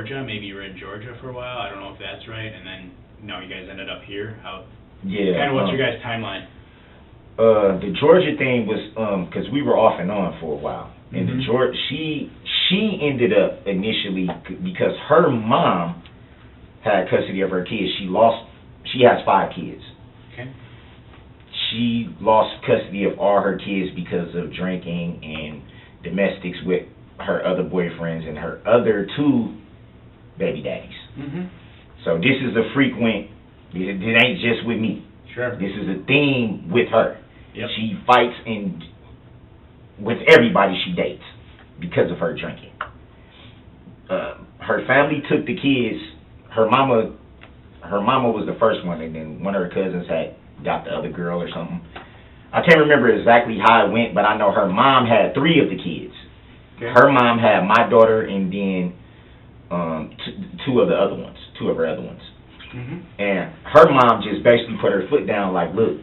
Georgia. Maybe you were in Georgia for a while. I don't know if that's right. And then now you guys ended up here. How? Yeah. Kind of what's your guys' timeline? The Georgia thing was because we were off and on for a while, and the Georgia she ended up initially because her mom had custody of her kids. She has 5 kids. Okay. She lost custody of all her kids because of drinking and domestics with her other boyfriends and her other 2 baby daddies. So this is a frequent. It ain't just with me. Sure. This is a theme with her. Yep. She fights with everybody she dates because of her drinking. Her family took the kids. Her mama was the first one, and then one of her cousins had got the other girl or something. I can't remember exactly how it went, but I know her mom had 3 of the kids. Okay. Her mom had my daughter, and then 2 of her other ones. And her mom just basically put her foot down, like, look,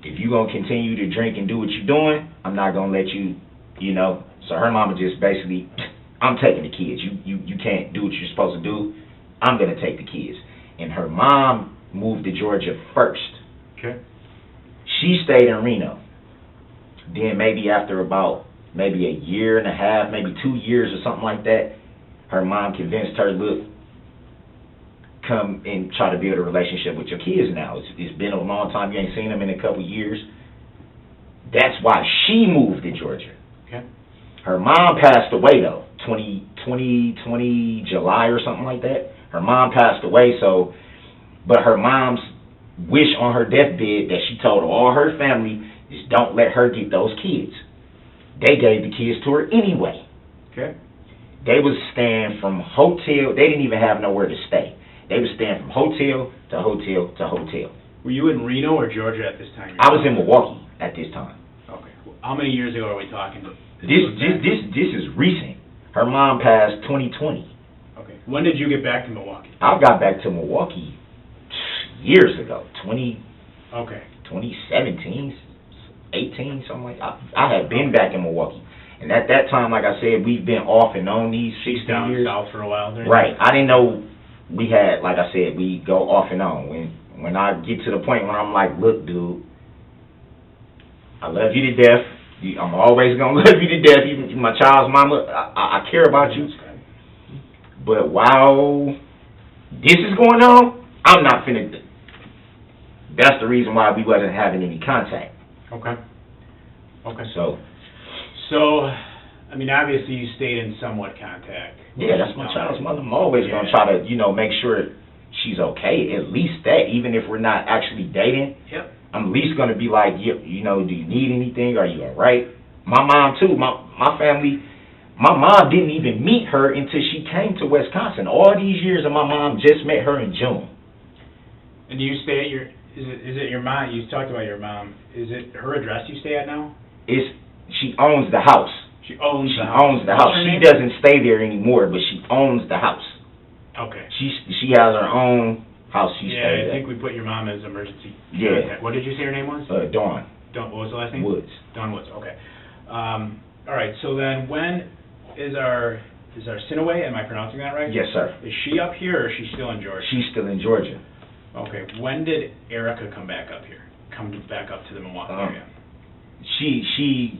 if you gonna continue to drink and do what you're doing, I'm not gonna let you, you know. So her mama just basically, I'm taking the kids. You can't do what you're supposed to do. I'm gonna take the kids. And her mom moved to Georgia first. Okay. She stayed in Reno. Then maybe after about maybe a year and a half, maybe 2 years or something like that, her mom convinced her, look, come and try to build a relationship with your kids now. It's been a long time. You ain't seen them in a couple years. That's why she moved to Georgia. Okay. Her mom passed away, though, 2020 July or something like that. Her mom passed away, but her mom's wish on her deathbed that she told all her family is don't let her get those kids. They gave the kids to her anyway. Okay. They was staying from hotel. They didn't even have nowhere to stay. They was staying from hotel to hotel to hotel. Were you in Reno or Georgia at this time? I was in Milwaukee at this time. Okay. How many years ago are we talking? This is recent. Her mom passed 2020. Okay. When did you get back to Milwaukee? I got back to Milwaukee years ago. 2017, 18, something like that. I had been back in Milwaukee. And at that time, like I said, we've been off and on these 16 down years. South for a while there? Right. I didn't know we had, like I said, we go off and on. When I get to the point when I'm like, look, dude, I love you to death. I'm always going to love you to death. Even my child's mama, I care about you. But while this is going on, I'm not finna. That's the reason why we wasn't having any contact. Okay. So, I mean, obviously you stayed in somewhat contact. Yeah, that's my child's mother. I'm always going to try to, make sure she's okay. At least that, even if we're not actually dating. Yep. I'm at least going to be like, do you need anything? Are you all right? My mom, too. My family, my mom didn't even meet her until she came to Wisconsin. All these years, and my mom just met her in June. And do you stay at is it your mom? You talked about your mom. Is it her address you stay at now? She owns the house. She owns the house. She doesn't stay there anymore, but she owns the house. Okay. She has her own house she stays at. Yeah, I think we put your mom as emergency. Yeah. What did you say her name was? Dawn. What was the last name? Woods. Dawn Woods. Okay. All right. So then, when is our Sinaway? Am I pronouncing that right? Yes, sir. Is she up here, or is she still in Georgia? She's still in Georgia. Okay. When did Erica come back up here? Back up to the Milwaukee area? She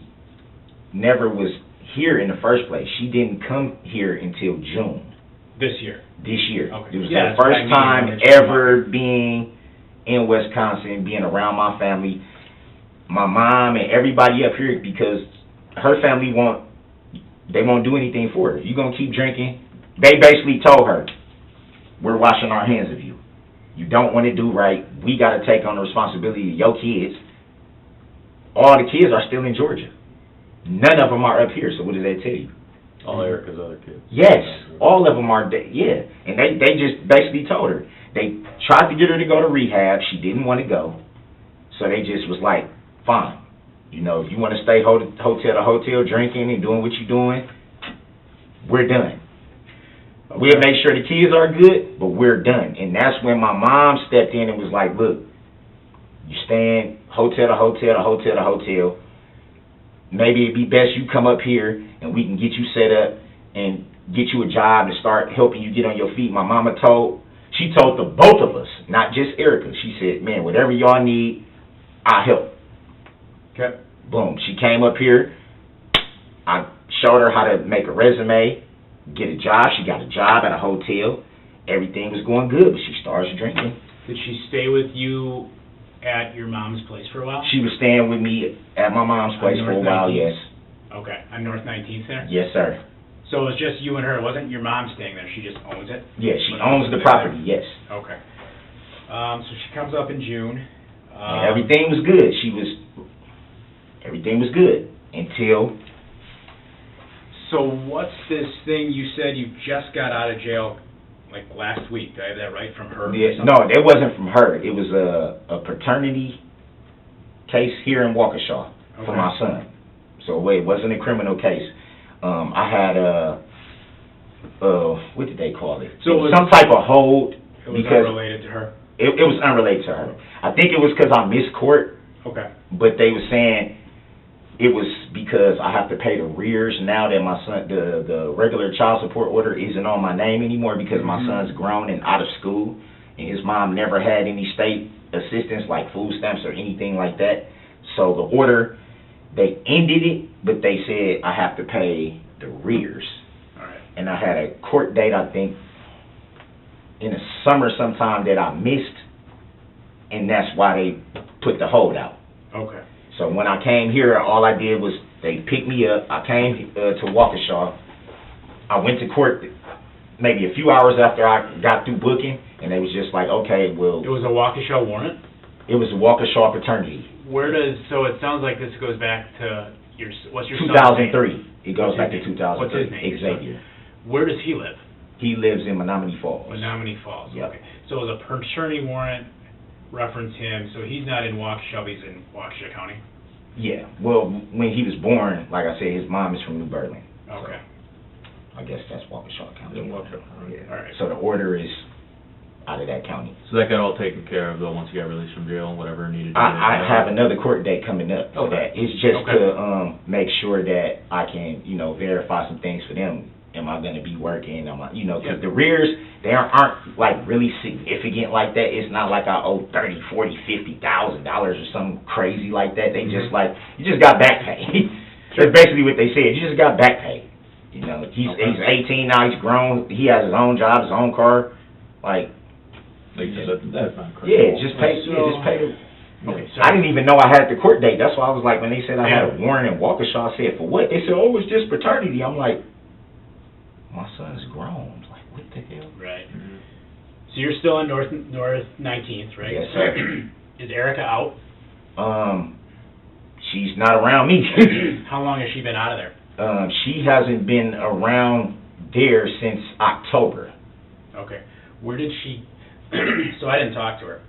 never was here in the first place. She didn't come here until June. This year? This year. Okay. It was the first time ever being in Wisconsin, being around my family, my mom and everybody up here, because her family won't do anything for her. You're going to keep drinking. They basically told her, we're washing our hands of you. You don't want to do right. We got to take on the responsibility of your kids. All the kids are still in Georgia. None of them are up here, so what does that tell you? All Erica's other kids. Yes, all of them are, yeah. And they just basically told her. They tried to get her to go to rehab. She didn't want to go. So they just was like, fine. If you want to stay hotel to hotel drinking and doing what you're doing, we're done. Okay. We'll make sure the kids are good, but we're done. And that's when my mom stepped in and was like, look, you staying hotel to hotel to hotel to hotel. Maybe it'd be best you come up here and we can get you set up and get you a job and start helping you get on your feet. My mama told the both of us, not just Erica. She said, man, whatever y'all need, I'll help. Okay. Boom. She came up here. I showed her how to make a resume, get a job. She got a job at a hotel. Everything was going good, but she starts drinking. Did she stay with you at your mom's place for a while? She was staying with me at my mom's place for a while, yes. Okay, on North 19th there? Yes, sir. So it was just you and her, it wasn't your mom staying there, she just owns it? Yeah, she owns the property, yes. Okay. So she comes up in June. And everything was good. Everything was good until... So what's this thing you said you just got out of jail, like last week? Did I have that right, from her? Yeah, no, that wasn't from her. It was a paternity case here in Waukesha for my son. So it wasn't a criminal case. I had what did they call it? So it was some type of hold. It was unrelated to her? It was unrelated to her. I think it was because I missed court. Okay. But they were saying it was because I have to pay the rears now that my son, the regular child support order isn't on my name anymore because my son's grown and out of school, and his mom never had any state assistance like food stamps or anything like that. So the order, they ended it, but they said I have to pay the rears. All right. And I had a court date, I think, in the summer sometime that I missed, and that's why they put the hold out. Okay. So when I came here, all I did was they picked me up. I came to Waukesha. I went to court maybe a few hours after I got through booking, and they was just like, okay, well... It was a Waukesha warrant? It was a Waukesha paternity. So it sounds like this goes back to what's your 2003. It goes back to 2003. What's his name? Xavier. Where does he live? He lives in Menominee Falls. Menominee Falls, Yep. Okay. So it was a paternity warrant, reference him, so he's not in Waukesha, he's in Waukesha County? Yeah. Well, when he was born, like I said, his mom is from New Berlin. Okay. So I guess that's Waukesha County. Yeah, Waukesha County. Yeah. All right. So the order is out of that county. So that got all taken care of though once you got released from jail and whatever needed to be I done? have another court date coming up for that. It's just Okay. to make sure that I can, verify some things for them. Am I going to be working? Because the rears, they aren't like really significant like that. It's not like I owe $30,000, $40,000, $50,000 or something crazy like that. They just like, you just got back pay. That's basically what they said. You just got back pay. He's 18 now. He's grown. He has his own job, his own car. Like that's not correct. yeah, just pay. Just pay. Okay, so I didn't even know I had the court date. That's why I was like, when they said I had a warrant in Waukesha, I said, for what? They said, oh, it's just paternity. I'm like, my son's grown. Like, what the hell? Right. So you're still in North 19th, right? Yes, sir. Is Erica out? She's not around me. How long has she been out of there? She hasn't been around there since October. Okay. Where did she... So I didn't talk to her.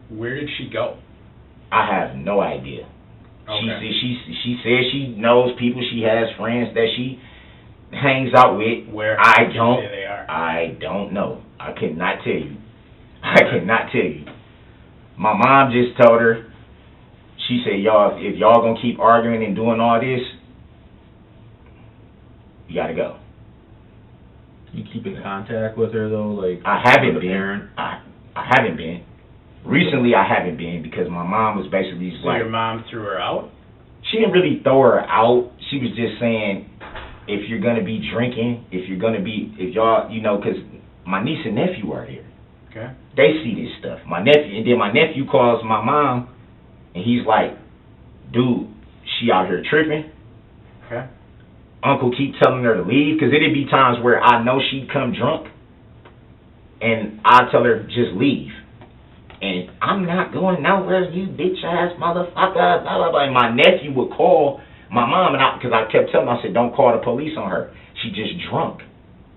Where did she go? I have no idea. Okay. She says she knows people. She has friends that she hangs out with. Where? I did you don't. say they are? I don't know. I cannot tell you. I cannot tell you. My mom just told her. She said, y'all, if y'all gonna keep arguing and doing all this, you gotta go. You keep in contact with her though, like I haven't with a been. parent? I haven't been. Recently, I haven't been because my mom was basically just So like, your mom threw her out? she didn't really throw her out. She was just saying, if you're gonna be drinking, if y'all, because my niece and nephew are here. Okay. They see this stuff. My nephew calls my mom, and he's like, dude, she out here tripping. Okay. Uncle keep telling her to leave, because it'd be times where I know she'd come drunk, and I'd tell her, just leave. And I'm not going nowhere, you bitch ass motherfucker, blah, blah, blah. And my nephew would call my mom, because I kept telling her, I said, don't call the police on her. She just drunk.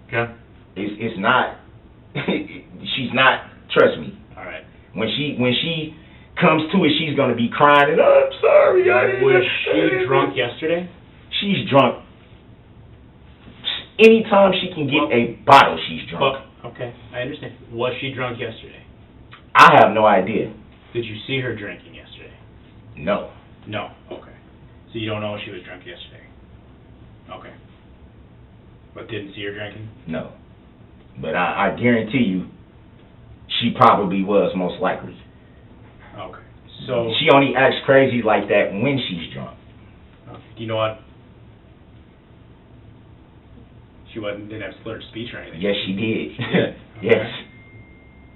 Okay. It's not, she's not, trust me. All right. When she comes to it, she's going to be crying, and I'm sorry. Was she drunk yesterday? She's drunk. Anytime she can get a bottle, she's drunk. Okay, I understand. Was she drunk yesterday? I have no idea. Did you see her drinking yesterday? No. No. Okay. So you don't know if she was drunk yesterday? Okay. But didn't see her drinking? No. But I guarantee you, she probably was most likely. Okay. So She only acts crazy like that when she's drunk. do you know what? She didn't have slurred speech or anything. Yes, she did. She did? Yes. Okay.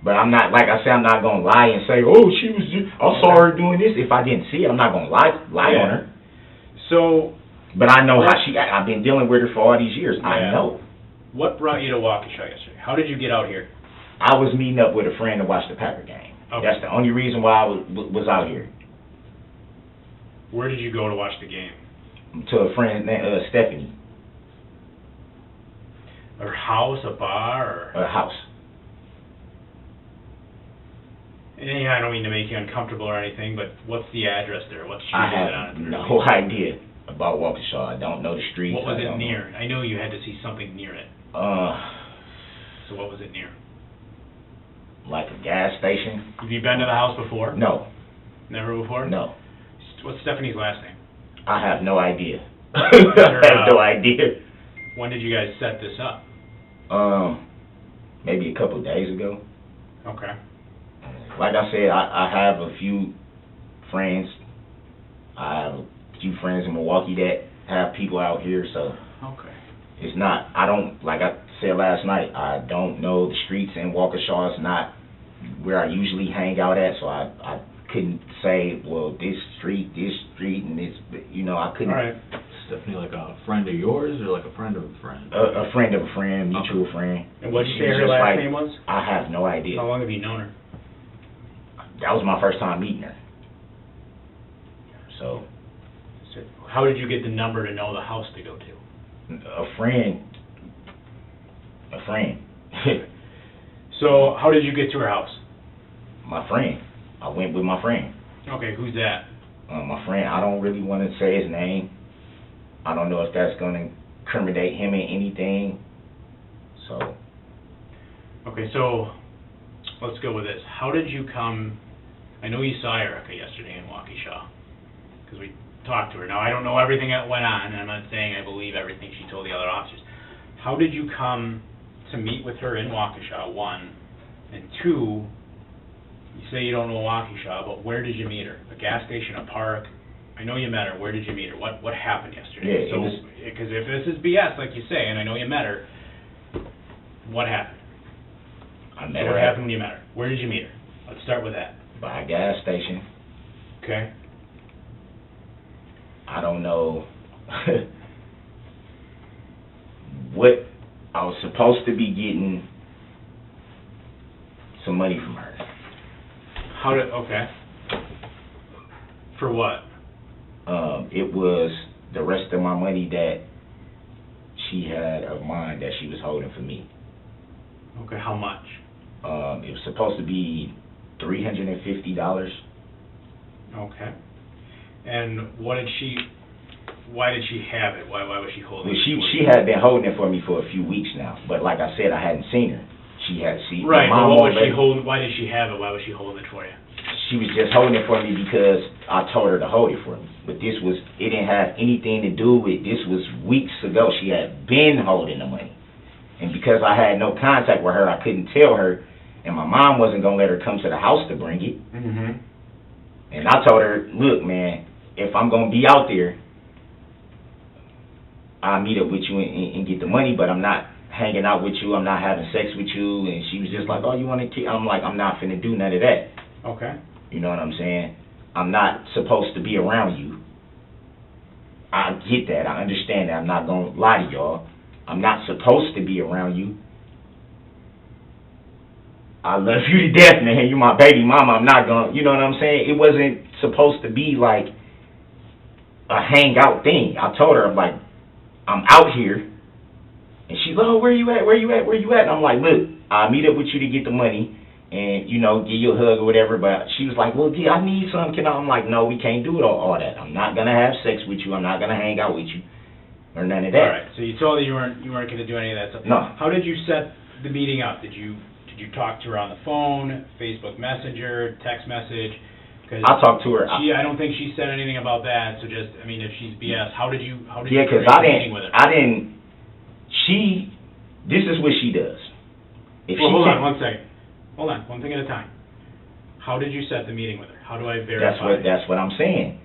But I'm not, like I said, I'm not gonna lie and say, oh, she was just, I saw her doing this. If I didn't see it, I'm not gonna lie Yeah. on her. So But I know how she act. I've been dealing with her for all these years. Yeah. I know. what brought you to Waukesha yesterday? How did you get out here? I was meeting up with a friend to watch the Packer game. Okay. That's the only reason why I was out here. Where did you go to watch the game? To a friend named Stephanie, A house, a bar, or? a house. And I don't mean to make you uncomfortable or anything, but what's the address there? What street I is it have on? no idea about Waukesha. I don't know the streets. What was I it don't near? I know you had to see something near it. know. So what was it near? Like a gas station? Have you been to the house before? No, Never before? no. What's Stephanie's last name? I have no idea. I have no idea. When did you guys set this up? Maybe a couple of days ago. Okay. Like I said, I have a few friends. I have a few friends in Milwaukee that have people out here, so Okay. it's not, I don't, like I said last night, I don't know the streets in Waukesha. It's not where I usually hang out at, so I couldn't say, well, this street, and this, you know, I couldn't. All right. Stephanie, like a friend of yours, or like a friend of a friend? A friend of a friend, mutual friend. And what did you say She's her just last like- name was? I have no idea. How long have you known her? That was my first time meeting her. So, So how did you get the number to know the house to go to? a friend. So how did you get to her house? My friend. I went with my friend. Okay, who's that? My friend, I don't really want to say his name. I don't know if that's going to incriminate him in anything. So, Okay, so let's go with this. How did you come? I know you saw Erica yesterday in Waukesha because we talked to her. Now I don't know everything that went on, and I'm not saying I believe everything she told the other officers. How did you come to meet with her in Waukesha? One, and two. You say you don't know Waukesha, but where did you meet her? A gas station, a park? I know you met her. Where did you meet her? What happened yesterday? Yeah, it So, was- because if this is BS, like you say, and I know you met her, what happened? I So met what her happened when you met her? Where did you meet her? Let's start with that. by a gas station. Okay. I don't know what I was supposed to be getting some money from her. How did? Okay. For what? It was the rest of my money that she had of mine that she was holding for me. Okay. How much? It was supposed to be $350. Okay. And what did she? Why did she have it? Why was she holding Well, it? for she you? had been holding it for me for a few weeks now, but like I said, I hadn't seen her. She had seen Right. my But mom what was already- she holding? Why did she have it? Why was she holding it for you? She was just holding it for me because I told her to hold it for me. But it didn't have anything to do with, this was weeks ago. She had been holding the money. And because I had no contact with her, I couldn't tell her, and my mom wasn't going to let her come to the house to bring it. Mm-hmm. And I told her, look, man, if I'm going to be out there, I'll meet up with you and get the money, but I'm not hanging out with you. I'm not having sex with you. And she was just like, oh, you want to? I'm like, I'm not finna do none of that. Okay. You know what I'm saying? I'm not supposed to be around you. I get that. I understand that. I'm not going to lie to y'all. I'm not supposed to be around you. I love you to death, man. You're my baby mama. I'm not going to, you know what I'm saying? It wasn't supposed to be like a hangout thing. I told her, I'm like, I'm out here. And she's like, oh, where you at? Where you at? Where you at? And I'm like, look, I'll meet up with you to get the money and, you know, give you a hug or whatever. But she was like, well, yeah, I need some. I'm like, no, we can't do all that. I'm not going to have sex with you. I'm not going to hang out with you or none of that. All right. So you told her you weren't going to do any of that stuff. No. How did you set the meeting up? Did you talk to her on the phone, Facebook Messenger, text message? Cause I talked to her. I don't think she said anything about that. So just, I mean, if she's BS, how did you Yeah, because create a meeting with her? I didn't. this is what she does. If Well, she hold on can't- one second. Hold on, one thing at a time. How did you set the meeting with her? How do I verify? That's what I'm saying.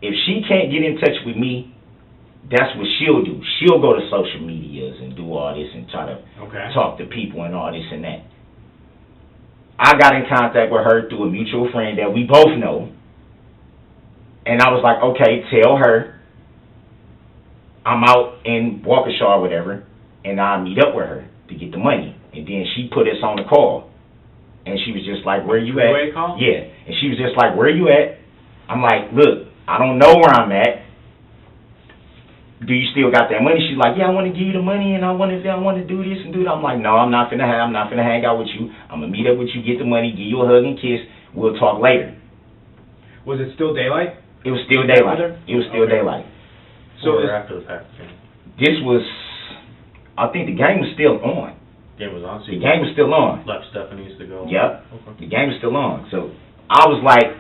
If she can't get in touch with me, that's what she'll do. She'll go to social medias and do all this and try to Okay. talk to people and all this and that. I got in contact with her through a mutual friend that we both know. And I was like, okay, tell her I'm out in Waukesha or whatever, and I'll meet up with her to get the money. And then she put us on the call. And she was just like, where you at? Three-way call? Yeah. And she was just like, where you at? I'm like, look, I don't know where I'm at. Do you still got that money? She's like, yeah, I want to give you the money, and I want to do this and do that. I'm like, no, I'm not finna hang out with you. I'm gonna meet up with you, get the money, give you a hug and kiss. We'll talk later. Was it still daylight? It was still You met with daylight. her? It was still Okay. daylight. So So after the fact, This was, I think the game was still on. game was on, so The you game was still on. left Stephanie's to go. Yep. Okay. The game was still on. So I was like,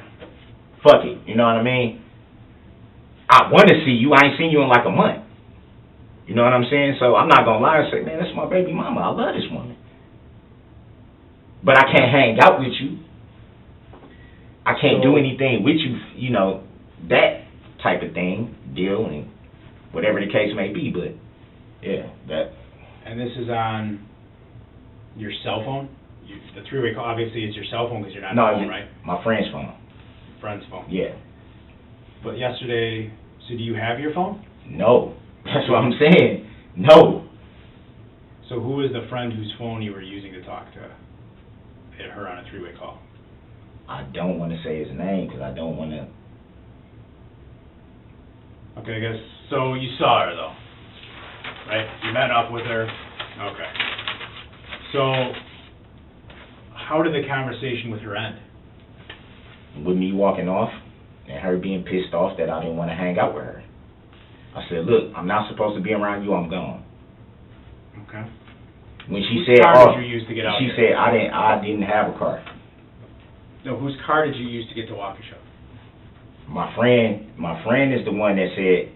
fuck it. You know what I mean? I want to see you. I ain't seen you in like a month. You know what I'm saying? So I'm not going to lie and say, man, that's my baby mama. I love this woman. But I can't hang out with you. I can't do anything with you, you know, that type of thing, deal, and whatever the case may be. But, yeah, that. And this is on your cell phone? The three-way call, obviously, it's your cell phone because you're not No, on the phone, right? my friend's phone. Friend's phone. Yeah. But yesterday, so do you have your phone? No. That's what I'm saying. No. So who is the friend whose phone you were using to talk to her on a three-way call? I don't want to say his name because I don't want to. Okay, I guess, so you saw her though, right? You met up with her? Okay. So, how did the conversation with her end? With me walking off and her being pissed off that I didn't want to hang out with her. I said, look, I'm not supposed to be around you, I'm gone. Okay. When she Whose said, car did you use to get out she here? said I didn't have a car. No, whose car did you use to get to Waukesha? My friend is the one that said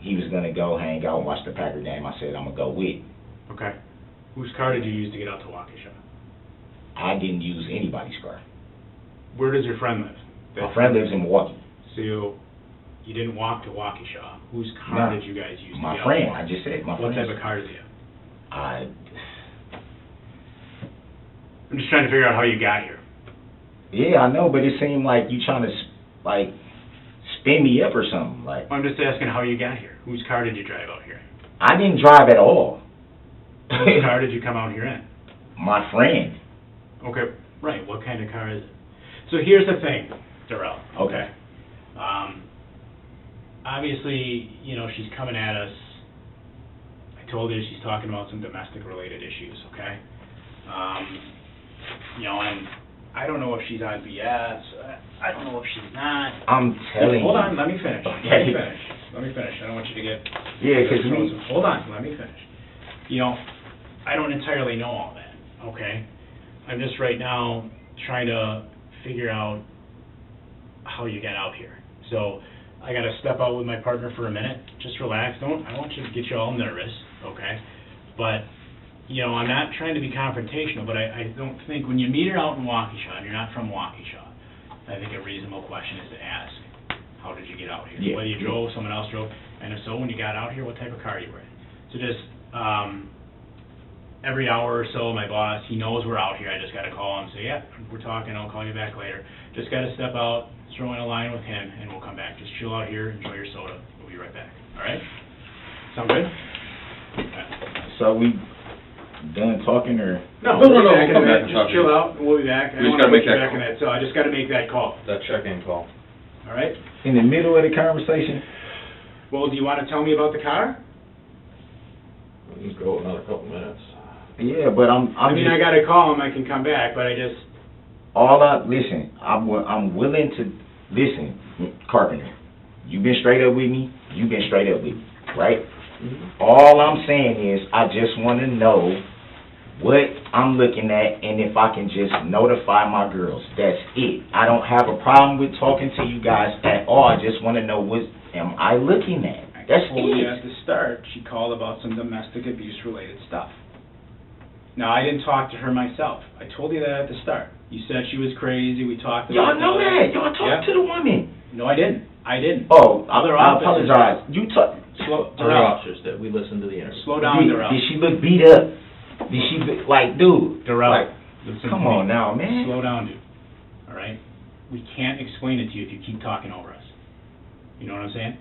he was gonna go hang out and watch the Packer game. I said I'm gonna go with. Okay. Whose car did you use to get out to Waukesha? I didn't use anybody's car. Where does your friend live? My friend lives in Milwaukee. So you didn't walk to Waukesha. Whose car No. did you guys use to My get friend, out I to just said my Waukesha? What friend. type of car does he have? I'm just trying to figure out how you got here. Yeah, I know, but it seemed like you trying to like spin me up or something. Like I'm just asking how you got here. Whose car did you drive out here? I didn't drive at all. Whose car did you come out here in? My friend. Okay, right. What kind of car is it? So here's the thing, Darrell. Okay. Obviously, you know, she's coming at us. I told her she's talking about some domestic-related issues, okay? You know, and I don't know if she's on BS. I don't know if she's not. I'm telling Hold you. on, let me finish. Okay. Let me finish. I don't want you to get... Yeah, 'cause frozen. Hold on, let me finish. You know, I don't entirely know all that, okay? I'm just right now trying to figure out how you get out here. So, I gotta step out with my partner for a minute. Just relax. I don't want you to get you all nervous, okay? But, you know, I'm not trying to be confrontational, but I don't think, when you meet her out in Waukesha, and you're not from Waukesha, I think a reasonable question is to ask, how did you get out here? Yeah. Whether you drove, someone else drove, and if so, when you got out here, what type of car you were in. So just, every hour or so, my boss, he knows we're out here, I just gotta call him and say, yeah, we're talking, I'll call you back later. Just gotta step out, throw in a line with him, and we'll come back. Just chill out here, enjoy your soda, we'll be right back, all right? Sound good? So we done talking or? No, No, we'll no, be back in we'll come a back minute. and talk Just to you. chill out, and we'll be back. I We don't just wanna gotta put you make that back in that cell, I just gotta make that call, That check-in call. all right? In the middle of the conversation? Well, do you wanna tell me about the car? We can go another couple minutes. Yeah, but I'm I mean, just, I gotta call him, I can come back, but I just, listen, I'm willing to, listen, Carpenter, you've been straight up with me, right? All I'm saying is, I just want to know what I'm looking at, and if I can just notify my girls. That's it. I don't have a problem with talking to you guys at all. I just want to know what am I looking at. That's told you it. at the start, she called about some domestic abuse related stuff. Now, I didn't talk to her myself. I told you that at the start. You said she was crazy, we talked about Y'all know that. Y'all Yep. talked to the woman. No, I didn't. Oh, Other I officers- apologize. You talk. Other officers that we listened to the interview. Slow down, Darrell. Did she look beat up? Did she look, like, dude? Darrell, Like, listen come to me. on now, man. Slow down, dude. All right? We can't explain it to you if you keep talking over us. You know what I'm saying?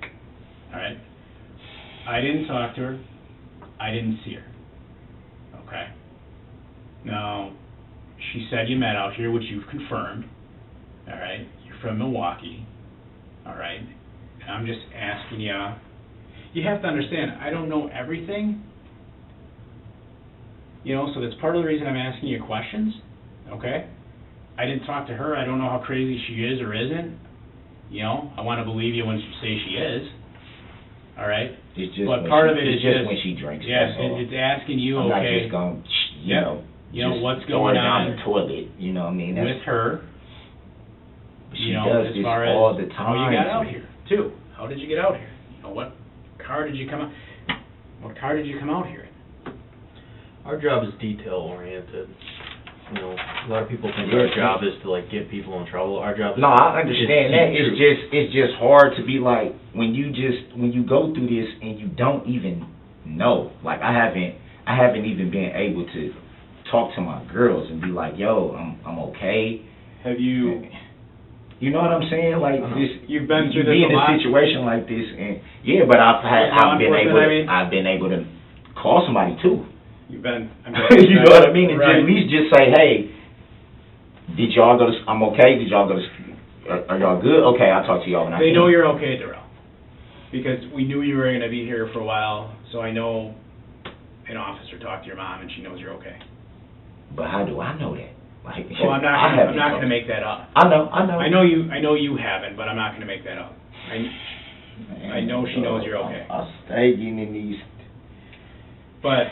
All right? I didn't talk to her. I didn't see her. Okay? Now, she said you met out here, which you've confirmed. All right? You're from Milwaukee. All right? And I'm just asking you. You have to understand, I don't know everything. You know, so that's part of the reason I'm asking you questions. Okay? I didn't talk to her. I don't know how crazy she is or isn't. You know, I want to believe you when you say she is. All right? It's just But when part she, of it it's is just just- when she drinks. Yes, that's all. it's asking you, I'm not okay, just going, you Yep. know, you know, just what's throw going her down on the toilet. You know what I mean? That's, with her, she you know, does as this far all as the time. how you got to out me. here, too. How did you get out here? You know, what car did you come out, what car did you come out here in? Our job is detail oriented. You know, a lot of people think our job is to like get people in trouble. Our job is No, I understand that. to It's just hard to be like when you go through this and you don't even know. Like I haven't even been able to talk to my girls and be like, yo, I'm okay. Have you, You know what I'm saying? Like this, you've been you through be this in a lot? a situation like this, and yeah, but With law enforcement, I mean? I've been able to call somebody too. You've been, You know what I mean? And Right. at least just say, hey, did y'all go to? I'm okay. Did y'all go to? Are y'all good? Okay, I'll talk to y'all when I They can. know you're okay, Darrell, because we knew you were going to be here for a while, so I know an officer talked to your mom and she knows you're okay. But how do I know that? Like, Well, I'm not going to make that up. I know. I know you haven't, but I'm not going to make that up. I know she knows you're okay. I'll stay getting in these. But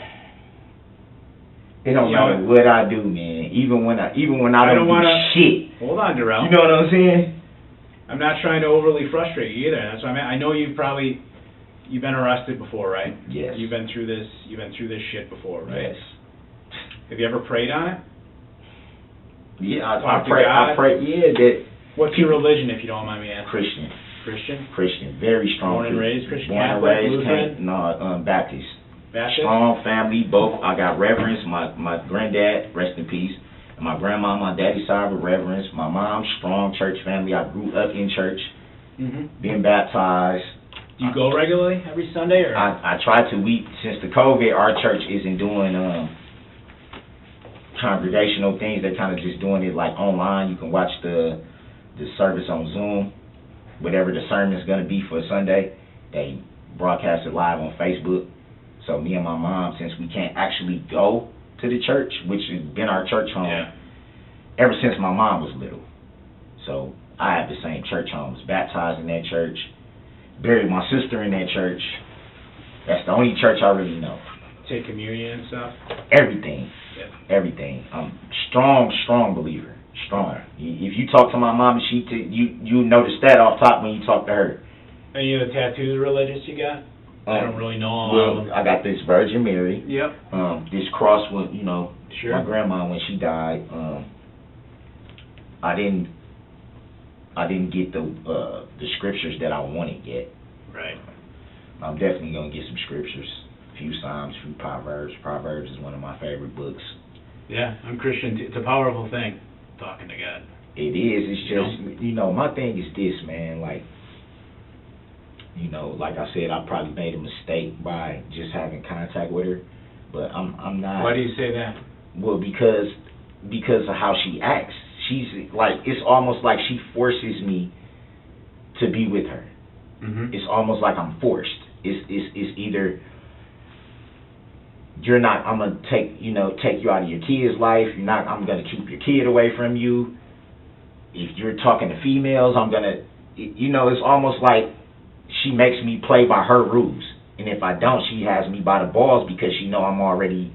It don't Yeah. matter what I do, man. Even when I I don't don't wanna- do shit. hold on, Darrell. You know what I'm saying? I'm not trying to overly frustrate you either. That's what I know you've been arrested before, right? Yes. You've been through this shit before, right? Yes. Have you ever prayed on it? Yeah, I Talk to pray. God? I pray. Yeah, that What's your religion, if you don't mind me asking? Christian. Christian? Very strong. Born and raised Christian, Born and Catholic, raised, Lutheran? Baptist. Baptist? Strong family, both. I got reverends. My granddad, rest in peace, and my grandma, my daddy's side were reverends. My mom, strong church family. I grew up in church, Mm-hmm. being baptized. Do you go regularly every Sunday, or? I try to. Since the COVID, our church isn't doing congregational things. They're kind of just doing it like online. You can watch the service on Zoom, whatever the sermon's going to be for Sunday. They broadcast it live on Facebook. So me and my mom, since we can't actually go to the church, which has been our church home Yeah. ever since my mom was little. So I have the same church home. Was baptized in that church, buried my sister in that church. That's the only church I really know. Take communion and stuff? Everything. Yeah. Everything. I'm strong believer. Strong. If you talk to my mom, you notice that off top when you talk to her. Any of the tattoos religious you got? I don't really know all of Well, them. I got this Virgin Mary. Yep. This cross when Sure. my grandma when she died. I didn't get the scriptures that I wanted yet. Right. I'm definitely gonna get some scriptures. A few Psalms, a few Proverbs. Proverbs is one of my favorite books. Yeah, I'm Christian. It's a powerful thing, talking to God. It is. It's just, my thing is this, man. Like, like I said, I probably made a mistake by just having contact with her, but I'm not. Why do you say that? Well, because of how she acts. She's like, it's almost like she forces me to be with her. Mm-hmm. It's almost like I'm forced. It's either you're not. I'm gonna take you out of your kid's life. You're not. I'm gonna keep your kid away from you. If you're talking to females, I'm gonna. It's almost like she makes me play by her rules, and if I don't, she has me by the balls because she know I'm already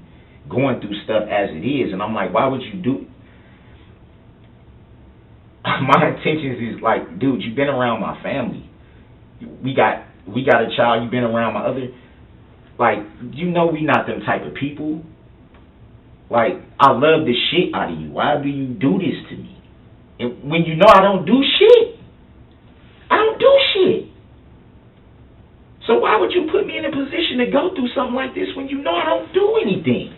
going through stuff as it is, and I'm like, why would you do? My intentions is like, dude, you've been around my family. We got we got a child, you been around my other, like, you know we not them type of people. Like, I love the shit out of you. Why do you do this to me? And when you know I don't do shit. I don't do shit. So why would you put me in a position to go through something like this when you know I don't do anything?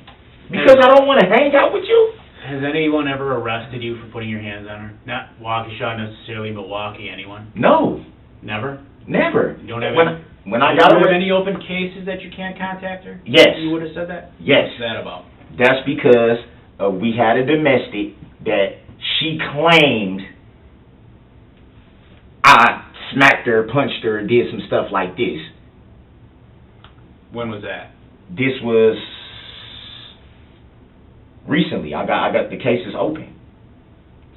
Because I don't want to hang out with you? Has anyone ever arrested you for putting your hands on her? Not Waukesha necessarily, Milwaukee, anyone? No. Never? Never. You don't have when I got do you have arrested. any open cases that you can't contact her? Yes. You would have said that? Yes. What's that about? That's because we had a domestic that she claimed I smacked her, punched her, did some stuff like this. When was that? This was recently. I got the case is open.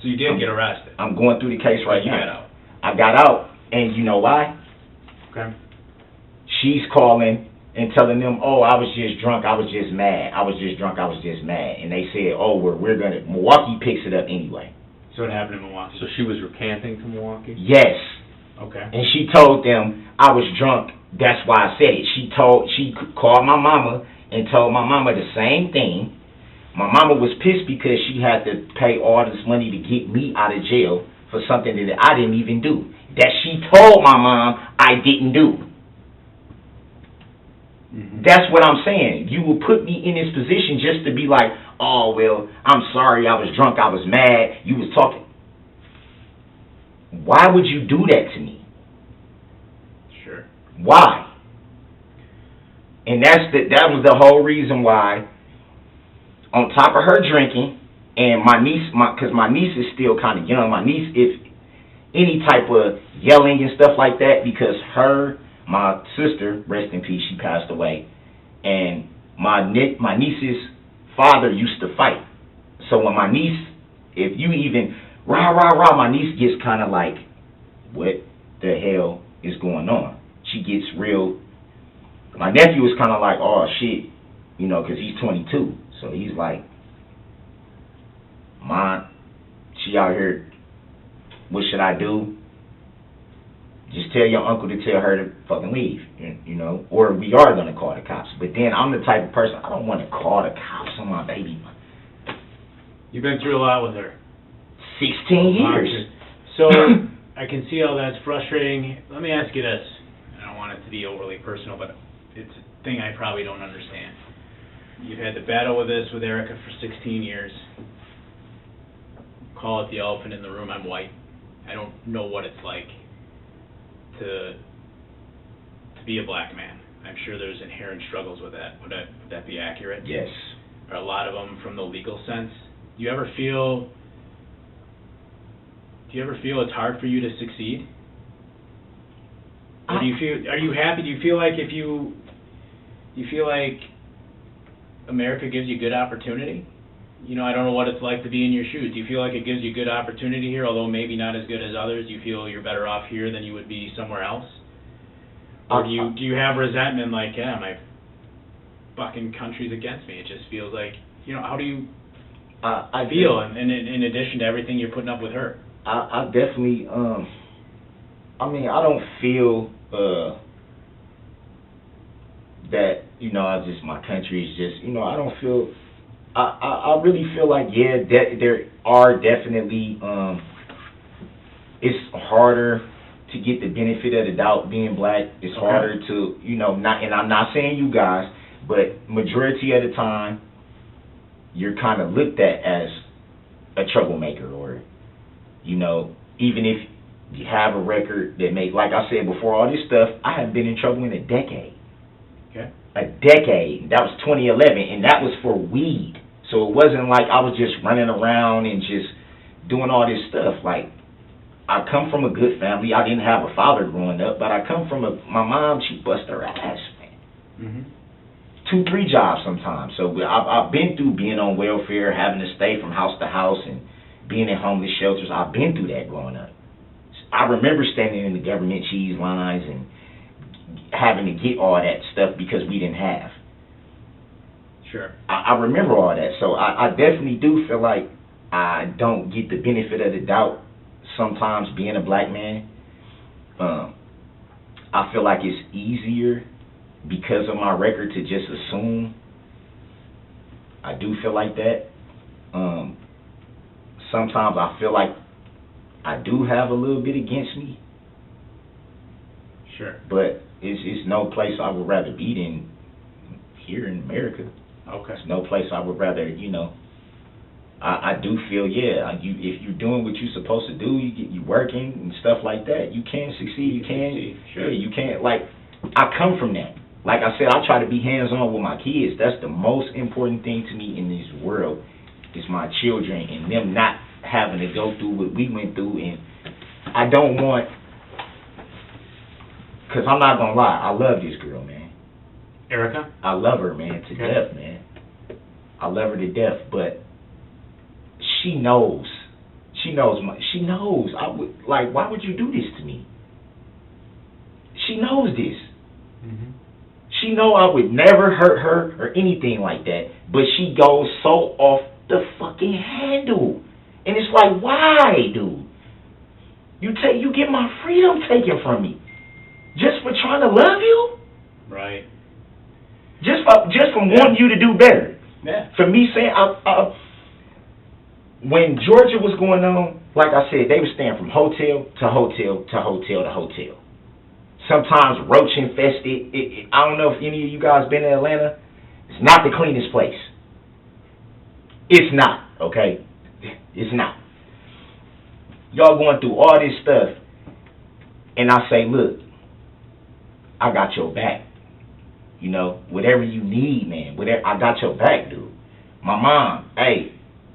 So you did get arrested? I'm going through the case right You now. got out? I got out, and you know why? Okay. She's calling and telling them, oh, I was just drunk, I was just mad. I was just drunk, I was just mad. And they said, oh, we're going to, Milwaukee picks it up anyway. So it happened in Milwaukee? So she was recanting to Milwaukee? Yes. Okay. And she told them I was drunk, that's why I said it. She called my mama and told my mama the same thing. My mama was pissed because she had to pay all this money to get me out of jail for something that I didn't even do. That she told my mom I didn't do. Mm-hmm. That's what I'm saying. You will put me in this position just to be like, oh, well, I'm sorry, I was drunk, I was mad, you was talking. Why would you do that to me? Sure. Why? And that was the whole reason why, on top of her drinking, and my niece, because my niece is still kind of young, my niece, if any type of yelling and stuff like that, because my sister, rest in peace, she passed away, and my niece's father used to fight. So when my niece, if you even rah, rah, rah, my niece gets kind of like, what the hell is going on? She gets real. My nephew is kind of like, oh, shit, you know, because he's 22. So he's like, she out here, what should I do? Just tell your uncle to tell her to fucking leave, you know, or we are going to call the cops. But then I'm the type of person, I don't want to call the cops on my baby. You've been through a lot with her. 16 years. So I can see how that's frustrating. Let me ask you this. I don't want it to be overly personal, but it's a thing I probably don't understand. You've had to battle with this with Erica for 16 years. Call it the elephant in the room, I'm white. I don't know what it's like to be a black man. I'm sure there's inherent struggles with that. Would that be accurate? Yes. Are a lot of them from the legal sense? Do you ever feel it's hard for you to succeed? Or are you happy? Do you feel like America gives you good opportunity? You know, I don't know what it's like to be in your shoes. Do you feel like it gives you good opportunity here, although maybe not as good as others? Do you feel you're better off here than you would be somewhere else? Or do you have resentment like, yeah, my fucking country's against me? It just feels like, you know, how do you feel in addition to everything you're putting up with her? I definitely, I don't feel that, you know, my country is just, you know, I don't feel, I really feel like, yeah, there are definitely, it's harder to get the benefit of the doubt being black. It's harder to, you know, and I'm not saying you guys, but majority of the time, you're kind of looked at as a troublemaker, or, you know, even if you have a record that like I said before, all this stuff, I haven't been in trouble in a decade. Okay. A decade. That was 2011, and that was for weed. So it wasn't like I was just running around and just doing all this stuff. Like, I come from a good family. I didn't have a father growing up, but I come from my mom, she bust her ass, man. Mm-hmm. 2-3 jobs sometimes. So I've been through being on welfare, having to stay from house to house, and being in homeless shelters. I've been through that growing up. I remember standing in the government cheese lines and having to get all that stuff because we didn't have. Sure. I remember all that. So I definitely do feel like I don't get the benefit of the doubt sometimes being a black man. I feel like it's easier because of my record to just assume. I do feel like that. Sometimes I feel like I do have a little bit against me, Sure. but it's no place I would rather be than here in America. Okay. It's no place I would rather, I do feel, if you're doing what you're supposed to do, you working and stuff like that, you can succeed. You can, sure. Yeah, you can. Like, I come from that. Like I said, I try to be hands-on with my kids. That's the most important thing to me in this world, is my children and them not having to go through what we went through. And I don't want, because I'm not going to lie, I love this girl, man. Erica? I love her, man, to Okay. death, man. I love her to death, but she knows. She knows. I would, like, why would you do this to me? She knows this. Mm-hmm. She know I would never hurt her or anything like that, but she goes so off the fucking handle. And it's like, why, dude? You get my freedom taken from me just for trying to love you? Right. Just from wanting you to do better. Yeah. For me saying, when Georgia was going on, like I said, they were staying from hotel to hotel to hotel to hotel. Sometimes roach infested. I don't know if any of you guys been to Atlanta. It's not the cleanest place. It's not, okay? It's not. Y'all going through all this stuff, and I say, look, I got your back. Whatever you need, man. Whatever, I got your back, dude. My mom, hey,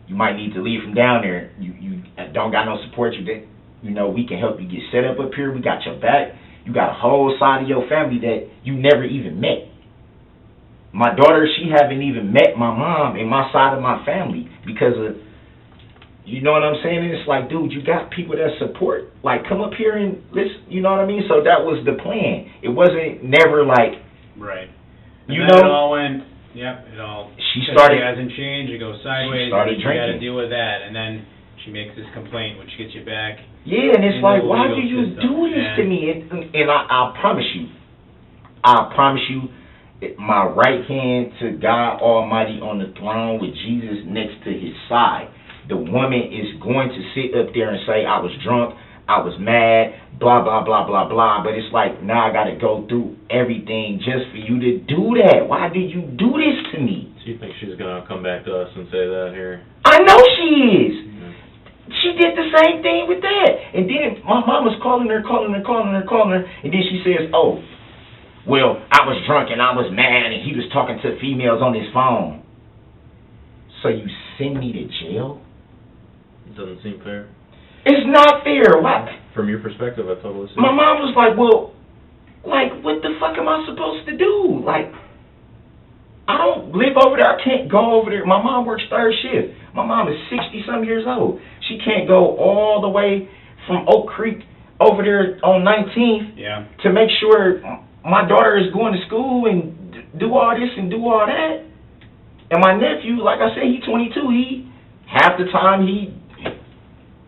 you might need to leave from down there. You don't got no support. We can help you get set up here. We got your back. You got a whole side of your family that you never even met. My daughter, she haven't even met my mom and my side of my family because of, you know what I'm saying? And it's like, dude, you got people that support. Like, come up here and listen, you know what I mean? So that was the plan. It wasn't never like, right. You And know, then it all went, she started, hasn't changed, it goes sideways, she started you gotta drinking. deal with that, and then she makes this complaint, which gets you back. Yeah, and it's in like, the why legal do you system. do this Yeah. to me? And I promise you, my right hand to God Almighty on the throne with Jesus next to his side, the woman is going to sit up there and say, I was drunk, I was mad, blah, blah, blah, blah, blah. But it's like, now I got to go through everything just for you to do that. Why do you do this to me? So you think she's going to come back to us and say that here? I know she is. She did the same thing with that. And then my mom was calling her, and then she says, oh, well, I was drunk and I was mad and he was talking to females on his phone. So you send me to jail? It doesn't seem fair. It's not fair. Why? From your perspective, I totally see. My mom was like, well, like, what the fuck am I supposed to do? Like, I don't live over there. I can't go over there. My mom works third shift. My mom is 60-some years old. She can't go all the way from Oak Creek over there on 19th to make sure my daughter is going to school and do all this and do all that. And my nephew, like I said, he's 22. Half the time he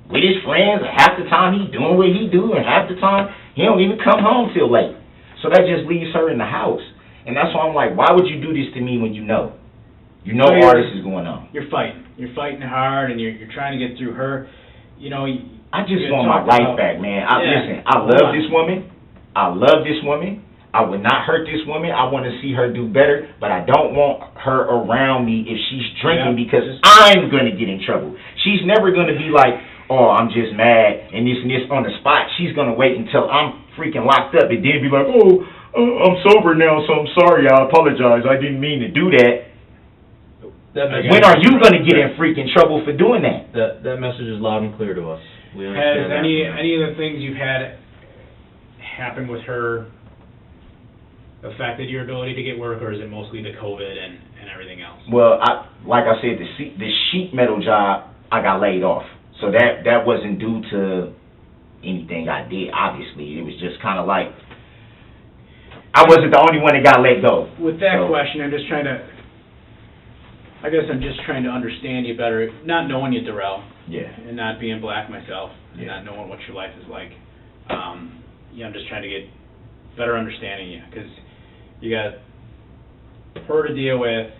with his friends, half the time he doing what he do, and half the time he don't even come home till late. So that just leaves her in the house. And that's why I'm like, why would you do this to me when you know all this is going on? You're fighting hard, and you're trying to get through her. I just want my life back, man. Listen, I love this woman. I love this woman. I would not hurt this woman. I want to see her do better, but I don't want her around me if she's drinking because I'm going to get in trouble. She's never going to be like, oh, I'm just mad and this on the spot. She's going to wait until I'm freaking locked up and then be like, oh, I'm sober now, so I'm sorry. I apologize. I didn't mean to do that. When are you going to get in freaking trouble for doing that? That message is loud and clear to us. We Has understand that. any of the things you've had happen with her affected your ability to get work, or is it mostly the COVID and everything else? Well, like I said, the sheet metal job, I got laid off. So that wasn't due to anything I did, obviously. It was just kind of like, I wasn't the only one that got let go. With that question, I'm just trying to understand you better, not knowing you, Darrell. Yeah. And not being black myself, and Yeah. not knowing what your life is like. I'm just trying to get better understanding you, because you got her to deal with,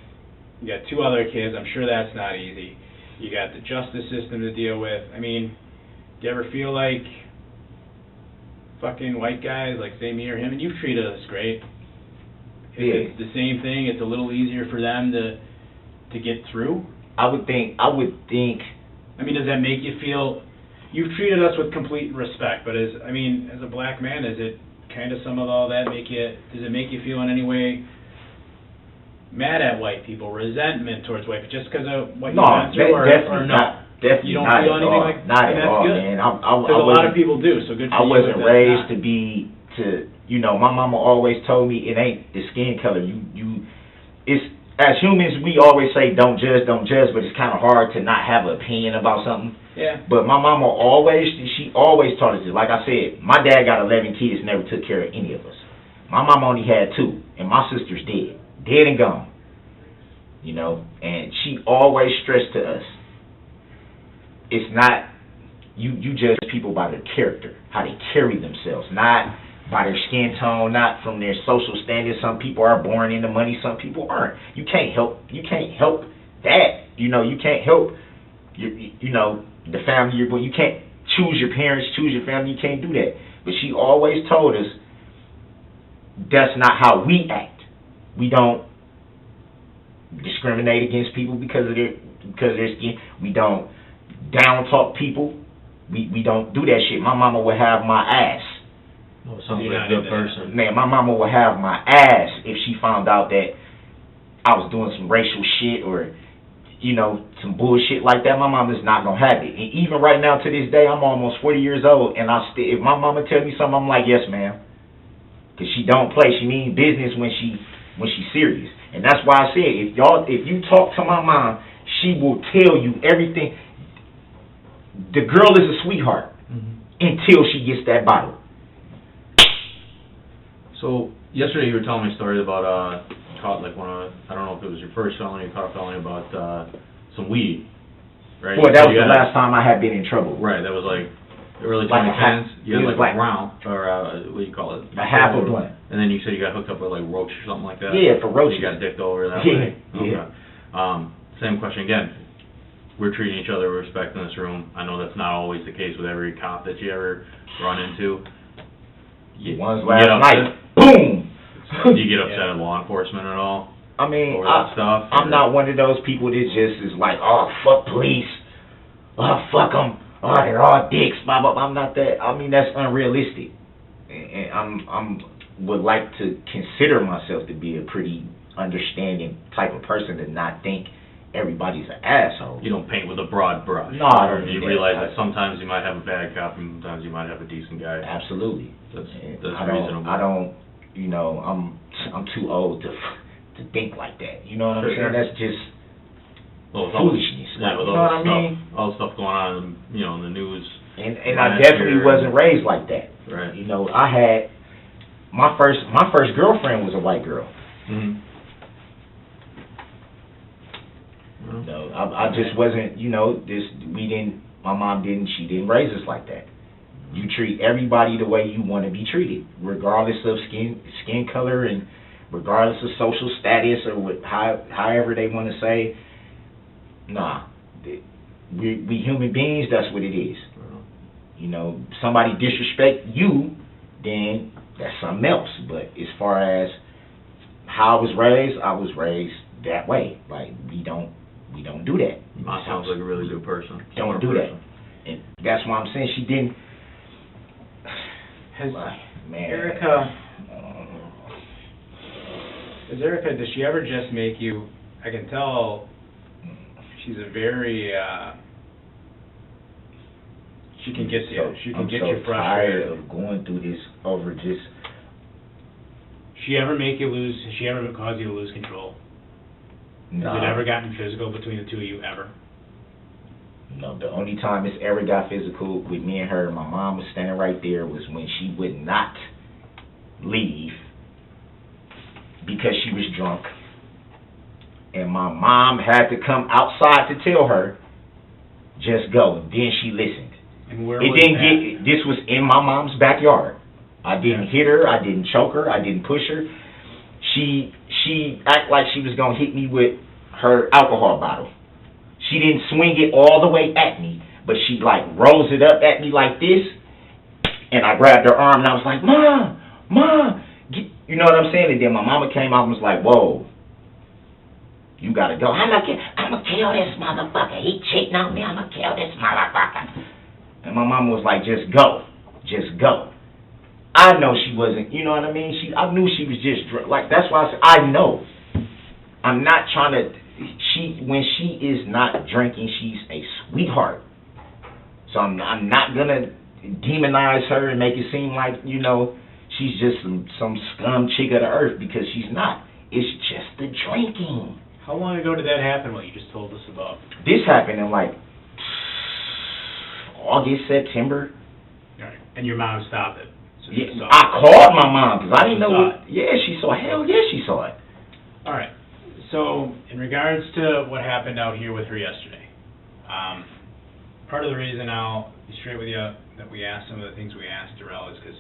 you got 2 other kids, I'm sure that's not easy. You got the justice system to deal with. I mean, do you ever feel like fucking white guys, like say me or him, and you've treated us great. Yeah. It's the same thing, it's a little easier for them to get through? I would think, I mean, does that make you feel, you've treated us with complete respect, but as a black man, is it kind of some of all that does it make you feel in any way mad at white people, resentment towards white people, just because of what you went through, or no? Definitely You don't not feel at anything all. like Not and at that's all, good. man. Because a lot of people do, so good for I you. wasn't if that's raised not. to be, my mama always told me it ain't the skin color. It's, as humans, we always say don't judge, but it's kind of hard to not have an opinion about something. Yeah. But my mama she always taught us this. Like I said, my dad got 11 kids, never took care of any of us. My mama only had 2, and my sister's dead and gone. And she always stressed to us, it's not, you judge people by their character, how they carry themselves, not by their skin tone, not from their social standing. Some people are born into money, some people aren't. You can't help that. You can't help the family you're born. You can't choose your parents, choose your family. You can't do that. But she always told us that's not how we act. We don't discriminate against people because of their skin. We don't down talk people. We don't do that shit. My mama would have my ass. Oh, sounds like a good person. Man, my mama would have my ass if she found out that I was doing some racial shit or some bullshit like that. My mama's not gonna have it. And even right now, to this day, I'm almost 40 years old, and if my mama tell me something, I'm like, yes, ma'am. Because she don't play. She mean business when she's serious. And that's why I said, if you talk to my mom, she will tell you everything. The girl is a sweetheart until she gets that bottle. So yesterday you were telling me a story about caught like I don't know if it was your first felony, caught a felony about some weed, right? Well, that was the last time I had been in trouble. Right, that was like early Like 2010s. You had like like a round, or what do you call it? A half a blunt. And then you said you got hooked up with like roach or something like that. Yeah, for roaches. You got dicked over that Yeah, way. yeah. Okay. Same question again. We're treating each other with respect in this room. I know that's not always the case with every cop that you ever run into. One's last night, boom! Do you get upset at law enforcement at all? I mean, over that stuff? I'm not one of those people that just is like, oh, fuck police. Oh, fuck them. Oh, they're all dicks. Blah, blah, blah. I'm not that. I mean, that's unrealistic. And I'm would like to consider myself to be a pretty understanding type of person to not think everybody's an asshole. You don't paint with a broad brush. No, I don't. You realize that sometimes you might have a bad cop and sometimes you might have a decent guy. Absolutely. That's I reasonable. don't. I'm too old to think like that. You know what I'm saying? Sure. That's just foolishness. Yeah, with you know what I mean? All the stuff going on, in the news. And I definitely wasn't raised like that. Right. I had my first girlfriend was a white girl. Mm-hmm. I just wasn't. My mom didn't. She didn't raise us like that. You treat everybody the way you want to be treated, regardless of skin color and regardless of social status or however they want to say. Nah, we human beings. That's what it is. Somebody disrespect you, then that's something else. But as far as how I was raised that way. Like we don't do that. Mom sounds like a really good person. Don't do that. And that's why I'm saying she didn't. Erica, does she ever just make you, I can tell she's a very, she can get you. She can get you frustrated. I'm so tired of going through this over just. She ever cause you to lose control? No. Has it ever gotten physical between the two of you, ever? No, the only time it's ever got physical with me and her, my mom was standing right there, was when she would not leave because she was drunk. And my mom had to come outside to tell her, just go. And then she listened. And where It was didn't that? this was in my mom's backyard. I didn't hit her. I didn't choke her. I didn't push her. She acted like she was gonna hit me with her alcohol bottle. She didn't swing it all the way at me, but she like rose it up at me like this, and I grabbed her arm and I was like, "Mom, you know what I'm saying?" And then my mama came out and was like, "Whoa, you gotta go. I'm gonna kill this motherfucker. He cheating on me. I'm gonna kill this motherfucker." And my mama was like, "Just go, just go." I know she wasn't, you know what I mean? I knew she was just like, that's why I said, I know. I'm not trying to, when she is not drinking, she's a sweetheart. So I'm not gonna demonize her and make it seem like, you know, she's just some scum chick of the earth, because she's not. It's just the drinking. How long ago did that happen, what you just told us about? This happened in like August, September. All right. And your mom stopped it? So Yeah, she saw I it. called my mom because I didn't know. Saw it. Yeah, she saw it. Hell yeah, she saw it. All right. So, in regards to what happened out here with her yesterday, part of the reason I'll be straight with you that we asked some of the things we asked Darrell is because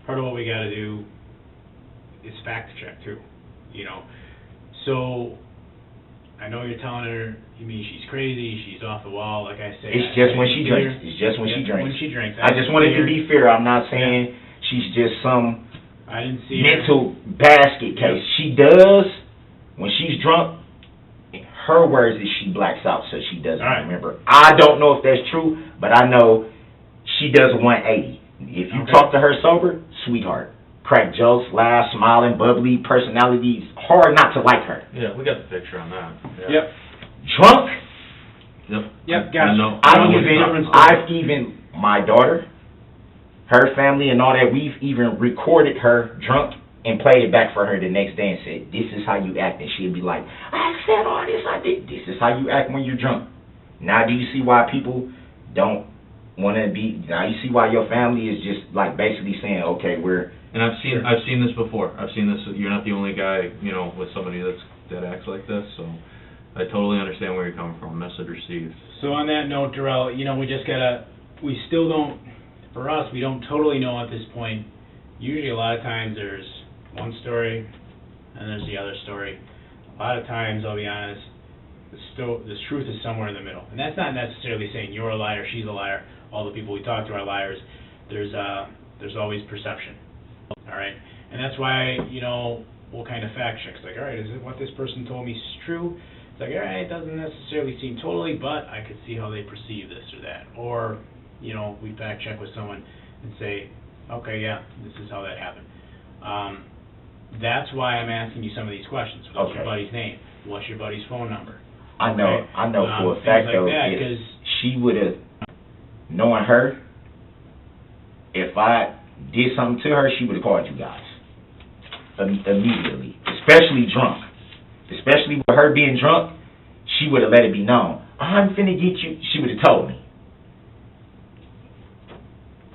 part of what we got to do is fact check too. You know, so I know you're telling her, you mean she's crazy, she's off the wall, like I say. It's just when she drinks. It's just when she drinks. When she drinks. I just wanted to be fair. I'm not saying she's just some I didn't see her. mental basket case. She does, when she's drunk, her words is she blacks out, so she doesn't All right. remember. I don't know if that's true, but I know she does a 180. If you Okay. talk to her sober, sweetheart. Crack jokes, laugh, smiling, bubbly, personality. Hard not to like her. Yeah, we got the picture on that. Yeah. Yep. Drunk, Yep. Gotcha. No, I've even, my daughter, her family and all that, we've even recorded her drunk and played it back for her the next day and said, "This is how you act." And she'd be like, "I said all this, I did. This is how you act when you're drunk." Now do you see why people don't want to be, now you see why your family is just like basically saying, okay, we're... And I've seen this before. I've seen this. You're not the only guy, you know, with somebody that acts like this. So I totally understand where you're coming from. Message received. So on that note, Darrell, you know, we still don't, for us, we don't totally know at this point. Usually a lot of times there's one story and there's the other story. A lot of times, I'll be honest, the truth is somewhere in the middle. And that's not necessarily saying you're a liar, she's a liar, all the people we talk to are liars. There's always perception. All right? And that's why, you know, we'll kind of fact check. It's like, all right, is it what this person told me is true? It's like, all right, it doesn't necessarily seem totally, but I could see how they perceive this or that. Or, you know, we fact check with someone and say, okay, yeah, this is how that happened. That's why I'm asking you some of these questions. What's your buddy's name? What's your buddy's phone number? I know, Okay? I know for a fact, things though, like that, if 'cause she would have, knowing her, if I did something to her, she would have called you guys immediately, especially drunk. Especially with her being drunk, she would have let it be known. I'm finna get you. She would have told me.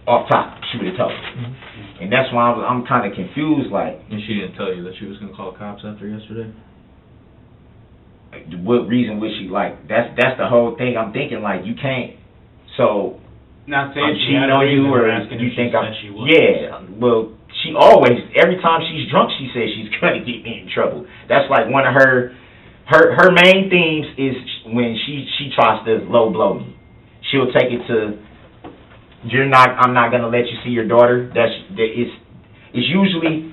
Off top, she would have told me. Mm-hmm. And that's why I'm kind of confused, like, And she didn't tell you that she was going to call cops after yesterday? what reason would she, like, that's the whole thing. I'm thinking, like, you can't, so Not saying I'm she cheating had a on reason, you, we're or asking you if think she I'm, said she would. yeah, well, she always, every time she's drunk, she says she's gonna get me in trouble. That's like one of her main themes is when she tries to low blow me. She'll take it to, I'm not gonna let you see your daughter. It's usually,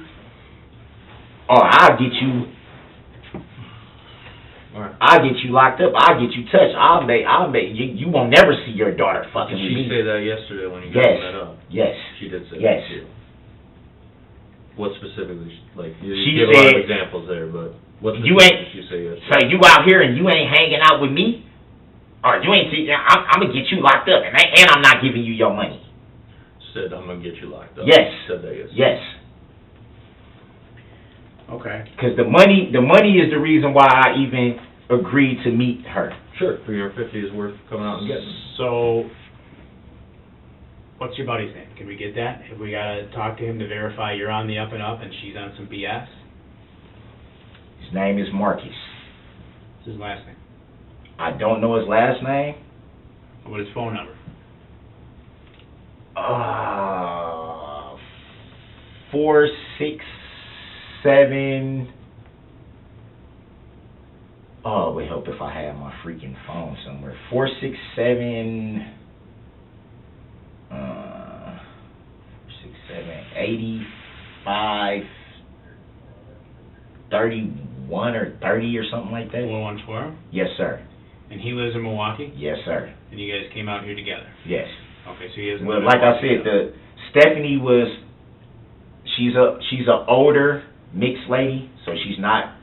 oh, I'll get you locked up, I'll get you touched, I'll make you won't never see your daughter fucking Did with she me. say that yesterday when you Yes. got that up? Yes. She did say Yes. that too. What specifically? Like, you She gave a lot of said, examples there, but what you specifically ain't- did she say yesterday? So you out here and you ain't hanging out with me, or you ain't see, I'm gonna get you locked up, and I'm not giving you your money. Said, I'm going to get you locked up. Yes. Said that yesterday. Yes. Okay. Because the money is the reason why I even agreed to meet her. Sure. $350 is worth coming out and getting. So, what's your buddy's name? Can we get that? Have we got to talk to him to verify you're on the up and up and she's on some BS? His name is Marcus. What's his last name? I don't know his last name. What his phone number? 467. Oh, it would help if I had my freaking phone somewhere. 467. 85, 31 or 30 or something like that. 414? Yes, sir. And he lives in Milwaukee? Yes, sir. And you guys came out here together? Yes. Okay, so he is. Well, like I said, Stephanie was. She's a older mixed lady, so she's not.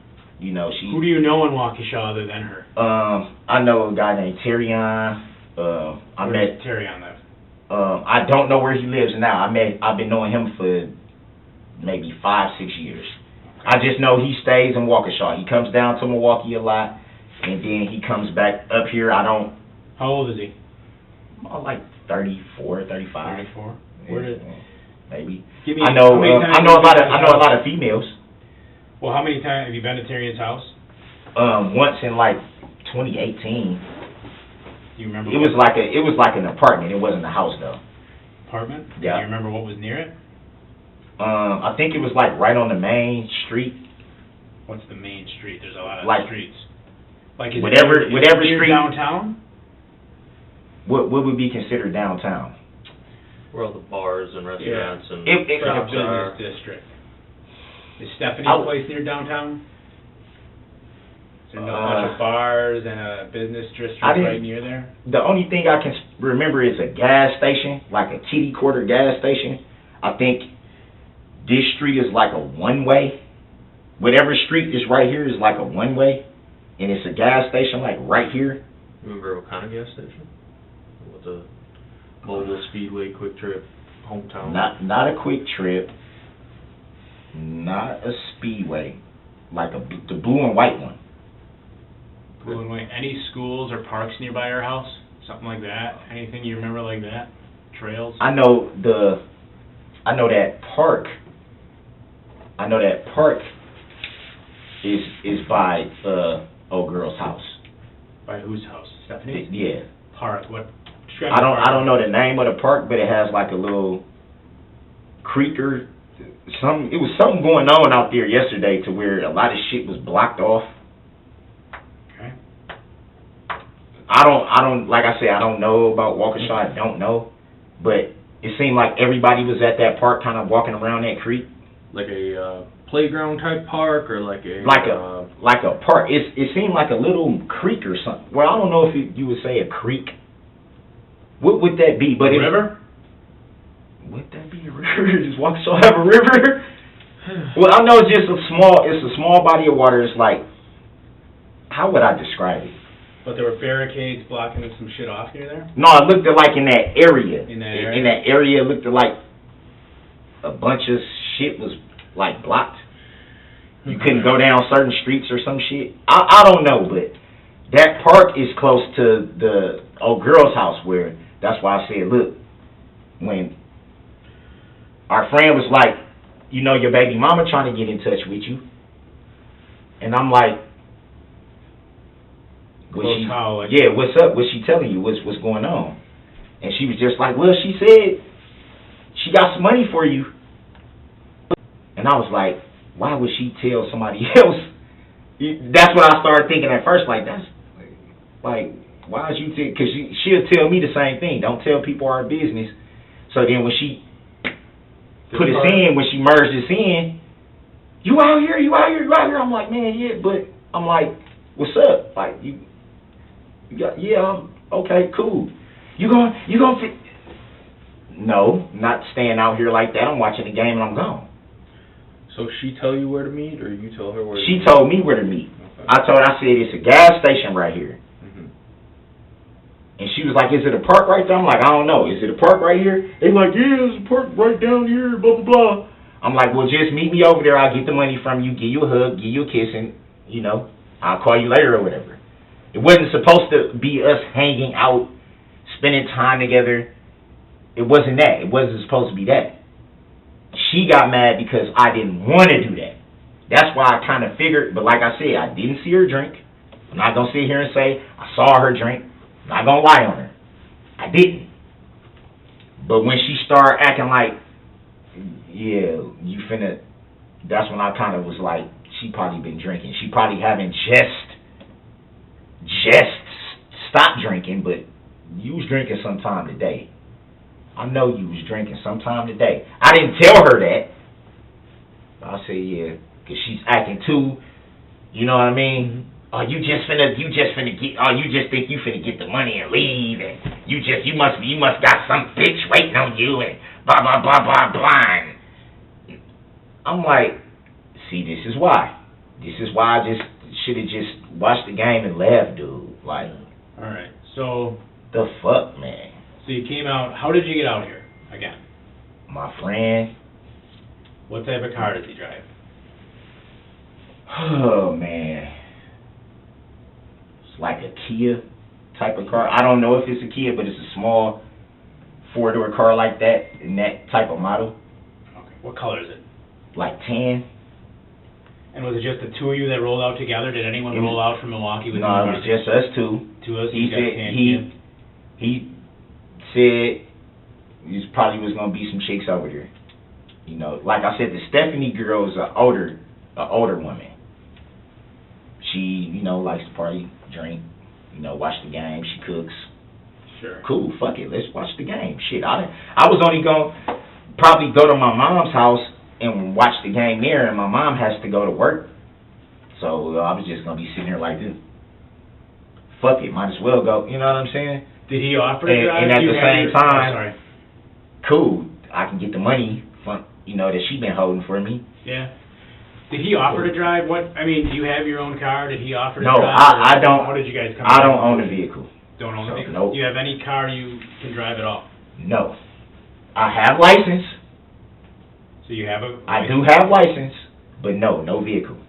She. Who do you know in Waukesha other than her? I know a guy named Terrion. I Where met. does Terrion live? I don't know where he lives now. I've been knowing him for maybe 5-6 years. I just know he stays in Waukesha. He comes down to Milwaukee a lot, and then he comes back up here. I don't. How old is he? Like 34, 35. 34. Where did? Maybe. Give me. I know. How many times I know a have you lot of. been to I know a lot of females. Well, how many times have you been to Terrion's house? Once in like 2018. Do you remember? It was like an apartment. It wasn't a house though. Apartment? Yeah. Do you remember what was near it? I think it was like right on the main street. What's the main street? There's a lot of Like- streets. Like is Whatever- it, is whatever it near street- downtown? What would be considered downtown? Where all the bars and restaurants and It- It's like a shops are. business district. Is Stephanie's I would- place near downtown? Is there no bunch of bars and a business district I didn't- right near there? The only thing I can remember is a gas station, like a kitty quarter gas station. I think this street is like a one-way. Whatever street is right here is like a one-way, and it's a gas station like right here. Remember what kind of gas station? With the Mobile Speedway, Quick Trip, Hometown. Not a Quick Trip, not a Speedway, like the blue and white one. Blue and white. Any schools or parks nearby your house? Something like that? Anything you remember like that? Trails? I know that park. I know that park is by old girl's house. By whose house? Stephanie's? Yeah. Park. What? describe I the don't park. I don't know the name of the park, but it has like a little creek or some. It was something going on out there yesterday to where a lot of shit was blocked off. Okay. I don't like I said, I don't know about Waukesha. I don't know, but it seemed like everybody was at that park, kind of walking around that creek, Like a playground type park or like a like a park. It seemed like a little creek or something. Well, I don't know if you would say a creek. What would that be? But River? Would that be a river? Does Waukesha have a river? Well, I know it's just a small body of water. It's like, how would I describe it? But there were barricades blocking some shit off near there? No, it looked like in that area. In that area? In that area, it looked like a bunch of shit was like blocked. You couldn't go down certain streets or some shit. I don't know, but that park is close to the old girl's house where, that's why I said, look, when our friend was like, you know, your baby mama trying to get in touch with you. And I'm like, Close how, like- yeah, what's up? What's she telling you? What's going on? And she was just like, well, she said she got some money for you. And I was like, why would she tell somebody else? That's what I started thinking at first. Like, that's like, why is you? Because she'll tell me the same thing. Don't tell people our business. So then when she put us in, when she merged us in, you out here, you out here, you out here. I'm like, man, yeah, but I'm like, what's up? Like, you got, yeah, okay, cool. You gonna fit? No, not staying out here like that. I'm watching the game and I'm gone. So she tell you where to meet, or you tell her where to She meet? told me where to meet. Okay. I said, it's a gas station right here. Mhm. And she was like, is it a park right there? I'm like, I don't know. Is it a park right here? They like, yeah, there's a park right down here, blah, blah, blah. I'm like, well, just meet me over there. I'll get the money from you, give you a hug, give you a kiss, and, you know, I'll call you later or whatever. It wasn't supposed to be us hanging out, spending time together. It wasn't that. It wasn't supposed to be that. She got mad because I didn't want to do that. That's why I kind of figured, but like I said, I didn't see her drink. I'm not going to sit here and say I saw her drink. I'm not going to lie on her. I didn't. But when she started acting like, yeah, you finna, that's when I kind of was like, she probably been drinking. She probably haven't just stopped drinking, but you was drinking sometime today. I know you was drinking sometime today. I didn't tell her that. I said, yeah, because she's acting too, you know what I mean? Oh, you just think you finna get the money and leave, and you must got some bitch waiting on you, and blah, blah, blah, blah, blah. I'm like, see, this is why. This is why I just should have just watched the game and left, dude. Like, All right, so the fuck, man? so you came out. How did you get out here again? My friend. What type of car does he drive? Oh, man. It's like a Kia type of car. I don't know if it's a Kia, but it's a small four-door car like that, in that type of model. Okay. What color is it? Like tan. And was it just the two of you that rolled out together? Did anyone roll out from Milwaukee with you? No, it was just us two. Two of us. He You got said tan he said there probably was gonna be some chicks over there. You know, like I said, the Stephanie girl is a older woman. She, you know, likes to party, drink, you know, watch the game. She cooks. Sure. Cool, fuck it, let's watch the game. Shit, I was only gonna probably go to my mom's house and watch the game there, and my mom has to go to work. So I was just gonna be sitting there like this. Fuck it, might as well go. You know what I'm saying? Did he offer to drive? And at the same time, sorry. Cool, I can get the money from, you know, that she been holding for me. Yeah. Did he offer to drive? Do you have your own car? Did he offer to No, drive? I don't. How did you guys come? I don't own a vehicle. Don't own a vehicle? Nope. Do you have any car you can drive at all? No, I have license. So you have a... I do have license, but no vehicle.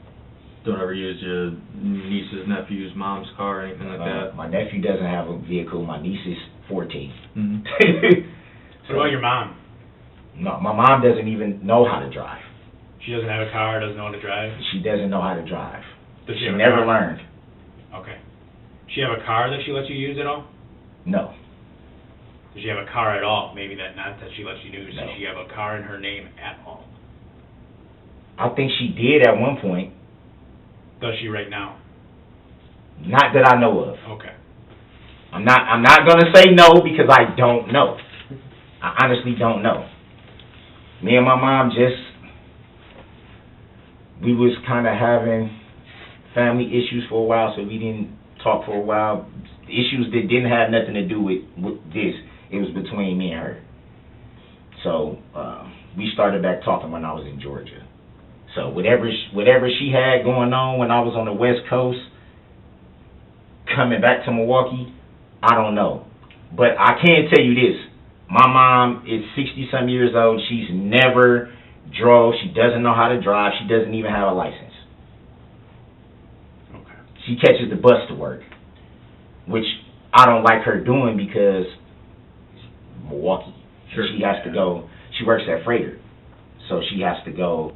Don't ever use your niece's, nephew's, mom's car or anything like that? My nephew doesn't have a vehicle. My niece is 14. Mm-hmm. What about your mom? No, my mom doesn't even know how to drive. She doesn't have a car, doesn't know how to drive? She doesn't know how to drive. Does She have a never car? learned. Okay. Does she have a car that she lets you use at all? No. Does she have a car at all? Maybe not that she lets you use. No. Does she have a car in her name at all? I think she did at one point. Does she right now? Not that I know of. Okay. I'm not gonna say no because I don't know. I honestly don't know. Me and my mom we was kind of having family issues for a while, so we didn't talk for a while. Issues that didn't have nothing to do with this. It was between me and her. So we started back talking when I was in Georgia. So whatever she had going on when I was on the West Coast, coming back to Milwaukee, I don't know. But I can tell you this. My mom is 60-some years old. She's never drove. She doesn't know how to drive. She doesn't even have a license. Okay. She catches the bus to work, which I don't like her doing because Milwaukee. Sure. She has to go. She works at Freighter, so she has to go.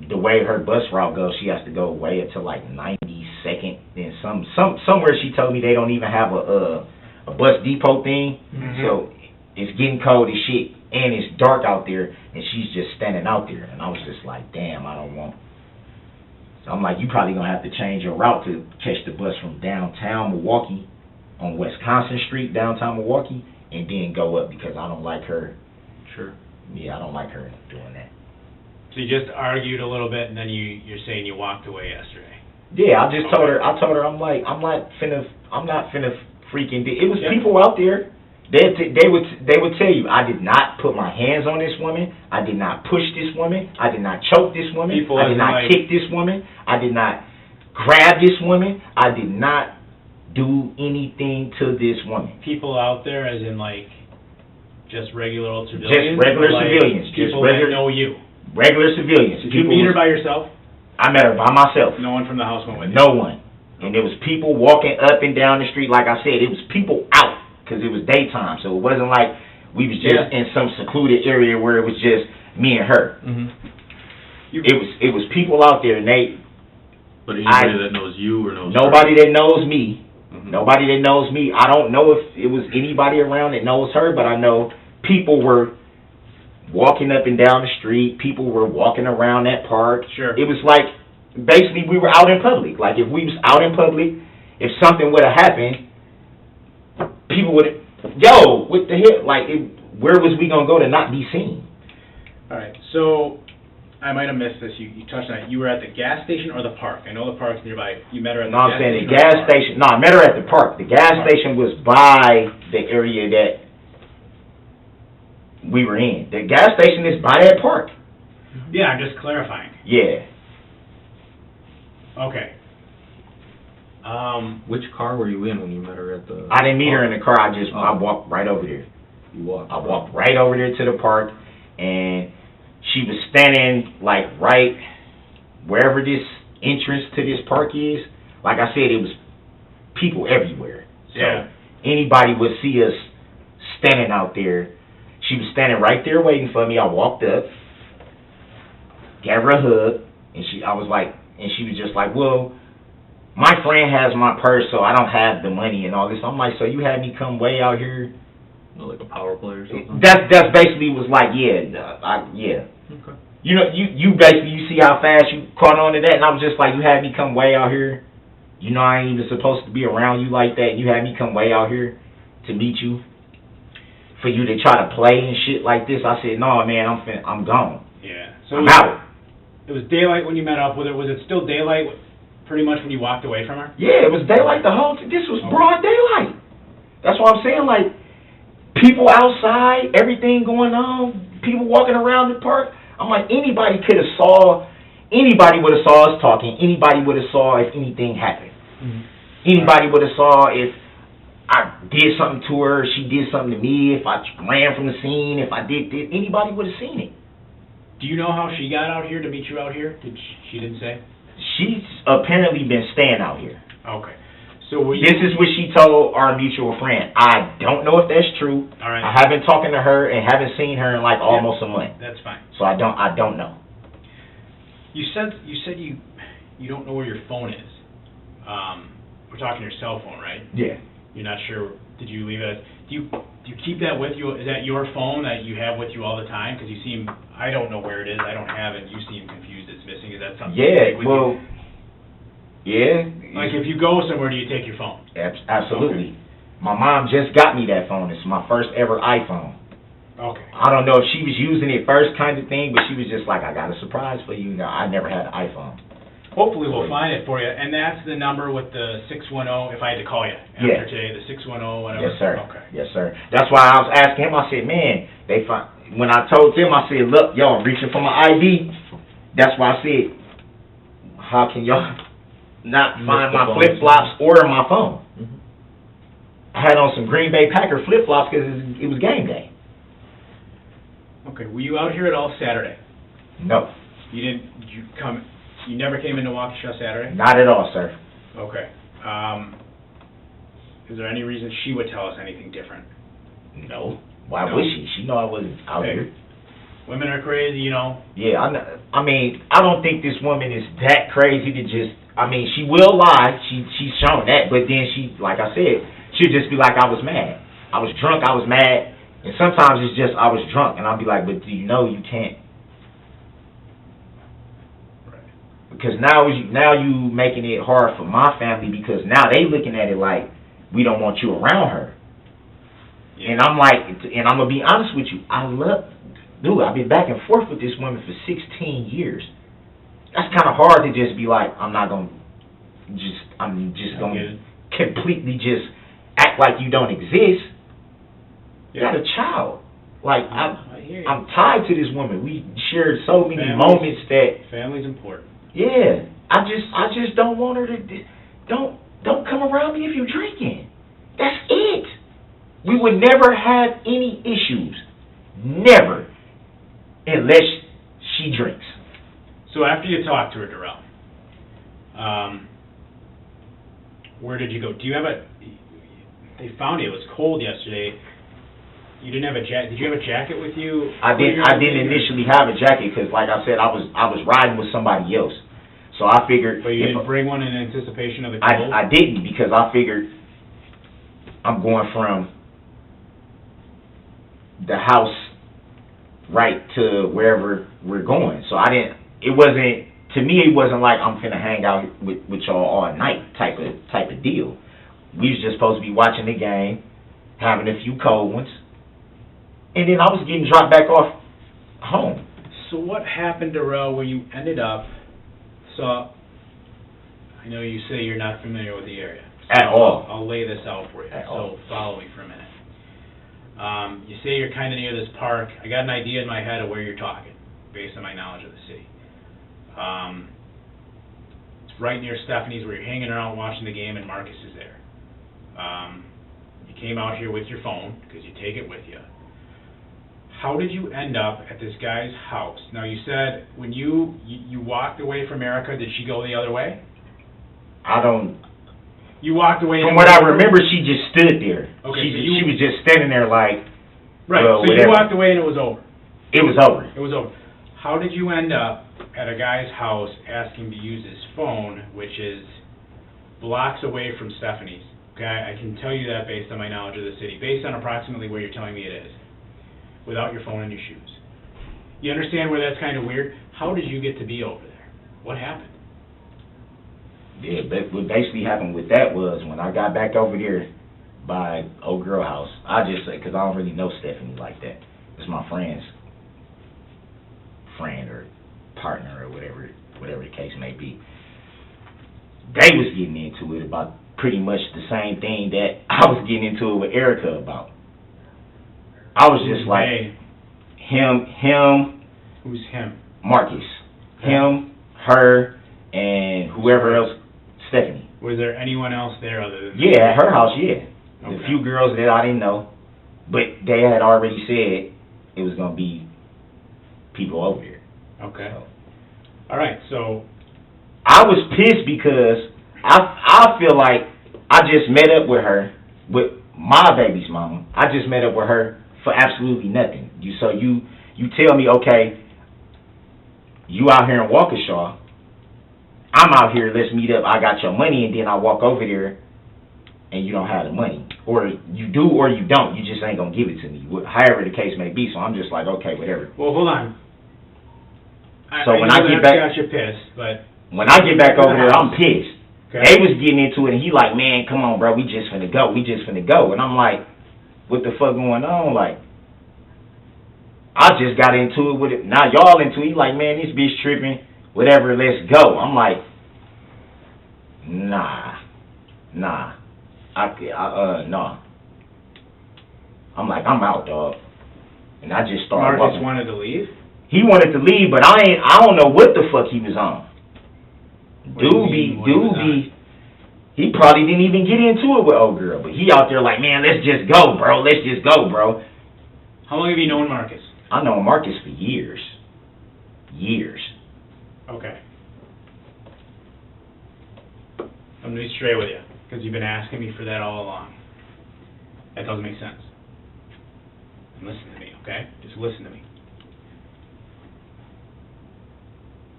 The way her bus route goes, she has to go way up to like 92nd. Then somewhere she told me they don't even have a bus depot thing. Mm-hmm. So it's getting cold as shit, and it's dark out there, and she's just standing out there. And I was just like, damn, I don't want. So I'm like, you probably gonna have to change your route to catch the bus from downtown Milwaukee on Wisconsin Street, downtown Milwaukee, and then go up because I don't like her. Sure. Yeah, I don't like her doing that. So you just argued a little bit, and then you're saying you walked away yesterday. Yeah, I just told her. I'm not finna freaking. It was people out there. They would tell you, I did not put my hands on this woman. I did not push this woman. I did not choke this woman. People I did not kick this woman. I did not grab this woman. I did not do anything to this woman. People out there, as in like just regular old civilians. Just regular or like civilians. People Just regular. that know you. Regular civilians. Did you meet her by yourself? I met her by myself. No one from the house went with you? No one. And there was people walking up and down the street. Like I said, it was people out because it was daytime. So it wasn't like we was just in some secluded area where it was just me and her. Mm-hmm. It was people out there, and But anybody that knows you or knows nobody her? that knows me. Mm-hmm. Nobody that knows me. I don't know if it was anybody around that knows her, but I know people were walking up and down the street. People were walking around that park. Sure. It was like, basically, we were out in public. Like, if we was out in public, if something would have happened, people would have, yo, what the hell? Like, where was we going to go to not be seen? All right, so I might have missed this. You touched on it. You were at the gas station or the park? I know the park's nearby. You met her at the No, gas I'm saying station? the gas station. No, I met her at the park. The gas station was by the area that we were in. The gas station is by that park. Yeah, I'm just clarifying. Yeah. Okay. Which car were you in when you met her at the? I didn't meet her in the car. I Oh. walked right over there. You walked. I walked right over there to the park, and she was standing like right wherever this entrance to this park is. Like I said, it was people everywhere. So Yeah. anybody would see us standing out there. She was standing right there waiting for me. I walked up, gave her a hug, and she was just like, well, my friend has my purse, so I don't have the money and all this. I'm like, so you had me come way out here? Like a power play or something? That's basically was like, yeah. Okay. You know, you basically, you see how fast you caught on to that, and I was just like, you had me come way out here. You know, I ain't even supposed to be around you like that. You had me come way out here to meet you, for you to try to play and shit like this. I said, no, man, I'm gone. Yeah. I'm out. It was daylight when you met up with her. Was it still daylight pretty much when you walked away from her? Yeah, it was daylight the whole this was broad daylight. That's what I'm saying, like, people outside, everything going on, people walking around the park. I'm like, anybody would have saw us talking. Anybody would have saw if anything happened. Mm-hmm. Anybody would have saw if I did something to her, she did something to me, if I ran from the scene, if I did this, anybody would have seen it. Do you know how she got out here to meet you out here? She didn't say? She's apparently been staying out here. Okay. So were you... This is what she told our mutual friend. I don't know if that's true. All right. I haven't talked to her and haven't seen her in like almost a month. That's fine. So I don't know. You said you don't know where your phone is. We're talking your cell phone, right? Yeah. You're not sure. Did you leave it? Do you keep that with you? Is that your phone that you have with you all the time? Because you seem, I don't know where it is. I don't have it. You seem confused. It's missing. Is that something? you Yeah. take with Well. you? Yeah. Like if you go somewhere, do you take your phone? Absolutely. My mom just got me that phone. It's my first ever iPhone. Okay. I don't know if she was using it first kind of thing, but she was just like, I got a surprise for you. No, I never had an iPhone. Hopefully we'll find it for you. And that's the number with the 610, if I had to call you after Yeah. today, the 610, whatever. Yes, sir. Okay. Yes, sir. That's why I was asking him. I said, man, when I told him, I said, look, yo, I'm reaching for my ID. That's why I said, how can y'all not find my flip-flops or my phone? Mm-hmm. I had on some Green Bay Packer flip-flops because it was game day. Okay. Were you out here at all Saturday? No, You never came into Waukesha Saturday? not at all, sir. Okay. Is there any reason she would tell us anything different? No. Why No. would she? She know I wasn't out Hey. here. Women are crazy, you know. Yeah, I mean, I don't think this woman is that crazy to just, I mean, she will lie. She's shown that, but then she, like I said, she'll just be like, I was mad. I was drunk, I was mad. And sometimes it's just, I was drunk. And I'll be like, but do you know you can't? Right. Because now you making it hard for my family because now they looking at it like, we don't want you around her. Yeah. And I'm like, and I'm going to be honest with you, dude, I've been back and forth with this woman for 16 years. That's kind of hard to just be like, I'm just going to completely just act like you don't exist. You got a child. Like, I hear you. I'm tied to this woman. We shared so many Families. moments that, Family's important. yeah, I just don't want her to, don't come around me if you're drinking. That's it. We would never have any issues. Never. Unless she drinks. So after you talked to her, Darrell, where did you go? Do you have they found you, it was cold yesterday. You didn't have a jacket. Did you have a jacket with you? I didn't initially have a jacket because, like I said, I was riding with somebody else. So I figured. But you didn't bring one in anticipation of the cold? I didn't because I figured I'm going from the house right to wherever we're going. So it wasn't like I'm finna hang out with y'all all night type of deal. We was just supposed to be watching the game, having a few cold ones, and then I was getting dropped back off home. So what happened, Darrell, when you ended up, so I know you say you're not familiar with the area. At all. I'll lay this out for you, At so all. follow me for a minute. You say you're kind of near this park. I got an idea in my head of where you're talking, based on my knowledge of the city. It's right near Stephanie's where you're hanging around watching the game and Marcus is there. You came out here with your phone, because you take it with you. How did you end up at this guy's house? Now, you said when you walked away from Erica, did she go the other way? You walked away. From what I remember, she just stood there. Okay, she was just standing there like. Right. Well, so whatever. you walked away and it was over. It was over. It was over. How did you end up at a guy's house asking to use his phone, which is blocks away from Stephanie's? Okay, I can tell you that based on my knowledge of the city, based on approximately where you're telling me it is, without your phone in your shoes. You understand where that's kind of weird? How did you get to be over there? What happened? Yeah, but what basically happened with that was when I got back over there by old girl house, I just said, because I don't really know Stephanie like that. It's my friend's friend or partner or whatever the case may be. They was getting into it about pretty much the same thing that I was getting into it with Erica about. I was just like, him. Who's him? Marcus. Him, her, and whoever else, Stephanie. Was there anyone else there other than... Yeah, at her house, yeah. Okay. A few girls that I didn't know, but they had already said it was going to be people over there. Okay. So. All right, so... I was pissed because I feel like I just met up with her, with my baby's mama. I just met up with her for absolutely nothing. You tell me, okay, you out here in Waukesha, I'm out here, let's meet up, I got your money, and then I walk over there and you don't have the money. Or you do or you don't, you just ain't going to give it to me, however the case may be. So I'm just like, okay, whatever. Well, hold on. When I get back, got you pissed, but... When I get back over there, I'm pissed. Okay. They was getting into it, and he like, man, come on, bro, we just finna go. And I'm like, what the fuck going on? Like, I just got into it with it. Now y'all into it. He like, man, this bitch tripping. Whatever, let's go. I'm like, nah. No. I'm like, I'm out, dog. And I just started Marcus walking. wanted to leave? He wanted to leave, but I don't know what the fuck he was on. He probably didn't even get into it with old girl, but he out there like, man, let's just go, bro. How long have you known Marcus? I know Marcus for years. Okay. I'm going to be straight with you, because you've been asking me for that all along. That doesn't make sense. And listen to me, okay? Just listen to me.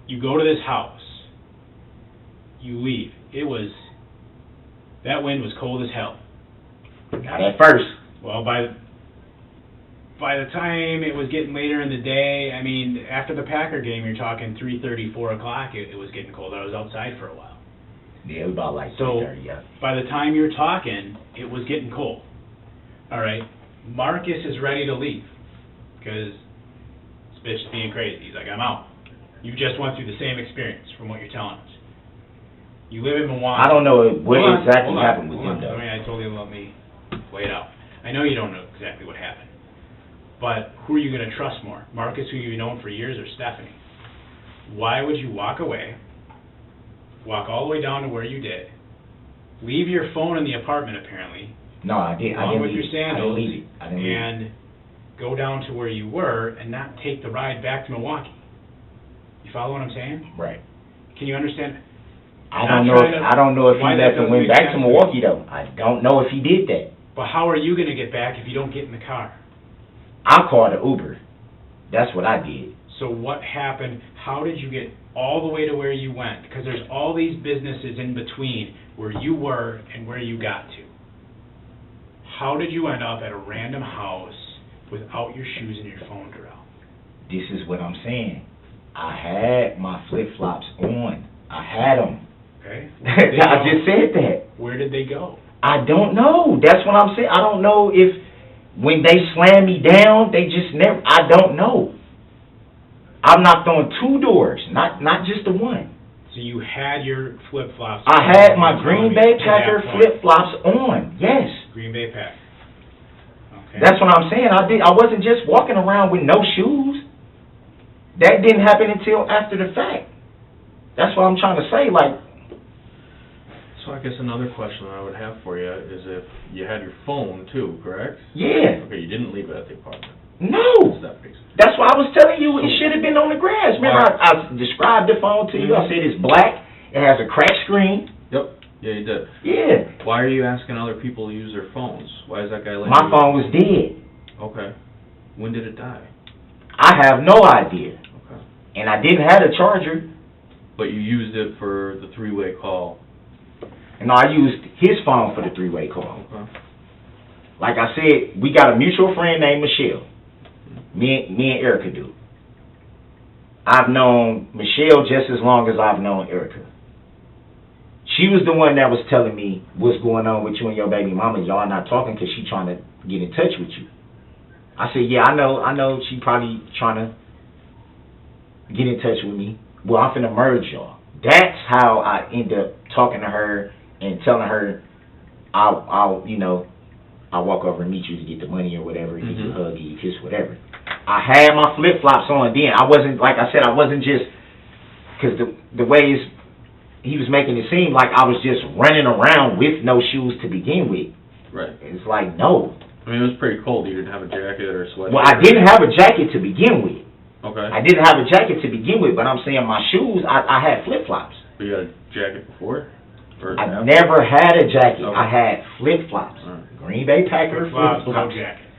You go to this house. You leave. That wind was cold as hell. Not at first. Well, by the time it was getting later in the day, I mean, after the Packer game, you're talking 3:30, 4 o'clock, it was getting cold. I was outside for a while. Yeah, it was about like So, 3:30, yeah. by the time you're talking, it was getting cold. All right? Marcus is ready to leave, because this bitch is being crazy. He's like, I'm out. You just went through the same experience from what you're telling us. You live in Milwaukee. I don't know what Hold on, exactly hold on, happened with hold him, on. though. I mean, I told you to let me lay it out. I know you don't know exactly what happened. But who are you going to trust more? Marcus, who you've known for years, or Stephanie? Why would you walk away, walk all the way down to where you did, leave your phone in the apartment, apparently, No, I didn't. along with leave your sandals, I didn't leave it. and go down to where you were and not take the ride back to Milwaukee? You follow what I'm saying? Right. Can you understand? I don't know if he why that left and doesn't went make back to sense. Milwaukee, though. I don't know if he did that. But how are you going to get back if you don't get in the car? I called an Uber. That's what I did. So what happened? How did you get all the way to where you went? Because there's all these businesses in between where you were and where you got to. How did you end up at a random house without your shoes and your phone, Darrell? this is what I'm saying. I had my flip-flops on. I had them. Okay. I just said that. Where did they go? I don't know. That's what I'm saying. I don't know if when they slammed me down, they just never, I don't know. I've knocked on 2 doors, not just the one. So you had your flip-flops. I had my Green Bay Packer flip-flops on, yes. Green Bay Pack. Okay. That's what I'm saying. I wasn't just walking around with no shoes. That didn't happen until after the fact. That's what I'm trying to say, like. So I guess another question I would have for you is if you had your phone too, correct? Yeah. Okay, you didn't leave it at the apartment. No. That's why I was telling you it should have been on the grass. Remember, I described the phone to you. I said it's black. It has a cracked screen. Yep. Yeah, you did. Yeah. Why are you asking other people to use their phones? Why is that guy letting My you? phone was dead. Okay. When did it die? I have no idea. Okay. And I didn't have a charger. But you used it for the 3-way call. No, I used his phone for the 3-way call. Okay. Like I said, we got a mutual friend named Michelle. Me and Erica do. I've known Michelle just as long as I've known Erica. She was the one that was telling me what's going on with you and your baby mama. Y'all not talking because she trying to get in touch with you. I said, yeah, I know she probably trying to get in touch with me. Well, I'm finna merge y'all. That's how I end up talking to her and telling her I'll walk over and meet you to get the money or whatever, give you a hug, give you a kiss, whatever. I had my flip-flops on then. I wasn't, like I said, I wasn't just, because the ways he was making it seem like I was just running around with no shoes to begin with. Right. It's like, no. I mean, it was pretty cold. You didn't have a jacket or a sweatshirt. Well, I didn't have a jacket to begin with. Okay. I didn't have a jacket to begin with, but I'm saying my shoes, I had flip-flops. But you had a jacket before? Or I after? never had a jacket. Okay. I had flip-flops. Right. Green Bay Packer Flip-flops, flip-flops. no jacket.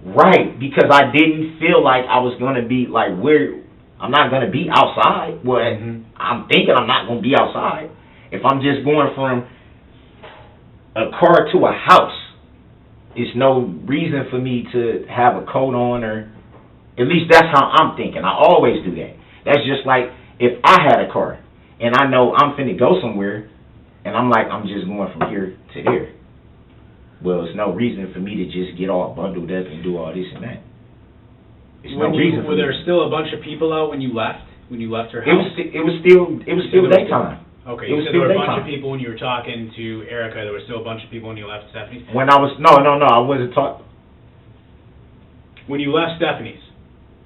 Right, because I didn't feel like I was going to be, like, I'm not going to be outside. Well, I'm thinking I'm not going to be outside. If I'm just going from a car to a house, it's no reason for me to have a coat on, or at least that's how I'm thinking. I always do that. That's just like if I had a car and I know I'm finna go somewhere and I'm like, I'm just going from here to there. Well, it's no reason for me to just get all bundled up and do all this and that. It's no reason. Were there still a bunch of people out when you left? When you left her house? It was still daytime. Okay, It was you said there were a still bunch of daytime. people when you were talking to Erica. There were still a bunch of people when you left Stephanie's. When I was no, I wasn't talking. When you left Stephanie's,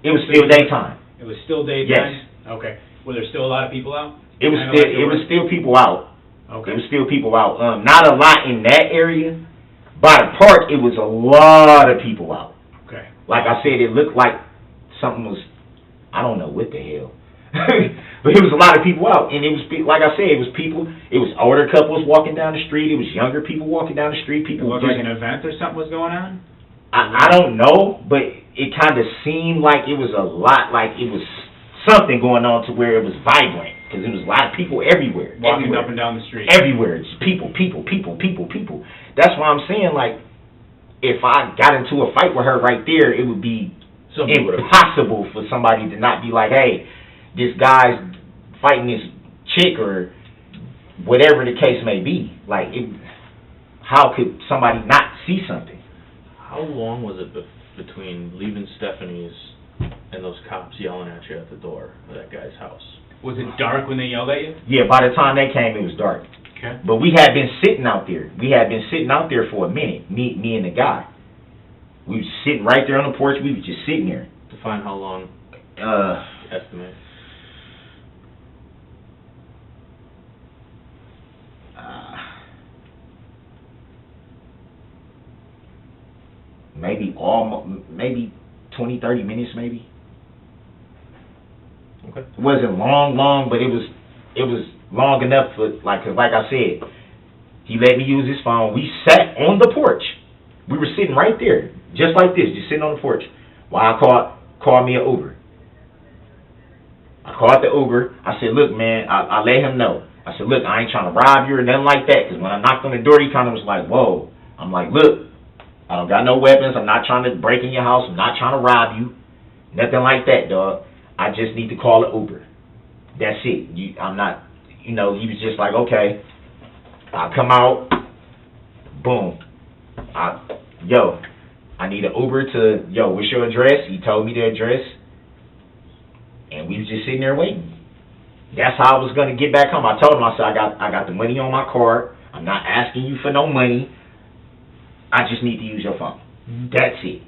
It was still daytime. it was still daytime. Yes. Okay. Were there still a lot of people out? It was Kinda still like there it was were? still people out. Okay. It was still people out. Not a lot in that area. By the park, it was a lot of people out. Okay. Like I said, it looked like something was, I don't know what the hell. But it was a lot of people out. And it was, like I said, it was people, it was older couples walking down the street. It was younger people walking down the street. It People looked just, like an event or something was going on? I don't know, but it kind of seemed like it was a lot, like it was something going on to where it was vibrant. Because there was a lot of people everywhere. Walking everywhere. up and down the street. Everywhere. Just people. That's why I'm saying, like, if I got into a fight with her right there, it would be impossible for somebody to not be like, hey, this guy's fighting this chick or whatever the case may be. Like, how could somebody not see something? How long was it between leaving Stephanie's and those cops yelling at you at the door of that guy's house? Was it dark when they yelled at you? Yeah, by the time they came, it was dark. Okay. But we had been sitting out there. We had been sitting out there for a minute, me and the guy. We was sitting right there on the porch. We was just sitting there. Define how long, estimate. Maybe 20, 30 minutes, maybe. Okay. It wasn't long, but it was long enough for, like, 'cause like I said, he let me use his phone. We sat on the porch. We were sitting right there, just like this, just sitting on the porch. While I called me an Uber. I called the Uber. I said, look, man, I let him know. I said, look, I ain't trying to rob you or nothing like that. Because when I knocked on the door, he kind of was like, whoa. I'm like, look, I don't got no weapons. I'm not trying to break in your house. I'm not trying to rob you. Nothing like that, dog. I just need to call an Uber. That's it. I'm not, he was just like, okay, I'll come out, boom. I need an Uber to, what's your address? He told me the address, and we was just sitting there waiting. That's how I was going to get back home. I told him, I said, I got the money on my card. I'm not asking you for no money. I just need to use your phone. That's it.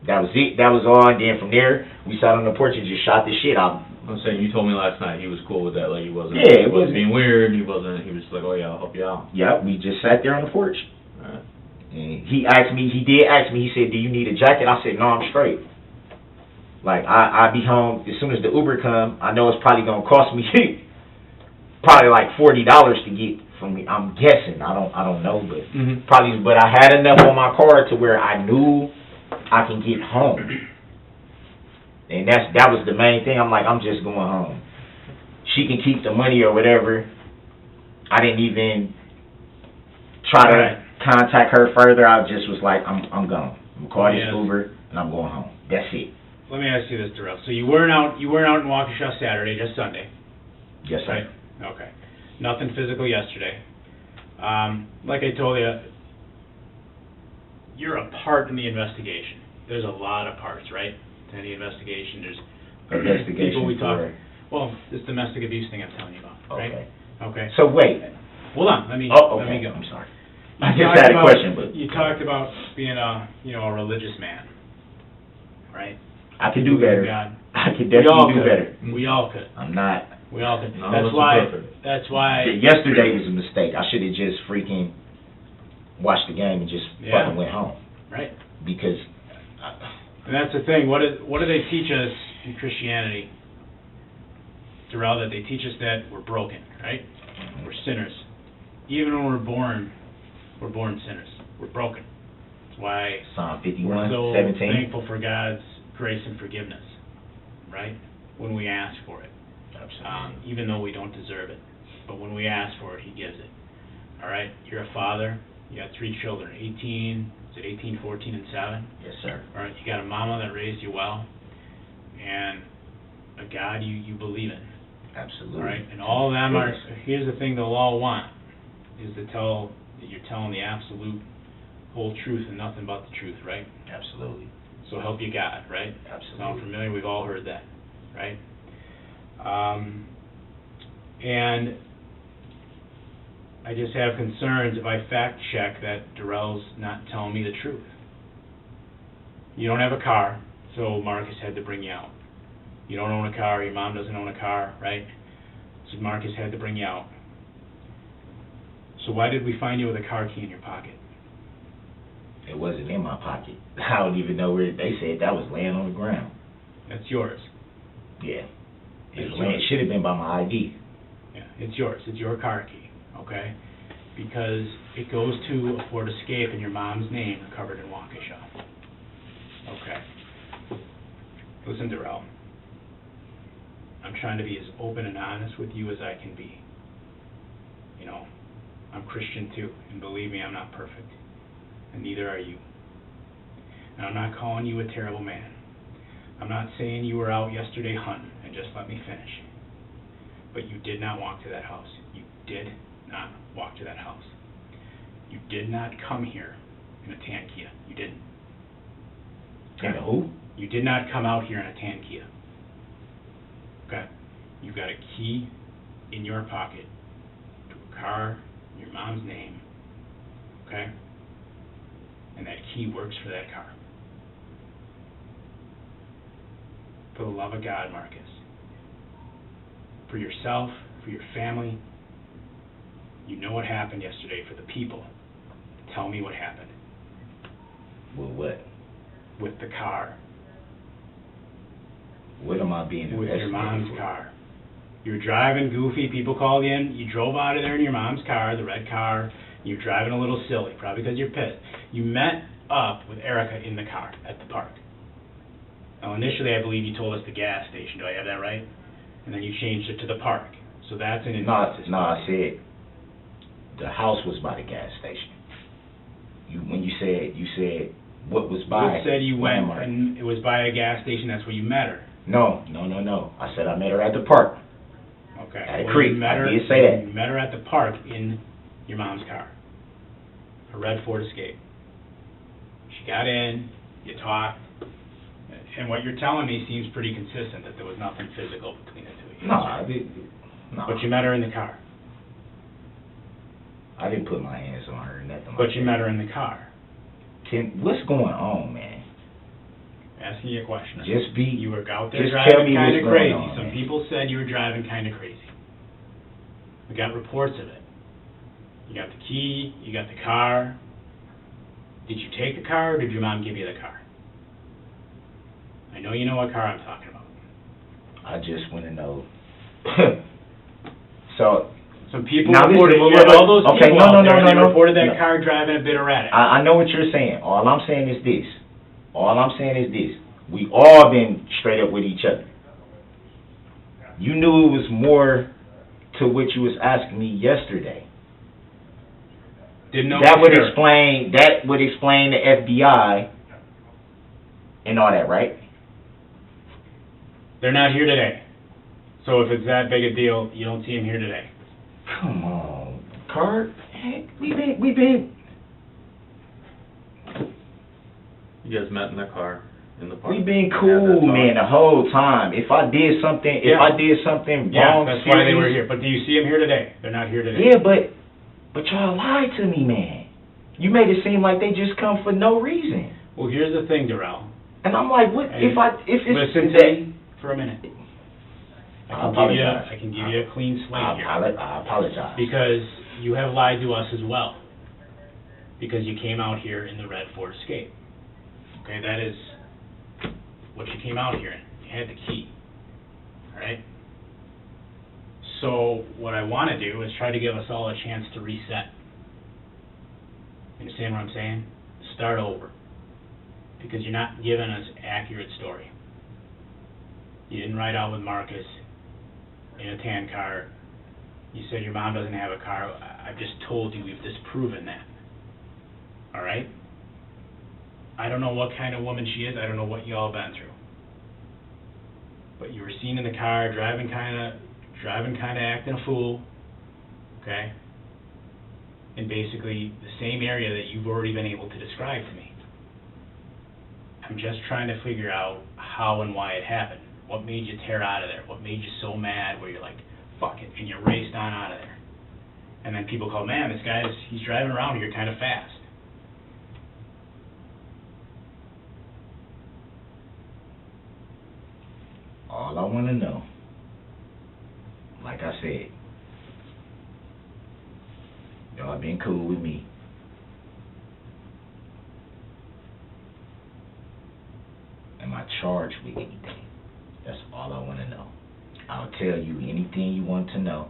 That was it. That was all. And then from there, we sat on the porch and just shot the shit out. I'm saying, you told me last night he was cool with that. Like, he wasn't, Yeah, he wasn't being weird. He was just like, oh yeah, I'll help you out. Yeah, we just sat there on the porch. Alright. And he did ask me, he said, do you need a jacket? I said, no, I'm straight. Like, I'll be home as soon as the Uber come. I know it's probably going to cost me probably like $40 to get from me. I'm guessing. I don't know, but probably. But I had enough on my card to where I knew I can get home. And that was the main thing. I'm like, I'm just going home. She can keep the money or whatever. I didn't even try to contact her further. I just was like, I'm gone. I'm calling this Uber and I'm going home. That's it. Let me ask you this, Darrell. So you weren't out in Waukesha Saturday, just Sunday. Yes, sir. Right? Okay. Nothing physical yesterday. Like I told you, you're a part in the investigation. There's a lot of parts, right, to any investigation. There's people we talk. Well, this domestic abuse thing I'm telling you about, right? Okay. So wait. Hold on. Let me okay. let me go. I'm sorry. I just had a question, but you talked about being a religious man, right? I could do better. God. I could definitely do better. We all could. I'm not. We all could. No, That's why. Yesterday was a mistake. I should have just freaking watched the game and just fucking went home. Right. Because. And that's the thing. What do they teach us in Christianity, Darrell? That they teach us that we're broken, right? We're sinners. Even when we're born sinners. We're broken. That's why Psalm 51, we're so 17. thankful for God's grace and forgiveness, right? When we ask for it. Absolutely. Even though we don't deserve it. But when we ask for it, He gives it. All right? You're a father. You got 3 children, 18, 14, and 7? Yes, sir. All right? You got a mama that raised you well, and a God you believe in. Absolutely. All right? And all of them are, here's the thing they'll all want, is to tell that you're telling the absolute whole truth and nothing but the truth, right? Absolutely. So help you God, right? Absolutely. Sound familiar? We've all heard that, right? And I just have concerns if I fact check that Darrell's not telling me the truth. You don't have a car, so Marcus had to bring you out. You don't own a car, your mom doesn't own a car, right? So Marcus had to bring you out. So why did we find you with a car key in your pocket? It wasn't in my pocket. I don't even know where they said that was laying on the ground. That's yours. Yeah. It should have been by my ID. Yeah, it's yours. It's your car key, okay? Because it goes to a Ford Escape in your mom's name covered in Waukesha. Okay. Listen, Darrell. I'm trying to be as open and honest with you as I can be. You know, I'm Christian too, and believe me, I'm not perfect. And neither are you. And I'm not calling you a terrible man. I'm not saying you were out yesterday hunting, and just let me finish. But you did not walk to that house. You did not walk to that house. You did not come here in a tan Kia. You didn't. In a who? You did not come out here in a tan Kia. Okay? You got a key in your pocket to a car in your mom's name. Okay? And that key works for that car. For the love of God, Marcus. For yourself, for your family. You know what happened yesterday. For the people. Tell me what happened. With what? With the car. What am I being With your investigated mom's for? car. You were driving goofy. People called in. You drove out of there in your mom's car, the red car. You're driving a little silly, probably because you're pissed. You met up with Erica in the car at the park. Now, initially, I believe you told us the gas station. Do I have that right? And then you changed it to the park. So that's an inconsistency. No, I said the house was by the gas station. When you said what was by. You said you went Landmark. and it was by a gas station, that's where you met her. No. I said I met her at the park. Okay. At a Well, creek. you met her, I did say that. You met her at the park in your mom's car. A red Ford Escape. She got in, you talked, and what you're telling me seems pretty consistent, that there was nothing physical between the two of you. No, I did. No. But you met her in the car. I didn't put my hands on her or nothing. But you met her in the car. What's going on, man? Asking you a question. Just be. You were out there Just tell driving me kind what's of going crazy. on, Some man. people said you were driving kind of crazy. We got reports of it. You got the key, you got the car. Did you take the car, or did your mom give you the car? I know you know what car I'm talking about. I just want to know. So, Some people Now listen, reported, look, you had look, all those okay, people no, out no, there, no, and they no, no. reported that No. car driving a bit erratic. I know what you're saying. All I'm saying is this. All I'm saying is this. We all been straight up with each other. You knew it was more to what you was asking me yesterday. Didn't know That for would sure. explain the FBI and all that, right? They're not here today. So if it's that big a deal, you don't see them here today. Come on, Kurt. Heck, we been. You guys met in the car, in the park. We been Yeah, cool, that's all. man, the whole time. If I did something Yeah. wrong, that's why they were serious- here. But do you see them here today? They're not here today. Yeah, but y'all lied to me, man. You made it seem like they just come for no reason. Well, here's the thing, Darrell. And I'm like, what And if it's Listen is to that- me for a minute. I apologize. I can give you a clean slate here. I apologize. Because you have lied to us as well. Because you came out here in the red Ford Escape. Okay, that is what you came out here in. You had the key. Alright? So, what I want to do is try to give us all a chance to reset. You understand what I'm saying? Start over. Because you're not giving us accurate story. You didn't ride out with Marcus in a tan car. You said your mom doesn't have a car. I've just told you we've disproven that. Alright? I don't know what kind of woman she is. I don't know what y'all been through. But you were seen in the car driving kinda acting a fool. Okay? In basically the same area that you've already been able to describe to me. I'm just trying to figure out how and why it happened. What made you tear out of there? What made you so mad where you're like, fuck it, and you raced on out of there? And then people call, man, he's driving around here kind of fast. All I want to know, like I said, y'all been cool with me. Am I charged with anything? That's all I want to know. I'll tell you anything you want to know.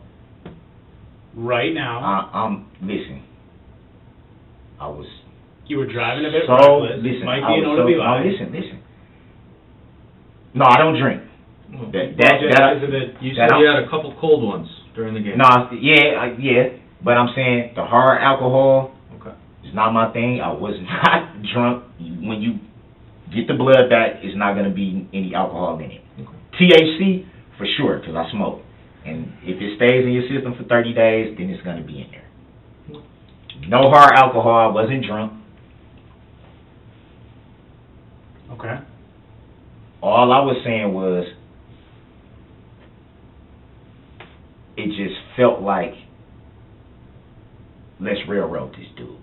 Right now, Listen. I was you were driving a bit so reckless. listen. Might I be an was OWI. no, listen. No, I don't drink. Well, you that said you I'm- had a couple cold ones during the game. No, yeah, but I'm saying the hard alcohol Okay. is not my thing. I was not drunk. When you get the blood back, it's not going to be any alcohol in it. Okay. THC, for sure, because I smoke. And if it stays in your system for 30 days, then it's going to be in there. No hard alcohol. I wasn't drunk. Okay. All I was saying was, it just felt like, let's railroad this dude.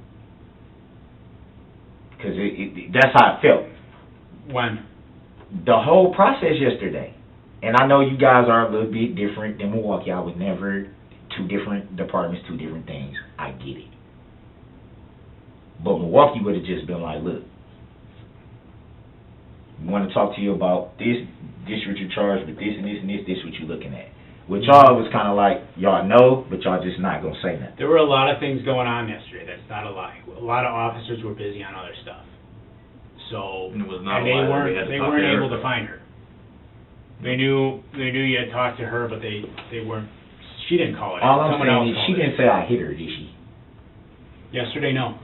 Because that's how it felt. When? The whole process yesterday. And I know you guys are a little bit different than Milwaukee. I would never, two different departments, two different things. I get it. But Milwaukee would have just been like, look, we want to talk to you about this what you're charged with, this and this and this what you're looking at. With y'all, it was kind of like, y'all know, but y'all just not going to say nothing. There were a lot of things going on yesterday. That's not a lie. A lot of officers were busy on other stuff. So, And it was not a they lie that we weren't had to they talk weren't to able Erica. to find her. They knew you had talked to her, but they weren't. She didn't call it. All I'm Someone else saying is, called she it. didn't say I hit her, did she? Yesterday, no.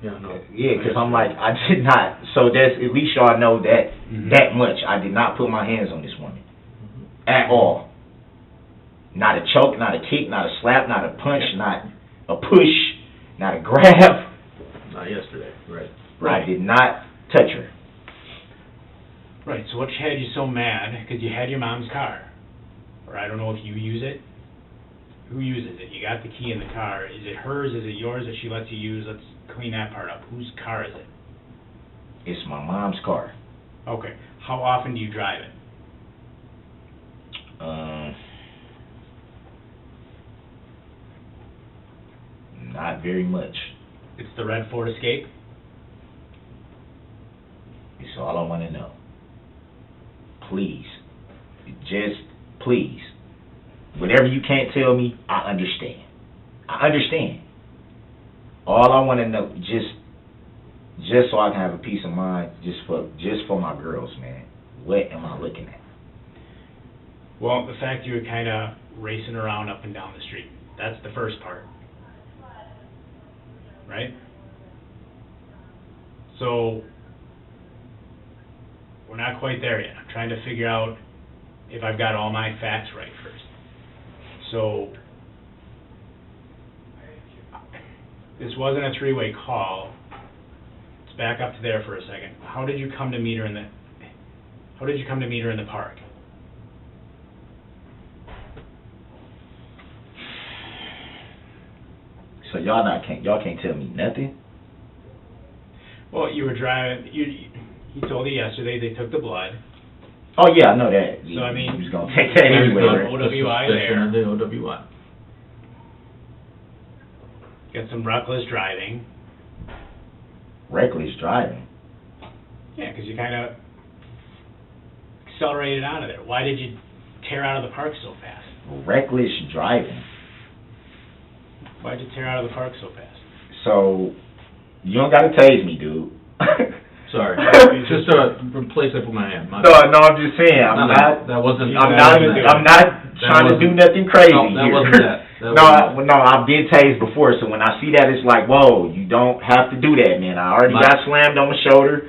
Yeah, no. Yeah, because I'm like, I did not. So that's, at least y'all know that, that much. I did not put my hands on this woman. At all. Not a choke, not a kick, not a slap, not a punch, not a push, not a grab. Not yesterday, right. I did not touch her. Right, so what had you so mad? Because you had your mom's car. Or I don't know if you use it. Who uses it? You got the key in the car. Is it hers? Is it yours that she lets you use? Let's clean that part up. Whose car is it? It's my mom's car. Okay. How often do you drive it? Not very much. It's the red Ford Escape? It's all I want to know. Please. Just please. Whatever you can't tell me, I understand. I understand. All I want to know, just so I can have a peace of mind, just for my girls, man. What am I looking at? Well, the fact you were kind of racing around up and down the street. That's the first part. Right? So, we're not quite there yet. I'm trying to figure out if I've got all my facts right first. So, this wasn't a three-way call. Let's back up to there for a second. How did you come to meet her in the park? So y'all can't tell me nothing? Well, you were driving. He told you yesterday they took the blood. Oh yeah, I know that. So I mean, he was gonna take that there's anyway. no OWI there. The OWI. Got some reckless driving. Reckless driving. Yeah, because you kind of accelerated out of there. Why did you tear out of the park so fast? Reckless driving. Why'd you tear out of the park so fast? So, you don't gotta tase me, dude. Sorry. Just to replace it with my hand. No, I'm just saying, I'm not trying to do nothing crazy No, that here. wasn't that. I've been tased before, so when I see that, it's like, whoa, you don't have to do that, man. I already got slammed on my shoulder.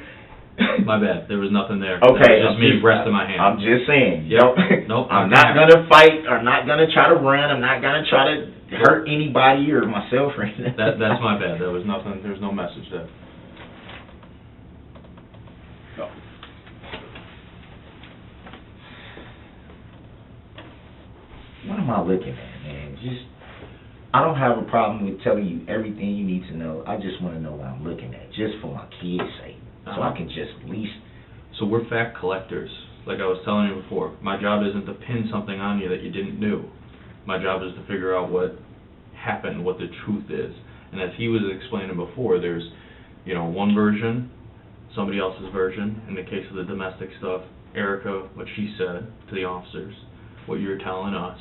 My bad. There was nothing there. Okay. That was just me resting my hand. I'm just saying. Yep. Nope. I'm not gonna fight. I'm not gonna try to run. I'm not gonna try to hurt anybody or myself or anything. That's my bad. There was nothing. There was no message there. No. What am I looking at, man? I don't have a problem with telling you everything you need to know. I just want to know what I'm looking at, just for my kids' sake, so I can just at least. So we're fact collectors. Like I was telling you before, my job isn't to pin something on you that you didn't do. My job is to figure out what happened, what the truth is. And as he was explaining before, there's, one version, somebody else's version. In the case of the domestic stuff, Erica, what she said to the officers, what you're telling us,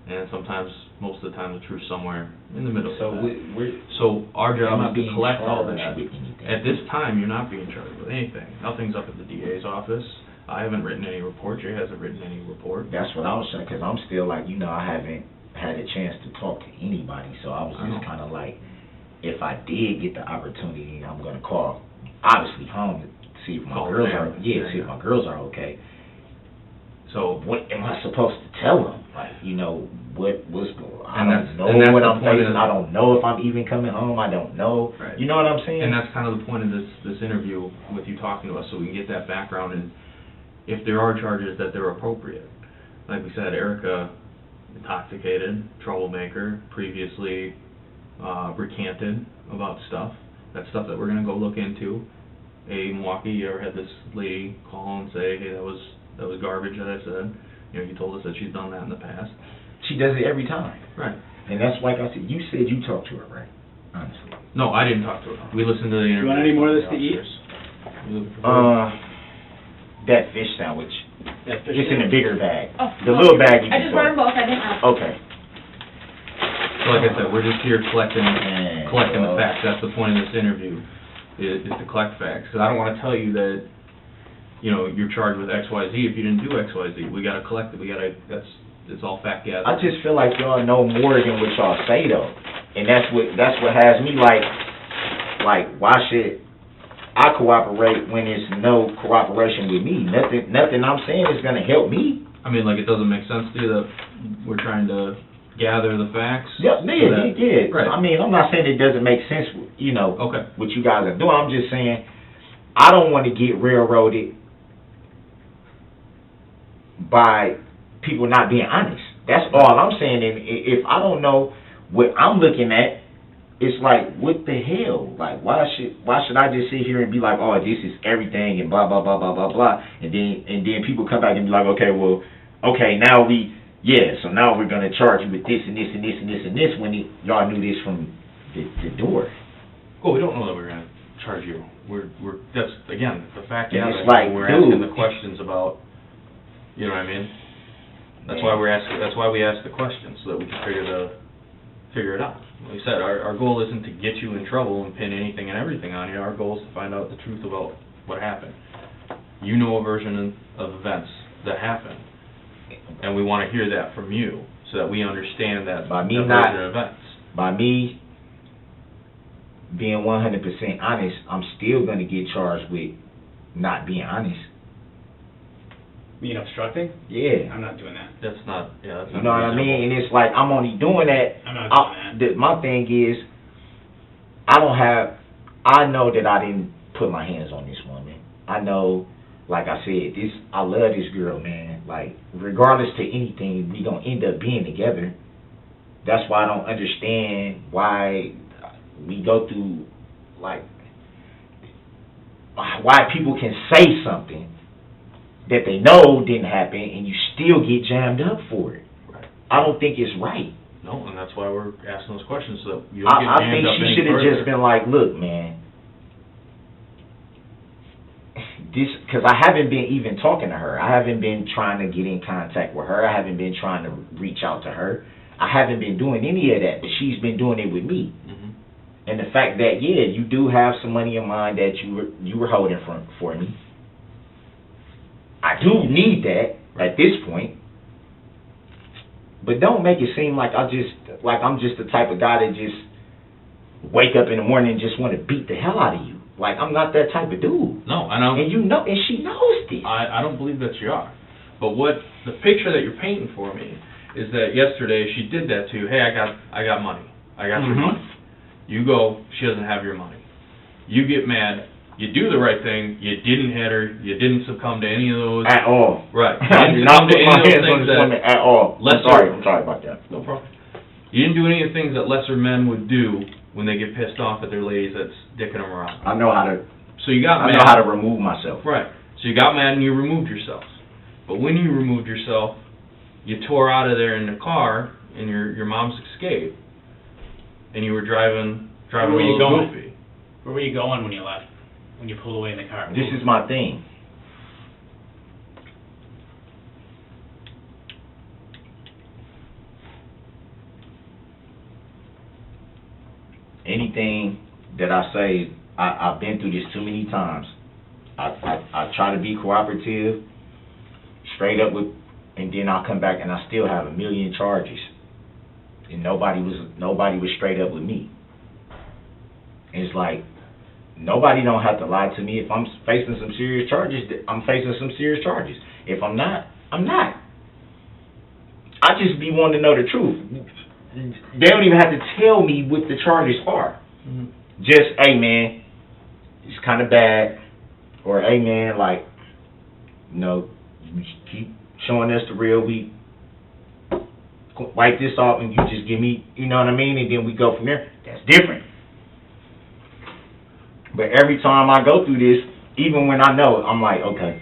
and sometimes, most of the time, the truth somewhere in the middle. So of that. So our job is to collect all that. At this time, you're not being charged with anything. Nothing's up at the DA's office. I haven't written any report. Jay hasn't written any report. That's what I was saying, because I'm still like, I haven't had a chance to talk to anybody, so I was just kind of like, if I did get the opportunity, I'm going to call, obviously, home to see if my girls are, see if my girls are okay. So what am I supposed to tell them? Like, what's going on? I don't know what I'm facing. I don't know if I'm even coming home. I don't know. Right. You know what I'm saying? And that's kind of the point of this interview with you talking to us, so we can get that background, and if there are charges, that they're appropriate. Like we said, Erica, intoxicated, troublemaker, previously recanted about stuff. That's stuff that we're going to go look into. Milwaukee, you ever had this lady call and say, hey, that was garbage that I said. You told us that she's done that in the past. She does it every time. Right. And that's like I said, you said you talked to her, right? Honestly. No, I didn't talk to her. We listened to the interview. You want any more of this to eat? That fish sandwich. It's in the bigger bag. Oh, the little bag you I can just brought throw. them both, I didn't ask. Okay. So like I said, we're just here collecting the facts. That's the point of this interview, is to collect facts. Because I don't want to tell you that, you're charged with X, Y, Z if you didn't do X, Y, Z. We got to collect it. It's all fact gathering. I just feel like y'all know more than what y'all say though, and that's what has me like like, why should I cooperate when there's no cooperation with me? Nothing I'm saying is gonna help me. I mean, like, it doesn't make sense to you that we're trying to gather the facts? Yeah. Right. I mean, I'm not saying it doesn't make sense, you know, Okay. what you guys are doing. I'm just saying, I don't want to get railroaded by people not being honest. That's all I'm saying. And if I don't know what I'm looking at, it's like, what the hell? Like, why should I just sit here and be like, oh, this is everything and blah blah blah blah blah blah, and then people come back and be like, okay, well, now so now we're gonna charge you with this and this and this and this and this when y'all knew this from the door. Well, we don't know that we're gonna charge you. That's, again, the fact And is, it's like, we're dude. asking the questions about, you know what I mean? That's why we ask the questions, so that we can figure it out. Like I said, our goal isn't to get you in trouble and pin anything and everything on you. Our goal is to find out the truth about what happened. You know a version of events that happened, and we want to hear that from you, so that we understand that version of events. By me being 100% honest, I'm still going to get charged with not being honest. Being obstructing? Yeah. I'm not doing that. That's not You know what I mean? And it's like, I'm only doing that. I'm not doing that. My thing is, I know that I didn't put my hands on this woman. I know, like I said, I love this girl, man. Like, regardless to anything, we gonna end up being together. That's why I don't understand why we go through, like, why people can say something that they know didn't happen and you still get jammed up for it. Right. I don't think it's right. No, and that's why we're asking those questions, so that you don't get I jammed think up she any should have further. just been like, look, man, because I haven't been even talking to her. I haven't been trying to get in contact with her. I haven't been trying to reach out to her. I haven't been doing any of that, but she's been doing it with me. Mm-hmm. And the fact that, yeah, you do have some money in mind that you were holding for me. I do need that at this point. But don't make it seem like I'm just the type of guy that just wake up in the morning and just want to beat the hell out of you. Like, I'm not that type of dude. No, I know. And you know, and she knows this. I don't believe that you are. But what the picture that you're painting for me is that yesterday she did that to you. Hey, I got money. I got your money. You go, she doesn't have your money. You get mad. You do the right thing. You didn't hit her. You didn't succumb to any of those. At all. Right. I did not put my hands on this woman at all. I'm sorry about that. No problem. You didn't do any of the things that lesser men would do when they get pissed off at their ladies that's dicking them around. I know how to. So you got mad. I know how to remove myself. Right. So you got mad and you removed yourself. But when you removed yourself, you tore out of there in the car in your mom's Escape, and you were driving Where were you a little going? goofy. Where were you going when you left? When you pulled away in the car? This is my thing. Anything that I say, I've been through this too many times. I try to be cooperative, straight up with, and then I'll come back and I still have a million charges, and nobody was straight up with me. And it's like, nobody don't have to lie to me. If I'm facing some serious charges, I'm facing some serious charges. If I'm not, I'm not. I just be wanting to know the truth. They don't even have to tell me what the charges are. Mm-hmm. Just, hey man, it's kind of bad, or hey man, like, you know, you keep showing us the real. We wipe this off, and you just give me, you know what I mean, and then we go from there. That's different. But every time I go through this, even when I know, I'm like, okay.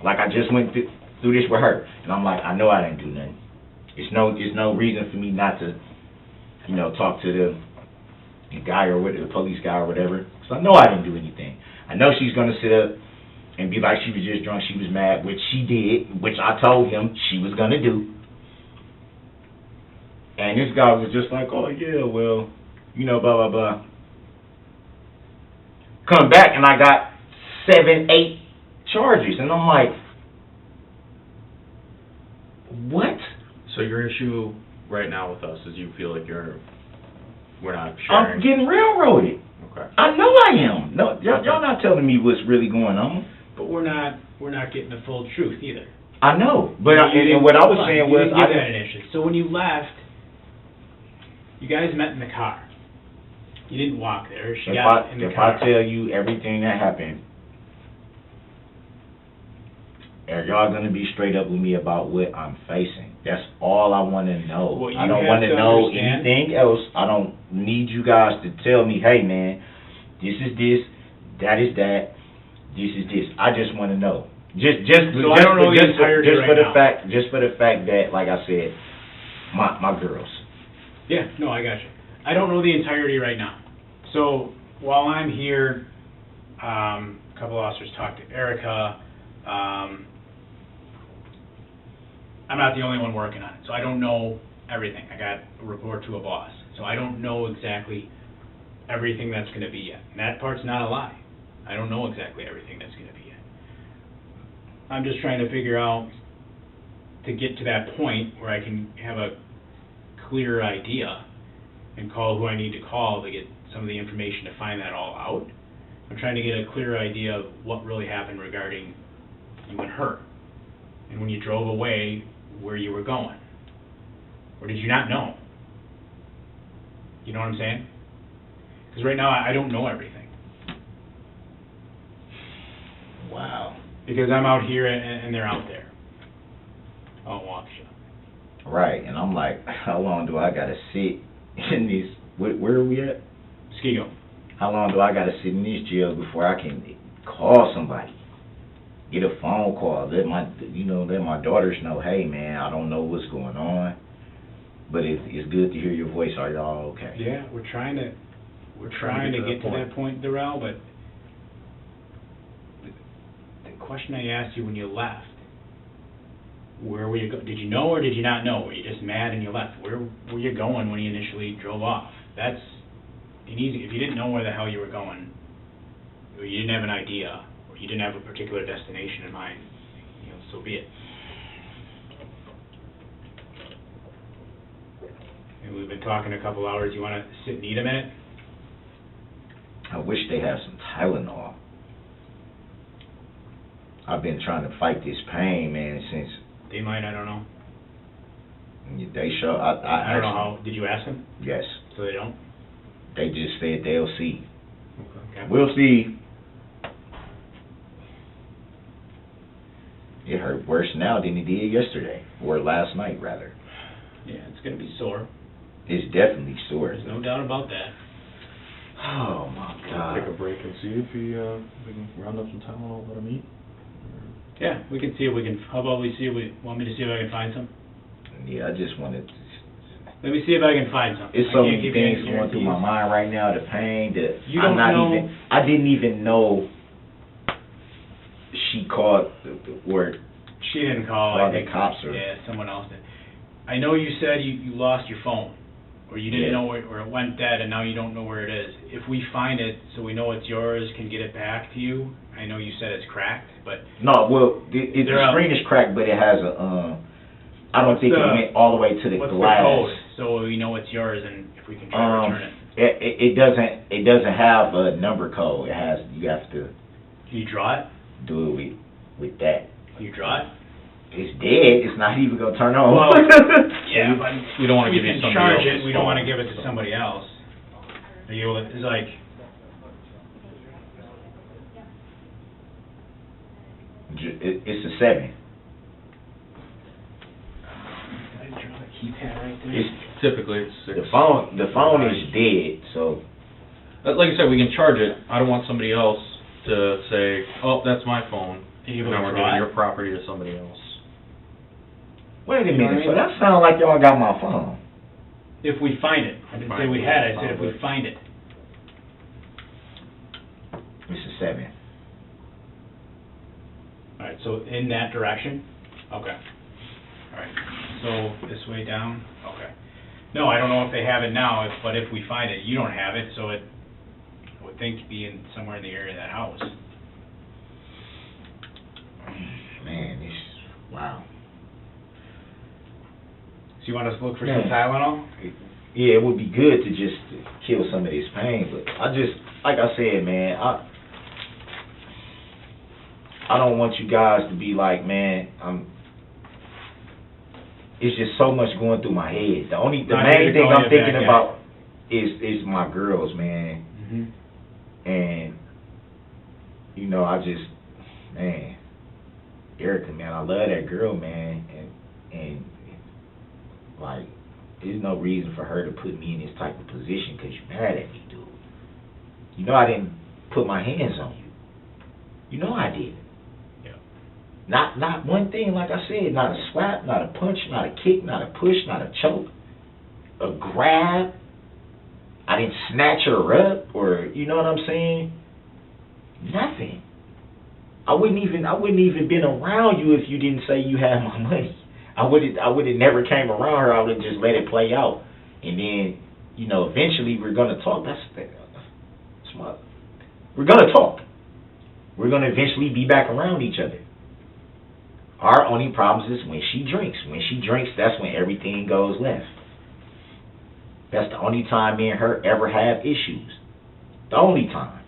Like I just went through this with her, and I'm like, I know I didn't do nothing. There's no reason for me not to, you know, talk to the guy or the police guy or whatever, because I know I didn't do anything. I know she's gonna sit up and be like she was just drunk, she was mad, which she did, which I told him she was gonna do. And this guy was just like, oh yeah, well, you know, blah blah blah. Come back and I got 7, 8 charges, and I'm like, what? So your issue right now with us is you feel like we're not sharing. I'm getting railroaded. Okay. I know I am. No, y'all not telling me what's really going on. But we're not getting the full truth either. I know, but You and what I was hold on, saying you was, didn't give that initially. So when you left, you guys met in the car. You didn't walk there. She got in the if car. I tell you everything that happened, are y'all gonna be straight up with me about what I'm facing? That's all I want to know. What you I don't have want to to know understand- anything else. I don't need you guys to tell me, hey man, this is this, that is that, this is this. I just want to know. So I don't know the entirety just right for the now. fact that, like I said, my girls. Yeah, no, I got you. I don't know the entirety right now. So while I'm here, a couple officers talked to Erica. I'm not the only one working on it, so I don't know everything. I got a report to a boss, so I don't know exactly everything that's going to be yet. And that part's not a lie. I don't know exactly everything that's going to be yet. I'm just trying to figure out to get to that point where I can have a clear idea and call who I need to call to get some of the information to find that all out. I'm trying to get a clear idea of what really happened regarding you and her. And when you drove away, where you were going. Or did you not know? You know what I'm saying? Because right now, I don't know everything. Wow. Because I'm out here and they're out there. On Waukesha. Right, and I'm like, how long do I gotta sit in this? Where are we at? Skigo. How long do I gotta sit in this jail before I can call somebody? Get a phone call, let my daughters know, hey man, I don't know what's going on, but it's good to hear your voice. Are y'all okay? Yeah, we're trying to get to that point, Darrell, but the question I asked you when you left, where were you did you know or did you not know? Were you just mad and you left? Where were you going when you initially drove off? That's an easy, if you didn't know where the hell you were going, or you didn't have an idea, or you didn't have a particular destination in mind, so be it. And we've been talking a couple hours. You want to sit and eat a minute? I wish they had some Tylenol. I've been trying to fight this pain, man, since They might, I don't know. they show. I don't know how, did you ask them? Yes, So they don't? they just said they'll see. Okay. We'll see. It hurt worse now than it did yesterday, or last night, rather. Yeah, it's going to be sore. It's definitely sore. There's no doubt about that. Oh my God. Take a break and see if we can round up some Tylenol, let him eat. Yeah, we can see if we can, how about we see if we, want me to see if I can find some? Yeah, I just wanted to. Let me see if I can find some. It's I so can't many give you any things going through my guarantees. mind right now. The pain, You don't know. I didn't even know she called or She didn't call, Or I the think. cops or- Yeah, someone else did. I know you said you lost your phone, or you didn't Yeah. know where, or it went dead, and now you don't know where it is. If we find it, so we know it's yours, can get it back to you, I know you said it's cracked, but no. Well, the They're out. screen is cracked, but it has a. I don't What's think it the- went all the way to the what's glass. the code? So we know it's yours, and if we can try to return it. It doesn't have a number code. It has, you have to Can you draw it? do it with that. Can you draw it? It's dead. It's not even gonna turn on. Well, yeah, but We don't wanna we give you can somebody charge else's it, we don't wanna phone. give it to somebody else. It's like, It's a 7. I draw the keypad right there. It's Typically, it's 6. the phone is dead. So Like I said, we can charge it. I don't want somebody else to say, oh, that's my phone. Are you able Now to we're draw giving it? your property to somebody else. wait a You know what I minute. So mean? that sounds like y'all got my phone. If we find it, I didn't say we had it, I said if we find it. It's a 7. Alright, so in that direction? Okay. Alright, so this way down? Okay. No, I don't know if they have it now, but if we find it, you don't have it, so it, I would think be in somewhere in the area of that house. Man, it's wow. So you want us to look for Yeah. some Tylenol? yeah, it would be good to just kill some of this pain. But I just, like I said, man, I don't want you guys to be like, man, it's just so much going through my head. The main thing I'm thinking about is my girls, man. And you know, man, Erica, man, I love that girl, man, and like, there's no reason for her to put me in this type of position because you're mad at me, dude. You know I didn't put my hands on you. You know I did. Yeah. Not one thing, like I said, not a slap, not a punch, not a kick, not a push, not a choke, a grab. I didn't snatch her up, or you know what I'm saying? Nothing. I wouldn't even been around you if you didn't say you had my money. I would have never came around her. I would have just let it play out, and then, you know, eventually we're gonna talk. That's smart. We're gonna talk. We're gonna eventually be back around each other. Our only problem is when she drinks. When she drinks, that's when everything goes left. That's the only time me and her ever have issues. The only time.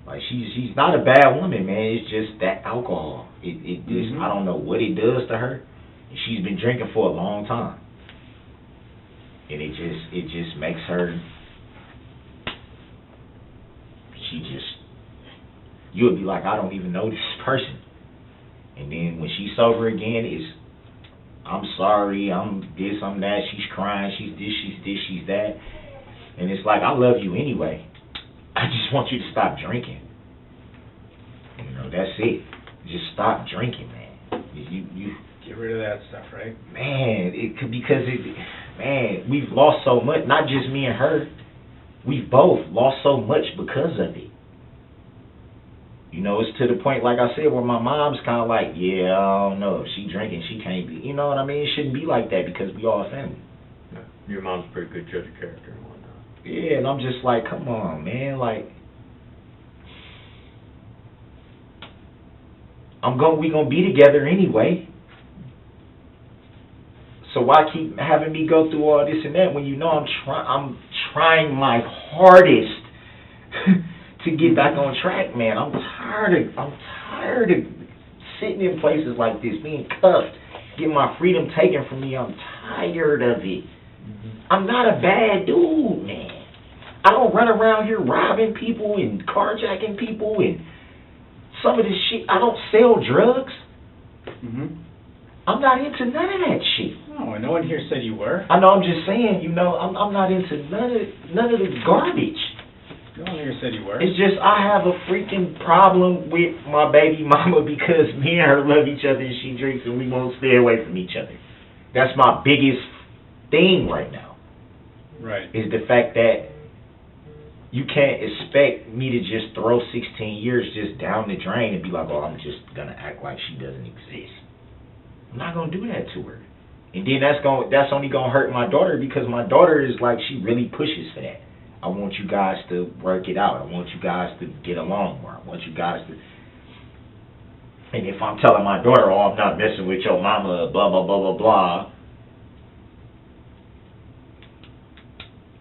Like, she's not a bad woman, man. It's just that alcohol. It just, I don't know what it does to her. She's been drinking for a long time, and it just makes her. You would be like, I don't even know this person. And then when she's sober again, it's, I'm sorry, I'm this, I'm that. She's crying, she's this, she's that, and it's like, I love you anyway. I just want you to stop drinking. You know, that's it. Just stop drinking, man. You get rid of that stuff, right? Man, man, we've lost so much. Not just me and her. We've both lost so much because of it. You know, it's to the point, like I said, where my mom's kind of like, yeah, I don't know, if she drinking, she can't be. You know what I mean? It shouldn't be like that because we all family. Yeah. Your mom's a pretty good judge of character and whatnot. Yeah, and I'm just like, come on, man, like, we gonna be together anyway. So why keep having me go through all this and that when you know I'm trying my hardest to get back on track, man. I'm tired of sitting in places like this, being cuffed, getting my freedom taken from me. I'm tired of it. I'm not a bad dude, man. I don't run around here robbing people and carjacking people and some of this shit. I don't sell drugs. I'm not into none of that shit. No, no one here said you were. I know, I'm just saying, you know, I'm not into none of the garbage. No one here said you were. It's just I have a freaking problem with my baby mama because me and her love each other and she drinks and we won't stay away from each other. That's my biggest thing right now. Right. Is the fact that you can't expect me to just throw 16 years just down the drain and be like, oh, I'm just going to act like she doesn't exist. I'm not going to do that to her. And then that's only going to hurt my daughter because my daughter is like, she really pushes for that. I want you guys to work it out. I want you guys to get along more. I want you guys to... And if I'm telling my daughter, oh, I'm not messing with your mama, blah, blah, blah, blah, blah,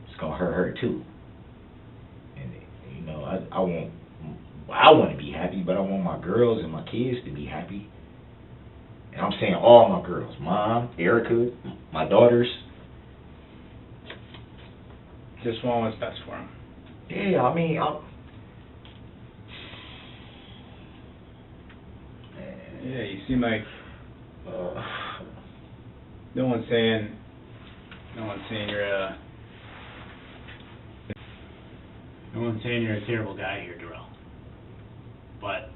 it's going to hurt her too. And, you know, I want to be happy, but I want my girls and my kids to be happy. And I'm saying all my girls, Mom, Erica, my daughters. Just want what's best for them. Yeah, I mean, yeah, you seem like no one's saying you're a terrible guy here, Darrell. But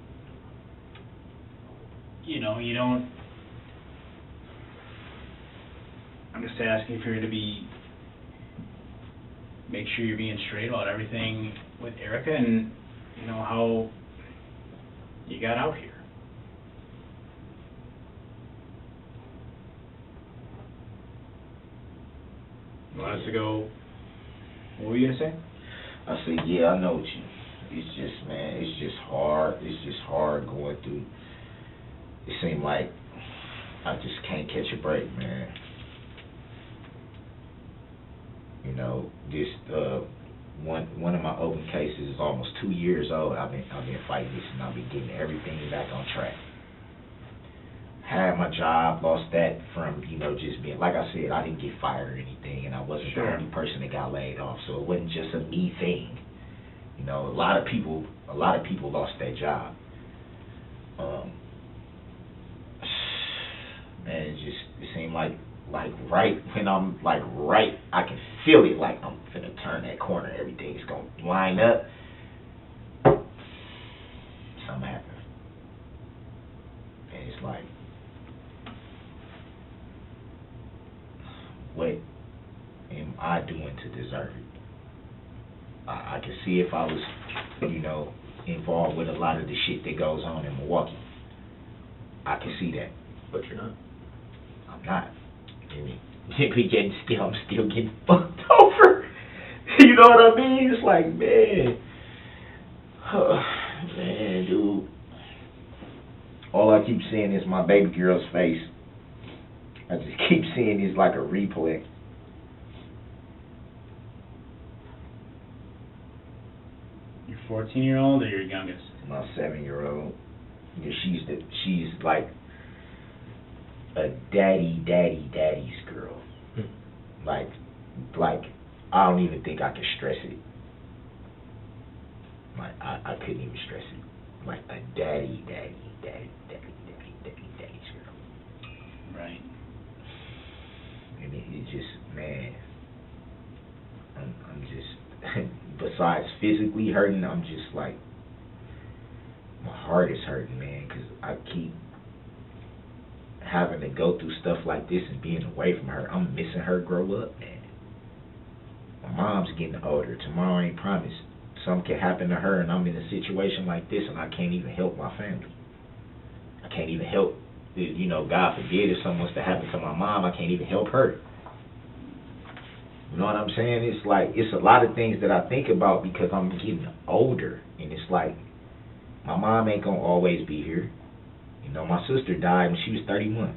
you know, you don't. I'm just asking for you to make sure you're being straight about everything with Erica and, you know, how you got out here. You want us to go, what were you going to say? I said, yeah, I know what you, it's just, man, it's just hard going through, it seemed like I just can't catch a break, man. You know, this one of my open cases is almost 2 years old. I've been fighting this, and I've been getting everything back on track. Had my job, lost that from, you know, just being, like I said, I didn't get fired or anything, and I wasn't the only person that got laid off, so it wasn't just a me thing. You know, a lot of people lost their job. Man, it seemed like right when I'm I can feel it, like I'm finna turn that corner, everything's gonna line up. Something happened. And it's like, what am I doing to deserve it? I can see if I was, you know, involved with a lot of the shit that goes on in Milwaukee. I can see that. But you're not. I'm not. I'm still getting fucked over. You know what I mean? It's like, man, man, dude. All I keep seeing is my baby girl's face. I just keep seeing it's like a replay. Your 14-year-old or your youngest? My 7-year-old. Yeah, she's like a daddy's girl. Like I don't even think I can stress it. Like I couldn't even stress it. Like a daddy's girl. Right. And it just, man, I'm just, besides physically hurting, I'm just like, my heart is hurting, man, because I keep having to go through stuff like this and being away from her. I'm missing her grow up, man. My mom's getting older. Tomorrow ain't promised. Something can happen to her, and I'm in a situation like this, and I can't even help my family. I can't even help, you know, God forbid if something was to happen to my mom, I can't even help her. You know what I'm saying? It's like, it's a lot of things that I think about because I'm getting older, and it's like, my mom ain't gonna always be here. You know, my sister died when she was 31.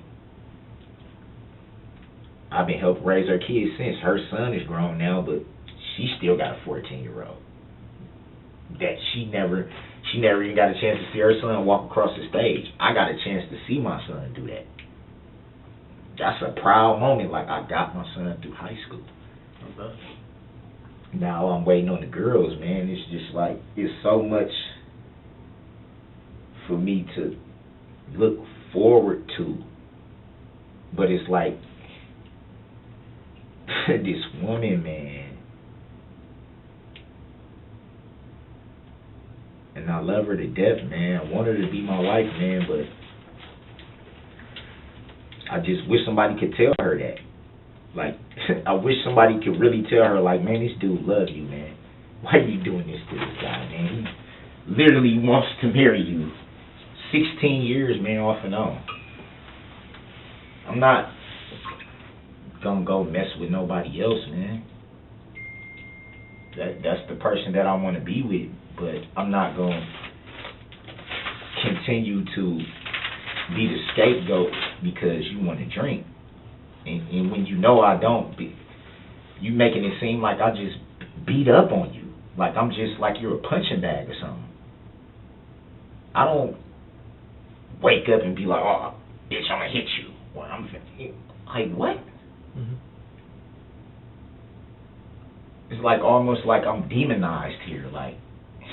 I've been helping raise her kids since. Her son is grown now, but she still got a 14-year-old. That she never even got a chance to see her son walk across the stage. I got a chance to see my son do that. That's a proud moment, like I got my son through high school. Now I'm waiting on the girls, man. It's just like, it's so much for me to look forward to, but it's like this woman, man, and I love her to death, man. I want her to be my wife, man, but I just wish somebody could tell her that. Like, I wish somebody could really tell her, like, man, this dude loves you, man. Why are you doing this to this guy, man? He literally wants to marry you. 16 years, man, off and on. I'm not gonna go mess with nobody else, man. That's the person that I want to be with, but I'm not gonna continue to be the scapegoat because you want to drink. And when you know I don't, you making it seem like I just beat up on you. Like I'm just like you're a punching bag or something. I don't wake up and be like, oh, bitch, I'm going to hit you. Or I'm like, what? Mm-hmm. It's like almost like I'm demonized here. Like,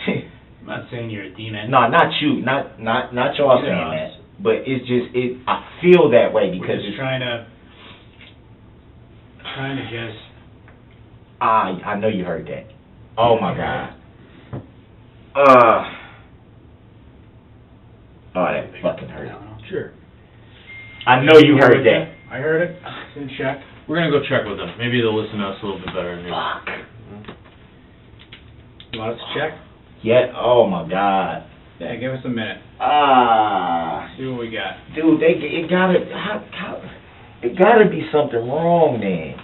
I'm not saying you're a demon. No, not you. Not y'all saying that. But it's just, I feel that way because we're just trying to just. I know you heard that. Oh my God. Oh, that fucking hurt. Sure. I know you heard that. I heard it. It's in check. We're gonna go check with them. Maybe they'll listen to us a little bit better. Fuck. You want us to check? Yeah. Oh my God. Yeah, give us a minute. See what we got. Dude, it gotta be something wrong, man.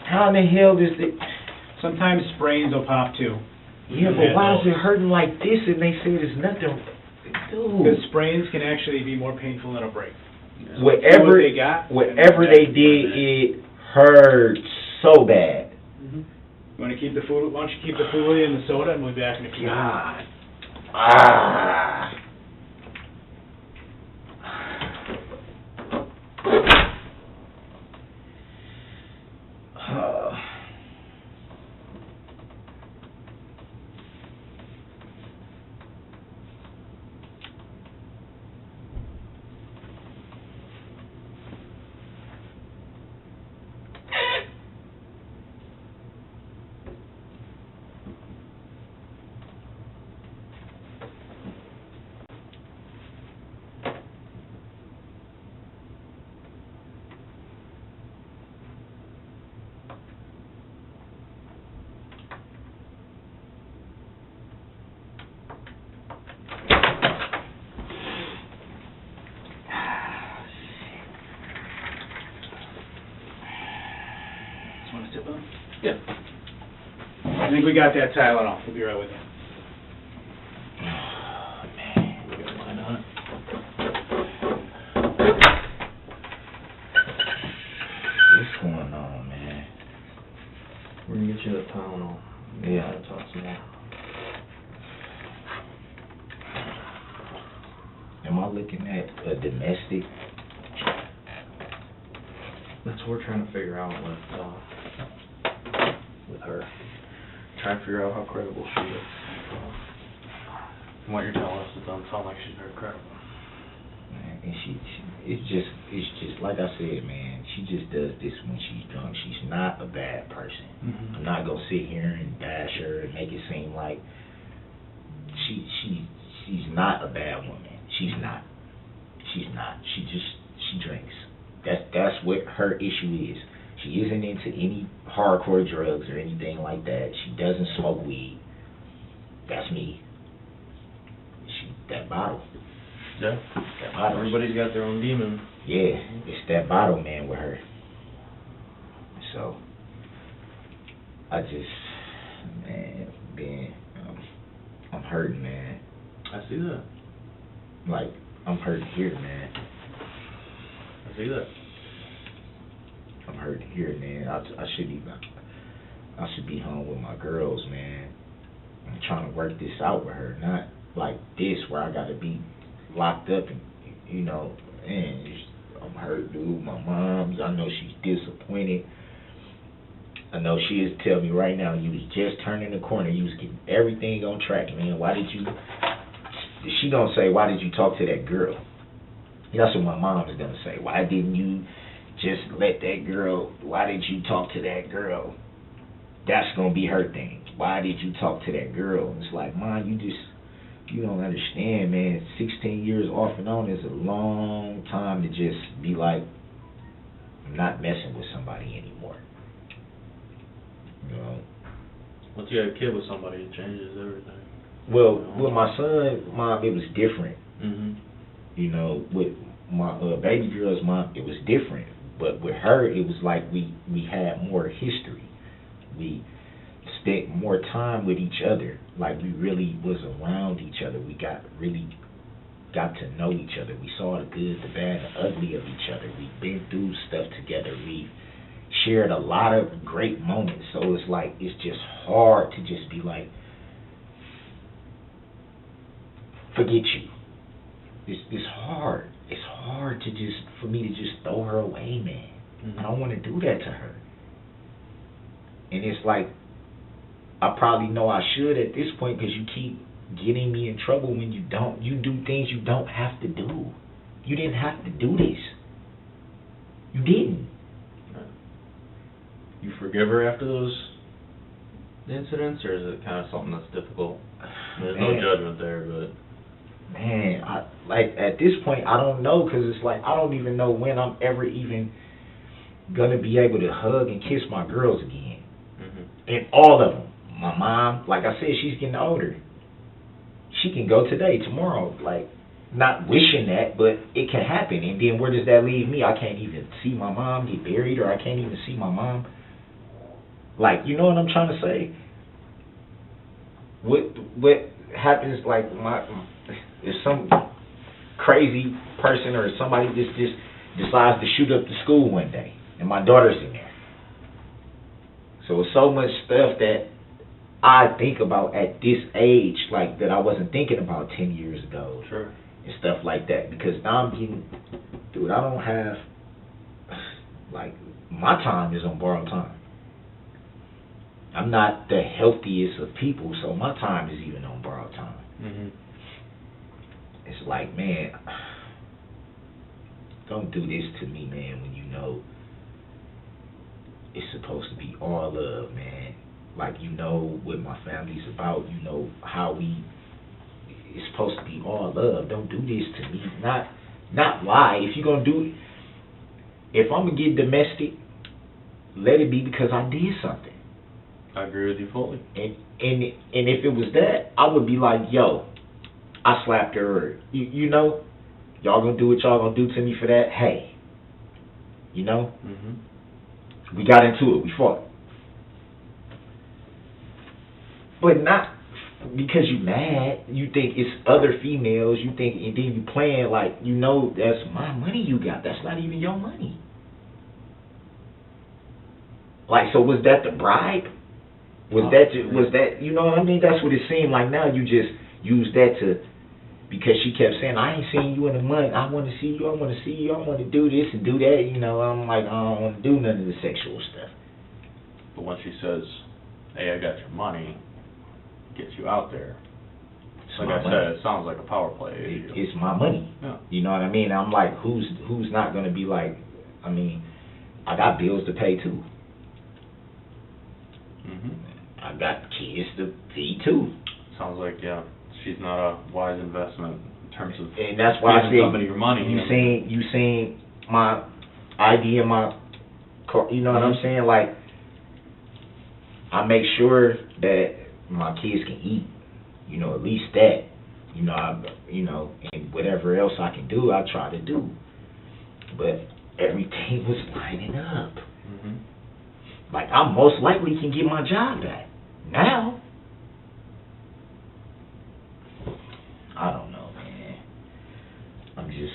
How in the hell does it? Sometimes sprains will pop too. Yeah, but why is it hurting like this? And they say there's nothing. Dude. Because sprains can actually be more painful than a break. Whatever they did, it hurts. so bad. You want to keep the food? Why don't you keep the food and the soda, and we'll be back in a few minutes. God. Ah. Just want to sip on? Yeah. I think we got that Tylenol. We'll be right with you. We got mine on it. What's going on, man? We're gonna get you the Tylenol. Yeah. I'll talk some more. Am I looking at a domestic? That's what we're trying to figure out with her. Trying to figure out how credible she is. From what you're telling us, it doesn't sound like she's very credible. Man, and it's just like I said, man. She just does this when she's drunk. She's not a bad person. Mm-hmm. I'm not gonna sit here and bash her and make it seem like she's not a bad woman. She's not. She's not. She drinks. That's what her issue is. She isn't into any hardcore drugs or anything like that. She doesn't smoke weed. That's me. That bottle. Yeah. That bottle. Everybody's got their own demon. Yeah, it's that bottle, man, with her. So, I just, man, I'm hurting, man. I see that. Like, I'm hurting here, man. I see that. I'm hurting here, man. I should be home with my girls, man. I'm trying to work this out with her, not like this where I gotta be locked up and, you know, man, I'm hurt, dude. My mom's, I know she's disappointed. I know she is telling me right now, you was just turning the corner, you was getting everything on track, man. Why did you, she gonna say, why did you talk to that girl? That's what my mom is gonna say. Why didn't you just let that girl, why did you talk to that girl? That's gonna be her thing. Why did you talk to that girl? And it's like, Mom, you don't understand, man. 16 years off and on is a long time to just be like, I'm not messing with somebody anymore. You know? Once you have a kid with somebody, it changes everything. Well, with my son, Mom, it was different. Mm-hmm. You know, with my baby girl's mom, it was different. But with her, it was like we had more history. We spent more time with each other. Like we really was around each other. We really got to know each other. We saw the good, the bad, the ugly of each other. We've been through stuff together. We shared a lot of great moments. So it's like, it's just hard to just be like, forget you. It's hard. It's hard to just, for me to just throw her away, man. Mm-hmm. I don't want to do that to her. And it's like, I probably know I should at this point because you keep getting me in trouble when you don't. You do things you don't have to do. You didn't have to do this. You didn't. You forgive her after those incidents, or is it kind of something that's difficult? There's no judgment there, but... Man, like at this point, I don't know, because it's like I don't even know when I'm ever even going to be able to hug and kiss my girls again. Mm-hmm. And all of them. My mom, like I said, she's getting older. She can go today, tomorrow. Like, not wishing that, but it can happen. And then where does that leave me? I can't even see my mom get buried, or I can't even see my mom. Like, you know what I'm trying to say? What happens, like, if some crazy person or somebody just decides to shoot up the school one day, and my daughter's in there, So it's so much stuff that I think about at this age, like, that I wasn't thinking about 10 years ago. Sure. And stuff like that. Because now I'm getting, dude, I don't have, like, my time is on borrowed time. I'm not the healthiest of people, so my time is even on borrowed time. Mm-hmm. It's like, man, don't do this to me, man, when you know it's supposed to be all love, man. Like, you know what my family's about, you know how it's supposed to be all love. Don't do this to me. Not lie. If you're going to do, if I'm going to get domestic, let it be because I did something. I agree with you fully. And if it was that, I would be like, yo, I slapped her. You know, y'all gonna do what y'all gonna do to me for that? Hey, you know, we got into it. We fought, but not because you mad. You think it's other females. You think, and then you playing like, you know, that's my money you got. That's not even your money. Like, so was that the bribe? Was that, you know what I mean? That's what it seemed like. Now you just use that to, because she kept saying, I ain't seen you in a month. I want to see you. I want to see you. I want to do this and do that. You know, I'm like, I don't want to do none of the sexual stuff. But when she says, hey, I got your money, gets you out there. It's Like my I money. said, it sounds like a power play issue. It's my money. Yeah. You know what I mean? I'm like, who's not going to be like, I mean, I got bills to pay too. I got kids to feed too. Sounds like, yeah, she's not a wise investment in terms of And that's why I giving said, somebody your money. you seen my ID in my car, you know what I'm saying? Like, I make sure that my kids can eat, you know, at least that. You know, and whatever else I can do, I try to do. But everything was lining up. Like, I most likely can get my job back. Now, I don't know, man.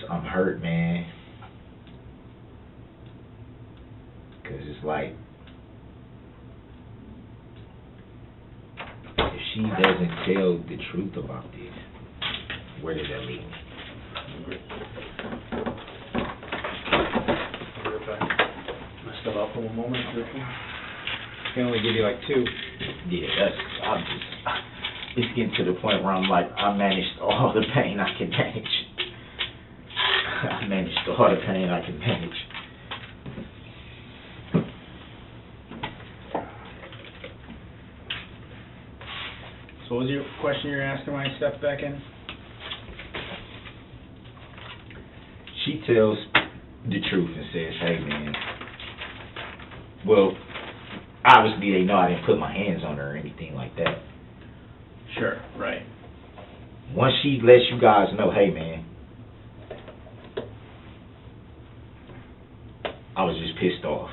I'm hurt, man. Because it's like, if she doesn't tell the truth about this, where does that leave me? Messed it up for one moment. I can only give you like 2. Yeah, it's getting to the point where I'm like, I managed all the pain I can manage. I managed all the pain I can manage. So what was your question you were asking when I stepped back in? She tells the truth and says, hey, man, well, obviously they know I didn't put my hands on her or anything like that. Sure, right. Once she lets you guys know, hey, man, I was just pissed off.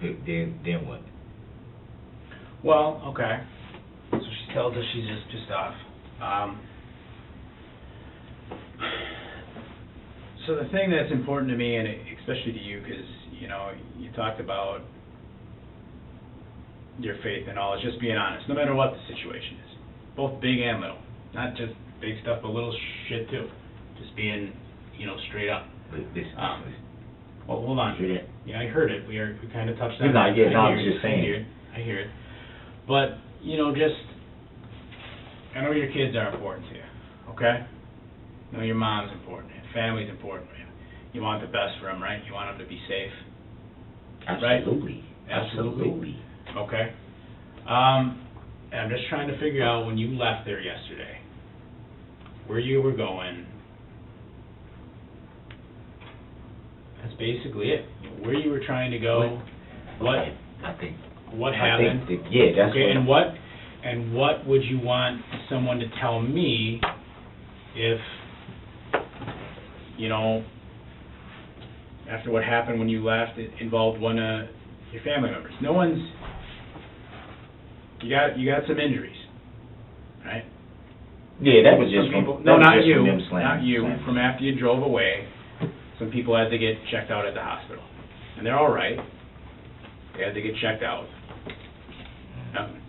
Then what? Well, okay. So she tells us she's just pissed off. So the thing that's important to me, and especially to you, because, you know, you talked about your faith and all, is just being honest, no matter what the situation is. Both big and little. Not just big stuff, but little shit too. Just being, you know, straight up. Well, hold on. Yeah, I heard it. We kind of touched on it. I was just saying. I hear it. But, you know, just, I know your kids are important to you, okay? I know your mom's important to you. Family's important to you. You want the best for them, right? You want them to be safe. Absolutely. Right? Absolutely. Okay. And I'm just trying to figure out, when you left there yesterday, where you were going. That's basically it. Where you were trying to go, what happened. That's okay. And what would you want someone to tell me if, you know, after what happened when you left, it involved one of your family members? No one's. You got some injuries, right? Yeah, that was just some people. from, No, not just you. from them Not you. slamming. From after you drove away, some people had to get checked out at the hospital. And they're all right. They had to get checked out.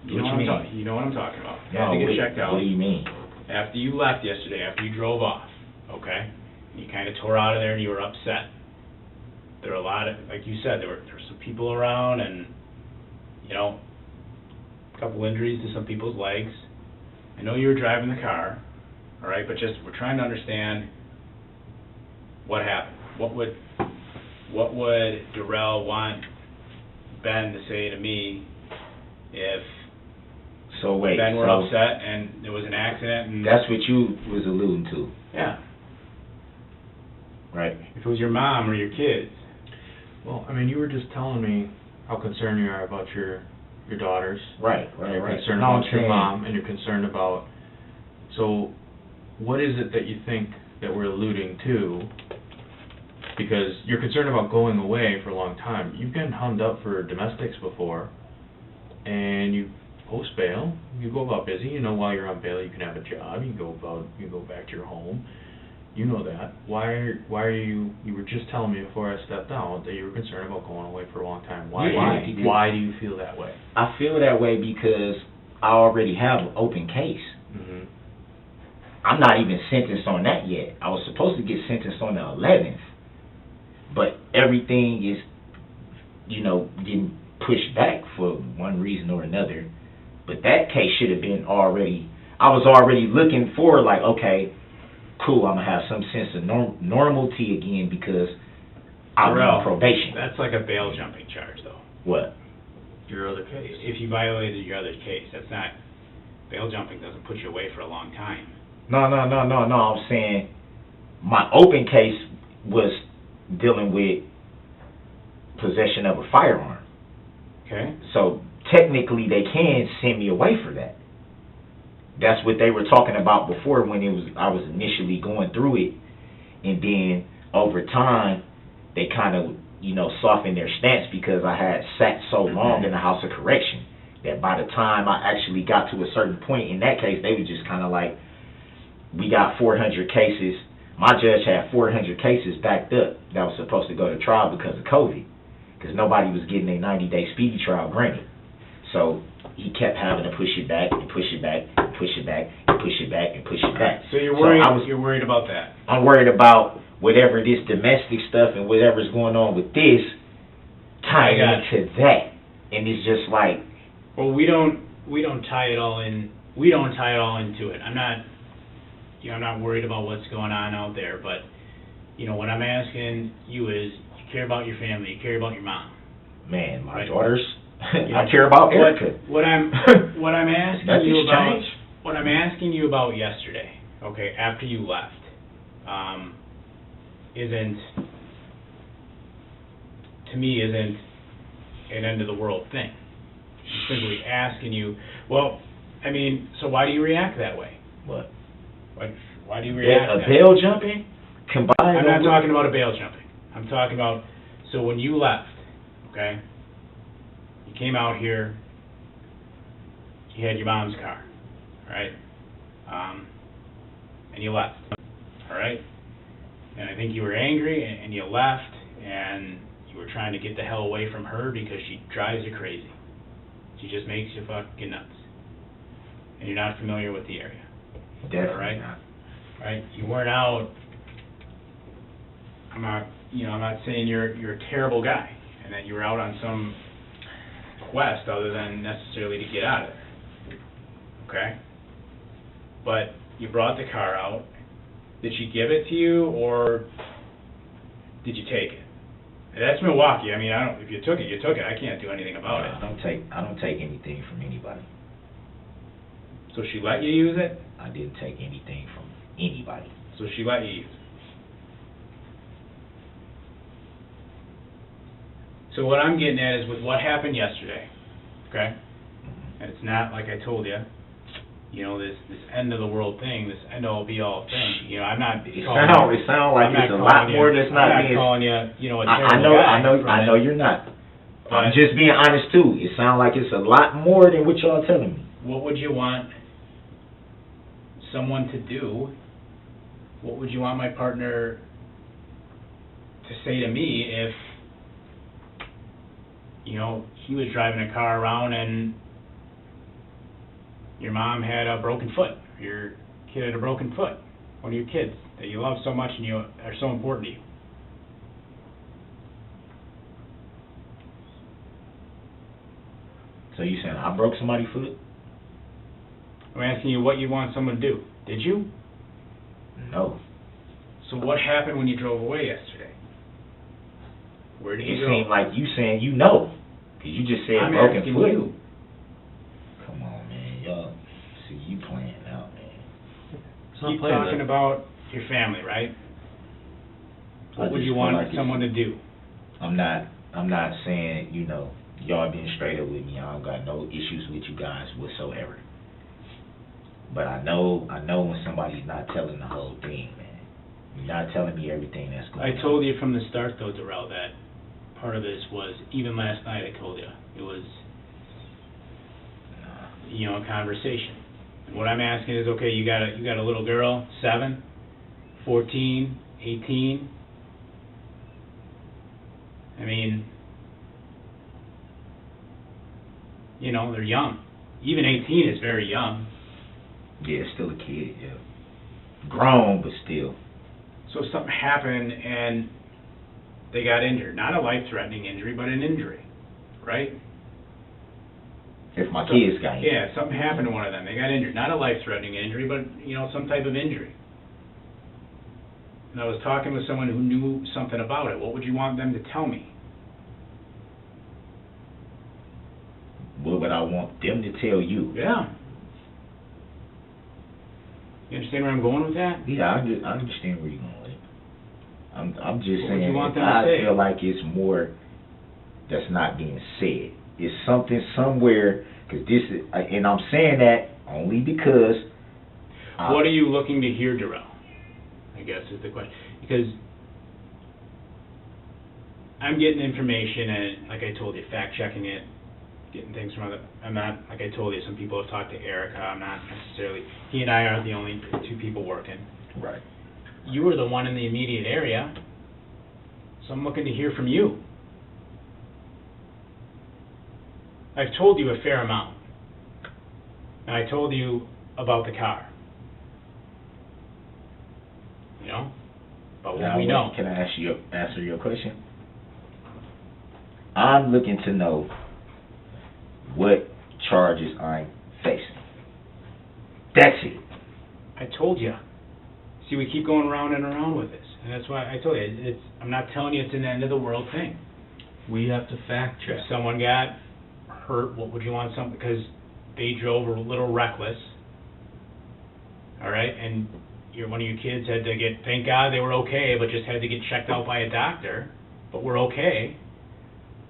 You know what I'm talking about. They had to get checked out. What do you mean? After you left yesterday, after you drove off, okay? You kind of tore out of there and you were upset. There were a lot of, like you said, there were some people around and, you know, a couple injuries to some people's legs. I know you were driving the car, all right, but just, we're trying to understand what happened. What would Darrell want Ben to say to me if So wait, Ben were so upset and there was an accident and... that's what you was alluding to, Yeah. right? If it was your mom or your kids. Well, I mean, you were just telling me how concerned you are about your daughters. Right. You're concerned No, I'm about your saying- mom, and you're concerned about... So, what is it that you think that we're alluding to? Because you're concerned about going away for a long time. You've been hummed up for domestics before, and you post bail, you go about busy. You know, while you're on bail, you can have a job. You can go back to your home. You know that. Why are you were just telling me before I stepped out that you were concerned about going away for a long time. Why do you feel that way? I feel that way because I already have an open case. Mm-hmm. I'm not even sentenced on that yet. I was supposed to get sentenced on the 11th, but everything is, you know, getting pushed back for one reason or another. But that case should have been already, I was already looking for, like, okay, cool, I'm going to have some sense of normalcy again because I'm on probation. That's like a bail jumping charge, though. What? Your other case. If you violated your other case, that's not, bail jumping doesn't put you away for a long time. No, I'm saying my open case was dealing with possession of a firearm. Okay? So technically they can send me away for that. That's what they were talking about before when I was initially going through it, and then over time they kind of, you know, softened their stance because I had sat so long in the House of Correction that by the time I actually got to a certain point in that case, they were just kind of like, we got 400 cases. My judge had 400 cases backed up that was supposed to go to trial because of COVID, because nobody was getting a 90-day speedy trial granted. So he kept having to push it back and push it back and push it back and push it back and push it back. So you're worried. You're worried about that. I'm worried about whatever this domestic stuff and whatever's going on with this tying into that, and it's just like. Well, we don't tie it all in. We don't tie it all into it. I'm not worried about what's going on out there, but you know what I'm asking you is, you care about your family, you care about your mom. Man, my right? daughters. I care about Erica. What I'm asking you about. Changed. What I'm asking you about yesterday, okay, after you left, isn't an end of the world thing. I'm simply asking you. Well, I mean, so why do you react that way? What? Why do you react? A bail jumping combined. I'm not talking about a bail jumping. I'm talking about, so when you left, okay, you came out here, you had your mom's car, right? And you left, all right? And I think you were angry and you left and you were trying to get the hell away from her because she drives you crazy. She just makes you fucking nuts. And you're not familiar with the area. Definitely right? not. Right? You weren't out. I'm not saying you're a terrible guy and that you were out on some quest other than necessarily to get out of there. Okay? But you brought the car out. Did she give it to you or did you take it? That's Milwaukee. I mean, if you took it, you took it. I can't do anything about it. I don't take anything from anybody. So she let you use it? I didn't take anything from anybody. So she let you use it. So what I'm getting at is with what happened yesterday, okay? And it's not like I told you, this end of the world thing, this end all be all thing. I'm not. It sounds like it's a lot more that's not being. I'm not calling you, a terrible guy. I know you're not. I'm just being honest too. It sounds like it's a lot more than what y'all telling me. What would you want someone to do? What would you want my partner to say to me if, he was driving a car around and your mom had a broken foot, your kid had a broken foot, one of your kids that you love so much and you are so important to you. So you saying I broke somebody's foot? I'm asking you what you want someone to do. Did you? No. So what happened when you drove away yesterday? Where did It you go? seemed like you saying you know. Because you just said I'm broken asking foot. you. Come on, man. Y'all, see, you playing out, man. It's not Keep playing talking that. about your family, right? I What would just you feel want like it's- someone to do? I'm not saying, y'all being straight up with me. I don't got no issues with you guys whatsoever. But I know when somebody's not telling the whole thing, man. You're not telling me everything that's going on. I told you from the start, though, Darrell, that part of this was, even last night I told you, it was, a conversation. And what I'm asking is, okay, you got a little girl, 7, 14, 18. I mean, they're young. Even 18 is very young. Yeah, still a kid, yeah. Grown, but still. So something happened and they got injured. Not a life-threatening injury, but an injury, right? If my kids got injured. Yeah, something happened to one of them. They got injured. Not a life-threatening injury, but, some type of injury. And I was talking with someone who knew something about it. What would you want them to tell me? What would I want them to tell you? Yeah. You understand where I'm going with that? Yeah, I understand where you're going with it. I'm just What would saying, you want them to I say? feel like it's more that's not being said. It's something somewhere, because and I'm saying that only because. What are you looking to hear, Darrell? I guess is the question. Because I'm getting information and, like I told you, fact-checking it, getting things from I'm not, like I told you, some people have talked to Erica. I'm not necessarily, he and I are the only 2 people working. Right. You were the one in the immediate area, so I'm looking to hear from you. I've told you a fair amount. And I told you about the car. About what we know. Can I answer your question? I'm looking to know what charges I'm facing. That's it. I told you. See, we keep going around and around with this, and that's why I told you, I'm not telling you it's an end of the world thing. We have to fact check. If someone got hurt, what would you want because they drove a little reckless, all right, and one of your kids had to thank God they were okay, but just had to get checked out by a doctor, but we're okay,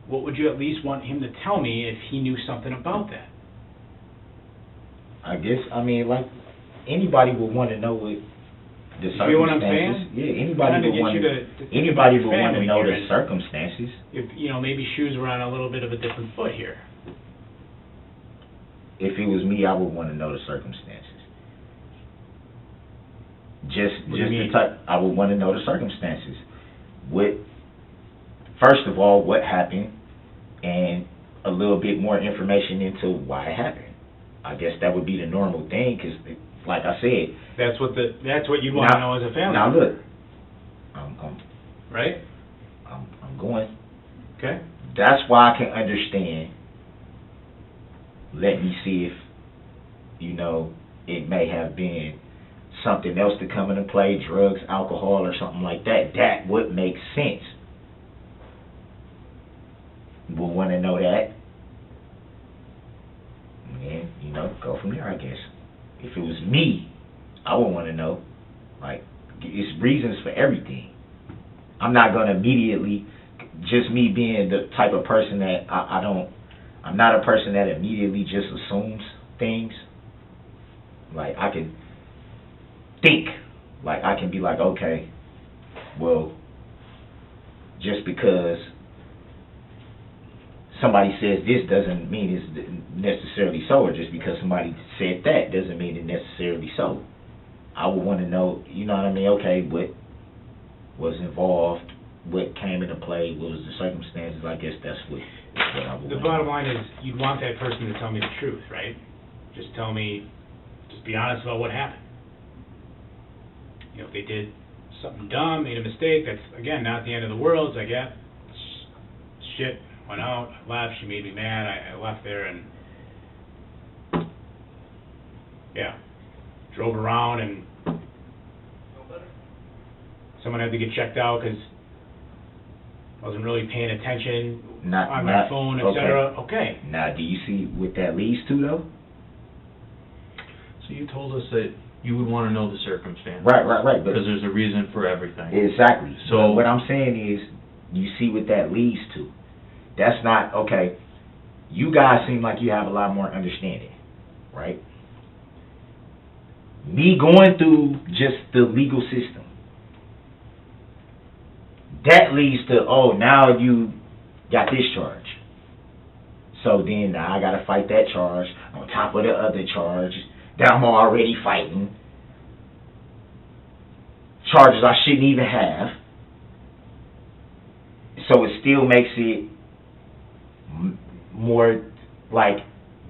what would you at least want him to tell me if he knew something about that? I guess, like, anybody would want to know what the circumstances. You feel what I'm saying? Yeah, anybody Trying to would get want you to think anybody about would want to family know here the and circumstances. If, maybe shoes were on a little bit of a different foot here. If it was me, I would want to know the circumstances. What do you mean? I would want to know the circumstances. First of all, what happened, and a little bit more information into why it happened. I guess that would be the normal thing, because, like I said, That's what you want to know as a family. Now look, right? I'm going. Okay. That's why I can understand. Let me see if, it may have been something else to come into play, drugs, alcohol, or something like that. That would make sense. We'll want to know that. And then, go from there, I guess. If it was me, I would want to know. Like, it's reasons for everything. I'm not going to immediately, just me being the type of person that I'm not a person that immediately just assumes things. Like, I can think. Like, I can be like, okay, well, just because somebody says this doesn't mean it's necessarily so, or just because somebody said that doesn't mean it's necessarily so. I would want to know, you know what I mean? Okay, what was involved what came into play, what was the circumstances, I guess that's what I would The want. bottom line is, you'd want that person to tell me the truth, right? Just tell me, just be honest about what happened. You know, if they did something dumb, made a mistake, that's, again, not the end of the world. It's like, yeah, shit, went out, I left, she made me mad, I left there and, yeah, drove around and someone had to get checked out because I wasn't really paying attention on my phone, et cetera. Okay. Now, do you see what that leads to, though? So you told us that you would want to know the circumstances. Right. Because there's a reason for everything. Exactly. So but what I'm saying is, you see what that leads to. That's not, okay, you guys seem like you have a lot more understanding, right? Me going through just the legal system, that leads to, oh, now you got this charge. So then now I got to fight that charge on top of the other charge that I'm already fighting. Charges I shouldn't even have. So it still makes it more like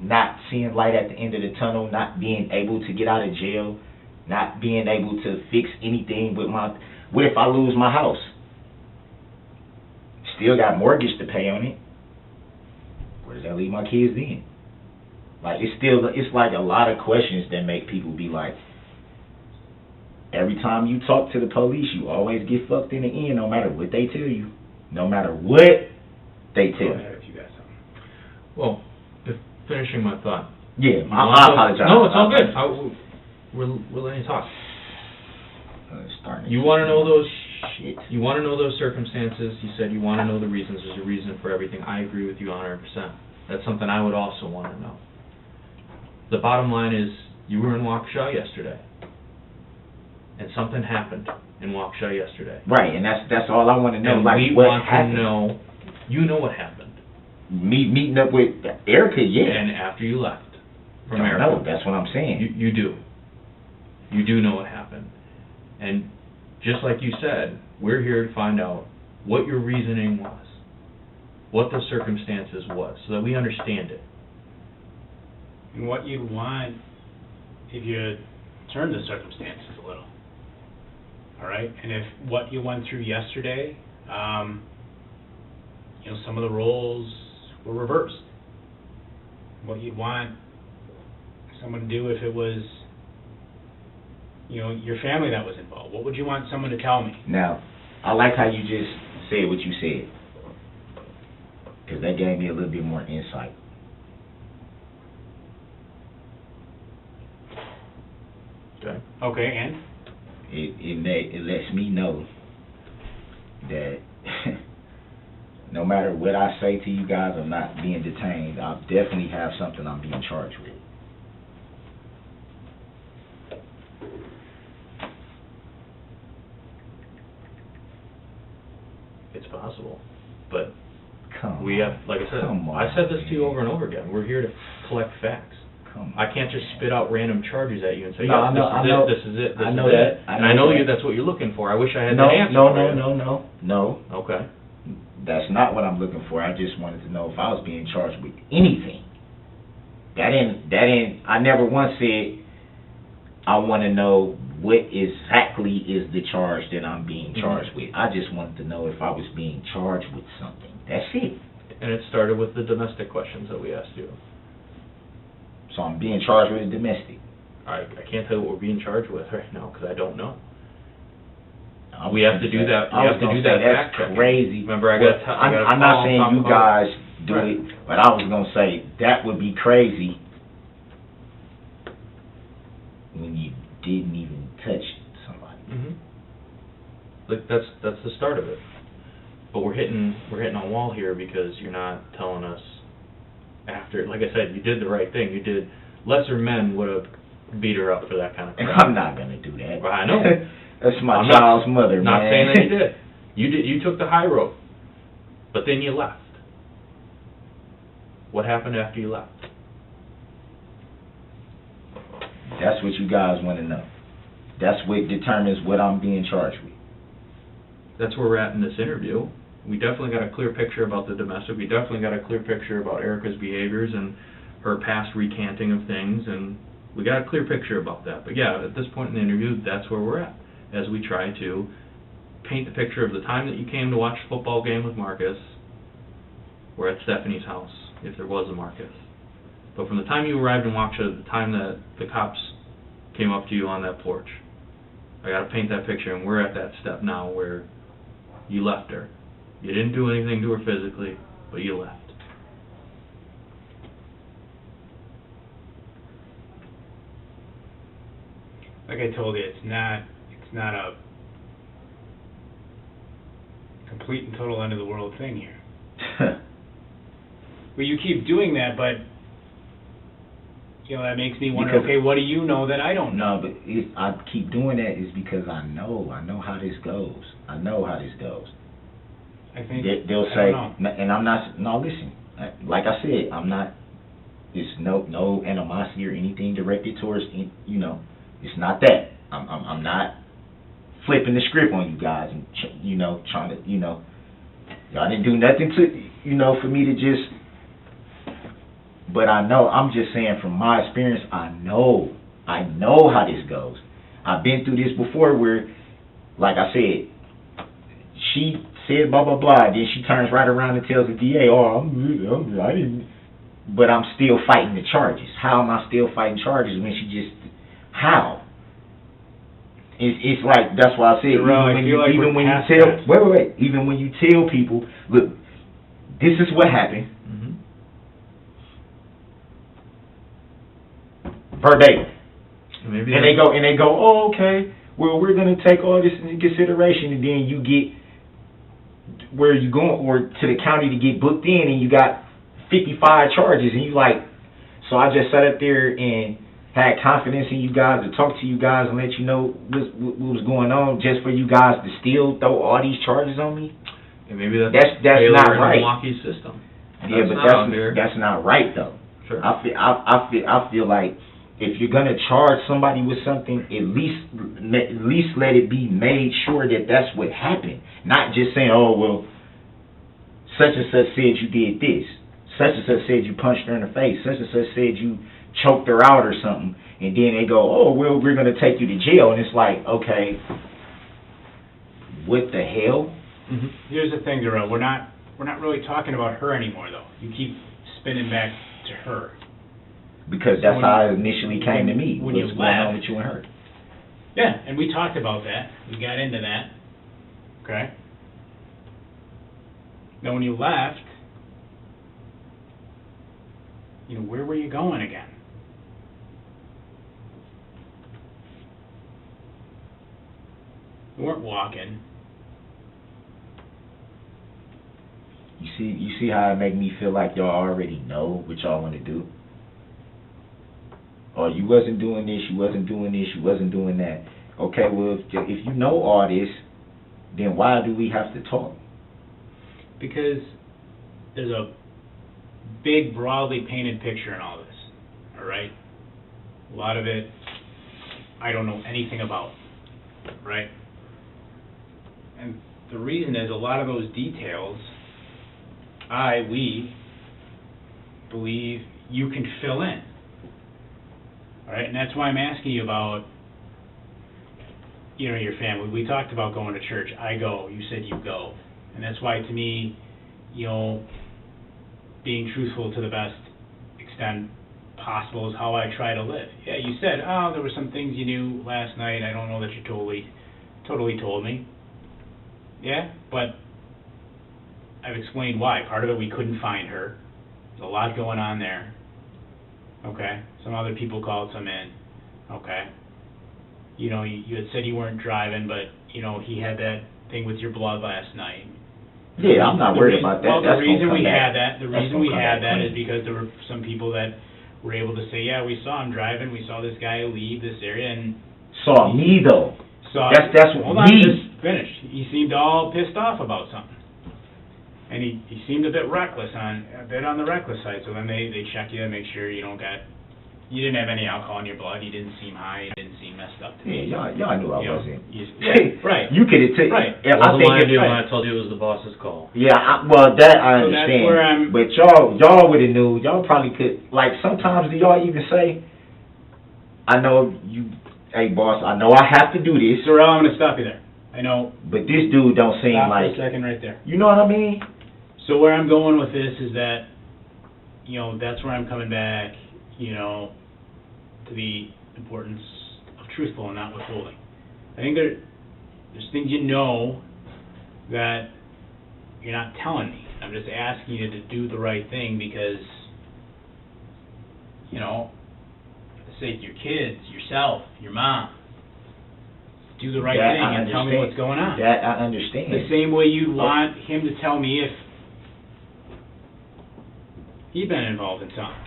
not seeing light at the end of the tunnel, not being able to get out of jail, not being able to fix anything with my... What if I lose my house? Still got mortgage to pay on it. Where does that leave my kids then? Like, it's like a lot of questions that make people be like, every time you talk to the police, you always get fucked in the end, no matter what they tell you. No matter what they tell you. If you got something. Well, finishing my thought. Yeah, I apologize. No, it's all good. We're letting you talk. You want to know those... Shit. You want to know those circumstances. You said you want to know the reasons. There's a reason for everything. I agree with you 100%. That's something I would also want to know. The bottom line is, you were in Waukesha yesterday, and something happened in Waukesha yesterday. Right, and that's all I want to know. And like, we what want happened? to know. You know what happened. Meeting up with Erica, yeah. And after you left from Don't Erica. know, that's what I'm saying. You do. You do know what happened. And just like you said, we're here to find out what your reasoning was, what the circumstances was, so that we understand it. And what you'd want if you turn the circumstances a little. All right? And if what you went through yesterday, you know, some of the roles were reversed. What you'd want someone to do if it was, you know, your family that was involved. What would you want someone to tell me? Now, I like how you just said what you said, because that gave me a little bit more insight. Okay. Okay, and? It lets me know that no matter what I say to you guys, I'm not being detained. I definitely have something I'm being charged with. It's possible. But Come we on. have, like I said, Come on, I said this to you man. over and over again. We're here to collect facts. Come on. I can't just spit out random charges at you and say, No, yeah, I know. this is it, this I is know it. that. And I know that. you, that's what you're looking for. I wish I had No, that answer no, for you. no. Okay. That's not what I'm looking for. I just wanted to know if I was being charged with anything. That ain't, I never once said I want to know what exactly is the charge that I'm being charged with. I just wanted to know if I was being charged with something. That's it. And it started with the domestic questions that we asked you. So I'm being charged with a domestic. I can't tell you what we're being charged with right now, because I don't know. We have to do that. We have to do that fact checking. That's crazy. Remember, I'm not saying you guys do it, but I was gonna say that would be crazy when you didn't even touch somebody. Like that's the start of it. But we're hitting a wall here because you're not telling us after. Like I said, you did the right thing. You did. Lesser men would have beat her up for that kind of crap. I'm not gonna do that. Well, I know. That's my I'm child's mother, not man. saying that you did. You did. You took the high road, but then you left. What happened after you left? That's what you guys want to know. That's what determines what I'm being charged with. that's where we're at in this interview. We definitely got a clear picture about the domestic. We definitely got a clear picture about Erica's behaviors and her past recanting of things, and we got a clear picture about that. But yeah, at this point in the interview, that's where we're at, as we try to paint the picture of the time that you came to watch a football game with Marcus. We're at Stephanie's house, if there was a Marcus. But from the time you arrived in Waukesha, the time that the cops came up to you on that porch, I got to paint that picture, and we're at that step now where you left her. You didn't do anything to her physically, but you left. Like I told you, it's not a complete and total end of the world thing here. Well, you keep doing that, but that makes me wonder. Okay, what do you know that I don't know? No, but I keep doing that is because I know how this goes. I know how this goes. I think they'll I say, don't know. and I'm not. No, listen. Like I said, I'm not. It's no animosity or anything directed towards. It's not that. I'm not flipping the script on you guys and trying to y'all didn't do nothing to for me to just. But I know, I'm just saying from my experience, I know how this goes. I've been through this before where, like I said, she said blah, blah, blah, then she turns right around and tells the DA, I didn't, but I'm still fighting the charges. How am I still fighting charges when she just, how? It's like, that's why I said, even when you tell people, look, this is what happened. Verbatim. And they go, oh, okay, well, we're going to take all this into consideration, and then you get where you going, or to the county to get booked in, and you got 55 charges, and you like, so I just sat up there and had confidence in you guys to talk to you guys and let you know what was going on, just for you guys to still throw all these charges on me? And maybe that's not right. Milwaukee's system. Yeah, but that's not right, though. Sure. I feel like, if you're gonna charge somebody with something, at least let it be made sure that that's what happened. Not just saying, oh well, such and such said you did this, such and such said you punched her in the face, such and such said you choked her out or something, and then they go, oh well, we're gonna take you to jail, and it's like, okay, what the hell? Mm-hmm. Here's the thing, Darrell, we're not really talking about her anymore, though. You keep spinning back to her. Because that's how it initially came to me. When you what's going on with you and her? Yeah, and we talked about that. We got into that. Okay? Now, when you left, where were you going again? You weren't walking. You see how it make me feel like y'all already know what y'all want to do? Or you wasn't doing this, you wasn't doing this, you wasn't doing that. Okay, well, if you know all this, then why do we have to talk? Because there's a big, broadly painted picture in all this, all right? A lot of it I don't know anything about, right? And the reason is a lot of those details, we believe you can fill in. All right, and that's why I'm asking you about, your family. We talked about going to church. I go. You said you go. And that's why, to me, being truthful to the best extent possible is how I try to live. Yeah, you said, there were some things you knew last night. I don't know that you totally told me. Yeah, but I've explained why. Part of it, we couldn't find her. There's a lot going on there. Okay. Some other people called some in. Okay. You had said you weren't driving, but, he had that thing with your blood last night. Yeah, I'm not worried about that. Well, the reason we had that is because there were some people that were able to say, yeah, we saw him driving, we saw this guy leave this area, and... Saw me, though. That's hold on, just finish. He seemed all pissed off about something. And he seemed a bit on the reckless side. So then they check you and make sure you don't got You didn't have any alcohol in your blood, you didn't seem high, you didn't seem messed up to me. Yeah, y'all knew I You know, wasn't. right. You could have taken. Right. I Wasn't think my if, idea when I told you it was the boss's call. yeah, well, that I So that's understand. where I'm- But y'all would have knew. Y'all probably could. Like, sometimes do y'all even say, I know you, hey, boss, I know I have to do this, Darrell, I'm gonna stop you there. I know, but this dude don't seem stop for like, a second right there. you know what I mean? So where I'm going with this is that, you know, that's where I'm coming back, you know, to the importance of truthful and not withholding. I think there's things you know that you're not telling me. I'm just asking you to do the right thing because, you know, for the sake of your kids, yourself, your mom, do the right That thing I and tell me understand. what's going on. That I understand. The same way you'd want him to tell me if he'd been involved in something.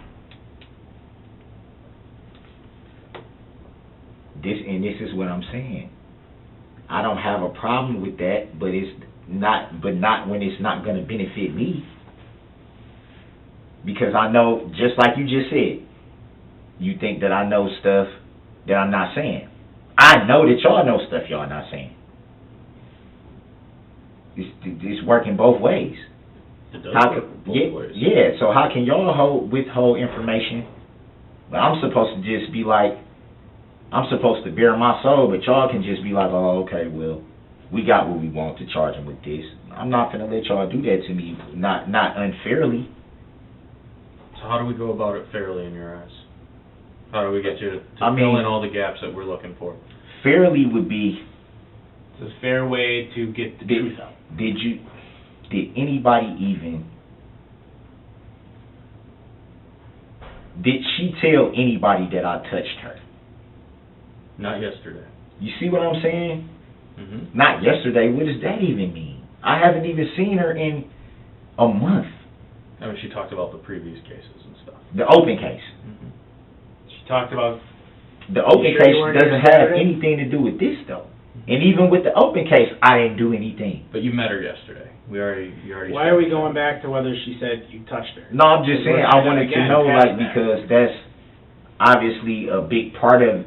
This is what I'm saying. I don't have a problem with that, but not when it's not going to benefit me. Because I know, just like you just said, you think that I know stuff that I'm not saying. I know that y'all know stuff y'all not saying. It's working both ways. It does How work can, both ways. yeah, so how can y'all withhold information? But I'm supposed to just be like, I'm supposed to bare my soul, but y'all can just be like, oh, okay, well, we got what we want to charge him with this. I'm not gonna let y'all do that to me, not unfairly. So how do we go about it fairly in your eyes? How do we get you to I fill mean- in all the gaps that we're looking for? Fairly would be, It's a fair way to get the truth out. did anybody even, did she tell anybody that I touched her? Not yesterday. You see what I'm saying? Mm-hmm. Not yesterday. What does that even mean? I haven't even seen her in a month. I mean, she talked about the previous cases and stuff. The open case. Mm-hmm. She talked about, The open You sure case you weren't doesn't here have Saturday? anything to do with this, though. And even with the open case, I didn't do anything. But you met her yesterday. You already. why are we going back to whether she said you touched her? No, I'm just We're saying, I kind of, wanted to again, know, past like, that. because that's obviously a big part of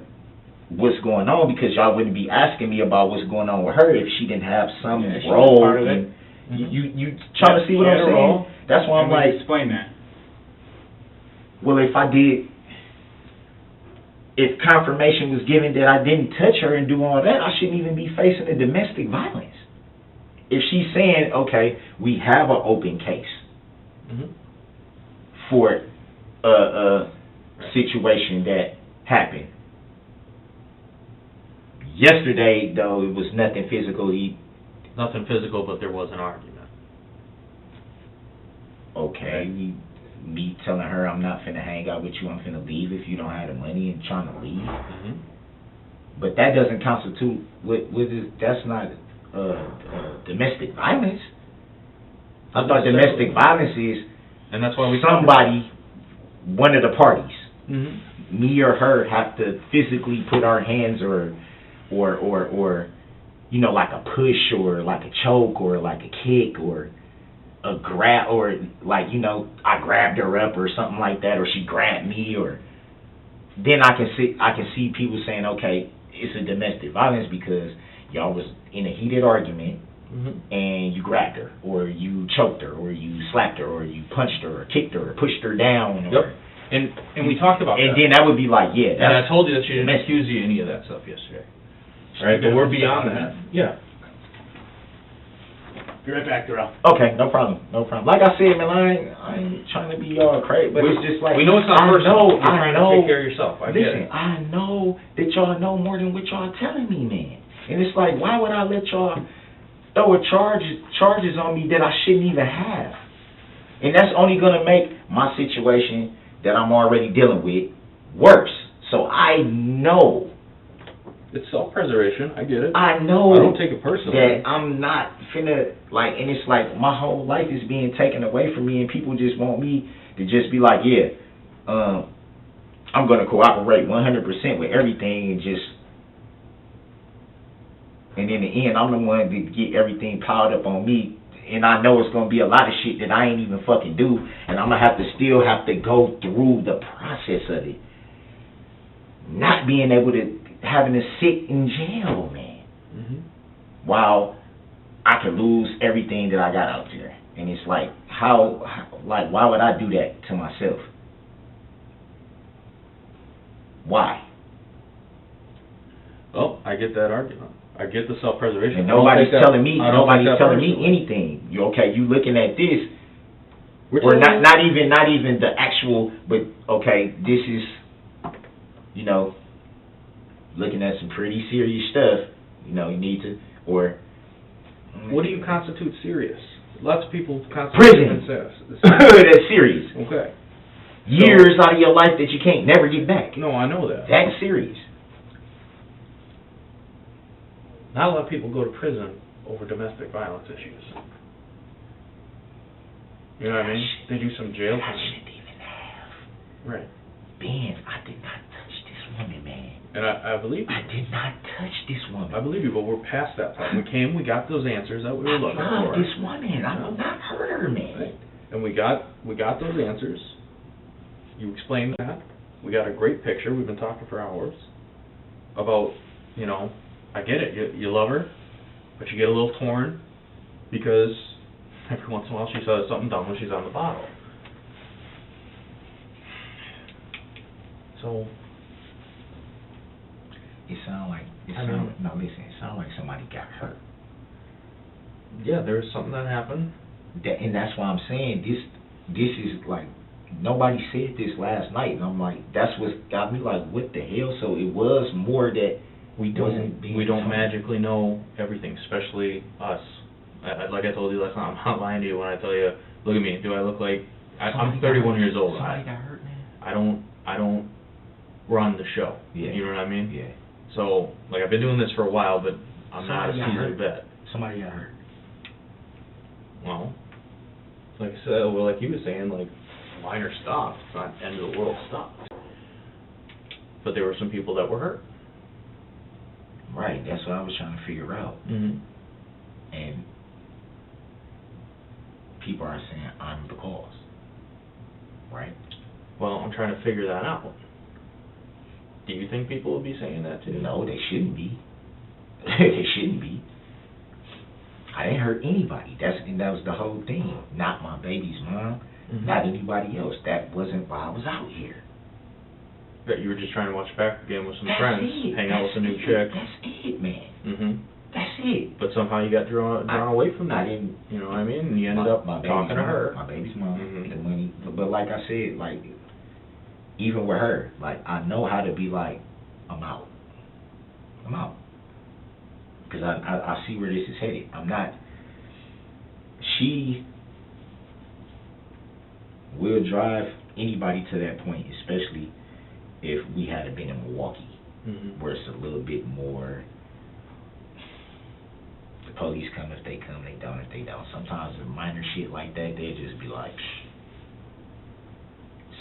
what's going on, because y'all wouldn't be asking me about what's going on with her if she didn't have some Yeah, she was role. part of it. in- You trying to see what She I'm had a role, saying? That's why I'm And we like, explain that. well, if confirmation was given that I didn't touch her and do all that, I shouldn't even be facing a domestic violence. If she's saying, okay, we have an open case Mm-hmm. for a situation that happened. Yesterday, though, it was nothing physical. Nothing physical, but there was an argument. Okay, me telling her I'm not finna hang out with you, I'm finna leave if you don't have the money and trying to leave. Mm-hmm. But that doesn't constitute, that's not domestic violence. I thought domestic violence is And that's why we somebody, one of the parties, Mm-hmm. me or her, have to physically put our hands or you know, like a push or like a choke or like a kick or a grab, or like, you know, I grabbed her up or something like that, or she grabbed me, or then I can see people saying, okay, it's a domestic violence because y'all was in a heated argument Mm-hmm. and you grabbed her, or you choked her, or you slapped her, or you punched her, or kicked her, or pushed her down, or Yep. And we talked about and that. then that would be like, yeah, And I that's told you that she didn't domestic. accuse you of any of that stuff yesterday. All right, but we're beyond that. Yeah. Be right back, Darrell. Okay, no problem. Like I said, man, I ain't trying to be all crazy, but it's just like, We know it's not I personal. know, You're I trying know. to take care of yourself. I get Listen, it. I know that y'all know more than what y'all telling me, man. And it's like, why would I let y'all throw charges on me that I shouldn't even have? And that's only gonna make my situation that I'm already dealing with worse. So I know. It's self-preservation. I get it. I know I don't take it personally. that I'm not finna, like, and it's like my whole life is being taken away from me, and people just want me to just be like, yeah, I'm gonna cooperate 100% with everything, and in the end, I'm the one to get everything piled up on me, and I know it's gonna be a lot of shit that I ain't even fucking do, and I'm gonna still have to go through the process of it. not being able to, having to sit in jail, man, while I could lose everything that I got out there. And it's like, like, why would I do that to myself? Why? Well, I get that argument. I get the self-preservation. And nobody's telling me personally. anything. You looking at this, We're or telling not even the actual, but okay, this is, looking at some pretty serious stuff. You need to, or What do you constitute serious? Lots of people constitute prison. serious. That's serious. Okay. Years out of your life that you can't never get back. No, I know that. That's serious. Not a lot of people go to prison over domestic violence issues. You know what I mean? They do some jail I time. shouldn't even have. Right. Ben, I did not touch this woman, man. And I believe you. I did not touch this woman. I believe you, but we're past that point. We got those answers that we were looking I love for. this woman. I will not hurt her, man. Right. And we got those answers. You explained that. We got a great picture. We've been talking for hours about, I get it. You love her, but you get a little torn because every once in a while she says something dumb when she's on the bottle. So It sound like somebody got hurt. Yeah, there's something that happened. And that's why I'm saying this is like, nobody said this last night, and I'm like, that's what got me like, what the hell? So it was more that We don't magically know everything, especially us. Like I told you last night, I'm not lying to you when I tell you, look at me. Do I look like I'm 31 years old? Somebody got hurt, man. I don't run the show. Yeah. You know what I mean? Yeah. So like I've been doing this for a while, but I'm not a Somebody got seasoned vet. Somebody got hurt. Well, like I said, like you were saying, like minor stuff. It's not end of the world stuff. But there were some people that were hurt. Right. That's what I was trying to figure out. Mm-hmm. And people are saying I'm the cause. Right? Well, I'm trying to figure that out. Do you think people will be saying that too? No, they shouldn't be. They shouldn't be. I didn't hurt anybody. That was the whole thing. Not my baby's mom. Mm-hmm. Not anybody else. That wasn't why I was out here. That you were just trying to watch back again with some That's friends, it. hang out with some new That's chick. That's it, man. Mm-hmm. That's it. But somehow you got drawn away from that. I didn't. You know what I mean? And you ended up talking to her. My baby's mom. Mhm. The money. But like I said, like, even with her, like, I know how to be like, I'm out. I'm out. Because I see where this is headed. I'm not. She will drive anybody to that point, especially if we had been in Milwaukee, Mm-hmm. where it's a little bit more, the police come if they come, they don't if they don't. Sometimes the minor shit like that, they'll just be like,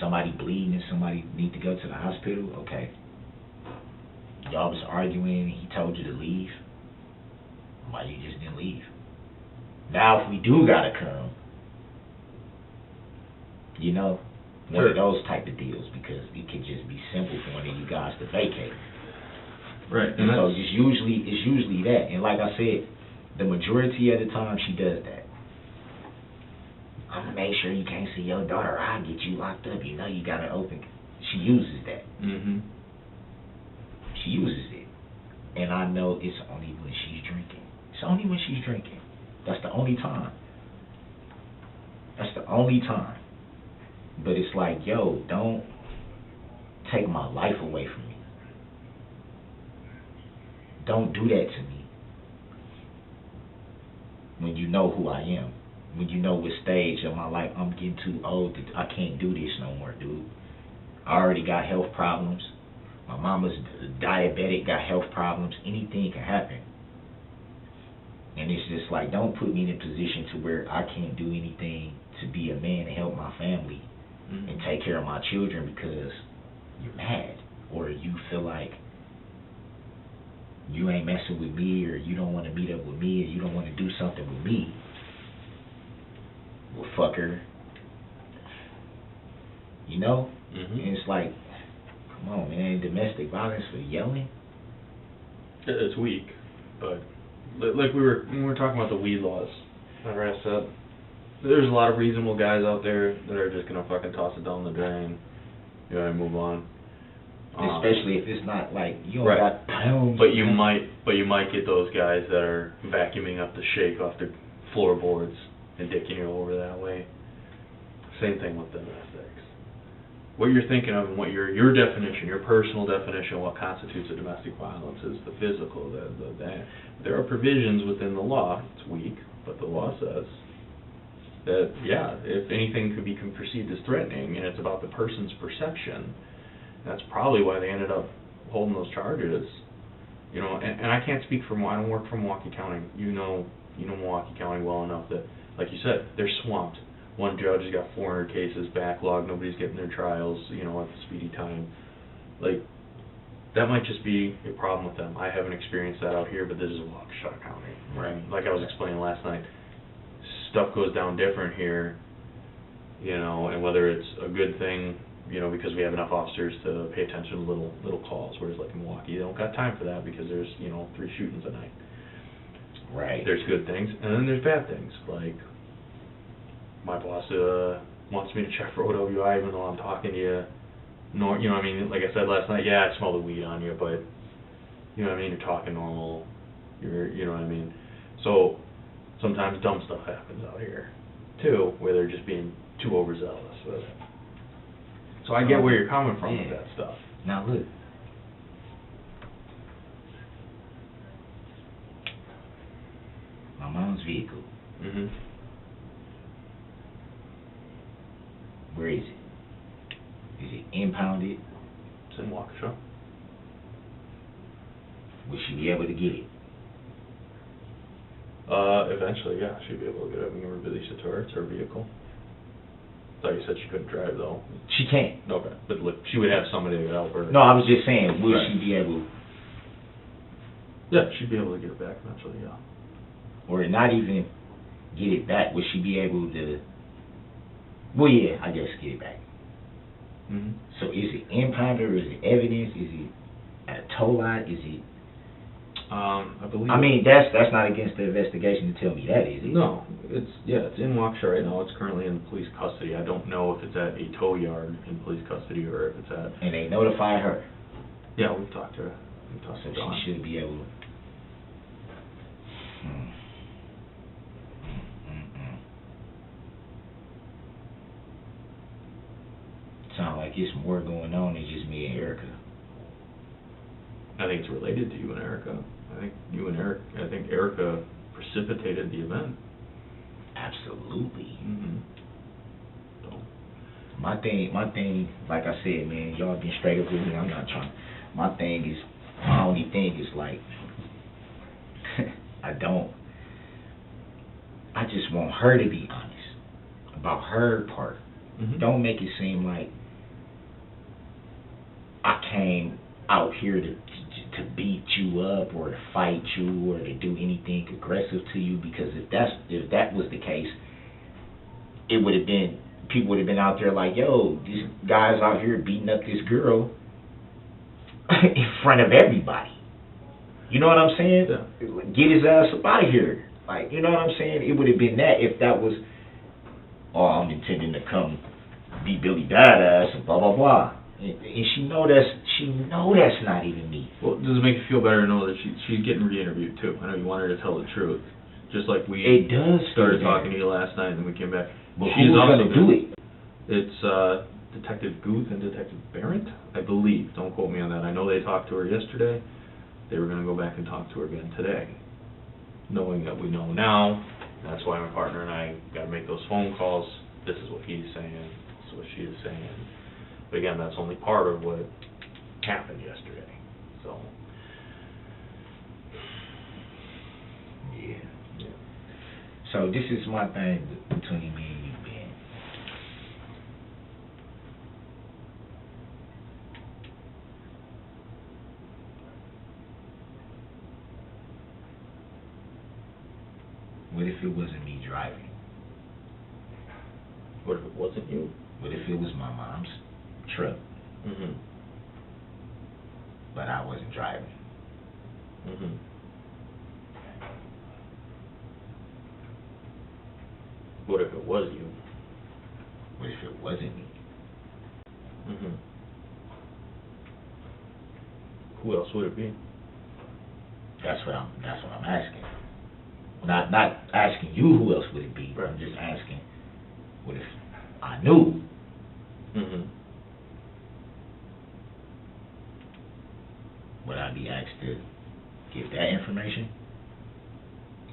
somebody bleeding and somebody need to go to the hospital, okay. Y'all was arguing, he told you to leave, why you just didn't leave? Now if we do gotta come, one of those type of deals, because it could just be simple for one of you guys to vacate. Right. And so it's usually that. And like I said, the majority of the time she does that. I'm gonna make sure you can't see your daughter. I'll get you locked up. You gotta open. She uses that. Mm-hmm. She uses it. And I know it's only when she's drinking. It's only when she's drinking. That's the only time. That's the only time. But it's like, yo, don't take my life away from me. Don't do that to me. When you know who I am. When you know what stage of my life I'm getting too old. I can't do this no more, dude. I already got health problems. My mama's diabetic, got health problems. Anything can happen. And it's just like, don't put me in a position to where I can't do anything to be a man and help my family and take care of my children because you're mad or you feel like you ain't messing with me or you don't want to meet up with me or you don't want to do something with me. Well, fucker. And it's like, come on, man. domestic violence for yelling? It's weak, but like when we were talking about the weed laws, remember I said, there's a lot of reasonable guys out there that are just gonna fucking toss it down the drain, you know, and move on. Especially if it's not like, you don't Right. got pounds. But you might get those guys that are vacuuming up the shake off the floorboards and dicking you over that way. Same thing with domestics. What you're thinking of and what your definition, your personal definition of what constitutes a domestic violence is the physical, that. There are provisions within the law, it's weak, but the law says that, yeah, if anything could be perceived as threatening and it's about the person's perception, that's probably why they ended up holding those charges. You know, and I can't speak for, I don't work for Milwaukee County. You know Milwaukee County well enough that, like you said, they're swamped. One judge has got 400 cases backlogged, nobody's getting their trials, you know, at the speedy time. Like, that might just be a problem with them. I haven't experienced that out here, but this is Waukesha County. Right. Like I was explaining last night, stuff goes down different here, you know, and whether it's a good thing, you know, because we have enough officers to pay attention to little calls, whereas like in Milwaukee, they don't got time for that because there's, you know, 3 shootings a night. Right. There's good things, and then there's bad things, like my boss wants me to check for OWI even though I'm talking to you. No, you know what I mean? Like I said last night, yeah, I smell the weed on you, but you know what I mean? You're talking normal. You know what I mean? So sometimes dumb stuff happens out here too, where they're just being too overzealous with it. So I get where you're coming from with that stuff. Now look. My mom's vehicle. Mhm. Where is it? Is it impounded? It's in Waukesha. Will she be able to get it? Eventually, yeah, she'd be able to get it. We can release it to her. It's her vehicle. Thought you said she couldn't drive though. She can't. Okay, but look, she would have somebody to help her. No, I was just saying, will Right. she be able, Yeah, she'd be able to get it back eventually. Yeah. or not even get it back, will she be able to, well, yeah, I guess get it back. Mhm. So is it impounded, or is it evidence, is it at a tow lot, is it, I believe. I mean, that's not against the investigation to tell me that, is it? No, it's in Waukesha right now. It's currently in police custody. I don't know if it's at a tow yard in police custody or if it's at. And they notify her, Yeah, we've talked to her. We've talked so to Dawn. she should be able to. Sound like it's more going on than just me and Erica. I think it's related to you and Erica. I think Erica precipitated the event. Absolutely. Mhm. So. My thing, like I said, man, y'all been straight up with me. I'm not trying. My only thing is like, I just want her to be honest about her part. Mhm. Don't make it seem like I came out here to beat you up or to fight you or to do anything aggressive to you, because if that was the case, it would have been, people would have been out there like, yo, this guy's out here beating up this girl in front of everybody. You know what I'm saying? Yeah. Get his ass up out of here. Like, you know what I'm saying? It would have been that if that was, oh, I'm intending to come be Billy Badass and blah blah blah. And she know that's not even me. Well, does it make you feel better to know that she's getting re-interviewed too? I know you want her to tell the truth, just like we It does started feel talking to better. you last night and then we came back. But She's who's also gonna do it? It's Detective Guth and Detective Barrett, I believe. Don't quote me on that. I know they talked to her yesterday. They were going to go back and talk to her again today. Knowing that we know now, that's why my partner and I got to make those phone calls. This is what he's saying. This is what she is saying. But again, that's only part of what happened yesterday. So. Yeah. So this is my thing between me and you, Ben. What if it wasn't me driving? What if it wasn't you? What if it was my mom's truck? Mm-hmm. but I wasn't driving. Mhm. What if it was you? What if it wasn't me? Mhm. Who else would it be? That's what I'm asking. Not asking you who else would it be. Right. I'm just asking, what if I knew? Mhm. Would I be asked to give that information?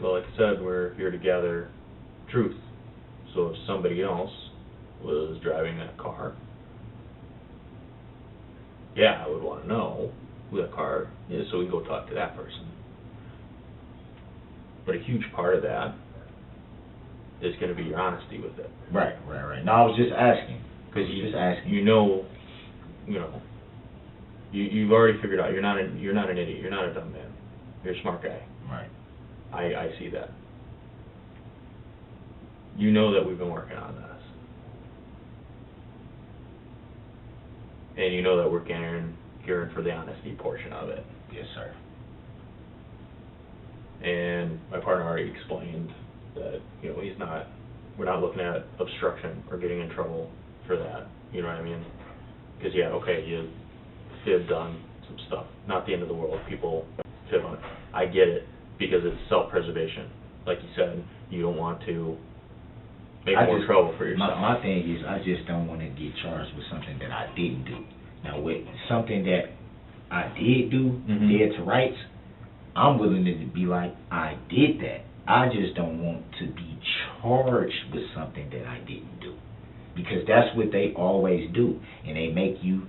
Well, like I said, we're here to gather truth. So if somebody else was driving that car, yeah, I would want to know who that car is so we can go talk to that person. But a huge part of that is going to be your honesty with it. Right. No, I was just asking. Because just asking. you know, you've already figured out you're not an idiot. You're not a dumb man. You're a smart guy. Right. I see that. You know that we've been working on this. And you know that we're caring for the honesty portion of it. Yes, sir. And my partner already explained that, we're not looking at obstruction or getting in trouble for that. You know what I mean? Because, yeah, okay, you fibbed on some stuff. Not the end of the world. People fib on it. I get it, because it's self-preservation. Like you said, you don't want to make more trouble for yourself. My thing is, I just don't want to get charged with something that I didn't do. Now, with something that I did do, dead to rights, I'm willing to be like, I did that. I just don't want to be charged with something that I didn't do. Because that's what they always do. And they make you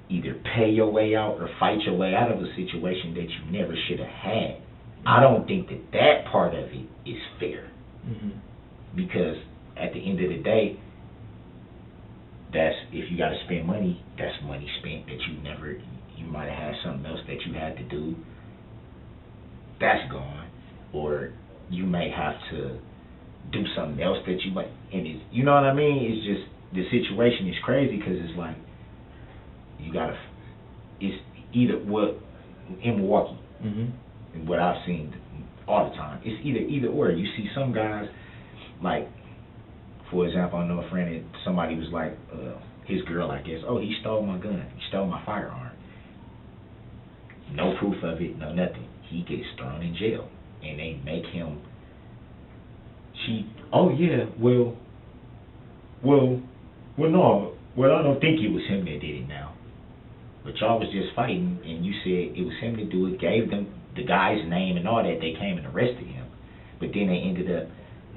either pay your way out or fight your way out of a situation that you never should have had. I don't think that part of it is fair. Because at the end of the day, if you got to spend money, that's money spent that you might have had something else that you had to do. That's gone. Or you may have to do something else that you might, and you know what I mean? It's just, the situation is crazy because it's like, it's either, in Milwaukee, and what I've seen all the time, it's either or. You see some guys, like, for example, I know a friend that somebody was like, his girl, I guess, oh, he stole my gun, he stole my firearm. No proof of it, no nothing. He gets thrown in jail, and they make him, no, I don't think it was him that did it now. But y'all was just fighting, and you said it was him to do it, gave them the guy's name and all that, they came and arrested him. But then they ended up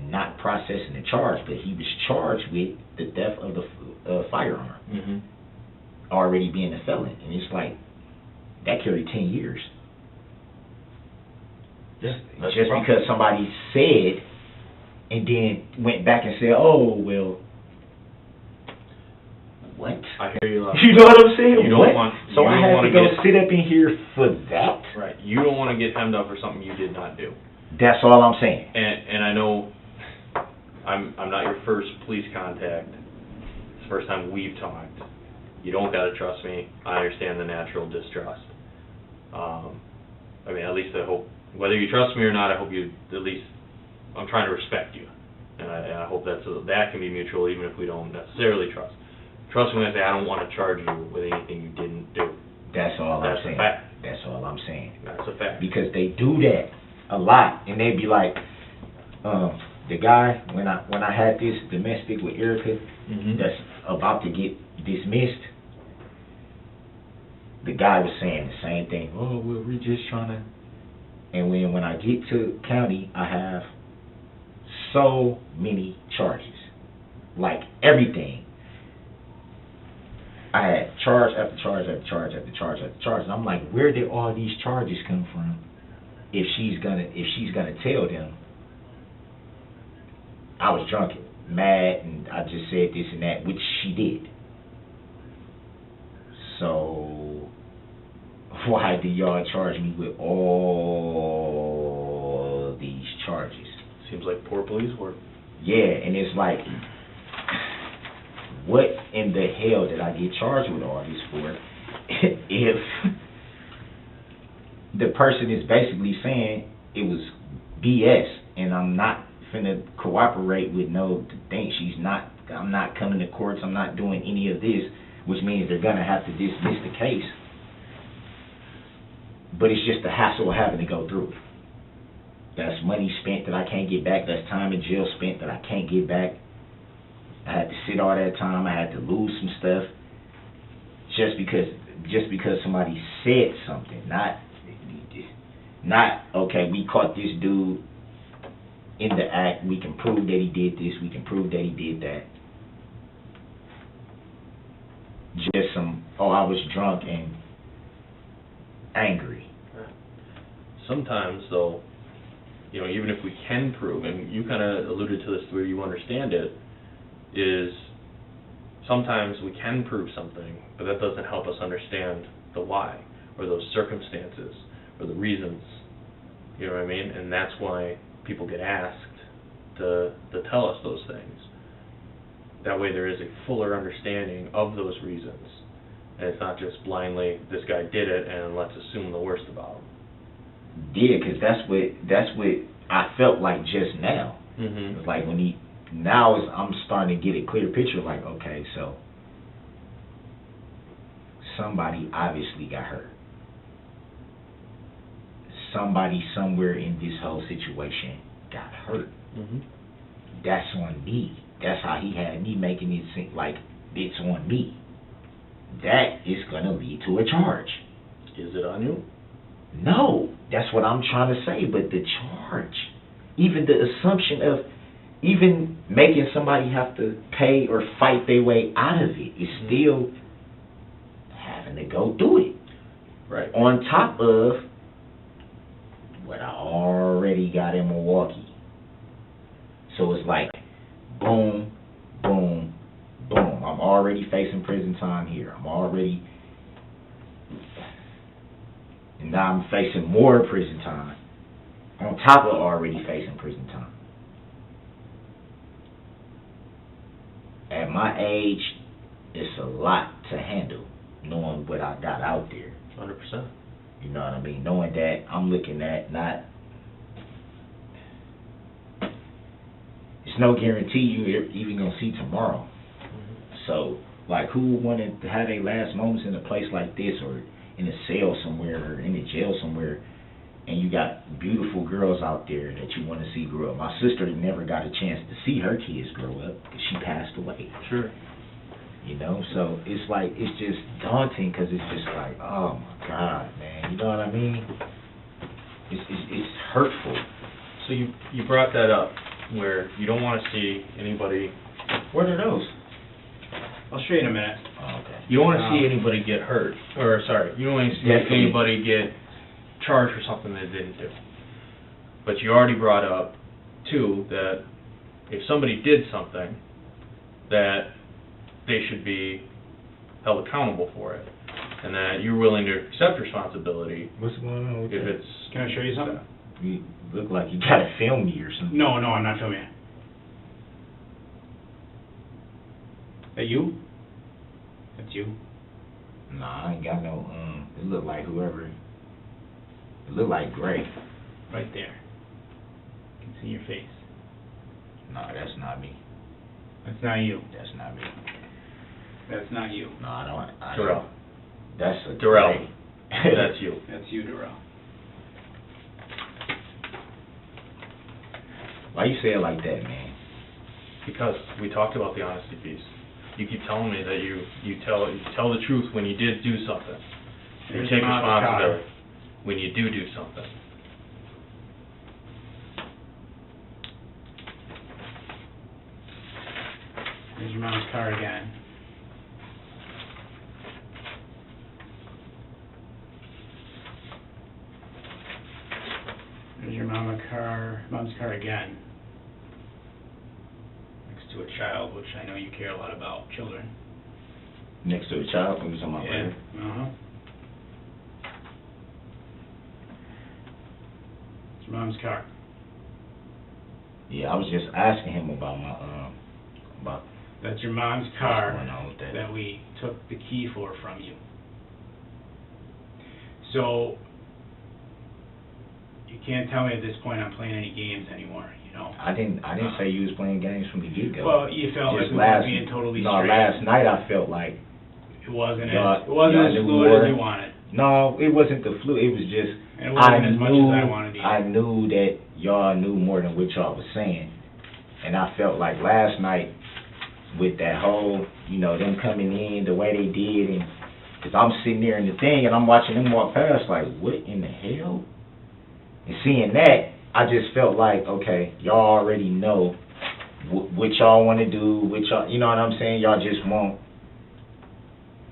not processing the charge, but he was charged with the theft of the firearm, already being a felon. And it's like, that carried 10 years. Yeah, just because somebody said, and then went back and said, oh, well, what? I hear you. You know what I'm saying? You don't want. So I had to go sit up in here for that? Right. You don't want to get hemmed up for something you did not do. That's all I'm saying. And I know I'm not your first police contact. It's the first time we've talked. You don't got to trust me. I understand the natural distrust. I mean, at least I hope, whether you trust me or not, I hope you, at least, I'm trying to respect you. And I hope that can be mutual, even if we don't necessarily trust. Trust me when I say I don't want to charge you with anything you didn't do. That's all I'm saying. That's a fact. That's all I'm saying. That's a fact. Because they do that a lot, and they be like, the guy, when I had this domestic with Erica, that's about to get dismissed, the guy was saying the same thing. Oh, well, we're just trying to. And when I get to county, I have so many charges, like everything. I had charge after charge after charge after charge after charge, and I'm like, where did all these charges come from? If she's gonna tell them, I was drunk, mad, and I just said this and that, which she did. So why do y'all charge me with all these charges? Seems like poor police work. Yeah, and it's like, what in the hell did I get charged with all this for? the person is basically saying it was BS, and I'm not finna cooperate with no thing. I'm not coming to courts, I'm not doing any of this, which means they're gonna have to dismiss the case. But it's just the hassle of having to go through it. That's money spent that I can't get back, that's time in jail spent that I can't get back. I had to sit all that time, I had to lose some stuff, just because somebody said something, not okay, we caught this dude in the act, we can prove that he did this, we can prove that he did that. Just I was drunk and angry. Sometimes, though, even if we can prove, and you kind of alluded to this the way you understand it, is sometimes we can prove something, but that doesn't help us understand the why, or those circumstances, or the reasons. You know what I mean? And that's why people get asked to tell us those things. That way there is a fuller understanding of those reasons. And it's not just blindly, this guy did it, and let's assume the worst about him. Yeah, because that's what I felt like just now. Mm-hmm. It's like I'm starting to get a clear picture, like, okay, so somebody obviously got hurt. Somebody somewhere in this whole situation got hurt. Mm-hmm. That's on me. That's how he had me making it seem like it's on me. That is going to lead to a charge. Is it on you? No, that's what I'm trying to say, but the charge, even the assumption of even making somebody have to pay or fight their way out of it is still having to go through it. Right. On top of what I already got in Milwaukee. So it's like, boom, boom, boom. I'm already facing prison time here. And now I'm facing more prison time, on top of already facing prison time. At my age, it's a lot to handle, knowing what I got out there. 100%. You know what I mean? Knowing that I'm looking at not... It's no guarantee you're even going to see tomorrow. Mm-hmm. So, like, who wanted to have their last moments in a place like this, or in a cell somewhere, or in a jail somewhere, and you got beautiful girls out there that you want to see grow up? My sister never got a chance to see her kids grow up because she passed away. Sure. You know, so it's like, it's just daunting, because it's just like, oh my God, man, you know what I mean? It's hurtful. So you brought that up, where you don't want to see anybody... What are those? I'll show you in a minute. Oh, okay. You don't want to see anybody get hurt, or sorry, you don't want to see anybody get charged for something they didn't do. But you already brought up, too, that if somebody did something, that they should be held accountable for it, and that you're willing to accept responsibility. What's going on with if that? it's... Can I show you something? You look like you gotta film me or something. No, I'm not filming you. That you? That's you? Nah, I ain't got no, it look like whoever, it look like Gray. Right there. You can see your face. Nah, that's not me. That's not you. That's not me. That's not you. No, I don't. Darrell. That's a Darrell. Gray. That's you. That's you, Darrell. Why you say it like that, man? Because we talked about the honesty piece. You keep telling me that you tell the truth when you did do something. And you take responsibility when you do something. There's your mom's car again. There's your mom's car again. Next to a child, which I know you care a lot about, children. Next to a child, when you talking about Yeah, later? uh-huh. It's your mom's car. Yeah, I was just asking him about about That's your mom's car what's going on with that. that we took the key from you. So, can't tell me at this point I'm playing any games anymore, you know? I didn't say you was playing games from the get-go. Well, you felt like Just we weren't being totally straight. last night I felt like It wasn't y'all- as y'all knew fluid more. as you wanted. no, it wasn't the flu. It was just And it wasn't as much as I wanted either. I knew that y'all knew more than what y'all was saying, and I felt like last night with that whole, you know, them coming in the way they did, and because I'm sitting there in the thing and I'm watching them walk past, like, what in the hell? And seeing that, I just felt like, okay, y'all already know what y'all want to do, what y'all, you know what I'm saying? Y'all just want.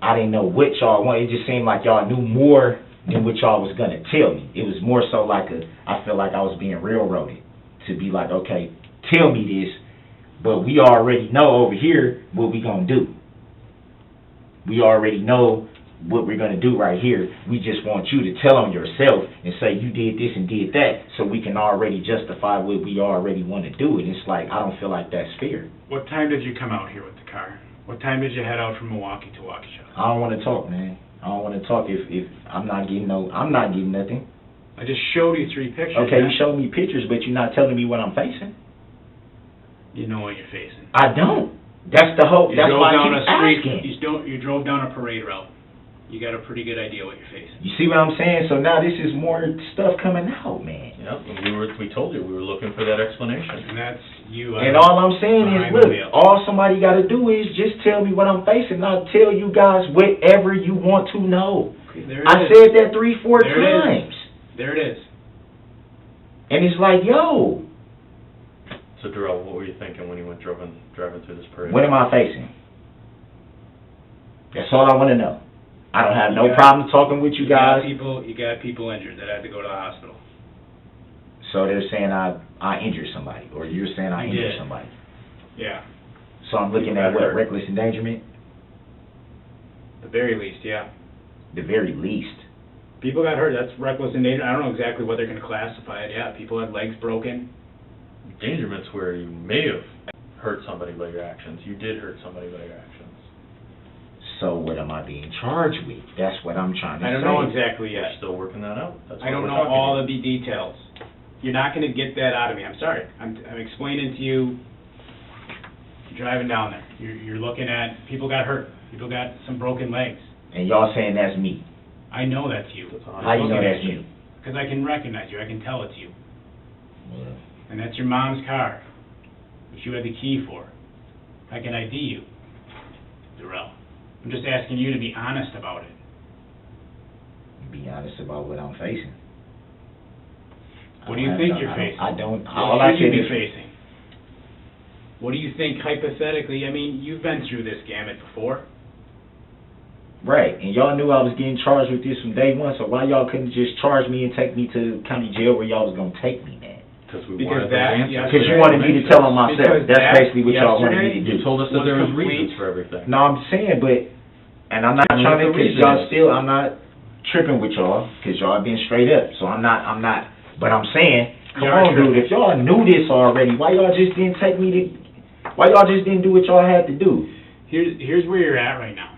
I didn't know what y'all want. It just seemed like y'all knew more than what y'all was gonna tell me. It was more so like I felt like I was being railroaded to be like, okay, tell me this, but we already know over here what we gonna do. We already know what we're gonna do right here. We just want you to tell them yourself and say you did this and did that, so we can already justify what we already want to do. And it's like I don't feel like that's fair. What time did you come out here with the car? What time did you head out from Milwaukee to Waukesha? I don't want to talk, man. I don't want to talk if I'm not getting nothing. I just showed you 3 pictures. Okay, man. you showed me pictures, but you're not telling me what I'm facing. You know what you're facing. I don't. That's the whole. You That's drove why down I a keep street. asking. You drove down a parade route. You got a pretty good idea what you're facing. You see what I'm saying? So now this is more stuff coming out, man. Yep, and we told you, we were looking for that explanation. And that's you. And all I'm saying is, behind the look, wheel. all somebody got to do is just tell me what I'm facing. I'll tell you guys whatever you want to know. Okay, there it I is. said that 3-4 There it is. times. There it is. And it's like, yo, So Darrell, what were you thinking when you went driving through this parade? what am I facing? That's all I want to know. I don't have no You got- problem talking with you guys. You got people injured that had to go to the hospital. So they're saying I injured somebody, or you're saying I You injured did. somebody. Yeah. So I'm looking People at got what, hurt. reckless endangerment? At the very least, yeah. The very least. People got hurt. That's reckless endangerment. I don't know exactly what they're going to classify it. Yeah, people had legs broken. Endangerment's where you may have hurt somebody by your actions. You did hurt somebody by your actions. So what am I being charged with? That's what I'm trying to say. I don't know exactly We're yet. still working that out. That's I why don't we're know talking all here. of the details. You're not going to get that out of me. I'm sorry. I'm explaining to you. You're driving down there. You're looking at people got hurt. People got some broken legs. And y'all saying that's me. I know that's you. That's all. How you know Looking that's at you. me? Because I can recognize you. I can tell it's you. Well, And that's your mom's car, which you had the key for. I can ID you, Darrell. I'm just asking you to be honest about it. be honest about what I'm facing. What do you think you're facing? I don't. What All I should you said be is facing? What do you think hypothetically? I mean, you've been through this gamut before. right, and y'all knew I was getting charged with this from day one. So why y'all couldn't just charge me and take me to county jail where y'all was gonna take me, man? Because we Because wanted that- those answers. Because you wanted me to tell them myself. Because That's that basically what y'all wanted me to do. You told us that was there was complete. reasons for everything. No, I'm saying, but, and I'm not Tell me trying to, what the because reason y'all is. still, I'm not tripping with y'all, because y'all been straight up, so I'm not, but I'm saying, come You are on, dude, tripping. if y'all knew this already, why y'all just didn't take me to, why y'all just didn't do what y'all had to do? Here's where you're at right now.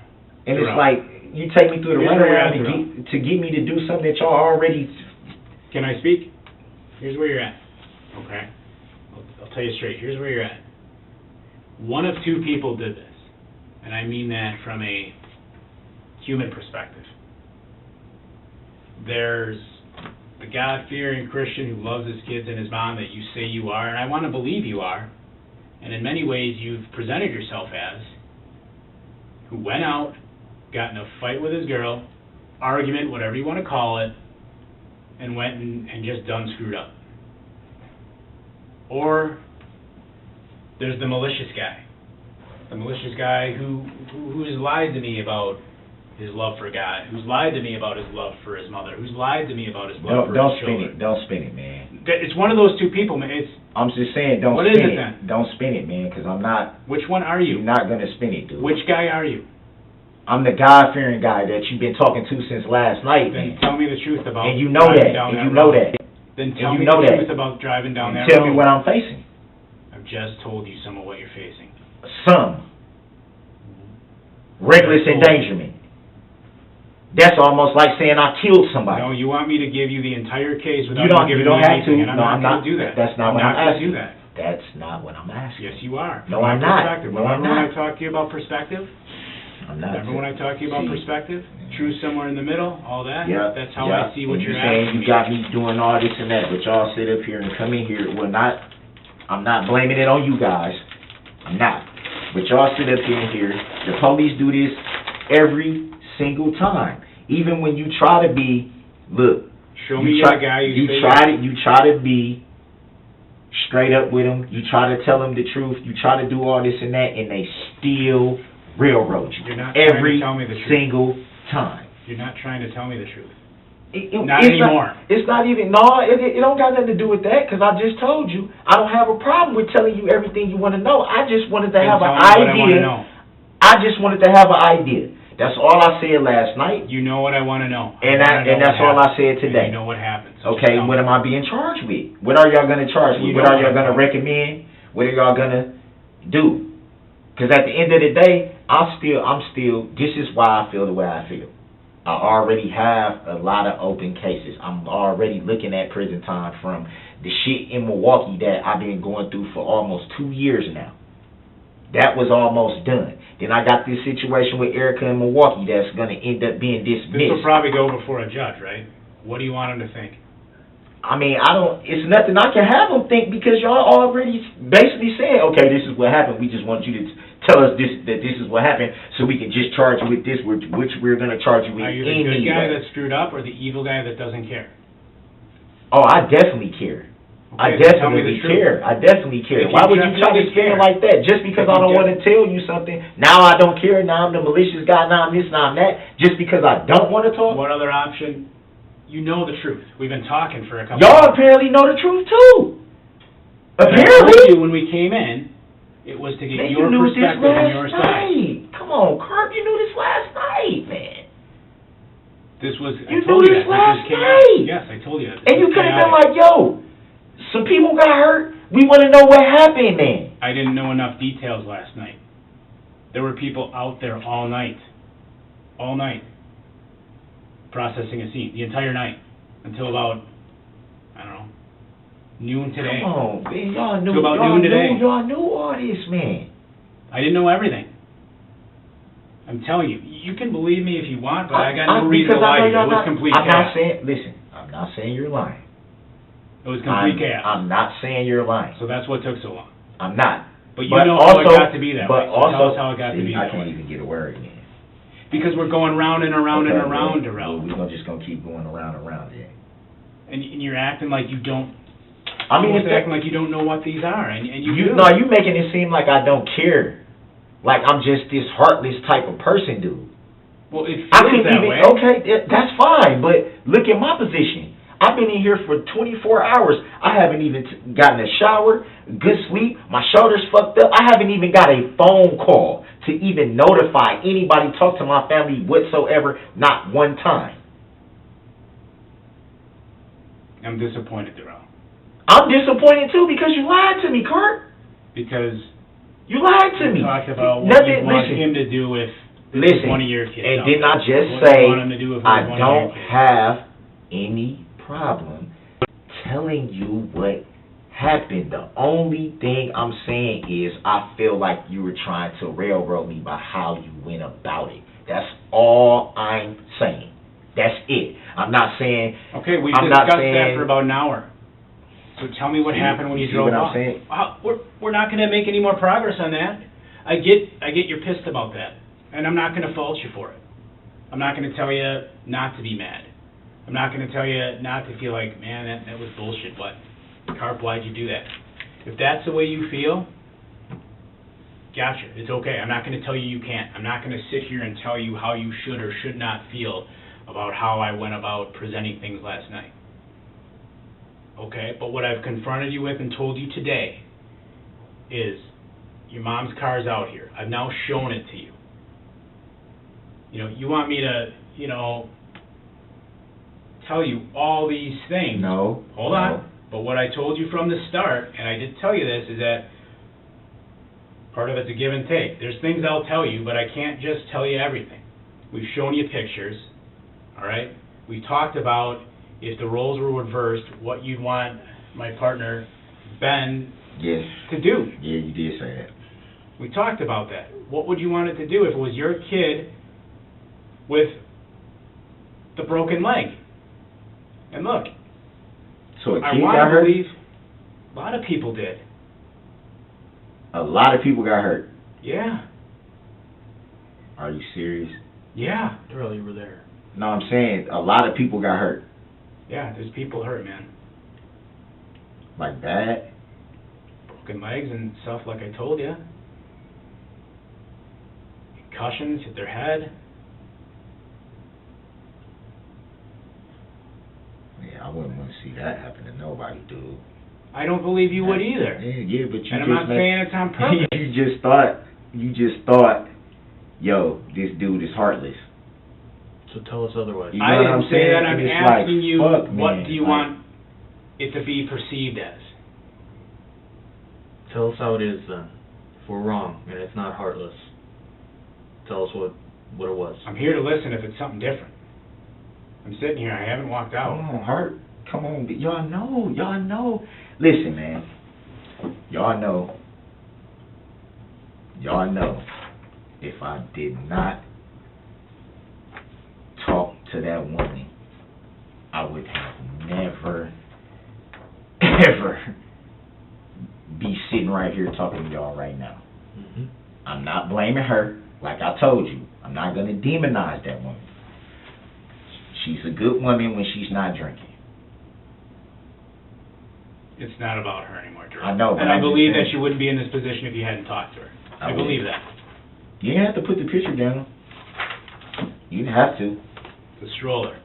And it's Darrell. like, you take me through the Here's where you're runaround at, to get me to do something that y'all already, Can I speak? Here's where you're at. Okay. I'll tell you straight. Here's where you're at. One of two people did this, and I mean that from a human perspective. There's the God-fearing Christian who loves his kids and his mom that you say you are, and I want to believe you are, and in many ways you've presented yourself as, who went out, got in a fight with his girl, argument, whatever you want to call it, and went and just done screwed up. Or there's the malicious guy. The malicious guy who's lied to me about his love for God, who's lied to me about his love for his mother, who's lied to me about his love for don't his spin children. it, don't spin it, man. It's one of those two people, man. I'm just saying, don't What is spin it it, then? don't spin it, man, because I'm not, Which one are you're you? not gonna spin it, dude. Which guy are you? I'm the God-fearing guy that you've been talking to since last night, Then man. tell me the truth about And you know driving that, down and you that know road. that. Then and tell you me know the that. truth about driving down And that tell road. me what I'm facing. I've just told you some of what you're facing. Some. Reckless That's all. endangerment. That's almost like saying I killed somebody. No, you want me to give you the entire case You without don't giving me have to. anything, and I'm No, not I'm gonna not. do that. That's not what I'm not gonna asking. do that. That's not what I'm asking. Yes, you are. No, From I'm my not. perspective. No, I'm Remember when not. I talked to you about perspective? I'm not. Remember when I talked to you about See. perspective? Truth somewhere in the middle, all that? Yeah. That's how yeah. I see what And you're saying asking you me. got me doing all this and that, but y'all sit up here and come in here. Well, I'm not blaming it on you guys. I'm not. But y'all sit up here and hear the police do this every single time. Even when you try to be, look. Show me a guy you try to be straight up with them. You try to tell them the truth. You try to do all this and that, and they still railroad you. You're not trying every to tell me the truth. single time. You're not trying to tell me the truth. Not anymore. It's not even, no, it don't got nothing to do with that, because I just told you, I don't have a problem with telling you everything you want to know. I just wanted to have an idea. I just wanted to have an idea. That's all I said last night. You know what I want to know. And that's all I said today. And you know what happens. Okay, what am I being charged with? What are y'all going to charge me? What are y'all going to recommend? What are y'all going to do? Because at the end of the day, I'm still, this is why I feel the way I feel. I already have a lot of open cases. I'm already looking at prison time from the shit in Milwaukee that I've been going through for almost 2 years now. That was almost done. Then I got this situation with Erica in Milwaukee that's going to end up being dismissed. This will probably go before a judge, right? What do you want him to think? I mean, it's nothing I can have them think, because y'all already basically said, okay, this is what happened. We just want you to tell us that this is what happened, so we can just charge you with this, which we're going to charge you with anyway. Are you the good guy that screwed up, or the evil guy that doesn't care? Oh, I definitely care. Okay, I definitely care. I definitely care. Why would you try to spin it like that? Just because I don't want to tell you something, now I don't care, now I'm the malicious guy, now I'm this, now I'm that, just because I don't want to talk? What other option? You know the truth. We've been talking for a couple Y'all of apparently know the truth, too. But I told Apparently. you when we came in, it was to get Man, your you knew this perspective and last your side. night. Come on, Kurt, you knew this last night, man. This was, You I told knew you this that. last This was night. chaotic. Yes, I told you that. This And you was could have been chaotic. like, yo, some people got hurt. We want to know what happened, man. I didn't know enough details last night. There were people out there all night, processing a scene, the entire night, until about, I don't know, noon today. Come on, man. Y'all knew, To about noon today. y'all knew all this, man. I didn't know everything. I'm telling you, you can believe me if you want, but I got no reason to lie to you. It was complete I'm not chaos. saying, listen, I'm not saying you're lying. It was complete chaos. I'm not saying you're lying. So that's what took so long. I'm not. But you know how it got to be that way. So tell us how it got to be I that can't way. even get a word in. Because we're going round and around and Okay, around, well, Darrell. We're just going to keep going around and around there. And you're acting like you don't. I mean, almost acting like you don't know what these are, and you do. No, you making it seem like I don't care. Like I'm just this heartless type of person, dude. Well, it I feels couldn't that even, way. okay, that's fine, but look at my position. I've been in here for 24 hours. I haven't even gotten a shower, good sleep, my shoulder's fucked up. I haven't even got a phone call to even notify anybody, talk to my family whatsoever, not one time. I'm disappointed, Darrell. I'm disappointed too because you lied to me, Kurt. Because you lied to me. you talked about what Nothing, you want listen. him to do if this Listen, was one of your kids. and out didn't there. I just What say you want him to do if it was I one of don't your kids. have any problem telling you what happened? The only thing I'm saying is I feel like you were trying to railroad me by how you went about it. That's all I'm saying. That's it. I'm not saying. Okay, we've I'm not discussed saying, that for about an hour. So tell me what happened when you drove what I'm off. saying? We're not going to make any more progress on that. I get you're pissed about that, and I'm not going to fault you for it. I'm not going to tell you not to be mad. I'm not going to tell you not to feel like, man, that was bullshit, but Carp, why'd you do that? If that's the way you feel, gotcha, it's okay. I'm not going to tell you can't. I'm not going to sit here and tell you how you should or should not feel about how I went about presenting things last night. Okay, but what I've confronted you with and told you today is your mom's car's out here. I've now shown it to you. You want me to, tell you all these things. No. Hold on. But what I told you from the start, and I did tell you this, is that part of it's a give and take. There's things I'll tell you, but I can't just tell you everything. We've shown you pictures. all right? We talked about if the roles were reversed, what you'd want my partner, Ben, Yes. to do. Yeah, you did say that. We talked about that. What would you want it to do if it was your kid with the broken leg? And look, So a I kid want got to hurt? believe a lot of people did. A lot of people got hurt. Yeah, Are you serious? yeah, Darrell, you were there. No, I'm saying a lot of people got hurt. yeah, there's people hurt, man. Like bad? Broken legs and stuff like I told you. Concussions, hit their head. Yeah, I wouldn't want to see that happen to nobody, dude. I don't believe you would either. Yeah, but you And I'm just not saying it's on purpose. you just thought, yo, this dude is heartless. So tell us otherwise. You know I what didn't I'm say saying? that. I'm And it's like, asking you, fuck, what man, do you like- want it to be perceived as? Tell us how it is then. If we're wrong and it's not heartless, tell us what it was. I'm here to listen if it's something different. I'm sitting here. I haven't walked out. Come on, Hart. Come on, y'all know. Listen, man. Y'all know. If I did not talk to that woman, I would have never, ever be sitting right here talking to y'all right now. Mm-hmm. I'm not blaming her. Like I told you, I'm not going to demonize that woman. She's a good woman when she's not drinking. It's not about her anymore, Drew. I know, but And I I'm just believe that saying. she wouldn't be in this position if you hadn't talked to her. I I believe would. that. You didn't have to put the picture down. You didn't have to. The stroller.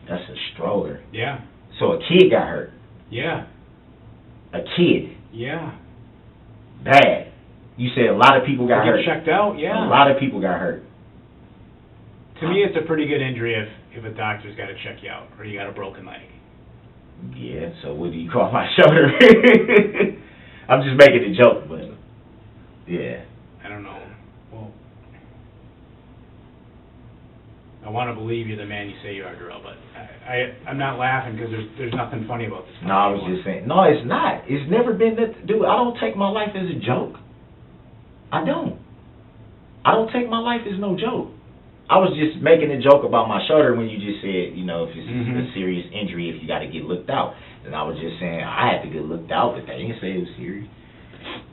That's a stroller. Yeah. So a kid got hurt. Yeah. A kid. Yeah. Bad. You said a lot of people got To hurt. get checked out, yeah. A lot of people got hurt. To me, it's a pretty good injury if a doctor's got to check you out or you got a broken leg. Yeah, so what do you call my shoulder? I'm just making a joke, but yeah. I don't know. Well, I want to believe you're the man you say you are, Darrell, but I'm not laughing because there's nothing funny about this. No, I was just saying. No, it's not. It's never been that. Dude, I don't take my life as a joke. I don't. I don't take my life as no joke. I was just making a joke about my shoulder when you just said, you know, if it's a serious injury, if you got to get looked out. And I was just saying I had to get looked out, but they didn't say it was serious.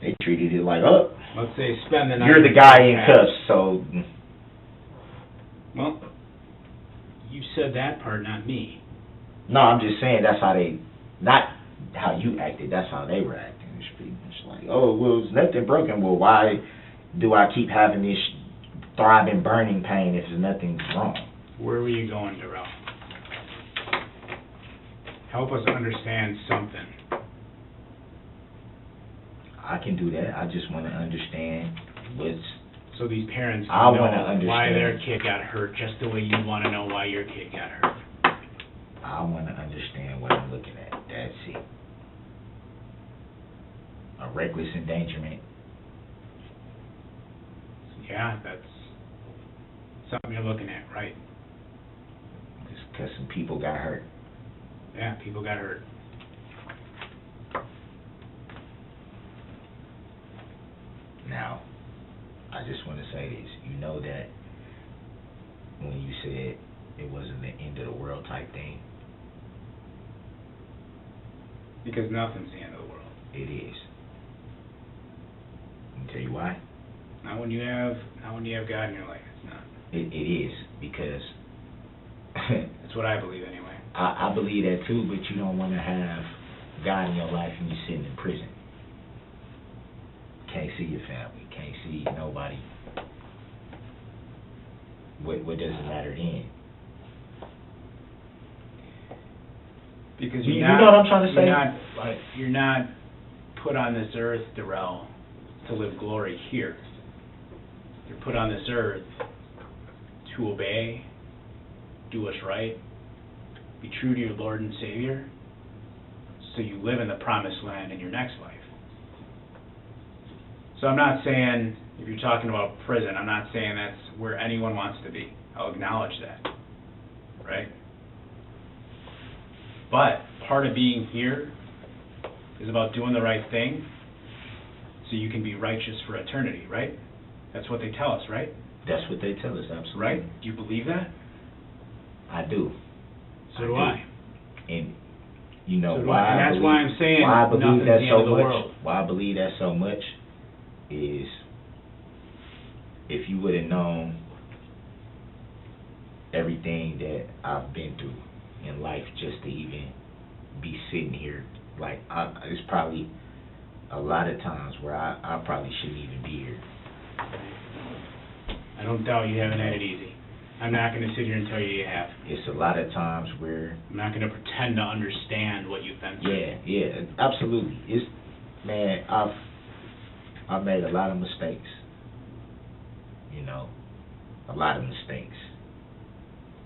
They treated it like, oh, Let's say spend the night. you're the guy in cuffs, so. Well, you said that part, not me. No, I'm just saying that's how they, not how you acted, that's how they were acting. It's pretty much like, oh, well, there's nothing broken. Well, why do I keep having this throbbing, burning pain if there's nothing wrong? Where were you going, Darrell? Help us understand something. I can do that. I just want to understand what's. So these parents I know wanna why understand. their kid got hurt, just the way you want to know why your kid got hurt. I want to understand what I'm looking at. That's it. A reckless endangerment. Yeah, that's something you're looking at, right? Just because some people got hurt. Yeah, people got hurt. Now, I just want to say this. You know that when you said it wasn't the end of the world type thing, Because nothing's the end of the world. it is. Let me tell you why. Not when you have God in your life. It's not. It is because That's what I believe anyway. I believe that too, but you don't want to have God in your life and you're sitting in prison. Can't see your family, can't see nobody. What does it matter then? Because You you're know not, what I'm trying to say? You're not put on this earth, Darrell, to live glory here. You're put on this earth to obey, do what's right, be true to your Lord and Savior, so you live in the promised land in your next life. So I'm not saying, if you're talking about prison, I'm not saying that's where anyone wants to be. I'll acknowledge that. right? But part of being here is about doing the right thing so you can be righteous for eternity, right? That's what they tell us, right? That's what they tell us, absolutely. Right? Do you believe that? I do. So do I. And you know So do why I. And I that's believe, why I'm saying why I believe nothing's that the so end of the much. world. Why I believe that so much is if you would have known everything that I've been through in life just to even be sitting here, like it's probably a lot of times where I probably shouldn't even be here. I don't doubt you haven't had it easy. I'm not going to sit here and tell you you have. It's a lot of times where I'm not going to pretend to understand what you've been through. yeah, absolutely. It's man, I've made a lot of mistakes. You know, a lot of mistakes.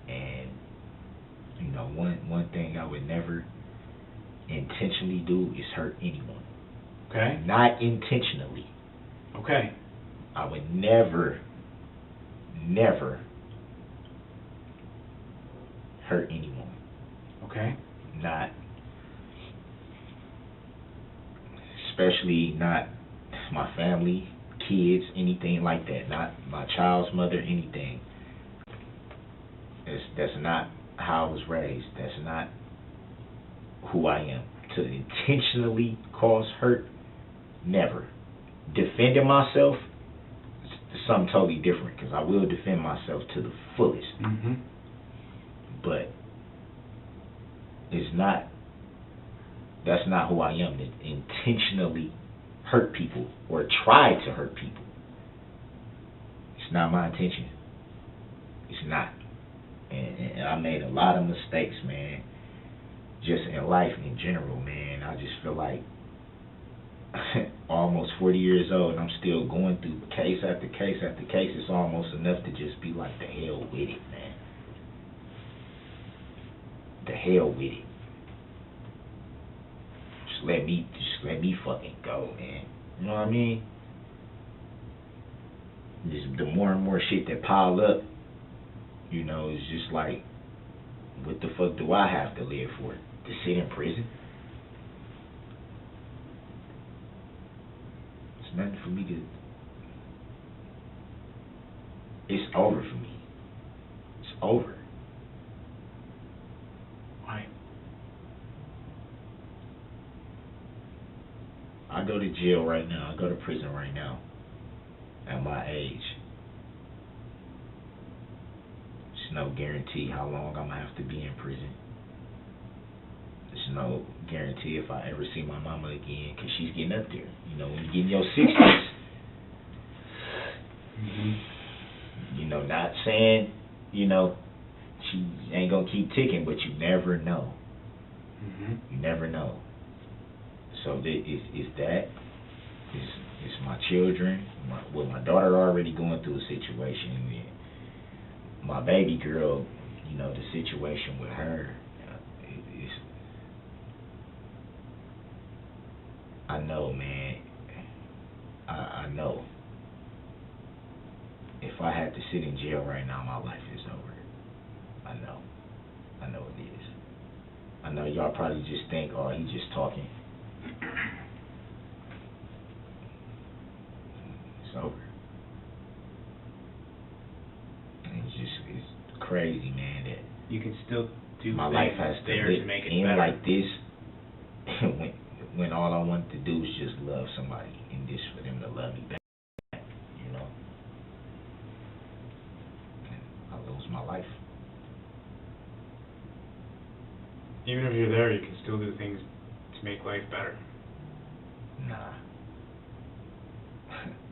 And you know, one thing I would never intentionally do is hurt anyone. Okay? Not intentionally. Okay. I would never hurt anyone. Okay? Not, especially not my family, kids, anything like that. Not my child's mother, anything. That's not how I was raised. That's not who I am. To intentionally cause hurt, never. Defending myself is something totally different, because I will defend myself to the fullest. Mm-hmm. But it's not, that's not who I am, to intentionally hurt people or try to hurt people. It's not my intention. It's not. And I made a lot of mistakes, man, just in life in general, man. I just feel like almost 40 years old and I'm still going through case after case after case. It's almost enough to just be like, the hell with it, man. The hell with it. Just let me fucking go, man. You know what I mean? Just the more and more shit that pile up, you know, it's just like, what the fuck do I have to live for? To sit in prison? It's nothing for me to... It's over for me. It's over. Why? I go to jail right now. I go to prison right now. At my age. There's no guarantee how long I'm going to have to be in prison. There's no guarantee if I ever see my mama again, because she's getting up there. You know, when you get in your 60s, you know, not saying, you know, she ain't going to keep ticking, but you never know. You never know. So it's that. It's my children. My daughter already going through a situation. My baby girl, you know, the situation with her. I know, man. I know. If I had to sit in jail right now, my life is over. I know. I know it is. I know y'all probably just think, oh, he's just talking. It's over. And it's crazy, man, that You can still do my things life has to there to make it end better. like this when all I want to do is just love somebody and just for them to love me back, you know? And I lose my life. Even if you're there, you can still do things to make life better. Nah.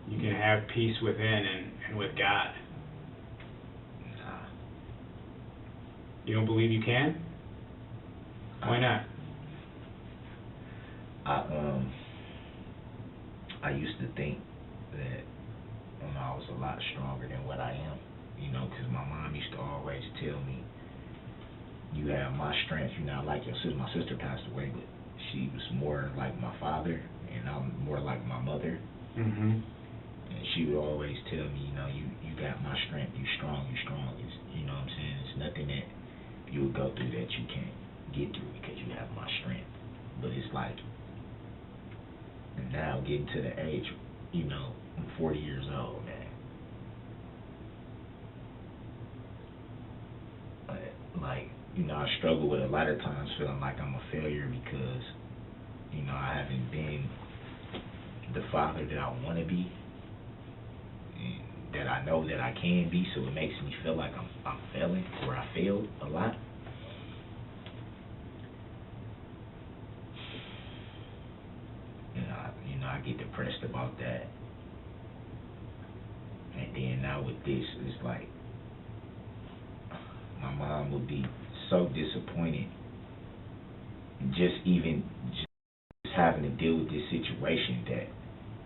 You can have peace within and with God. Nah. You don't believe you can? Why not? I used to think that I was a lot stronger than what I am, you know, because my mom used to always tell me, you have my strength, you're not like your sister. My sister passed away, but she was more like my father, and I'm more like my mother. Mm-hmm. And she would always tell me, you know, you got my strength, you strong, it's, you know what I'm saying, it's nothing that you go through that you can't get through because you have my strength. But it's like, now getting to the age, you know, I'm 40 years old, man. Like, you know, I struggle with a lot of times feeling like I'm a failure because, you know, I haven't been the father that I want to be, and that I know that I can be, so it makes me feel like I'm failing, or I failed a lot. I get depressed about that. And then now with this, it's like, my mom would be so disappointed just having to deal with this situation that,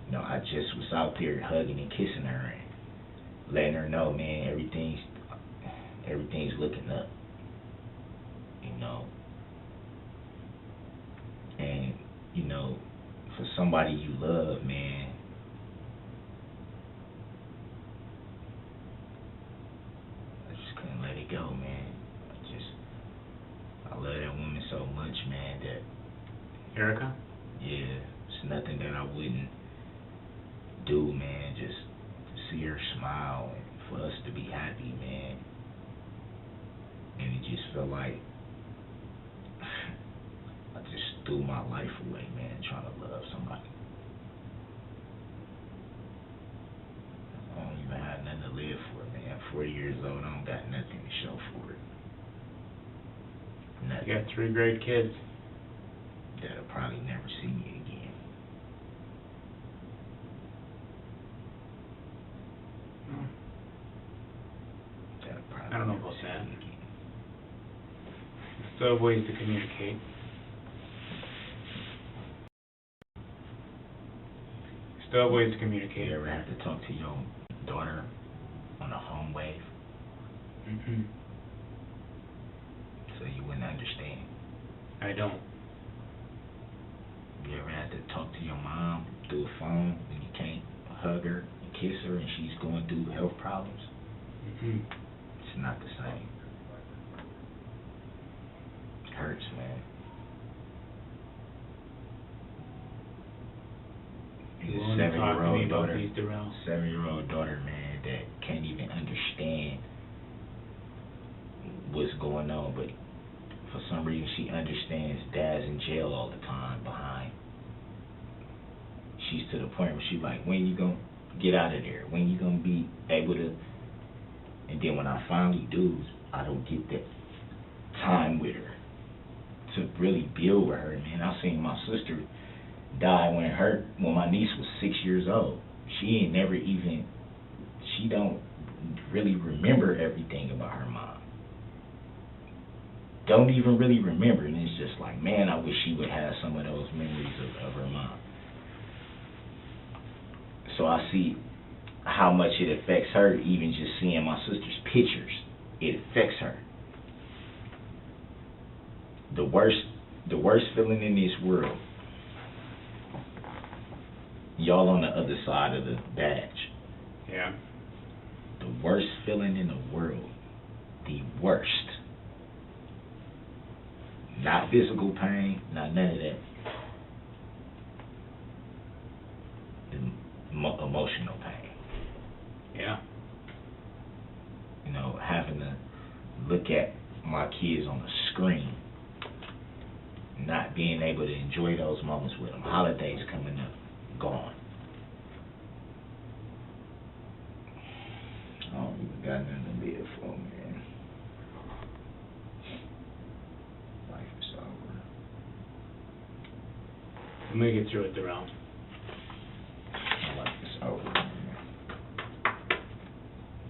you know, I just was out there hugging and kissing her and letting her know, man, everything's looking up, you know. And, you know, for somebody you love, man, I just couldn't let it go, man. I love that woman so much, man, that... Erica? Yeah, it's nothing that I wouldn't do, man, just to see her smile and for us to be happy, man. And it just felt like I just threw my life away, man, trying to love somebody. I don't even have nothing to live for, man. 40 years old, I don't got nothing to show for it. Nothing. You got 3 great kids. That'll probably never see me again. I don't know about that. Still have ways to communicate. Still have ways to communicate. You ever have to talk to your daughter on a home wave? Mm-hmm. So you wouldn't understand. I don't. You ever had to talk to your mom through a phone when you can't hug her and kiss her and she's going through health problems? Mm-hmm. It's not the same. It hurts, man. You want to talk to me about these, Darrell? 7-year-old daughter, man, that can't even understand what's going on, but for some reason she understands dad's in jail all the time behind. She's to the point where she's like, when you gonna get out of there? When you gonna be able to? And then when I finally do, I don't get that time with her to really build with her, man. I seen my sister die when my niece was 6 years old. She don't really remember everything about her mom. Don't even really remember, and it's just like, man, I wish she would have some of those memories of her mom. So I see how much it affects her, even just seeing my sister's pictures. It affects her. The worst feeling in this world, y'all on the other side of the badge. Yeah. The worst feeling in the world, the worst. Not physical pain, not none of that. Emotional pain. Yeah. You know, having to look at my kids on the screen, not being able to enjoy those moments with them. Holidays coming up, gone. I don't even got nothing to live for, man. Life is over. Let me get through it, Darrell. My life is over, man.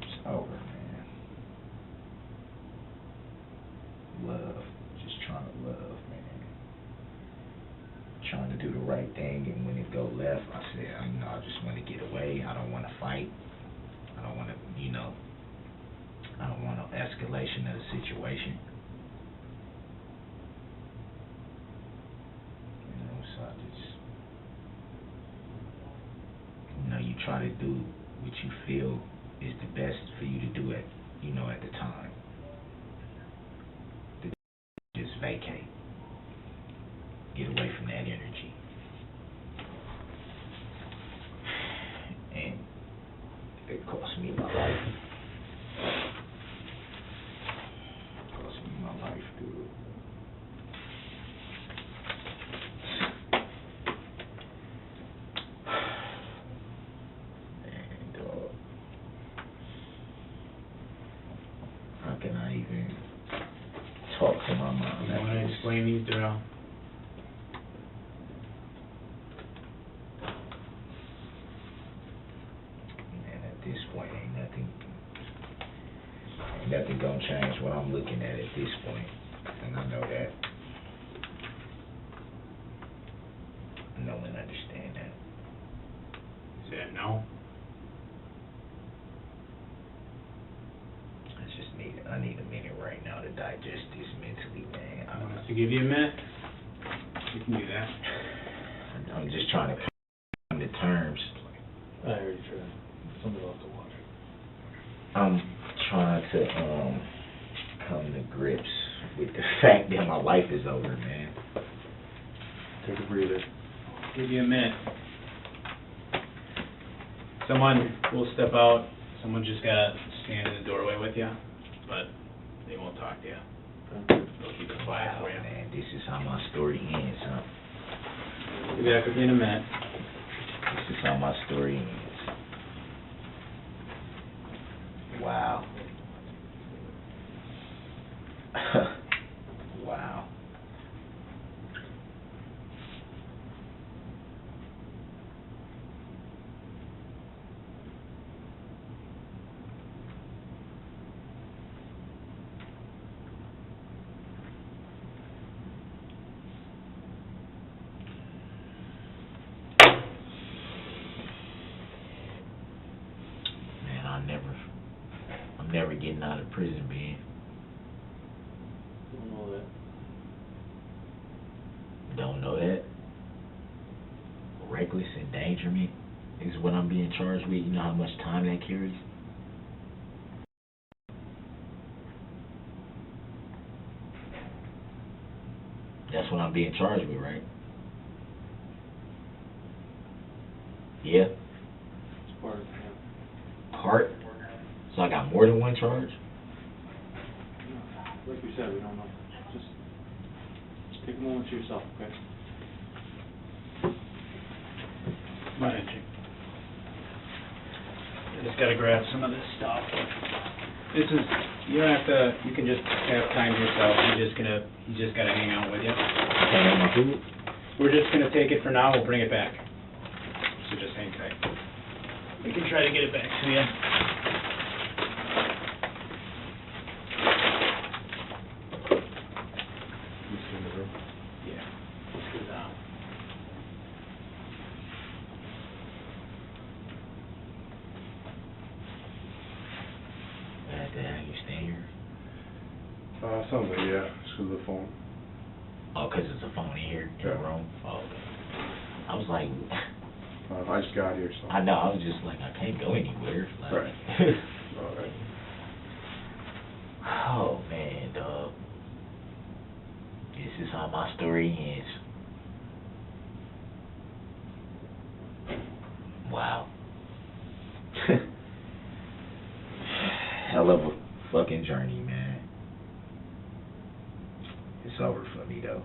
It's over, man. Love. Just trying to love, man. Trying to do the right thing, and when it go left, I said, I just want to get away. I don't want to fight. I don't want to, I don't want no escalation of the situation. So I just, you try to do what you feel is the best for you to do at the time. vacate. Get away from that energy. And it cost me my life. It cost me my life, dude. And, how can I even talk to my mom? You wanna explain these, Darrell? And at this point, ain't nothing gonna change what I'm looking at this point, and I know that. I know and understand that. Say that no? I need a minute right now to digest this mentally, man. I want us to give you a minute? You can do that. I'm just trying to come to terms. I already tried. Somebody else to watch. I'm trying to come to grips with the fact that my life is over, man. Take a breather. Give you a minute. Someone will step out, someone just gotta stand in the doorway with you, but they won't talk to you. They'll keep it quiet for you. Man, this is how my story ends, huh? Be back with you in a minute. This is how my story ends. Wow. Wow. Man, I'm never getting out of prison, man. Don't know that. Don't know that. Reckless endangerment is what I'm being charged with. You know how much time that carries? That's what I'm being charged with, right? Yeah? It's part of it. Part? So I got more than one charge? Like we said, we don't know. Just take a moment to yourself, okay? Come on in, Chick. I just gotta grab some of this stuff. This is, you don't have to, you can just have time to yourself, you just gotta hang out with you. Can I have my food? We're just gonna take it for now, we'll bring it back. So just hang tight. We can try to get it back to you. Yeah. Let's go down. You stay here? Something, yeah, just 'cause of the phone. Oh, 'cause it's a phone in here in the Yeah. room? Oh, okay. I was like, I just got here, so. I know, I was just like, I can't go anywhere. Like, Right. All right. Oh, man, dog. This is how my story ends. Wow. Hell of a fucking journey, man. It's over for me, though.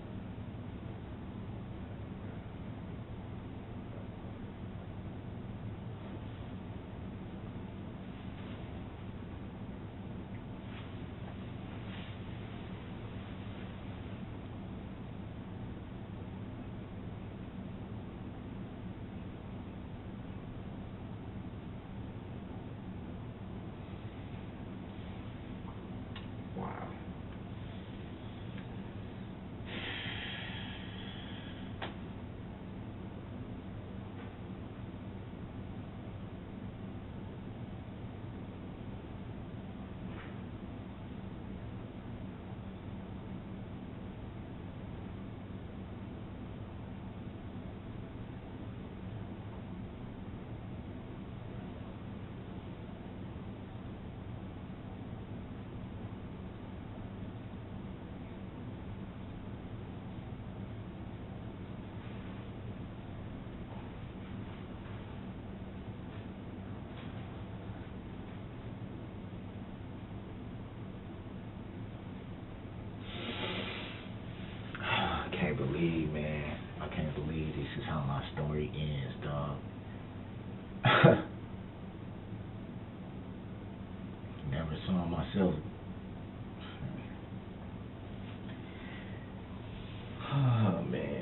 Wow. can't believe, man. I can't believe this is how my story ends, dog. Never saw myself. Oh, man.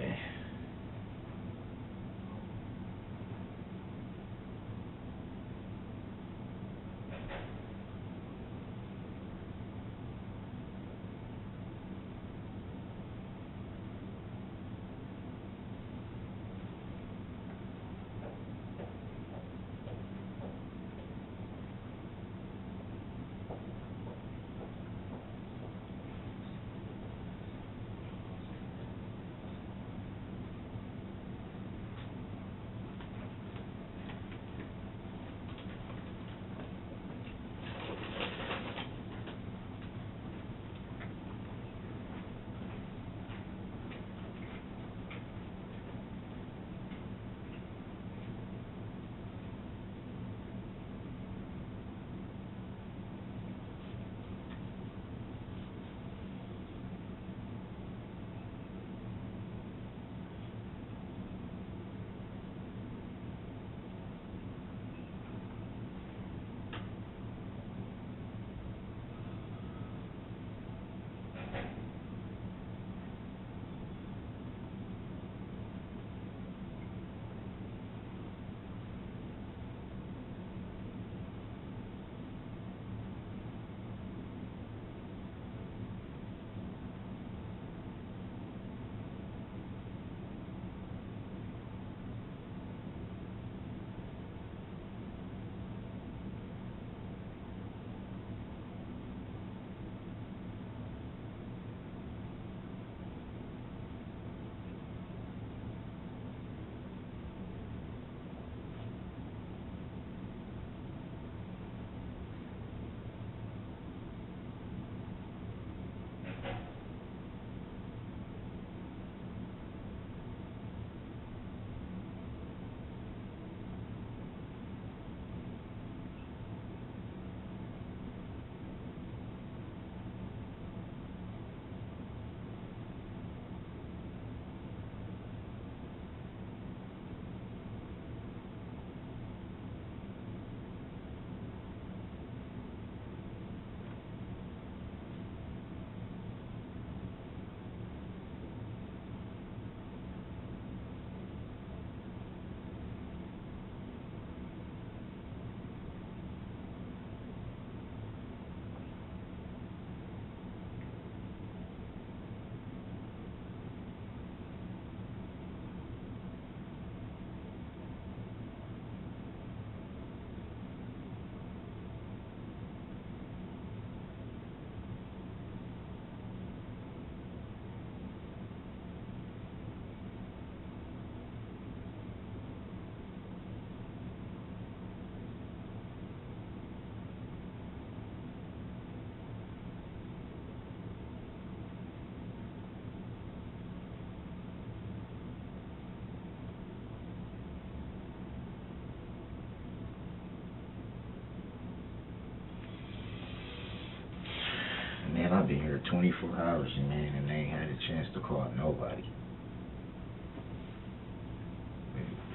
Man, I've been here 24 hours, man, and they ain't had a chance to call nobody.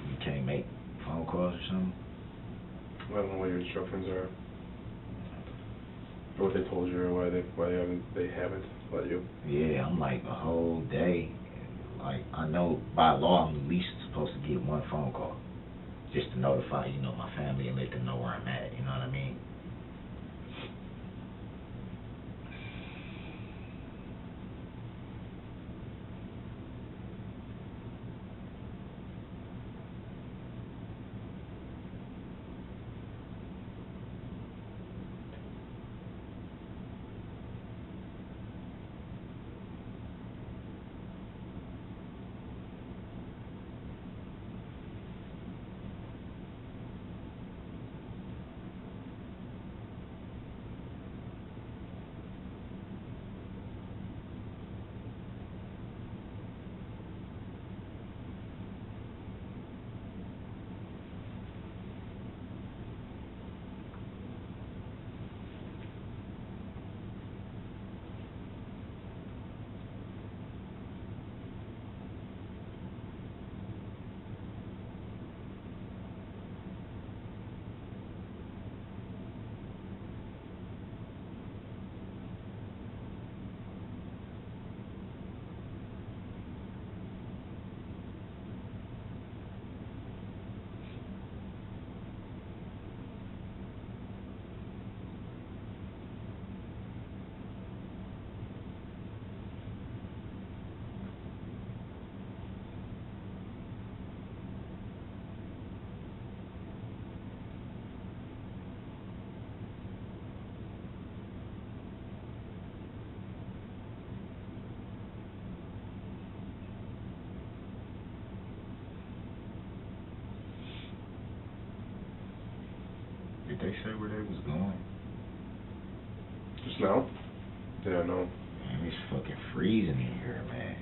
You can't make phone calls or something? I don't know what your instructions are, or what they told you, or why they haven't let you. Yeah, I'm like a whole day. Like, I know by law I'm at least supposed to get one phone call, just to notify, my family and let them know where I'm at, you know what I mean? they say where they was going? Just now? Yeah, no. Man, it's fucking freezing in here, man.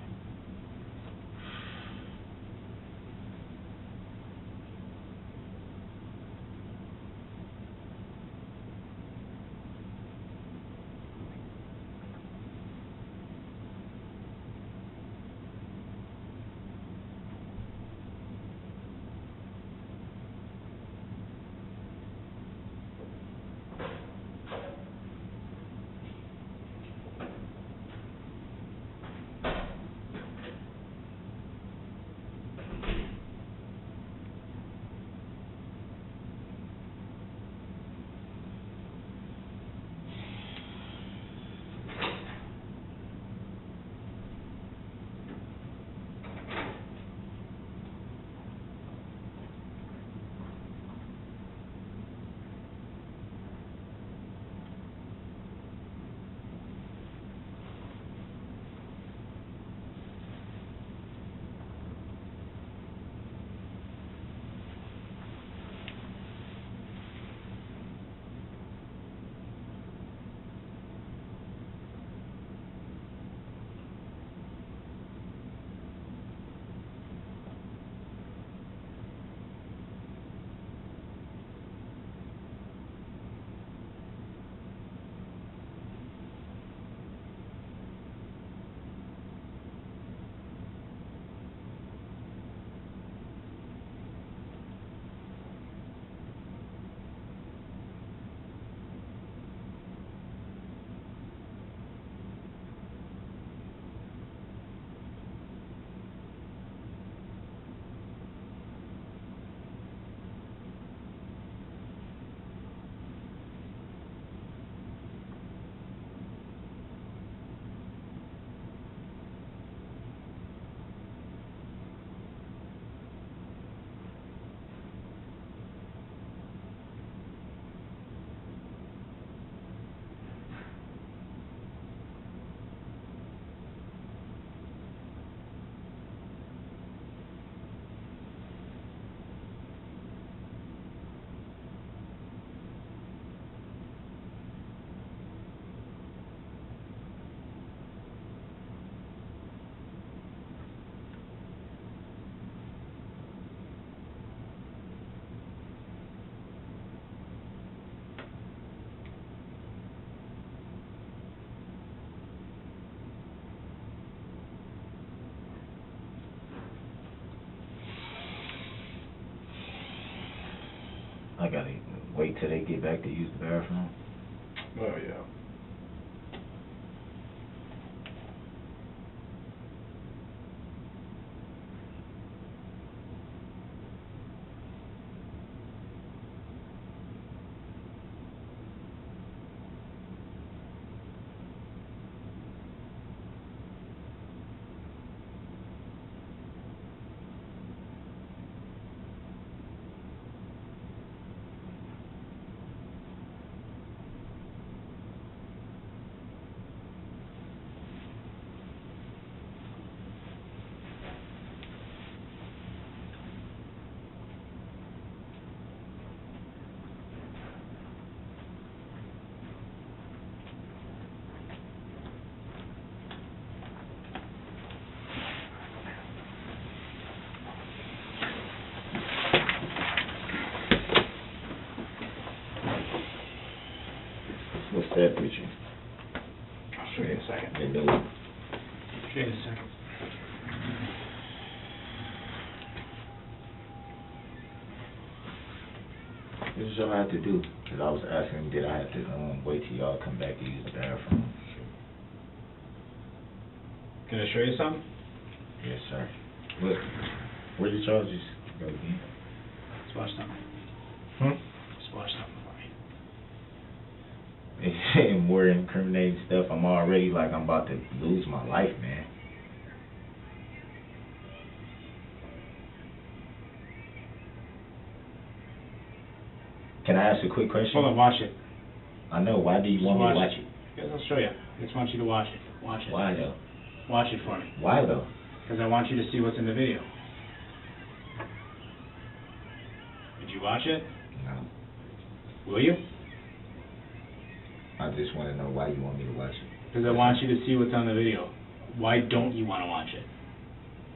I gotta wait till they get back to use the bathroom. Oh, yeah. What's that with you? I'll show you in a second. They do. Show you in a second. What did y'all have to do? Cause I was asking, did I have to wait till y'all come back to use the bathroom? Can I show you something? Yes, sir. Look, where did y'all just go again? Let's watch something. Just watch something for me. And more incriminating stuff. I'm already like I'm about to lose my life, man. Can I ask a quick question? Hold on, watch it. I know. Why do you want me to watch it? Yes, I'll show you. I just want you to watch it. Watch it. Why though? Watch it for me. Why though? Because I want you to see what's in the video. Did you watch it? No. Will you? I just wanna know why you want me to watch it. Because I want you to see what's on the video. Why don't you want to watch it?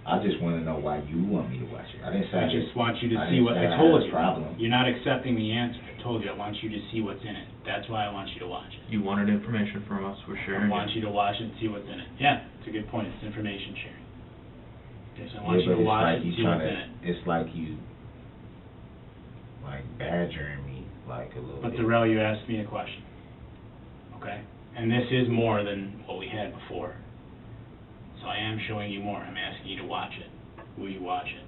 I just wanna know why you want me to watch it. I didn't say I just want you to I see didn't what, say I I told had a you. problem. You're not accepting the answer. I told you, I want you to see what's in it. That's why I want you to watch it. You wanted information from us, we're I sharing want it. you to watch it and see what's in it. Yeah, it's a good point. It's information sharing. Yes, I want Yeah, you but to it's watch like it and you see what's tryna- in it. It's like you, like, badgering me, like, a little But bit. Darrell, you asked me a question. Okay? And this is more than what we had before. So I am showing you more. I'm asking you to watch it. Will you watch it?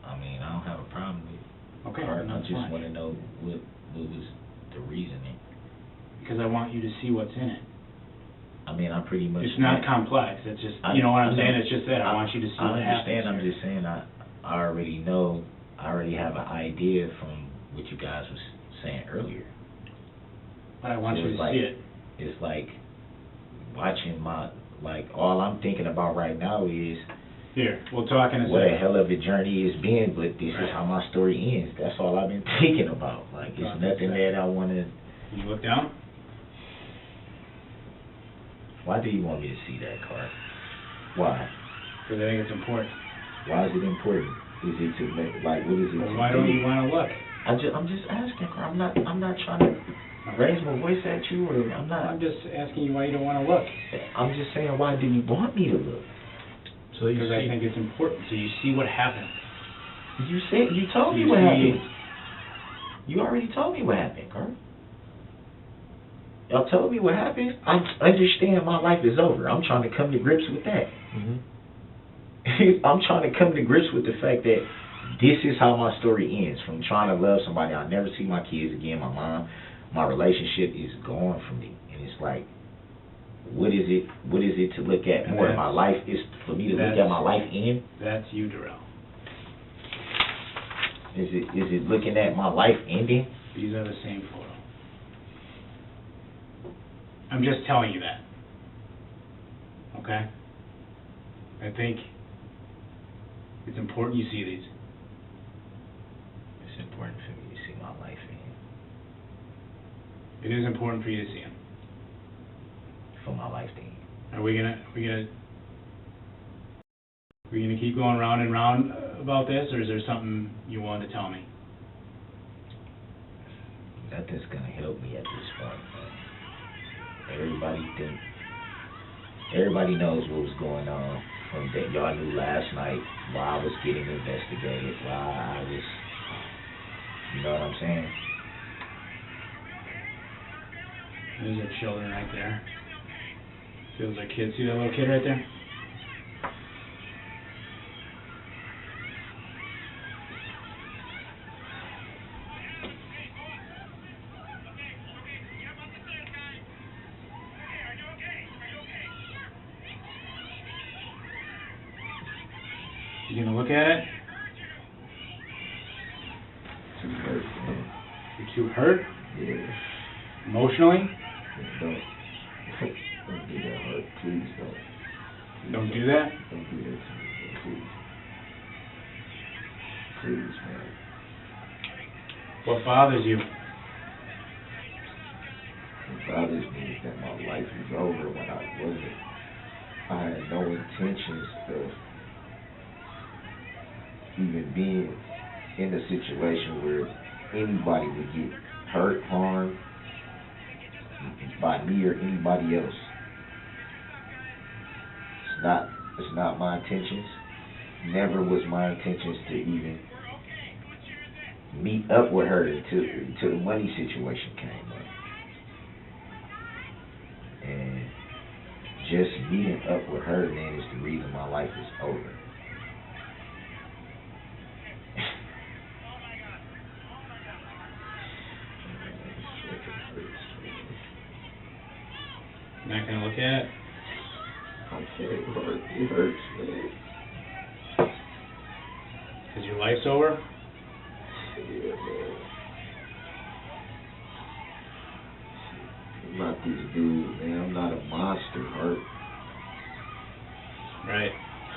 I mean, I don't have a problem with it. Okay, Or then I that's just fine. wanna know what was the reasoning. Because I want you to see what's in it. I mean, I pretty much. It's not complex. It's just, you know what I'm saying? It's just that. I want you to see what happens. I understand, I'm here. just saying, I already know, I already have an idea from what you guys was saying earlier. But I want So you it's to like- see it. It's like watching all I'm thinking about right now is Here, we'll talk in a what a second. hell of a journey it's been, but this Right. is how my story ends. That's all I've been thinking about. Like, Talk it's in a nothing second. that I wanna, Can you look down? why do you want me to see that card? Why? Because I think it's important. Why is it important? Is it to make, like, what is it Well, to why do? don't you want to look? I'm just asking, I'm not trying to raise my voice at you, or I'm not. I'm just asking you why you don't want to look. I'm just saying, why do you want me to look? So you Because I see, think it's important, so you see what happens. You told me You what see- happened. You already told me what happened, Carl. Y'all told me what happened. I understand my life is over. I'm trying to come to grips with that. Mhm. I'm trying to come to grips with the fact that this is how my story ends. From trying to love somebody, I'll never see my kids again. My mom, my relationship is gone from me, and it's like, what is it to look at And more? that's- My life is for me to look at that's- my life end. That's you, Darrell. Is it looking at my life ending? These are the same photo. I'm just telling you that. Okay? I think it's important you see these. It's important for me to see my life end. It is important for you to see them. For my life to end. Are we gonna keep going round and round about this, or is there something you want to tell me? Nothing's gonna help me at this point, man. Everybody knows what was going on from that. Y'all knew last night why I was getting investigated, why I was, you know what I'm saying? Those are children right there. See, those are kids. See that little kid right there? You gonna look at it? Too hurt, man. You're too hurt? Yeah. Emotionally? Don't do that, hurt. Please don't. Don't do that? Don't do that to me, man. Please. Please, man. What bothers you? What bothers me is that my life is over when I wasn't. I had no intentions of even being in a situation where anybody would get hurt, harmed by me or anybody else. It's not my intentions. Never was my intentions to even meet up with her until the money situation came up. And just meeting up with her, man, is the reason my life is over. Not gonna look at it? I can't, it hurts, man. Because your life's over? Yeah, man. I'm not this dude, man. I'm not a monster, Hurt. Right.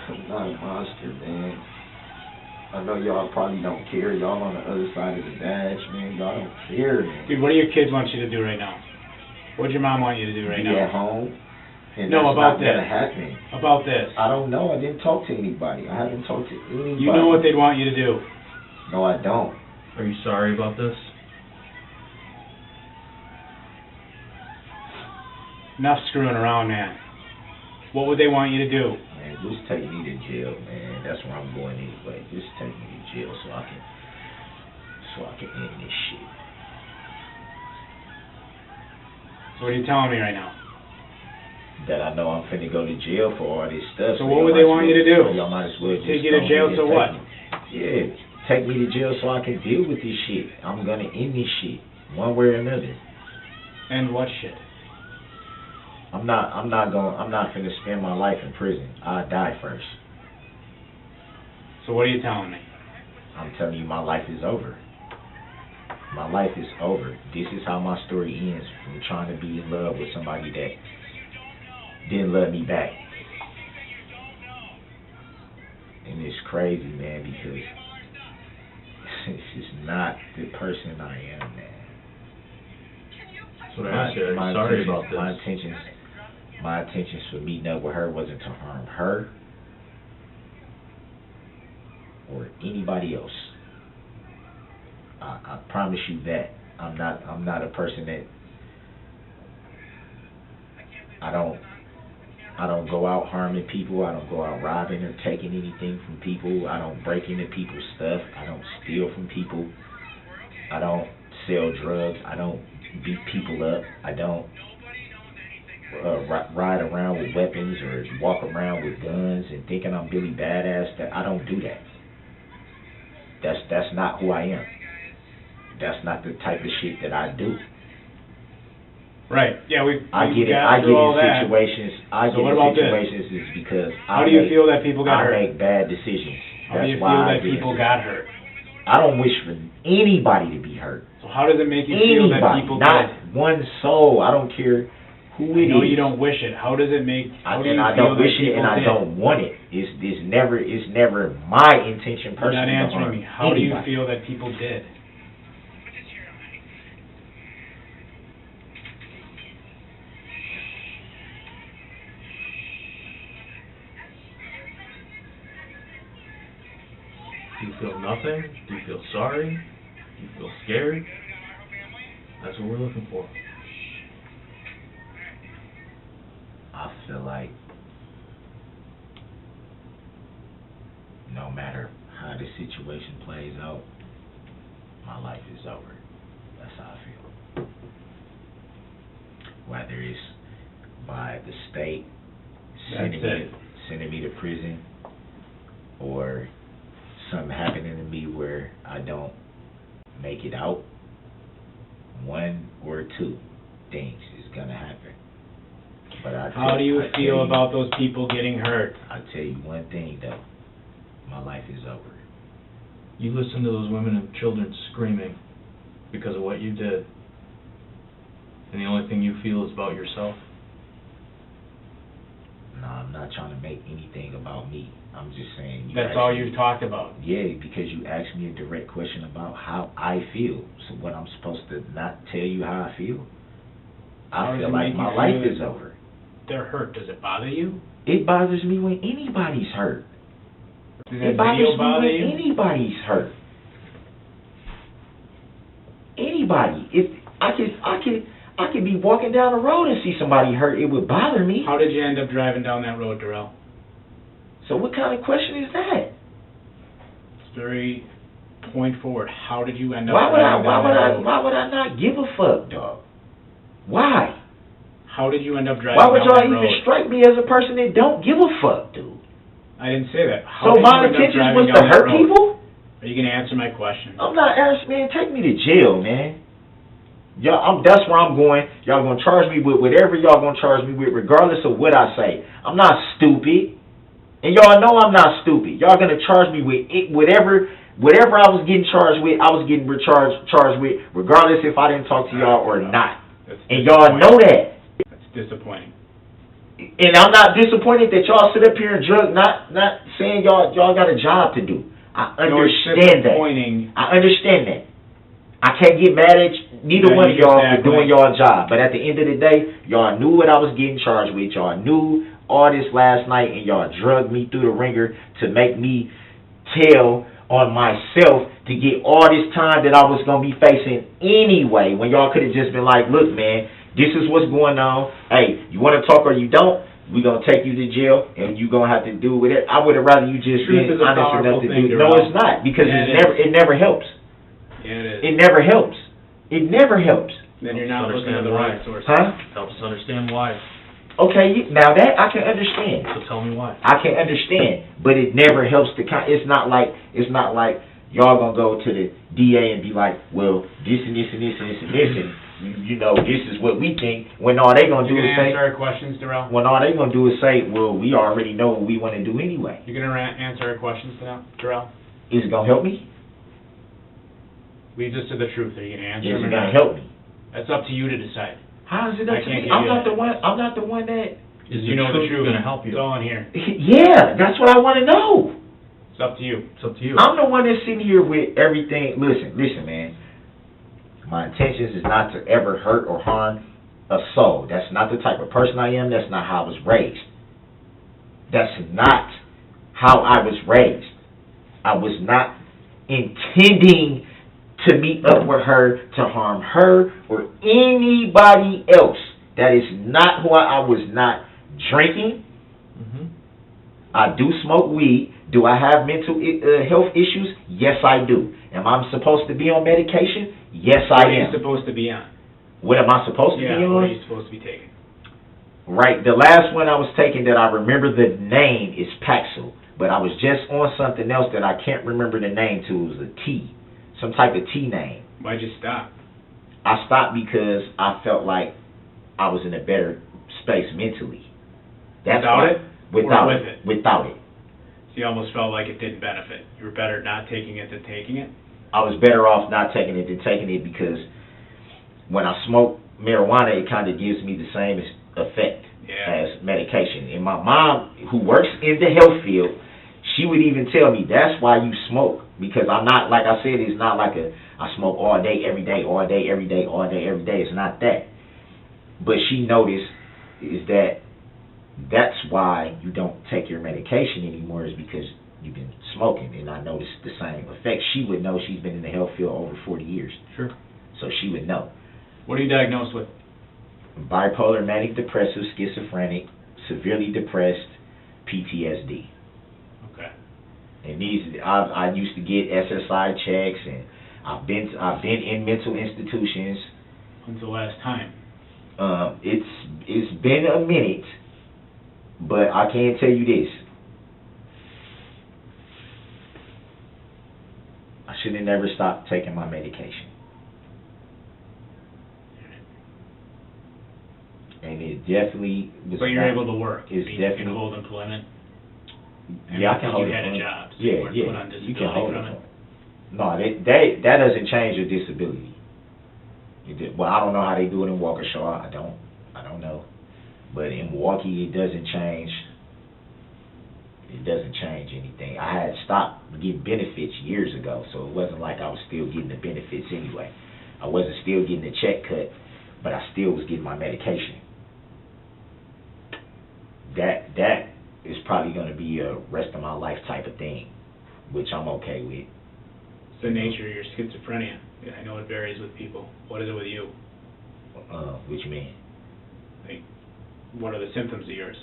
I'm not a monster, man. I know y'all probably don't care. Y'all on the other side of the dash, man. Y'all don't care, man. Dude, what do your kids want you to do right now? What'd your mom want you to do right Be now? at home. And No, that's about not gonna this. happen. About this. I don't know. I didn't talk to anybody. I haven't talked to anybody. You know what they'd want you to do. No, I don't. Are you sorry about this? Enough screwing around, man. What would they want you to do? Man, just take me to jail, man. That's where I'm going anyway. Just take me to jail so I can end this shit. So what are you telling me right now? That I know I'm finna go to jail for all this stuff. So what would they want you to do? Y'all might as well just Take you to go jail ahead so and what? take me. Yeah, take me to jail so I can deal with this shit. I'm gonna end this shit one way or another. And what shit? I'm not finna spend my life in prison. I'll die first. So what are you telling me? I'm telling you, my life is over. My life is over. This is how my story ends, from trying to be in love with somebody that didn't love me back. And it's crazy, man, because it's just not the person I am, man. That's what I asked you. Are you sorry about this? My intentions for meeting up with her wasn't to harm her or anybody else. I promise you that. I'm not a person that I don't go out harming people. I don't go out robbing or taking anything from people. I don't break into people's stuff. I don't steal from people. I don't sell drugs. I don't beat people up. I don't ride around with weapons or walk around with guns and thinking I'm Billy Badass. That I don't do that. That's not who I am. That's not the type of shit that I do. Right. Yeah, I get in situations. Is because how do you feel that people got hurt? I make bad decisions. How do you feel that people got hurt? I don't wish for anybody to be hurt. So how does it make you feel that people not did? one soul. I don't care who it is. I know you don't wish it. How does it make? I don't wish it, and I don't want it. It's never my intention personally. You're not answering me. How do you feel that people did? Do you feel nothing? Do you feel sorry? Do you feel scared? That's what we're looking for. I feel like no matter how the situation plays out, my life is over. That's how I feel. Whether it's by the state sending me to prison, or something happening to me where I don't make it out, one or two things is gonna happen. But how do you feel about those people getting hurt? I'll tell you one thing though, my life is over. You listen to those women and children screaming because of what you did, and the only thing you feel is about yourself? No, I'm not trying to make anything about me. I'm just saying. That's all you've talked about? Yeah, because you asked me a direct question about how I feel. So what, I'm supposed to not tell you how I feel? I feel like my life is over. They're hurt. Does it bother you? It bothers me when anybody's hurt. It bothers me when anybody's hurt. Anybody. If I could be walking down the road and see somebody hurt, it would bother me. How did you end up driving down that road, Darrell? So what kind of question is that? It's very point forward. How did you end up Why would I not give a fuck, dog? Why? How did you end up driving Why would y'all down that road? even strike me as a person that don't give a fuck, dude? I didn't say that. So my intentions was to hurt people? Are you going to answer my question? I'm not answering, man. Take me to jail, man. Y'all, that's where I'm going. Y'all gonna charge me with whatever y'all gonna charge me with, regardless of what I say. I'm not stupid, and y'all know I'm not stupid. Y'all gonna charge me with it, whatever I was getting charged with. I was getting charged with, regardless if I didn't talk to y'all or not. And y'all know that. That's disappointing. And I'm not disappointed that y'all sit up here and not saying y'all got a job to do. I No, it's understand that. disappointing. I understand that. I can't get mad at neither Yeah, one of you y'all just for act doing like- y'all job. But at the end of the day, y'all knew what I was getting charged with. Y'all knew all this last night, and y'all drugged me through the ringer to make me tell on myself to get all this time that I was going to be facing anyway, when y'all could have just been like, look, man, this is what's going on. Hey, you want to talk or you don't? We're going to take you to jail, and you're going to have to do with it. I would have rather you just Truth been is a honest enough powerful to thing, do it. No, Darrell. it's not, because Yeah, it never helps. Yeah, it is. It never helps. It never helps. Then you're not Helps looking at the understand right source. Huh? Helps us understand why. Okay, now that I can understand. So tell me why. I can understand, but it never helps to it's not like y'all gonna go to the DA and be like, well, this and this and this and this and this, and you know, this is what we think. When all they gonna do You is gonna say, answer our questions, Darrell? when all they gonna do is say, well, we already know what we want to do anyway. You're gonna answer our questions now, Darrell? Is it gonna help me? Lead us to the truth. Are you gonna answer Is them it or gonna not? help me? That's up to you to decide. How is it I up to can't me? give I'm you not that. the one. I'm not the one that. Is You know the truth. gonna help It's you? all in here. Yeah, that's what I want to know. It's up to you. It's up to you. I'm the one that's sitting here with everything. Listen, man. My intentions is not to ever hurt or harm a soul. That's not the type of person I am. That's not how I was raised. That's not how I was raised. I was not intending to meet up with her, to harm her or anybody else. That is not who I was not drinking. Mm-hmm. I do smoke weed. Do I have mental health issues? Yes, I do. Am I supposed to be on medication? Yes, What I are you am. supposed to be on? What am I supposed to be Yeah, what are on? you supposed to be taking? Right. The last one I was taking that I remember the name is Paxil, but I was just on something else that I can't remember the name to. It was a T, some type of T name. Why'd you stop? I stopped because I felt like I was in a better space mentally. Without why- it? Without Or it. with it? Without it. So you almost felt like it didn't benefit. You were better not taking it than taking it? I was better off not taking it than taking it, because when I smoke marijuana, it kind of gives me the same effect Yeah. as medication. And my mom, who works in the health field, she would even tell me, that's why you smoke. Because I'm not, like I said, it's not like I smoke all day, every day, all day, every day, all day, every day. It's not that. But she noticed is that's why you don't take your medication anymore, is because you've been smoking. And I noticed the same effect. She would know. She's been in the health field over 40 years. Sure. So she would know. What are you diagnosed with? Bipolar, manic depressive, schizophrenic, severely depressed, PTSD. Okay. And I used to get SSI checks, and I've been in mental institutions. When's the last time? It's been a minute, but I can tell you this: I should have never stopped taking my medication. And it definitely was. But you're able to work. It's You can definitely. hold employment. Yeah, I can hold You had a it. job, so Yeah, you weren't put on you disability can hold from it. it. No, that doesn't change your disability. Well, I don't know how they do it in Waukesha. I don't know. But in Milwaukee, it doesn't change. It doesn't change anything. I had stopped getting benefits years ago, so it wasn't like I was still getting the benefits anyway. I wasn't still getting the check cut, but I still was getting my medication. That is probably going to be a rest of my life type of thing, which I'm okay with. It's the nature of your schizophrenia. Yeah, I know it varies with people. What is it with you? What you mean? Like, what are the symptoms of yours?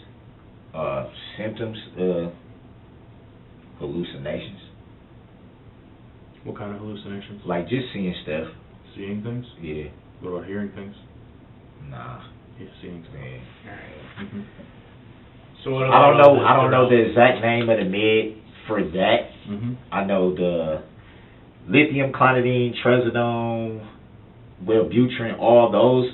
Symptoms, hallucinations, What kind of hallucinations? like just seeing stuff. Seeing things? Yeah, What about hearing things? nah. Yeah, seeing stuff. Yeah. Alright. Mm-hmm. So what I don't about know. I don't know the exact name of the med for that. Mm-hmm. I know the lithium, clonidine, trazodone, Wellbutrin, all those.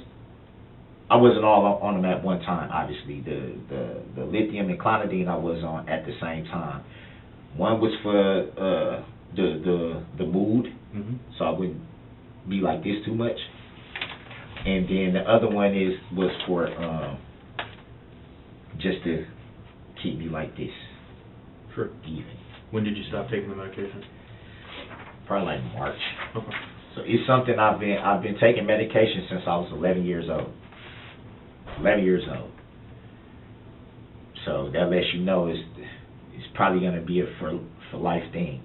I wasn't all on them at one time. Obviously, the lithium and clonidine I was on at the same time. One was for the mood, Mm-hmm. so I wouldn't be like this too much. And then the other one was for just to keep me like this, Sure. even. When did you stop taking the medication? Probably like March. Okay. So it's something I've been taking medication since I was 11 years old. 11 years old. So that lets you know it's probably gonna be a for life thing,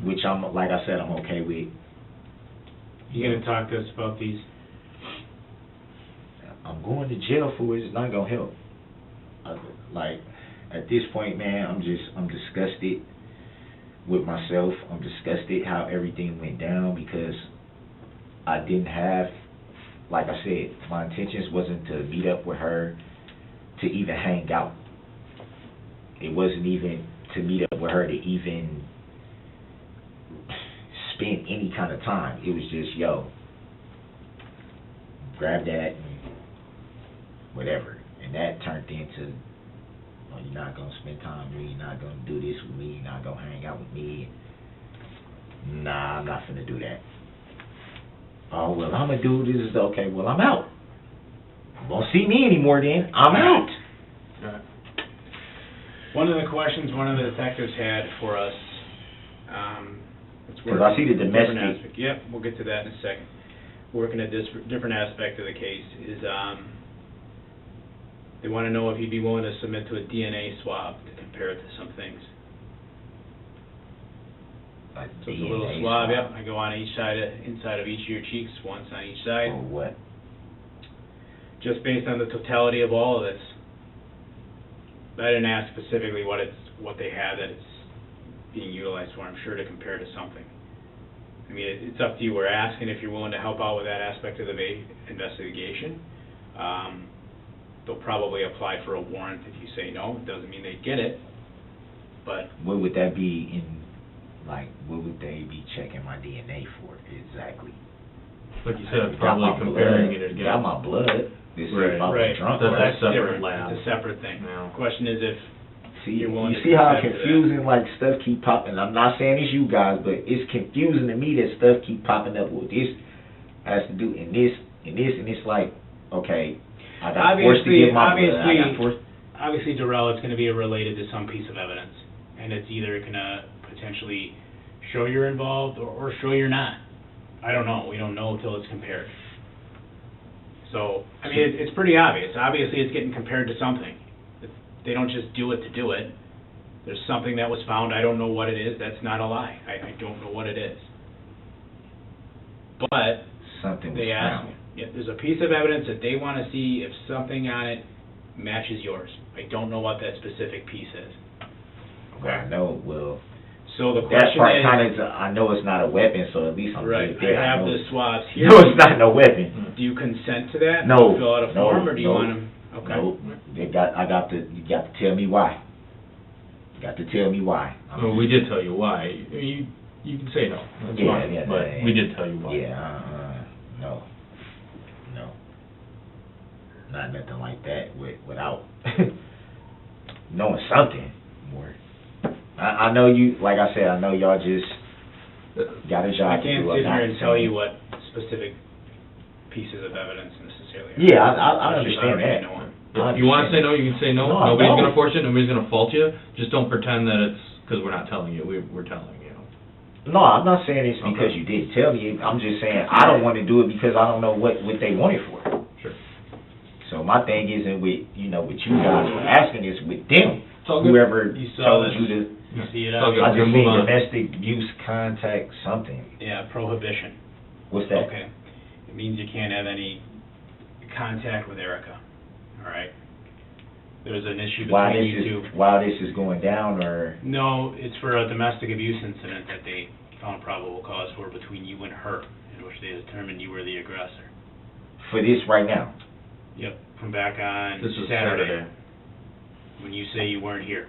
which I'm, like I said, I'm okay with. You gonna talk to us about these? I'm going to jail for it. It's not gonna help. Like at this point, man, I'm disgusted with myself. I'm disgusted how everything went down because I didn't have, like I said, my intentions wasn't to meet up with her to even hang out. It wasn't even to meet up with her to even spend any kind of time. It was just, yo, grab that and whatever. And that turned into, oh, you're not going to spend time with me, you're not going to do this with me, you're not going to hang out with me. Nah, I'm not finna do that. Oh, well, I'm going to do this. Okay, well, I'm out. You won't see me anymore then. I'm out. Right. One of the questions one of the detectives had for us, because I see the domestic. Yep, we'll get to that in a second. Working a different aspect of the case is they want to know if you'd be willing to submit to a DNA swab to compare it to some things. So it's a little swab, yep. I go on each side, inside of each of your cheeks, once on each side. For what? Just based on the totality of all of this. I didn't ask specifically what they have that it's being utilized for. I'm sure to compare to something. I mean, it's up to you. We're asking if you're willing to help out with that aspect of the investigation. They'll probably apply for a warrant if you say no. It doesn't mean they get it, but... What would that be in, like, what would they be checking my DNA for exactly? Like you said, probably comparing it against... Got my blood. This Right. is my drunk. That's a different. separate lab. It's a separate thing. Yeah. Question is if you're willing you to see how consent to that. confusing, like, stuff keep popping. I'm not saying it's you guys, but it's confusing to me that stuff keep popping up. Well, this has to do in this, and it's like, okay, I got forced to give my blood. Obviously, Darrell, it's going to be related to some piece of evidence, and it's either going to potentially show you're involved or show you're not. I don't know. We don't know until it's compared. So, I mean, it's pretty obvious. Obviously, it's getting compared to something. They don't just do it to do it. There's something that was found. I don't know what it is. That's not a lie. I don't know what it is. But something was they ask found. me. Yeah, there's a piece of evidence that they want to see if something on it matches yours. I don't know what that specific piece is. Okay. I know. Well, so the that question part is, kind of, I know it's not a weapon, so at least I'm right, good there. I have the swabs here. No, it's not no weapon. Do you consent to that? No. Do you fill out a form, or do you want them? Okay. No, you got to tell me why. You got to tell me why. Well, we did tell you why. You can say no. That's fine. Yeah, but we did tell you why. Yeah, no, not nothing like that. Without knowing something more. I know you. Like I said, I know y'all just got a job I can't to do. sit here and tell you what specific pieces of evidence necessarily are. Yeah, I understand that. If you want to say no, you can say no. No, Nobody's no. going to force it. Nobody's going to fault you. Just don't pretend that it's because we're not telling you. We're telling you. No, I'm not saying it's because Okay. you didn't tell me. I'm just saying I don't want to do it because I don't know what they want it for. Sure. So my thing isn't with with you guys for asking, it's with them. It's all good. Whoever You saw told this. you to. You see it It's all out good. I here. just Move seen on. domestic abuse contact something. Yeah, prohibition. What's that? Okay. It means you can't have any contact with Erica. All right? There's an issue While between you two. while this is going down, or No, it's for a domestic abuse incident that they found probable cause for between you and her, in which they determined you were the aggressor. for this right now. Yep, from back on This was Saturday, Saturday. when you say you weren't here.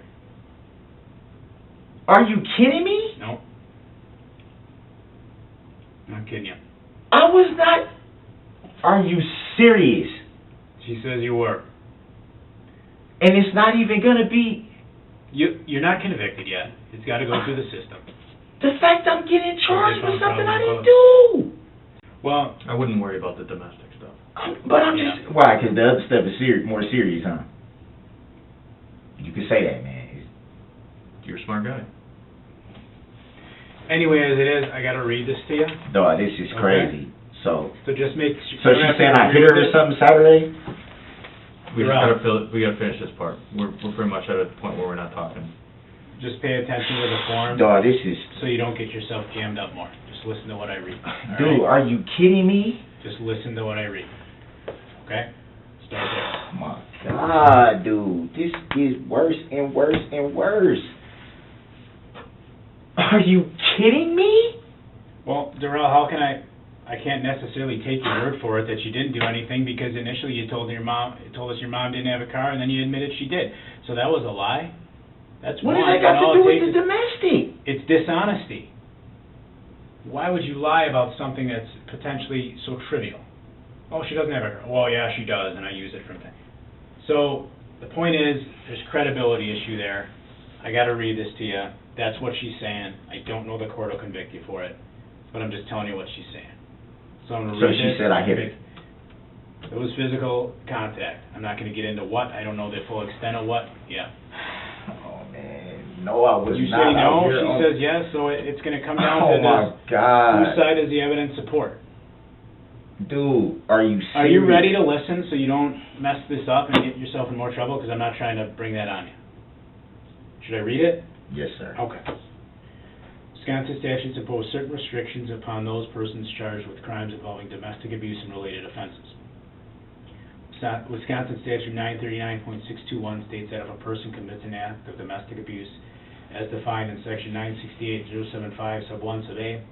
Are you kidding me? No. Not kidding you. I was not. Are you serious? She says you were. And it's not even gonna be You're not convicted yet. It's got to go through the system. the fact I'm getting charged They with found something I probable didn't do. Well, I wouldn't worry about the domestic stuff. But I'm Yeah. just why? Because the other stuff is more serious, huh? You can say that, man. You're a smart guy. anyway, as it is, I gotta read this to you. Dog, this is Okay. crazy. So So just make. she's saying I hit her or something Saturday? We just Darrell. we gotta finish this part. We're pretty much at a point where we're not talking. Just pay attention to the form, Dog, this is... so you don't get yourself jammed up more. Just listen to what I read. all Dude, right? are you kidding me? Just listen to what I read. Okay? Start there. Oh my God, dude. This is worse and worse and worse. Are you kidding me? Well, Darrell, how can I can't necessarily take your word for it that you didn't do anything, because initially you told us your mom didn't have a car, and then you admitted she did. So that was a lie? That's What one. does that got and all to do it with takes the is- domestic? It's dishonesty. Why would you lie about something that's potentially so trivial? Oh, she doesn't have a car. Well, yeah, she does, and I use it from time. So the point is, there's credibility issue there. I got to read this to you. That's what she's saying. I don't know the court will convict you for it, but I'm just telling you what she's saying. So I'm going to So read she this. said I hit her. It was physical contact. I'm not going to get into what. I don't know the full extent of what. Yeah. Oh, man. No, I was You not say no, out here she on- says yes, so it's going to come down Oh, to my this. God. Whose side is the evidence support? Dude, are you serious? Are you ready to listen so you don't mess this up and get yourself in more trouble? Because I'm not trying to bring that on you. Should I read it? Yes, sir. Okay. Wisconsin statutes impose certain restrictions upon those persons charged with crimes involving domestic abuse and related offenses. Wisconsin statute 939.621 states that if a person commits an act of domestic abuse as defined in section 968.075 sub 1 sub a,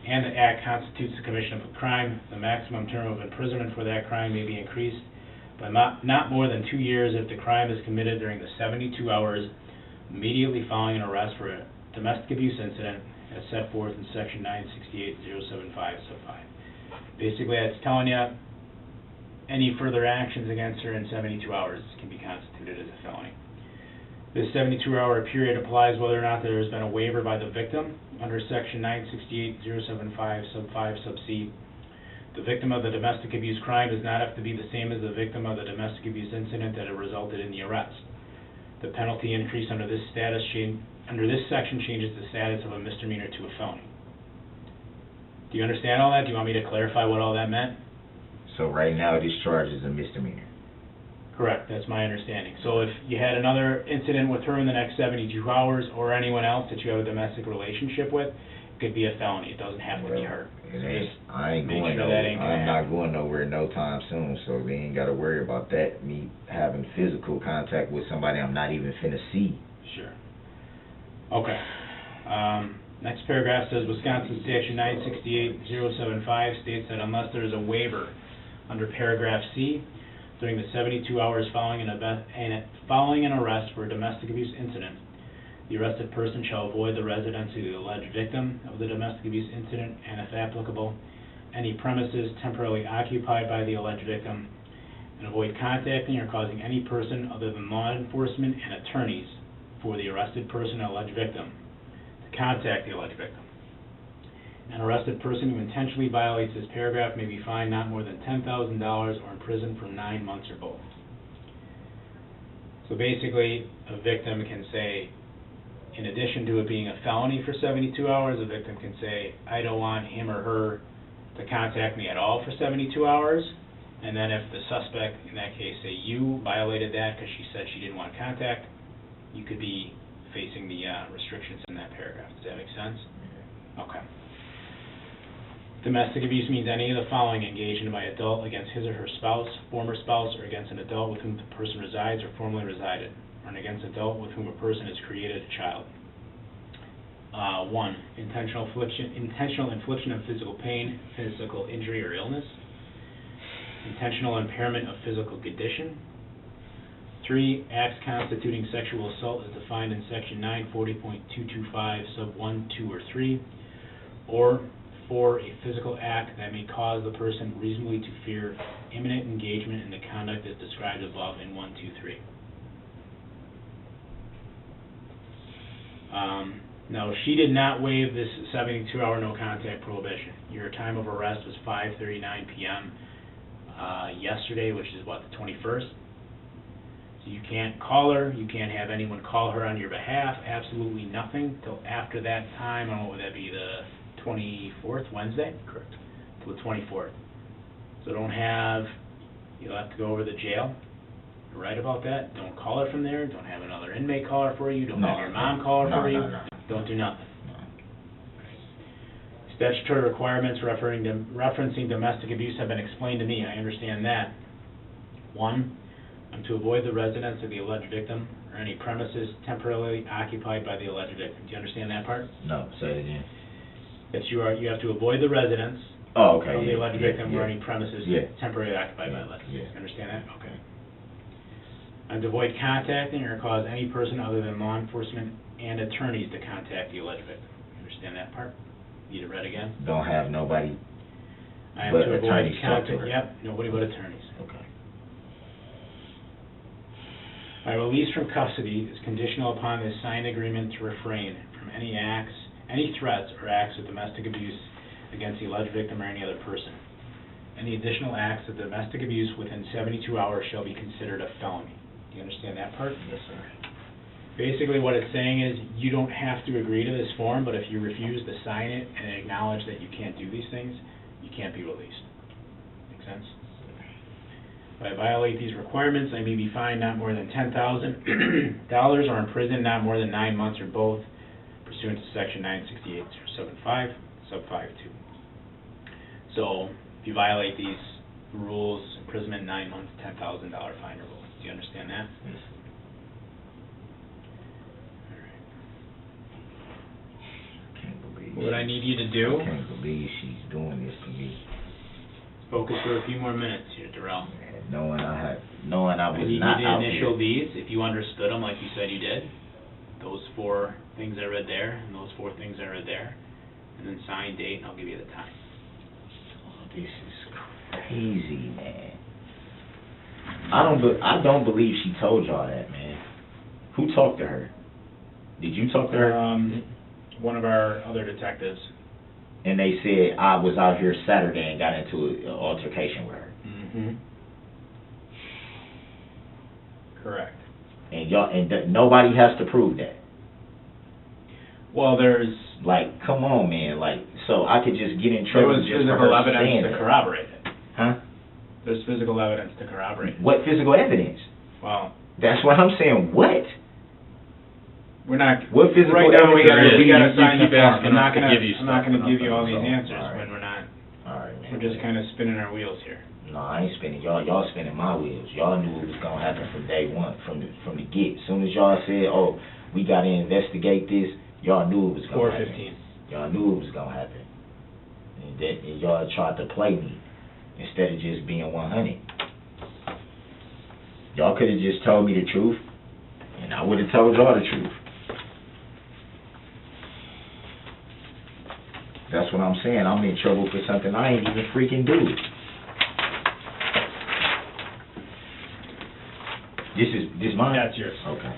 and the act constitutes the commission of a crime, the maximum term of imprisonment for that crime may be increased by not more than 2 years if the crime is committed during the 72 hours immediately following an arrest for a domestic abuse incident as set forth in section 968.075 sub 5. Basically, that's telling you any further actions against her in 72 hours can be constituted as a felony. This 72-hour period applies whether or not there has been a waiver by the victim under section 968.075 sub 5 sub c. The victim of the domestic abuse crime does not have to be the same as the victim of the domestic abuse incident that resulted in the arrest. The penalty increase under this section changes the status of a misdemeanor to a felony. Do you understand all that? Do you want me to clarify what all that meant? So right now, this charge is a misdemeanor. Correct, that's my understanding. So if you had another incident with her in the next 72 hours, or anyone else that you have a domestic relationship with, it could be a felony. It doesn't have to be her. It ain't, I ain't Make going sure nowhere. that ain't gonna I'm not happen. going nowhere no time soon, so they ain't got to worry about that. Me having physical contact with somebody I'm not even finna see. Sure. Okay. Next paragraph says Wisconsin statute 968.075 states that unless there is a waiver under paragraph C, during the 72 hours following an arrest for a domestic abuse incident, the arrested person shall avoid the residency of the alleged victim of the domestic abuse incident, and if applicable, any premises temporarily occupied by the alleged victim, and avoid contacting or causing any person other than law enforcement and attorneys for the arrested person and alleged victim to contact the alleged victim. An arrested person who intentionally violates this paragraph may be fined not more than $10,000 or imprisoned for 9 months or both. So basically, a victim can say, in addition to it being a felony for 72 hours, a victim can say, I don't want him or her to contact me at all for 72 hours. And then if the suspect, in that case, say you violated that because she said she didn't want contact, you could be facing the restrictions in that paragraph. Does that make sense? Okay. Domestic abuse means any of the following engaged in by adult against his or her spouse, former spouse, or against an adult with whom the person resides or formerly resided, or against an adult with whom a person has created a child. 1. Intentional infliction of physical pain, physical injury or illness. Intentional impairment of physical condition. 3. Acts constituting sexual assault as defined in section 940.225 sub 1, 2, or 3. Or 4. A physical act that may cause the person reasonably to fear imminent engagement in the conduct as described above in 1, 2, 3. Now, she did not waive this 72-hour no-contact prohibition. Your time of arrest was 5:39 p.m. Yesterday, which is, what, the 21st? So you can't call her, you can't have anyone call her on your behalf, absolutely nothing till after that time, I don't know, would that be the 24th, Wednesday? Correct. Till the 24th. So you'll have to go over to the jail. You're right about that. Don't call her from there, don't have another inmate call her for you, don't have your mom call her for you, don't do nothing. Statutory requirements referencing domestic abuse have been explained to me, I understand that. 1, I'm to avoid the residence of the alleged victim or any premises temporarily occupied by the alleged victim. Do you understand that part? No, say it again. That you have to avoid the residence Oh, okay. of the alleged victim or yeah. any premises Yeah. temporarily occupied by the alleged victim. Yeah. You understand that? Okay. I'm to avoid contacting or cause any person other than law enforcement and attorneys to contact the alleged victim. You understand that part? Need it read again? Don't have nobody. I am But to avoid attorneys talk to contact. her. Yep, nobody but attorneys. Okay. My release from custody is conditional upon this signed agreement to refrain from any acts, any threats or acts of domestic abuse against the alleged victim or any other person. Any additional acts of domestic abuse within 72 hours shall be considered a felony. Do you understand that part? Yes, sir. Basically, what it's saying is, you don't have to agree to this form, but if you refuse to sign it and acknowledge that you can't do these things, you can't be released. Make sense? If I violate these requirements, I may be fined not more than $10,000 or imprisoned not more than 9 months or both, pursuant to section 968.75, sub 5.2. So, if you violate these rules, imprisonment 9 months, $10,000 fine or both. Do you understand that? Yes. Can't believe. What I need you to do, I can't believe she's doing this to me. focus for a few more minutes here, Darrell. Man, knowing I was I need not you to out initial here. these, if you understood them like you said you did. Those 4 things I read there, and those 4 things I read there. And then sign, date, and I'll give you the time. Oh, this is crazy, man. I don't believe she told y'all that, man. Who talked to her? Did you talk to her? One of our other detectives. And they said I was out here Saturday and got into an altercation with her. Mm-hmm. Correct. And nobody has to prove that. Well, there's... Like, come on, man. Like, so I could just get in There trouble was just for physical her evidence saying to that. corroborate it. Huh? There's physical evidence to corroborate it. What physical evidence? Well, That's what I'm saying. What? we're not... What physical Right now, we evidence? gotta You sign the keep form. asking us to give you I'm not stuff, gonna give you all these so, answers all right. when we're not... All right, man. We're just kind of spinning our wheels here. No, I ain't spinning. Y'all spinning my wheels. Y'all knew it was gonna happen from day one, from the get. As soon as y'all said, "Oh, we gotta investigate this," y'all knew it was gonna happen. 4:15. Y'all knew it was gonna happen. And y'all tried to play me instead of just being 100. Y'all could have just told me the truth, and I would have told y'all the truth. That's what I'm saying. I'm in trouble for something I ain't even freaking do. This mine? That's yours. Okay.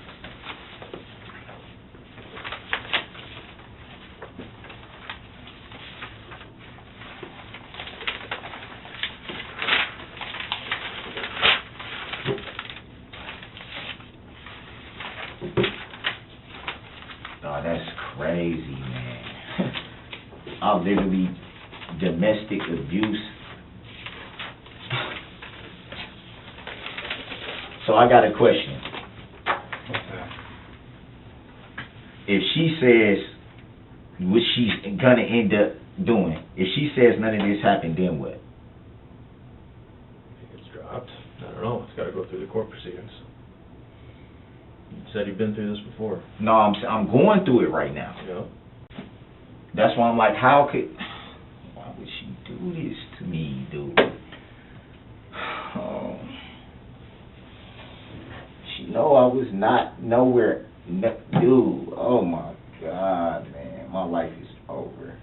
Oh, that's crazy, man. I literally domestic abuse. So I got a question. What's that? If she says what she's gonna end up doing, if she says none of this happened, then what? If it's dropped, I don't know, it's gotta go through the court proceedings. You said you've been through this before. No, I'm going through it right now. You know? That's why I'm like, why would she do this to me, dude? Oh. She know I was not nowhere, dude. Oh my God, man, my life is over.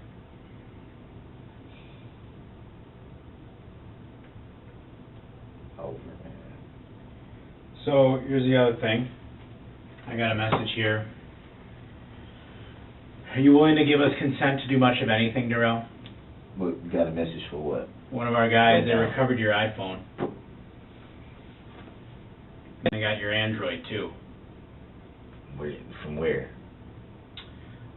Over, man. So, here's the other thing. I got a message here. Are you willing to give us consent to do much of anything, Darrell? What, you got a message for what? One of our guys, they Okay. recovered your iPhone. They got your Android too. From where?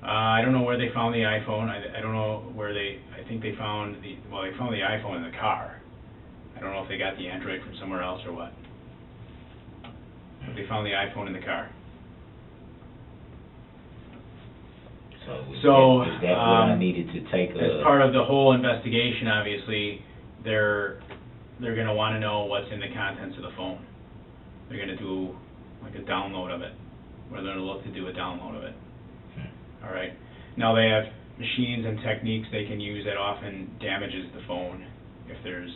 I don't know where they found the iPhone. I don't know where I think they found the iPhone in the car. I don't know if they got the Android from somewhere else or what. But they found the iPhone in the car. So is that what I needed to take as part of the whole investigation, obviously, they're going to want to know what's in the contents of the phone. They're going to do like a download of it, or they're going to look to do a download of it. All right. Now they have machines and techniques they can use that often damages the phone if there's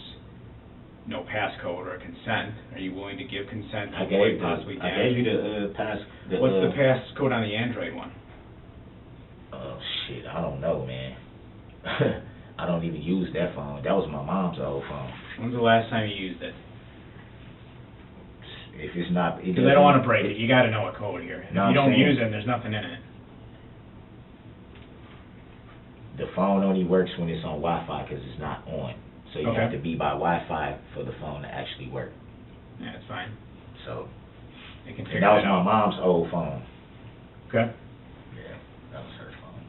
no passcode or consent. Are you willing to give consent to avoid possibly damage? I gave you the pass. What's the passcode on the Android one? Oh shit, I don't know, man. I don't even use that phone. That was my mom's old phone. When's the last time you used it? If it's not, because I don't want to break it. You got to know a code here. If you don't use it, there's nothing in it. The phone only works when it's on Wi-Fi because it's not on. So you have to be by Wi-Fi for the phone to actually work. Yeah, it's fine. So they can figure that was it out. my mom's old phone. Okay. Yeah, that was her phone.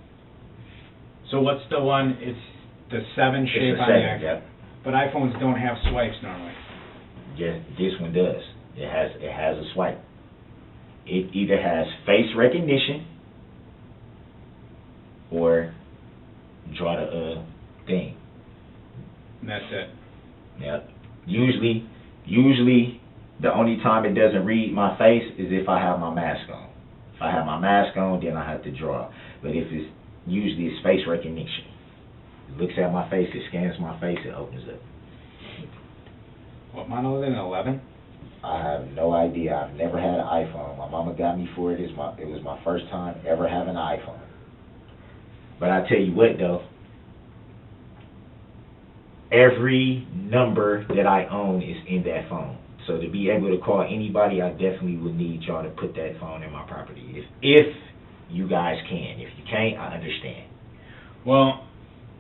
So what's the one? It's the 7 shape It's a on the 7, iPhone. yep. But iPhones don't have swipes normally. Yeah, this one does. It has a swipe. It either has face recognition or draw the thing. And that's it. Yep. Usually the only time it doesn't read my face is if I have my mask on. If I have my mask on, then I have to draw. But if it's usually it's face recognition. It looks at my face, it scans my face, it opens up. What model is it? An 11? I have no idea. I've never had an iPhone. My mama got me for it. It was my first time ever having an iPhone. But I tell you what though, every number that I own is in that phone. So to be able to call anybody, I definitely would need y'all to put that phone in my property. If you guys can. If you can't, I understand. Well,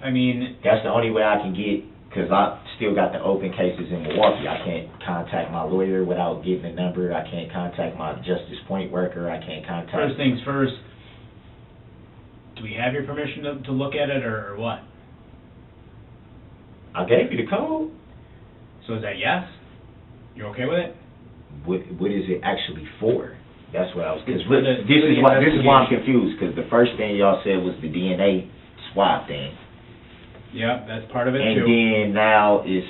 I mean, that's the only way I can get, because I still got the open cases in Milwaukee. I can't contact my lawyer without getting a number. I can't contact my justice point worker. I can't contact... First things first, do we have your permission to look at it, or what? I gave you the code. So is that yes? You're okay with it? What is it actually for? That's what I was... Because this is why I'm confused, because the first thing y'all said was the DNA swab thing. Yep, that's part of it and too. And then now it's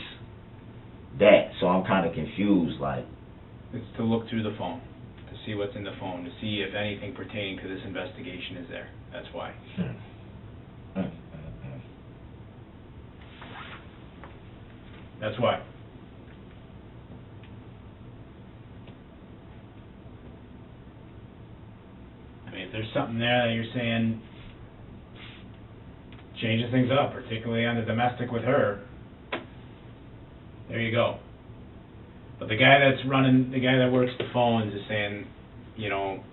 that, so I'm kind of confused, like... It's to look through the phone, to see what's in the phone, to see if anything pertaining to this investigation is there. That's why. That's why. I mean, if there's something there that you're saying changes things up, particularly on the domestic with her, there you go. But the guy that works the phones is saying, you know,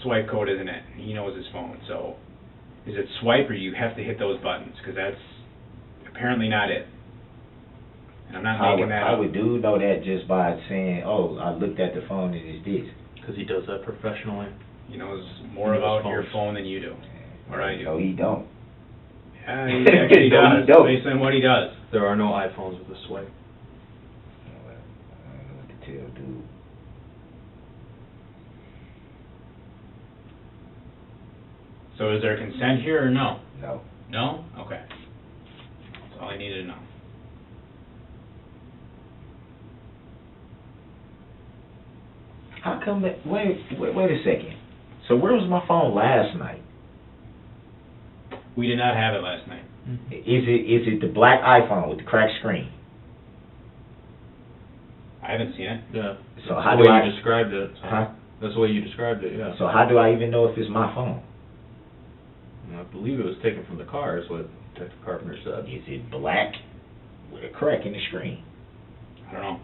swipe code isn't it? He knows his phone. So is it swipe, or you have to hit those buttons? Because that's apparently not it. And I'm not making that up. I would do know that just by saying, oh, I looked at the phone and it's this. Because he does that professionally. He knows more about your phone than you do, or I do. No, he don't. Yeah, he actually does, based on what he does. There are no iPhones with a swipe. I don't know what to tell, dude. So is there consent here or no? No. No? Okay. That's all I needed to know. How come that? Wait a second. So where was my phone last night? We did not have it last night. Is it the black iPhone with the cracked screen? I haven't seen it. Yeah. So That's how the do way I? you described it. Huh? That's the way you described it. Yeah. So how do I even know if it's my phone? I believe it was taken from the car, is what Detective Carpenter said. Is it black with a crack in the screen? I don't know.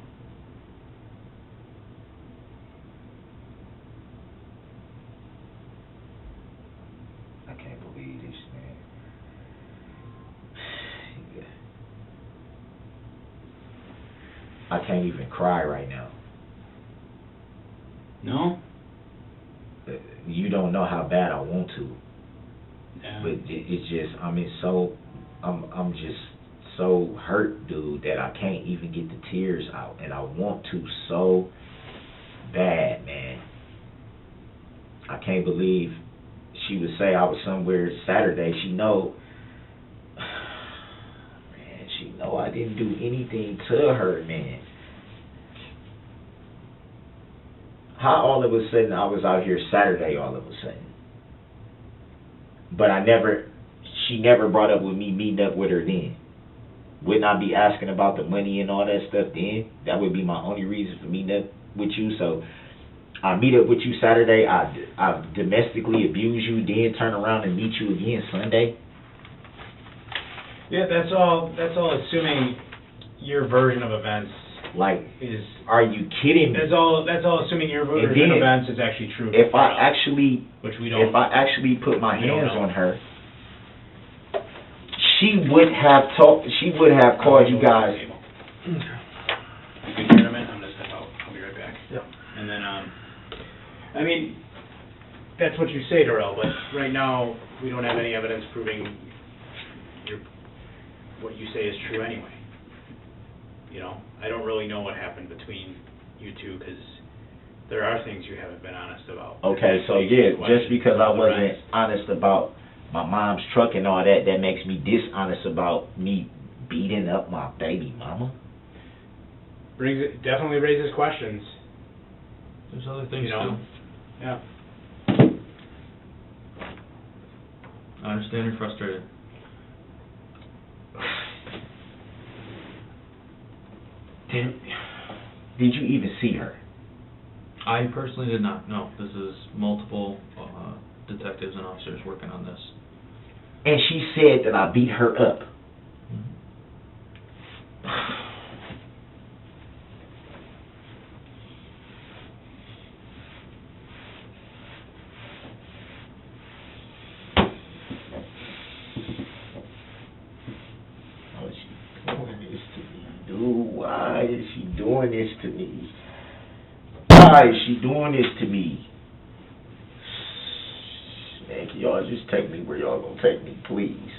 I can't believe this, man. I can't even cry right now. No? You don't know how bad I want to. Yeah. But it's just, I'm just so hurt, dude, that I can't even get the tears out, and I want to so bad, man. I can't believe she would say I was somewhere Saturday. She know I didn't do anything to her, man. How all of a sudden I was out here Saturday all of a sudden? But she never brought up with me meeting up with her then. Wouldn't I be asking about the money and all that stuff then? That would be my only reason for meeting up with you. So I meet up with you Saturday, I domestically abuse you, then turn around and meet you again Sunday. Yeah, that's all assuming your version of events Like, is... are you kidding me? That's all assuming your version then, of events is actually true. If I actually put my We don't hands know. on her, she would have called you guys. You can hear him in? I'm gonna step out. I'll be right back. Yep. And then, I mean, that's what you say, Darrell, but right now, we don't have any evidence proving what you say is true anyway. You know, I don't really know what happened between you two, because there are things you haven't been honest about. Okay, so yeah, just because I wasn't honest about my mom's truck and all that, that makes me dishonest about me beating up my baby mama? Definitely raises questions. There's other things You know? too. Yeah. I understand you're frustrated. Did you even see her? I personally did not. No, this is multiple detectives and officers working on this. And she said that I beat her up. Why is she doing this to me? Why is she doing this to me? Man, can y'all just take me where y'all gonna take me, please?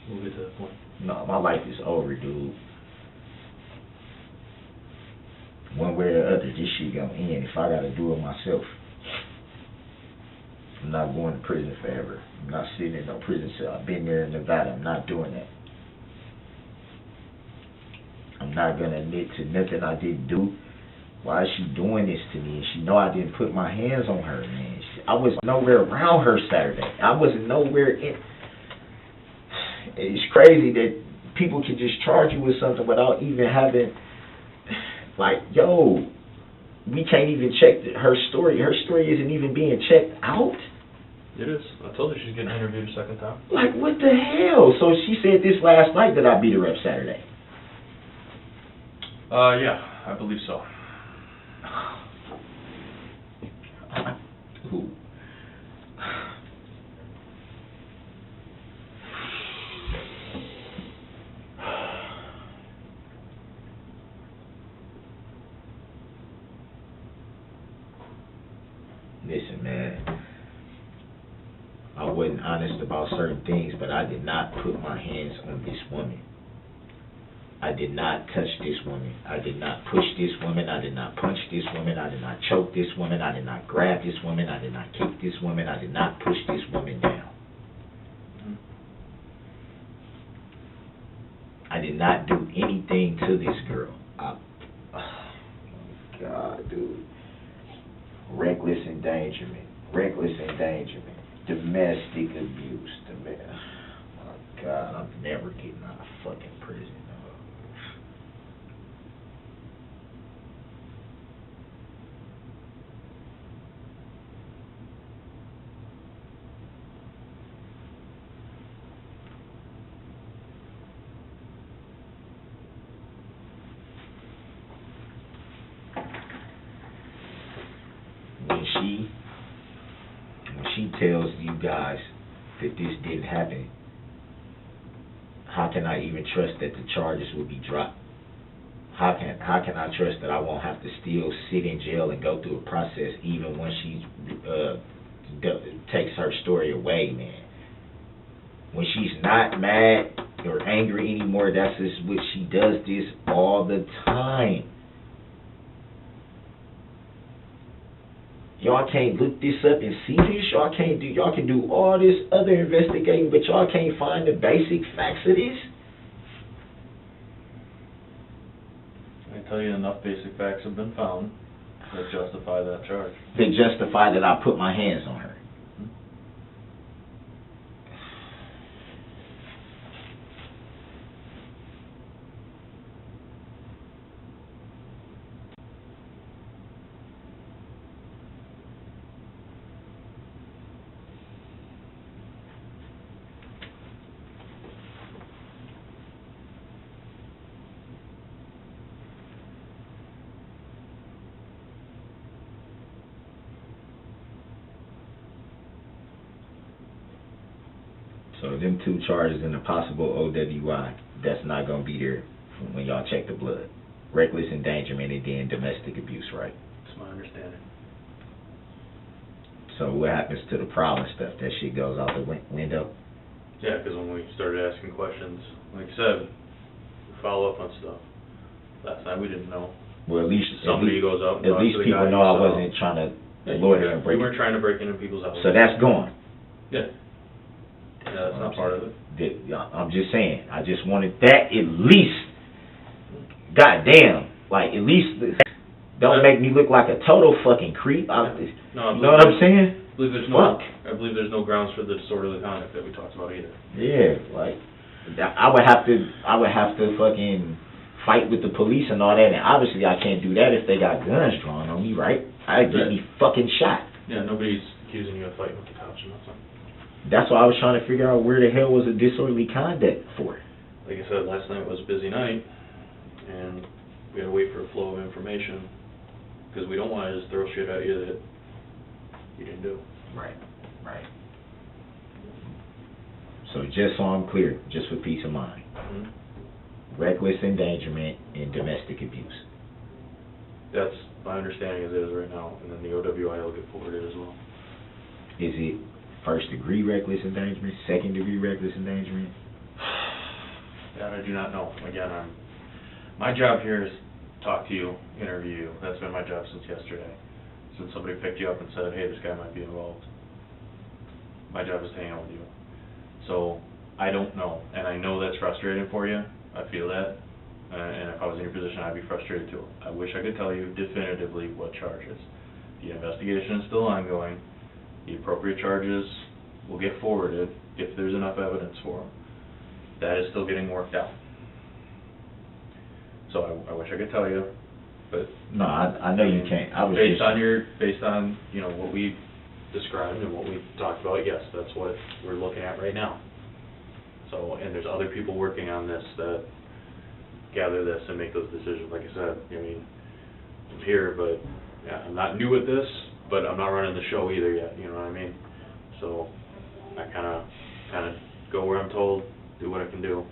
We'll get to that point. No, my life is over, dude. One way or the other, this shit gonna end if I gotta do it myself. I'm not going to prison forever. I'm not sitting in no prison cell. I've been there in Nevada. I'm not doing that. I'm not gonna admit to nothing I didn't do. Why is she doing this to me? And she know I didn't put my hands on her, man. I was nowhere around her Saturday. I wasn't nowhere in. It's crazy that people can just charge you with something without even having, like, yo, we can't even check her story. Her story isn't even being checked out. It is. I told her she's getting interviewed a second time. Like, what the hell? So she said this last night that I beat her up Saturday. Yeah, I believe so. Who? Listen, man. I wasn't honest about certain things, but I did not put my hands on this woman. I did not touch this woman. I did not push this woman. I did not punch this woman. I did not choke this woman. I did not grab this woman. I did not kick this woman. I did not push this woman down. I did not do anything to this girl. Oh my God, dude. Reckless endangerment. Reckless endangerment. Domestic abuse. Oh my God, I'm never getting out of fucking prison. When she tells you guys that this didn't happen, how can I even trust that the charges will be dropped? How can I trust that I won't have to still sit in jail and go through a process even when she takes her story away, man? When she's not mad or angry anymore, that's just what she does this all the time. Y'all can't look this up and see this. Y'all can do all this other investigating, but y'all can't find the basic facts of this. I tell you, enough basic facts have been found that justify that charge. That justify that I put my hands on her. So them 2 charges and a possible OWI, that's not going to be there when y'all check the blood. Reckless endangerment and then domestic abuse, right? That's my understanding. So what happens to the prowling stuff? That shit goes out the window? Yeah, because when we started asking questions, like you said, we follow up on stuff. Last night we didn't know. Well, at least Somebody goes up and at talks least to the people guy know I himself. wasn't trying to Yeah, loiter and break we weren't trying to break into people's houses. So that's gone. Yeah. Yeah, that's not part of it. I'm just saying. I just wanted that at least. Goddamn. Like, at least don't make me look like a total fucking creep. No, You know what I'm saying? I believe there's no grounds for the disorderly conduct that we talked about either. Yeah, like I would have to fucking fight with the police and all that, and obviously I can't do that if they got guns drawn on me, right? I'd get me fucking shot. Yeah, nobody's accusing you of fighting with the cops or nothing. That's why I was trying to figure out where the hell was a disorderly conduct for. Like I said, last night was a busy night, and we had to wait for a flow of information, because we don't want to just throw shit at you that you didn't do. Right. So just so I'm clear, just for peace of mind, reckless endangerment and domestic abuse. That's my understanding as it is right now, and then the OWI will get forwarded as well. Is it first degree reckless endangerment, second degree reckless endangerment? That I do not know. Again, my job here is talk to you, interview you. That's been my job since yesterday. Since somebody picked you up and said, hey, this guy might be involved. My job is to hang out with you. So, I don't know. And I know that's frustrating for you. I feel that. And if I was in your position, I'd be frustrated too. I wish I could tell you definitively what charges. The investigation is still ongoing. The appropriate charges will get forwarded if there's enough evidence for them. That is still getting worked out. So I wish I could tell you, but No, I know you can't. I was based just, on what we described and what we talked about, yes, that's what we're looking at right now. So, and there's other people working on this that gather this and make those decisions. Like I said, I'm here, but yeah, I'm not new at this, but I'm not running the show either yet. You know what I mean? So I kind of go where I'm told, do what I can do.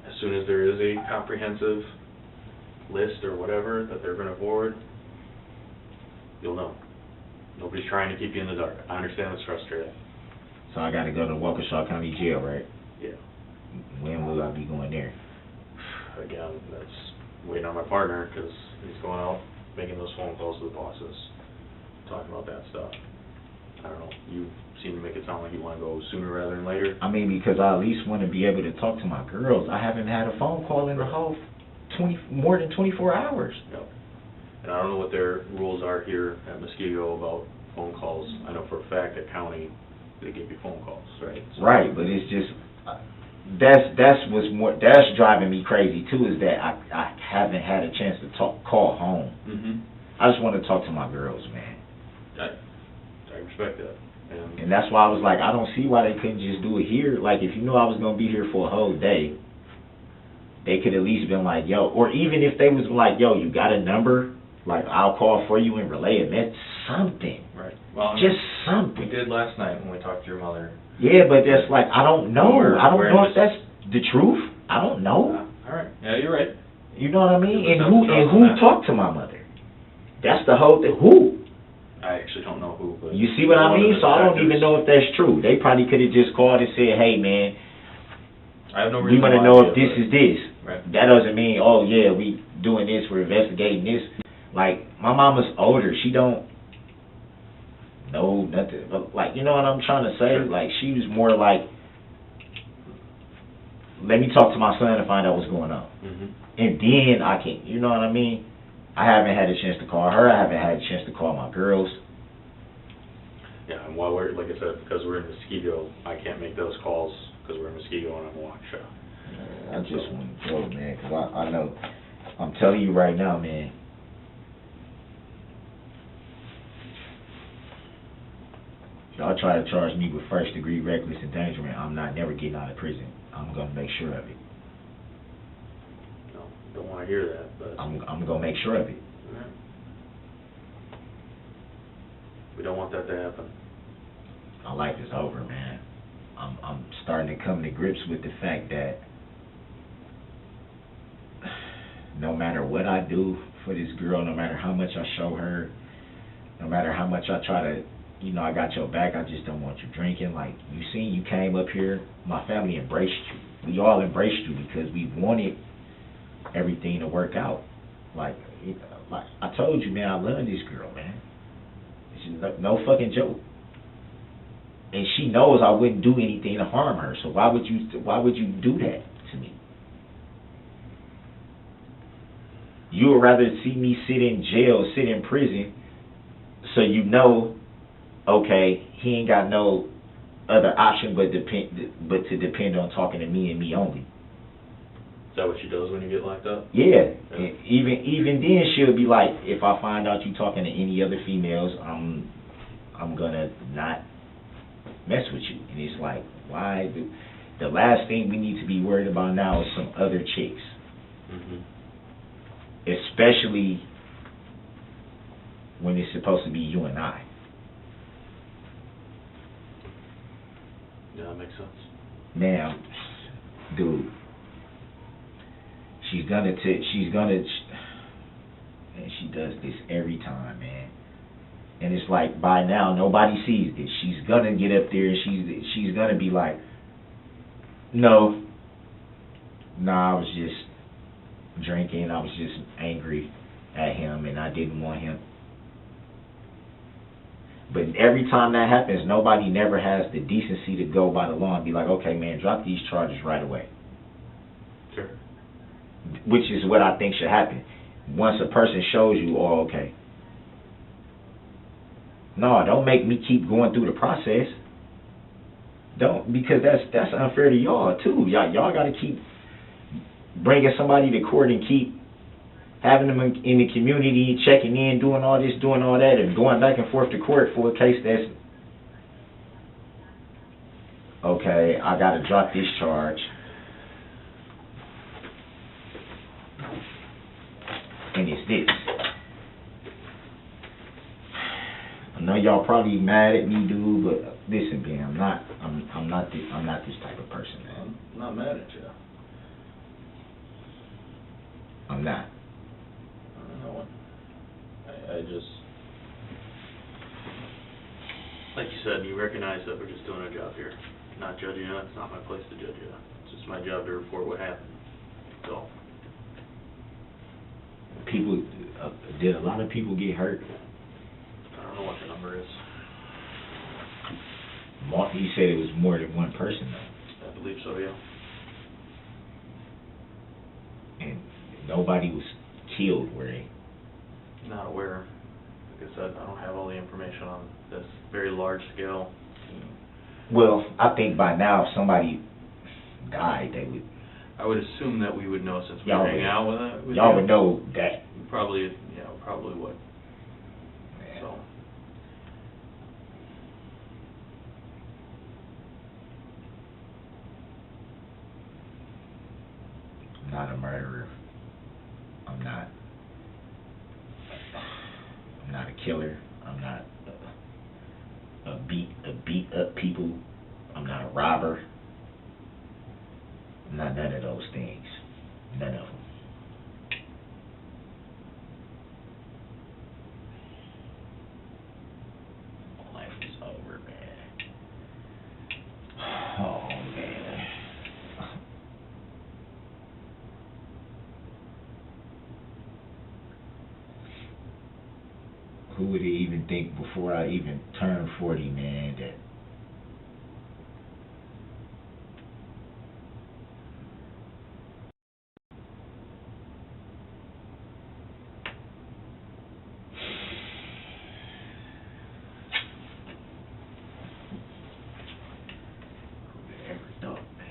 As soon as there is a comprehensive list or whatever that they're going to forward, you'll know. Nobody's trying to keep you in the dark. I understand it's frustrating. so I got to go to Waukesha County Jail, right? Yeah. When will I be going there? Again, that's waiting on my partner because he's going out making those phone calls to the bosses, talking about that stuff. I don't know. You seem to make it sound like you want to go sooner rather than later. I mean, because I at least want to be able to talk to my girls. I haven't had a phone call in the whole more than 24 hours. Yep. And I don't know what their rules are here at Muskego about phone calls. I know for a fact at county they give you phone calls, right? So, Right, but it's just that's driving me crazy too. Is that I haven't had a chance to call home. I just want to talk to my girls, man. I respect that. And that's why I was like, I don't see why they couldn't just do it here. Like, if you knew I was going to be here for a whole day, they could at least been like, yo, or even if they was like, yo, you got a number, like, I'll call for you and relay it. That's something. Right. Well, Just something. we did last night when we talked to your mother. Yeah, but that's like, I don't know. I don't We're know if just- that's the truth. I don't know. All right, yeah, you're right. You know what I mean? Give And us who some trust on who that. talked to my mother? That's the whole thing. Who? I actually don't know who, but. You see what I one of mean? the So I don't even detectives- know if that's true. They probably could have just called and said, hey, man, I have no we reason want to why know we if do this it. is this. Right. That doesn't mean, oh, yeah, we doing this, we're investigating this. Like, my mama's older. She don't know nothing. But, like, you know what I'm trying to say? Sure. Like, she was more like, let me talk to my son and find out what's going on. Mhm. And then I can, you know what I mean? I haven't had a chance to call her. I haven't had a chance to call my girls. Yeah, and while we're, like I said, because we're in Muskego, I can't make those calls because we're in Muskego and I'm in Waukesha. I just want to go, man, because I know, I'm telling you right now, man. Y'all try to charge me with first degree reckless endangerment, I'm not never getting out of prison. I'm going to make sure of it. No, don't want to hear that, but. I'm going to make sure of it. All right. We don't want that to happen. My life is over, man. I'm starting to come to grips with the fact that no matter what I do for this girl, no matter how much I show her, no matter how much I try to, you know, I got your back, I just don't want you drinking. Like, you seen, you came up here, my family embraced you. We all embraced you because we wanted everything to work out. Like I told you, man, I love this girl, man. It's no fucking joke. And she knows I wouldn't do anything to harm her. So why would you do that to me? You would rather see me sit in jail, sit in prison, so you know, okay, he ain't got no other option but to depend on talking to me and me only. Is that what she does when you get locked up? Yeah. Yeah. And even then she'll be like, if I find out you talking to any other females, I'm gonna not mess with you. And it's like, why? The last thing we need to be worried about now is some other chicks. Mhm. Especially when it's supposed to be you and I. Yeah, that makes sense. Now, dude, and she does this every time, man. And it's like, by now, nobody sees this. She's gonna get up there and she's gonna be like, no, I was just drinking, I was just angry at him and I didn't want him. But every time that happens, nobody never has the decency to go by the law and be like, okay, man, drop these charges right away. Sure. Which is what I think should happen. Once a person shows you, oh, okay. No, don't make me keep going through the process. Don't, because that's unfair to y'all too. Y'all got to keep bringing somebody to court and keep having them in the community, checking in, doing all this, doing all that, and going back and forth to court for a case that's, okay, I got to drop this charge. And it's this. I know y'all probably mad at me, dude, but listen, Ben, I'm not this type of person, man. I'm not mad at you. I'm not. I don't know. I just, like you said, you recognize that we're just doing a job here. Not judging you. It's not my place to judge you. It's just my job to report what happened. So. People, did a lot of people get hurt? I don't know what the number is. You said it was more than one person, though. I believe so, yeah. And nobody was killed, were they? Not aware. Like I said, I don't have all the information on this very large scale. Well, I think by now if somebody died, they would. I would assume that we would know since we Y'all hang would- out with it. With Y'all you. would know that. Probably, yeah, probably would. Man. So. I'm not a murderer. I'm not a killer. I'm not a beat up people. I'm robber. I'm not none of those things. None of them. Life is over, man. Oh, man. Who would even think before I even turned 40, man, that ever thought, man.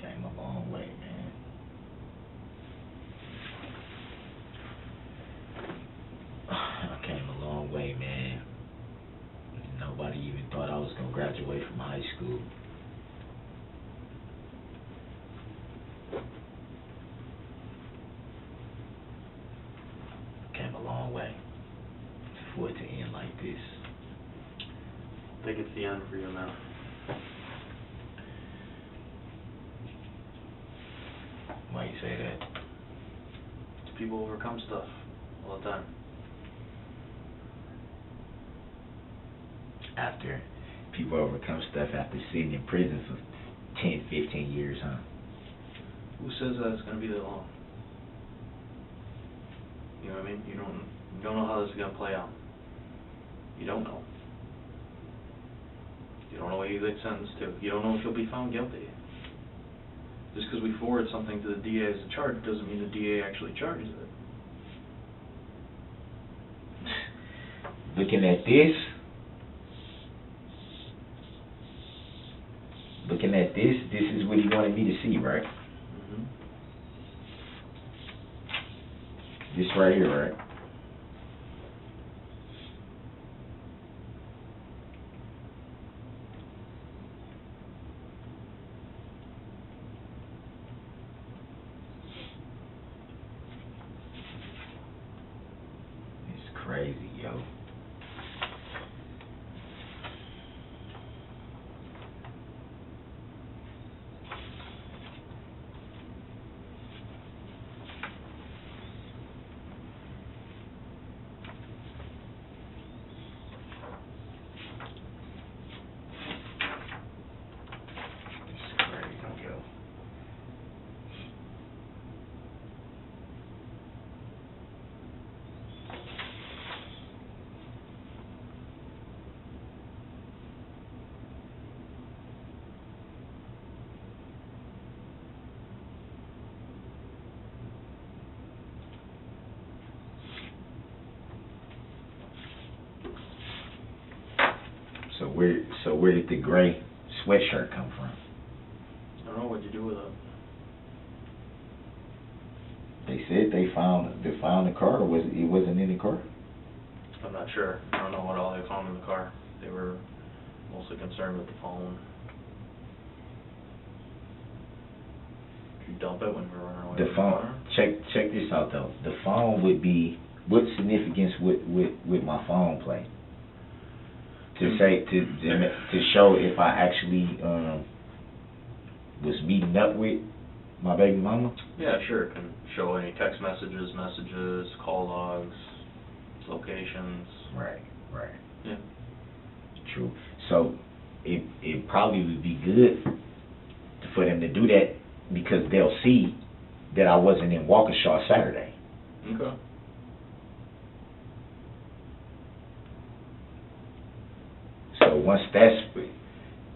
Came a long way, man. I came a long way, man. Nobody even thought I was gonna graduate from high school. Came a long way for it to end like this. I think it's the end for you, man. Why you say that? People overcome stuff all the time. After people overcome stuff after sitting in prison for 10, 15 years, huh? Who says that it's going to be that long? You know what I mean? You don't know how this is going to play out. You don't know. You don't know what you get sentenced to. You don't know if you'll be found guilty. Just because we forward something to the DA as a charge doesn't mean the DA actually charges it. Looking at this is what he wanted me to see, right? Mm-hmm. This right here, right? It's crazy, yo. So where did the gray sweatshirt come from? I don't know what you do with it. They said they found the car, or it wasn't in the car? I'm not sure. I don't know what all they found in the car. They were mostly concerned with the phone. Did you dump it when we were running away The from phone. car? Check this out though. The phone would be, what significance would my phone play? To say to show if I actually was meeting up with my baby mama? Yeah, sure. It can show any text messages, call logs, locations. Right. Yeah. True. So it probably would be good for them to do that because they'll see that I wasn't in Waukesha Saturday. Okay. So once that's,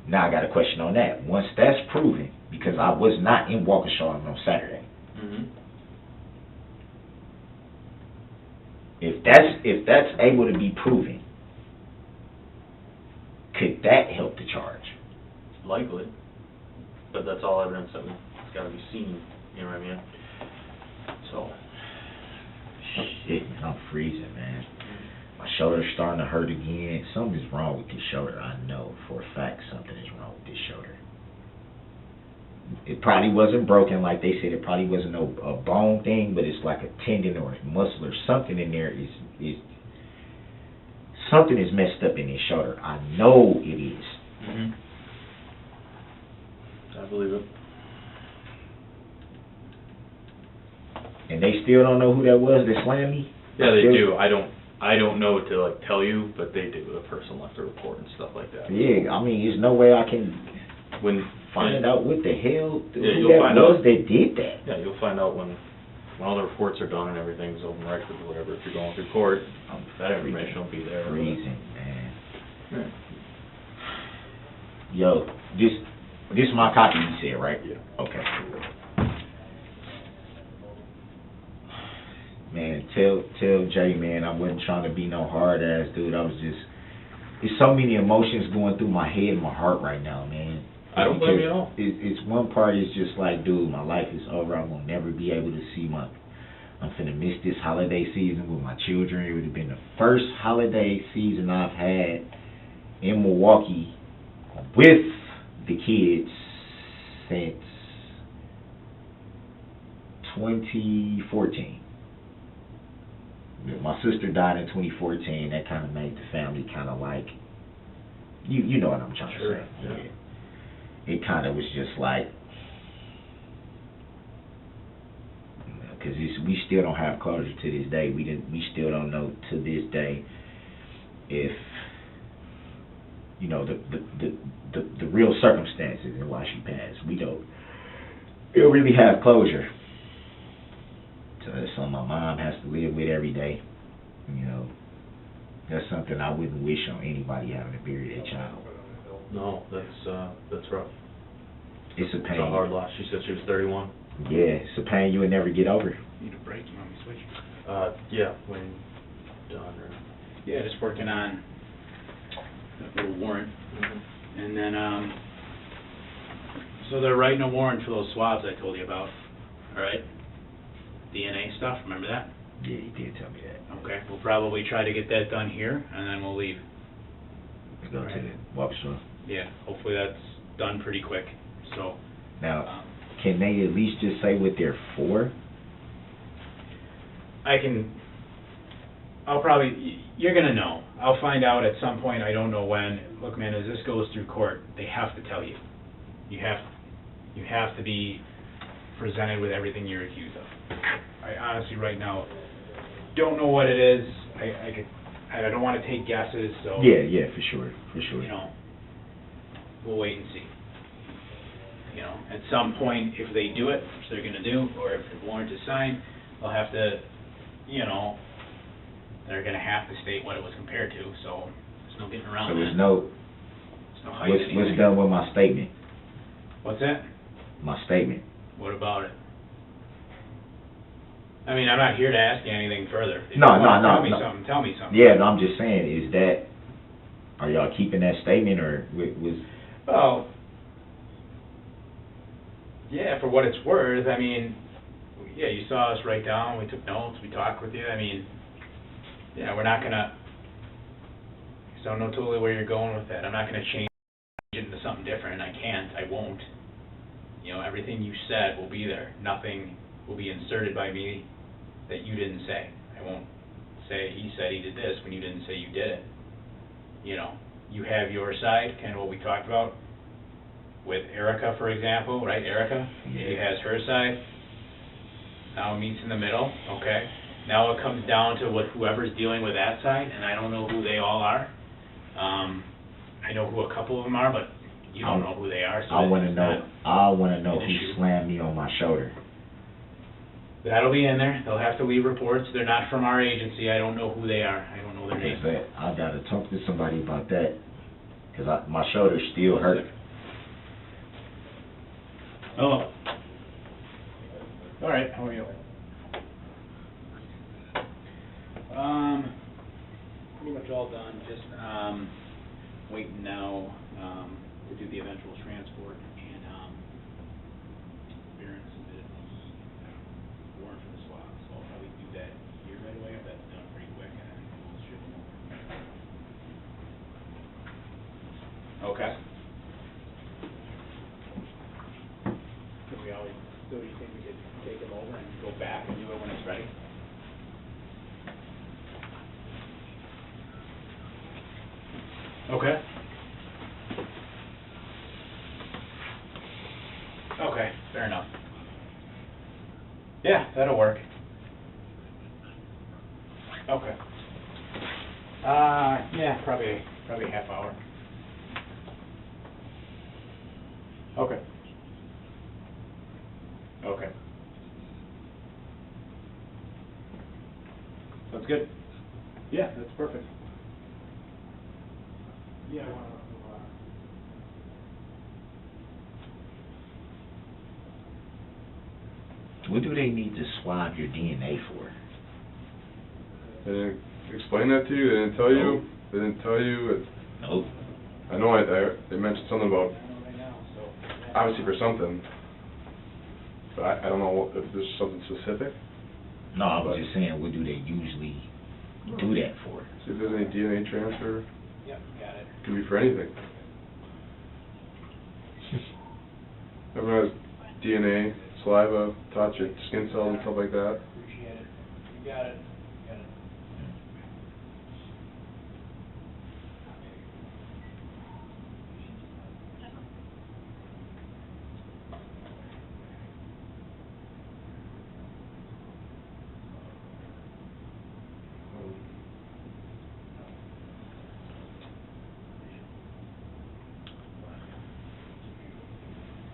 now I got a question on that. Once that's proven, because I was not in Waukesha on Saturday. Mm-hmm. If that's able to be proven, could that help the charge? Likely. But that's all evidence that it's got to be seen. You know what I mean? So. Shit, man, I'm freezing, man. My shoulder's starting to hurt again. Something's wrong with this shoulder. I know for a fact something is wrong with this shoulder. It probably wasn't broken, like they said. It probably wasn't a bone thing, but it's like a tendon or a muscle or something in there. Is something is messed up in his shoulder. I know it is. Mhm. I believe it. And they still don't know who that was that slammed me? Yeah, they Still- do. I don't know to like tell you, but they do. The person left a report and stuff like that. Yeah, I mean, there's no way I can When find out what the hell Yeah, who you'll that find was out. that did that. Yeah, you'll find out when all the reports are done and everything's open record or whatever. If you're going through court, that information will be there. Reason, man. Yeah. Yo, this is my copy you said, right? Yeah. Okay. Man, tell Jay, man, I wasn't trying to be no hard ass dude. I was just, there's so many emotions going through my head and my heart right now, man. I don't blame you at all. It's one part is just like, dude, my life is over. I'm gonna never be able to see I'm finna miss this holiday season with my children. It would have been the first holiday season I've had in Milwaukee with the kids since 2014. My sister died in 2014. That kind of made the family kind of like, you know what I'm trying Sure, to say. yeah. It kind of was just like, because we still don't have closure to this day. We still don't know to this day if, you know, the real circumstances and why she passed. We don't really have closure. So that's something my mom has to live with every day. You know, that's something I wouldn't wish on anybody having to bury their child. No, that's rough. It's a It's pain. a hard loss. She said she was 31. Yeah, it's a pain you would never get over. Need a break, you want me to switch? Yeah, when done. Or... Yeah, just working on that little warrant. Mhm. And then, so they're writing a warrant for those swabs I told you about, all right? DNA stuff, remember that? Yeah, you did tell me that. Okay, we'll probably try to get that done here, and then we'll leave. Let's go to the walk show. Yeah, hopefully that's done pretty quick, so. Now, can they at least just say what they're for? I'll probably, you're gonna know. I'll find out at some point, I don't know when. Look, man, as this goes through court, they have to tell you. You have to be presented with everything you're accused of. I honestly, right now, don't know what it is. I don't wanna take guesses, so. Yeah, for sure. You know, we'll wait and see. You know, at some point, if they do it, which they're gonna do, or if the warrant is signed, they'll have to, you know, they're gonna have to state what it was compared to, so there's no getting around So that. there's no, There's no hiding anything. what's done with my statement? What's that? My statement. What about it? I mean, I'm not here to ask you anything further. If No, you wanna no, Tell me no. something, tell me something. Yeah, no, I'm just saying, are y'all keeping that statement, or was? Well, yeah, for what it's worth, I mean, yeah, you saw us write down, we took notes, we talked with you, I mean, yeah, we're not gonna, so I don't know totally where you're going with that. I'm not gonna change it into something different, I can't, I won't. You know, everything you said will be there. Nothing will be inserted by me that you didn't say. I won't say, he said he did this, when you didn't say you did it. You know, you have your side, kind of what we talked about with Erica, for example, right, Erica? She has her side. Now it meets in the middle, okay? Now it comes down to what whoever's dealing with that side, and I don't know who they all are. I know who a couple of them are, but you don't know who they are, so I wanna know an who issue. slammed me on my shoulder. That'll be in there. They'll have to leave reports. They're not from our agency. I don't know who they are. I don't know their Because names. I gotta talk to somebody about that, because my shoulder still hurt. Oh. All right, how are you? Pretty much all done, just, waiting now, to do the eventual transport, and, Baron submitted the warrant for the swap, so I'll probably do that here right away, if that's done pretty quick, and then we'll ship them over. Okay. Okay. Okay, fair enough. Yeah, that'll work. Okay. Yeah, probably half hour. Okay. Okay. That's good. Yeah, that's perfect. Yeah. What do they need to swab your DNA for? They didn't explain that to you? They didn't tell you? They didn't tell you? Nope. I know they mentioned something about, obviously for something, but I don't know if there's something specific. No, I was just saying, what do they usually do that for? See if there's any DNA transfer. Yep, got it. Could be for anything. Everyone has DNA, saliva, touch it, skin cells and stuff like that. Appreciate it. You got it. Got it.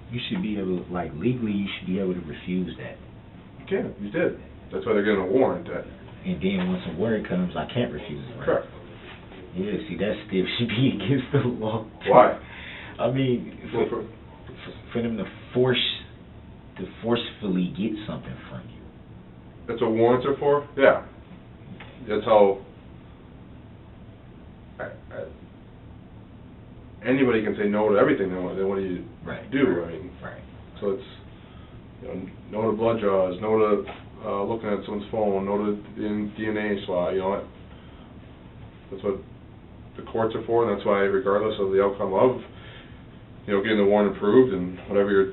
You should be able, like, legally, you should be able to refuse that. You can, you did. That's why they're getting a warrant. And then once a word comes, I can't refuse it, right? Correct. Yeah, see, that still should be against the law. Why? I mean, Well, for them to forcefully get something from you. That's what warrants are for? Yeah. That's how anybody can say no to everything. Then what do you Right. do? I mean, Right. so it's, you know, no to blood draws, no to looking at someone's phone, no to DNA swab, you know. That's what the courts are for, and that's why regardless of the outcome of, you know, getting the warrant approved and whatever you're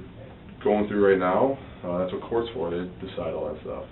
going through right now, that's what court's for. They decide all that stuff.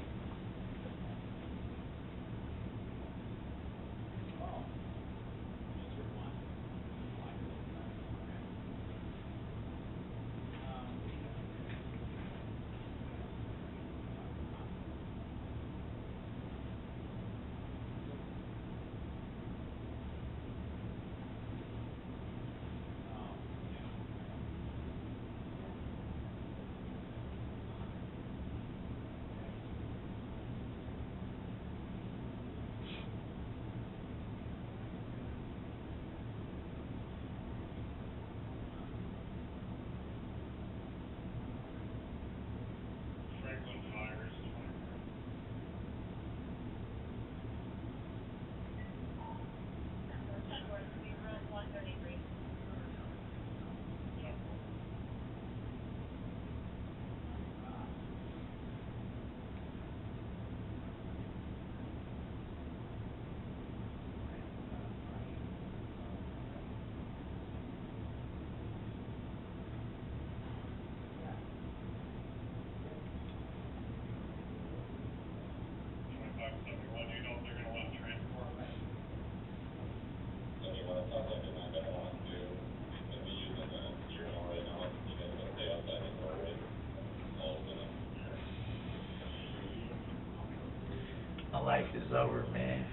My life is over, man.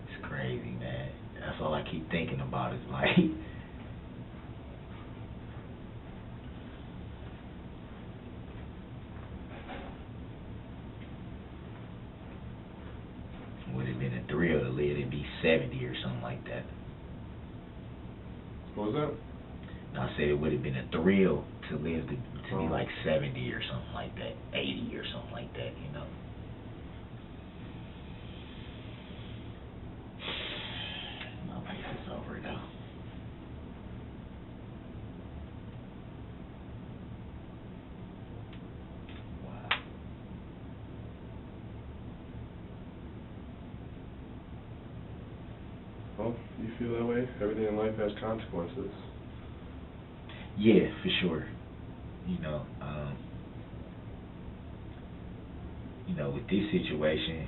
It's crazy, man. That's all I keep thinking about is like, would have been a thrill to live and be 70 or something like that. What was that? I said it would have been a thrill to live to be like 70 or something like that, 80 or something like that, you know. My life is over though. Wow. Well, you feel that way? Everything in life has consequences. Yeah, for sure. With this situation,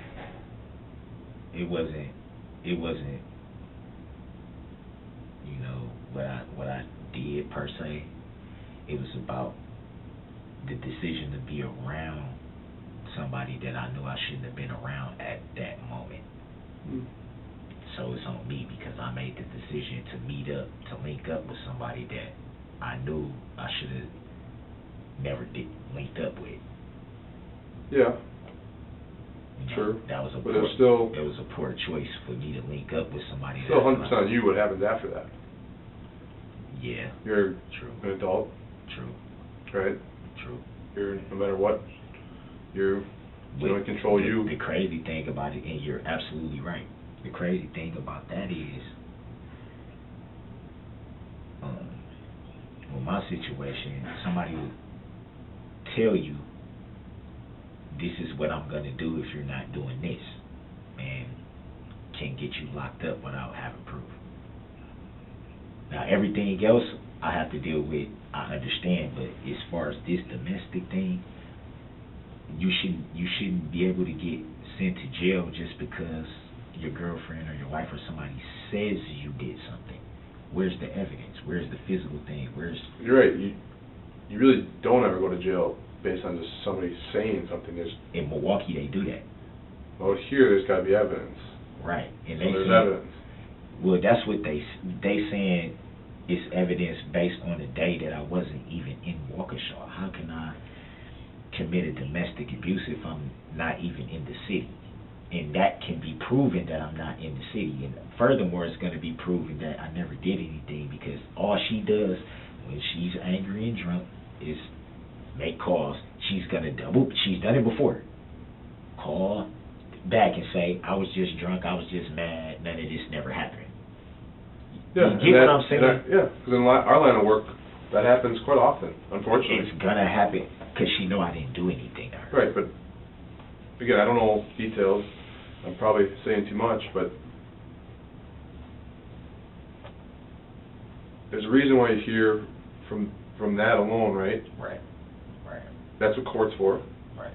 it wasn't what I did per se. It was about the decision to be around somebody that I knew I shouldn't have been around at that moment. So it's on me because I made the decision to link up with somebody that I knew I should have never linked up with. Yeah. You know, Sure. That was a But poor, it's still- it was a poor choice for me to link up with somebody. Still that 100% on you what happens after that. Yeah. You're True. an adult, True. right? True. You're, no matter what, you can only control you. The crazy thing about it, and you're absolutely right. The crazy thing about that is, with my situation, somebody will tell you, this is what I'm gonna do if you're not doing this, and can get you locked up without having proof. Now everything else I have to deal with, I understand, but as far as this domestic thing, you shouldn't be able to get sent to jail just because your girlfriend or your wife or somebody says you did something. Where's the evidence? Where's the physical thing? You're right. You really don't ever go to jail based on just somebody saying something. In Milwaukee they do that. Well, here there's got to be evidence. Right. And So they there's say, evidence. well, that's what they saying it's evidence based on the day that I wasn't even in Waukesha. How can I commit a domestic abuse if I'm not even in the city? And that can be proven that I'm not in the city. And furthermore, it's going to be proven that I never did anything, because all she does when she's angry and drunk is make calls. She's done it before. Call back and say, I was just drunk, I was just mad, none of this never happened. Yeah, You get what I'm saying? Yeah, because in our line of work, that happens quite often, unfortunately. It's gonna happen because she know I didn't do anything to her. Right, but again, I don't know details. I'm probably saying too much, but there's a reason why you're here from that alone, right? Right. That's what court's for. Right.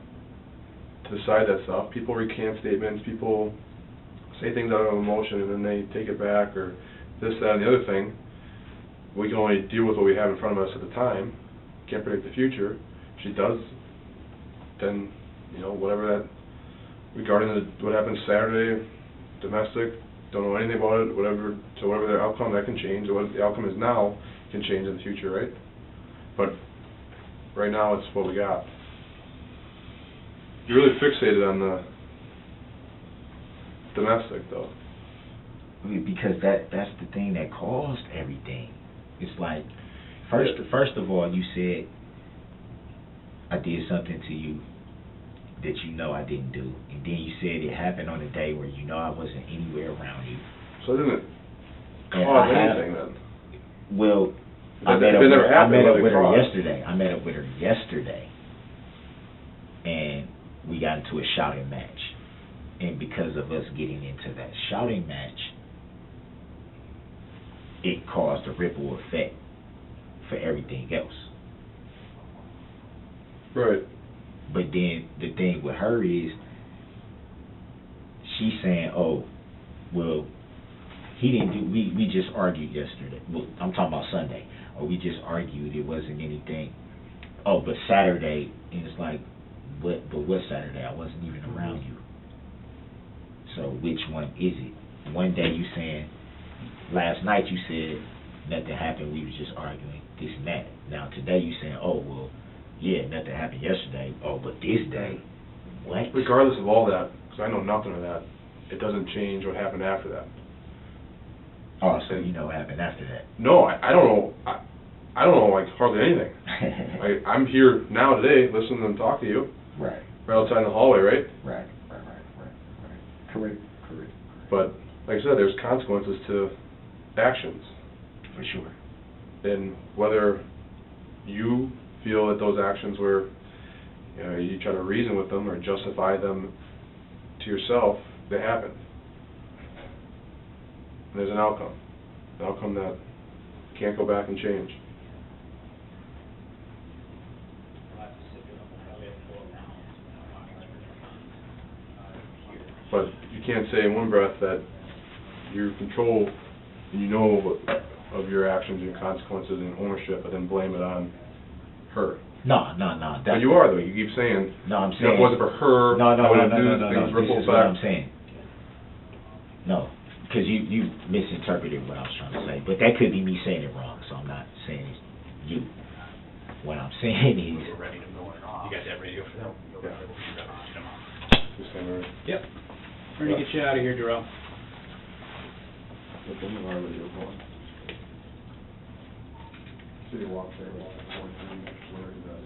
To decide that stuff. People recant statements, people say things out of emotion and then they take it back, or this, that, and the other thing. We can only deal with what we have in front of us at the time. Can't predict the future. If she does, then, whatever that, regarding what happened Saturday, domestic, don't know anything about it, whatever the outcome, that can change, or what the outcome is now can change in the future, right? But right now, it's what we got. You're really fixated on the domestic, though. Because that's the thing that caused everything. It's like, first of all, you said I did something to you that you know I didn't do, and then you said it happened on a day where you know I wasn't anywhere around you. So it didn't And cause I have- anything then? Well, It I met up never with happened, her but it caused. yesterday. I met up with her yesterday, and we got into a shouting match. And because of us getting into that shouting match, it caused a ripple effect for everything else. Right. But then the thing with her is, she's saying, oh, well, he didn't do, we just argued yesterday. Well, I'm talking about Sunday. Or we just argued, it wasn't anything. Oh, but Saturday, and it's like, what Saturday? I wasn't even around you. So which one is it? One day you saying, last night you said nothing happened, we was just arguing, this and that. Now today you saying, oh, well, yeah, nothing happened yesterday. Oh, but this day, what? Regardless of all that, because I know nothing of that, it doesn't change what happened after that. Oh, so you know what happened after that. No, I don't know. I don't know, like, hardly anything. I'm here now today, listening and talk to you. Right. Right outside in the hallway, right? Right. Correct. But, like I said, there's consequences to actions. For sure. And whether you feel that those actions were, you try to reason with them or justify them to yourself, they happened. And there's an outcome that can't go back and change. But you can't say in one breath that you control and you know of your actions and consequences and ownership, but then blame it on her. No. But you are though, you keep saying, No, I'm if saying. it wasn't for her, No, I wouldn't do things, this ripple is what I'm effect. saying. No, because you misinterpreted what I was trying to say, but that could be me saying it wrong, so I'm not saying it's you. What I'm saying is. We're ready to go. You guys have radio for that? Just saying, right. Yep. We're gonna get you out of here, Darrell. Look, I'm already going. City walk there, where is that?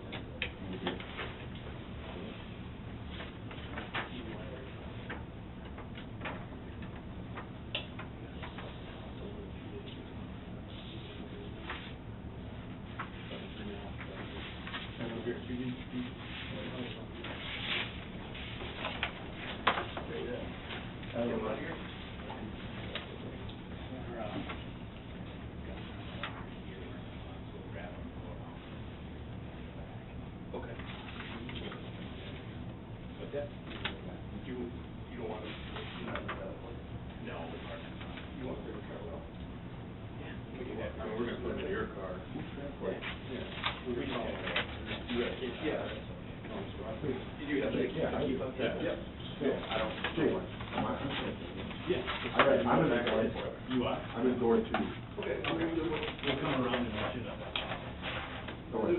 I'm in that door. You are? I'm in door 2. Okay, we'll come around and let you know. Don't worry.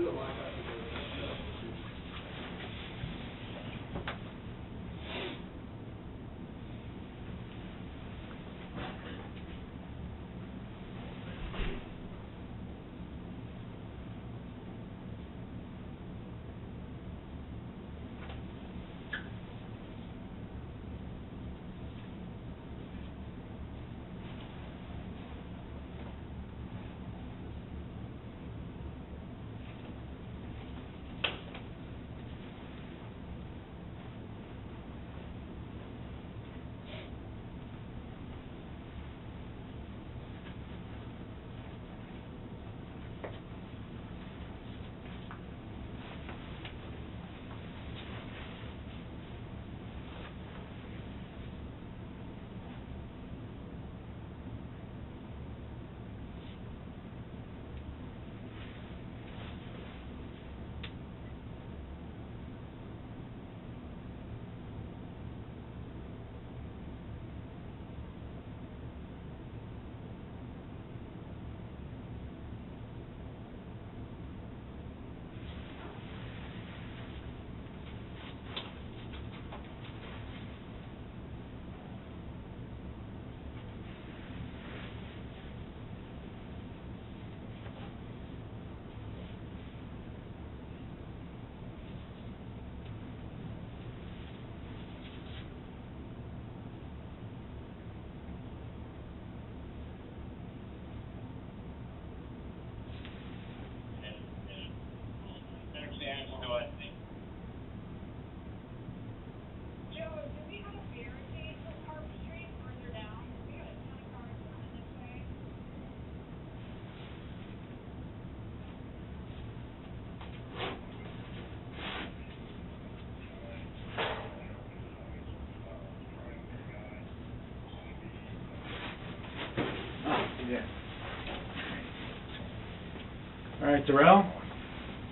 All right, Darrell,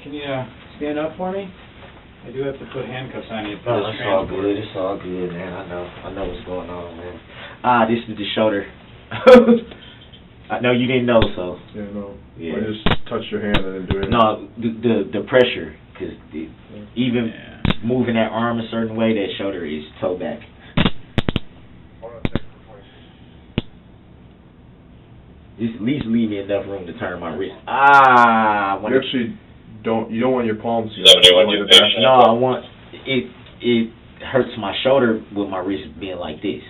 can you stand up for me? I do have to put handcuffs on you. No, it's all good. It's all good, man. I know what's going on, man. This is the shoulder. I know you didn't know, so. Yeah, no. Yeah. I just touched your hand, I didn't do anything. No, the pressure, because even moving that arm a certain way, that shoulder is toe back. Just at least leave me enough room to turn my wrist. You actually don't want your palms to go. No, I want, it hurts my shoulder with my wrist being like this.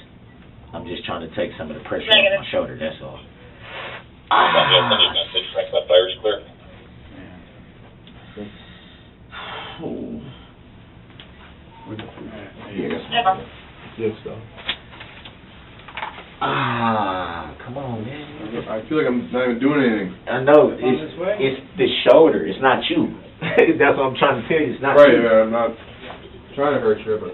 I'm just trying to take some of the pressure off my shoulder, that's all. Oh. Yeah, that's my Yes, though. come on, man. I feel like I'm not even doing anything. I know, it's the shoulder, it's not you. That's what I'm trying to tell you, it's not Right, you. I'm not trying to hurt you, but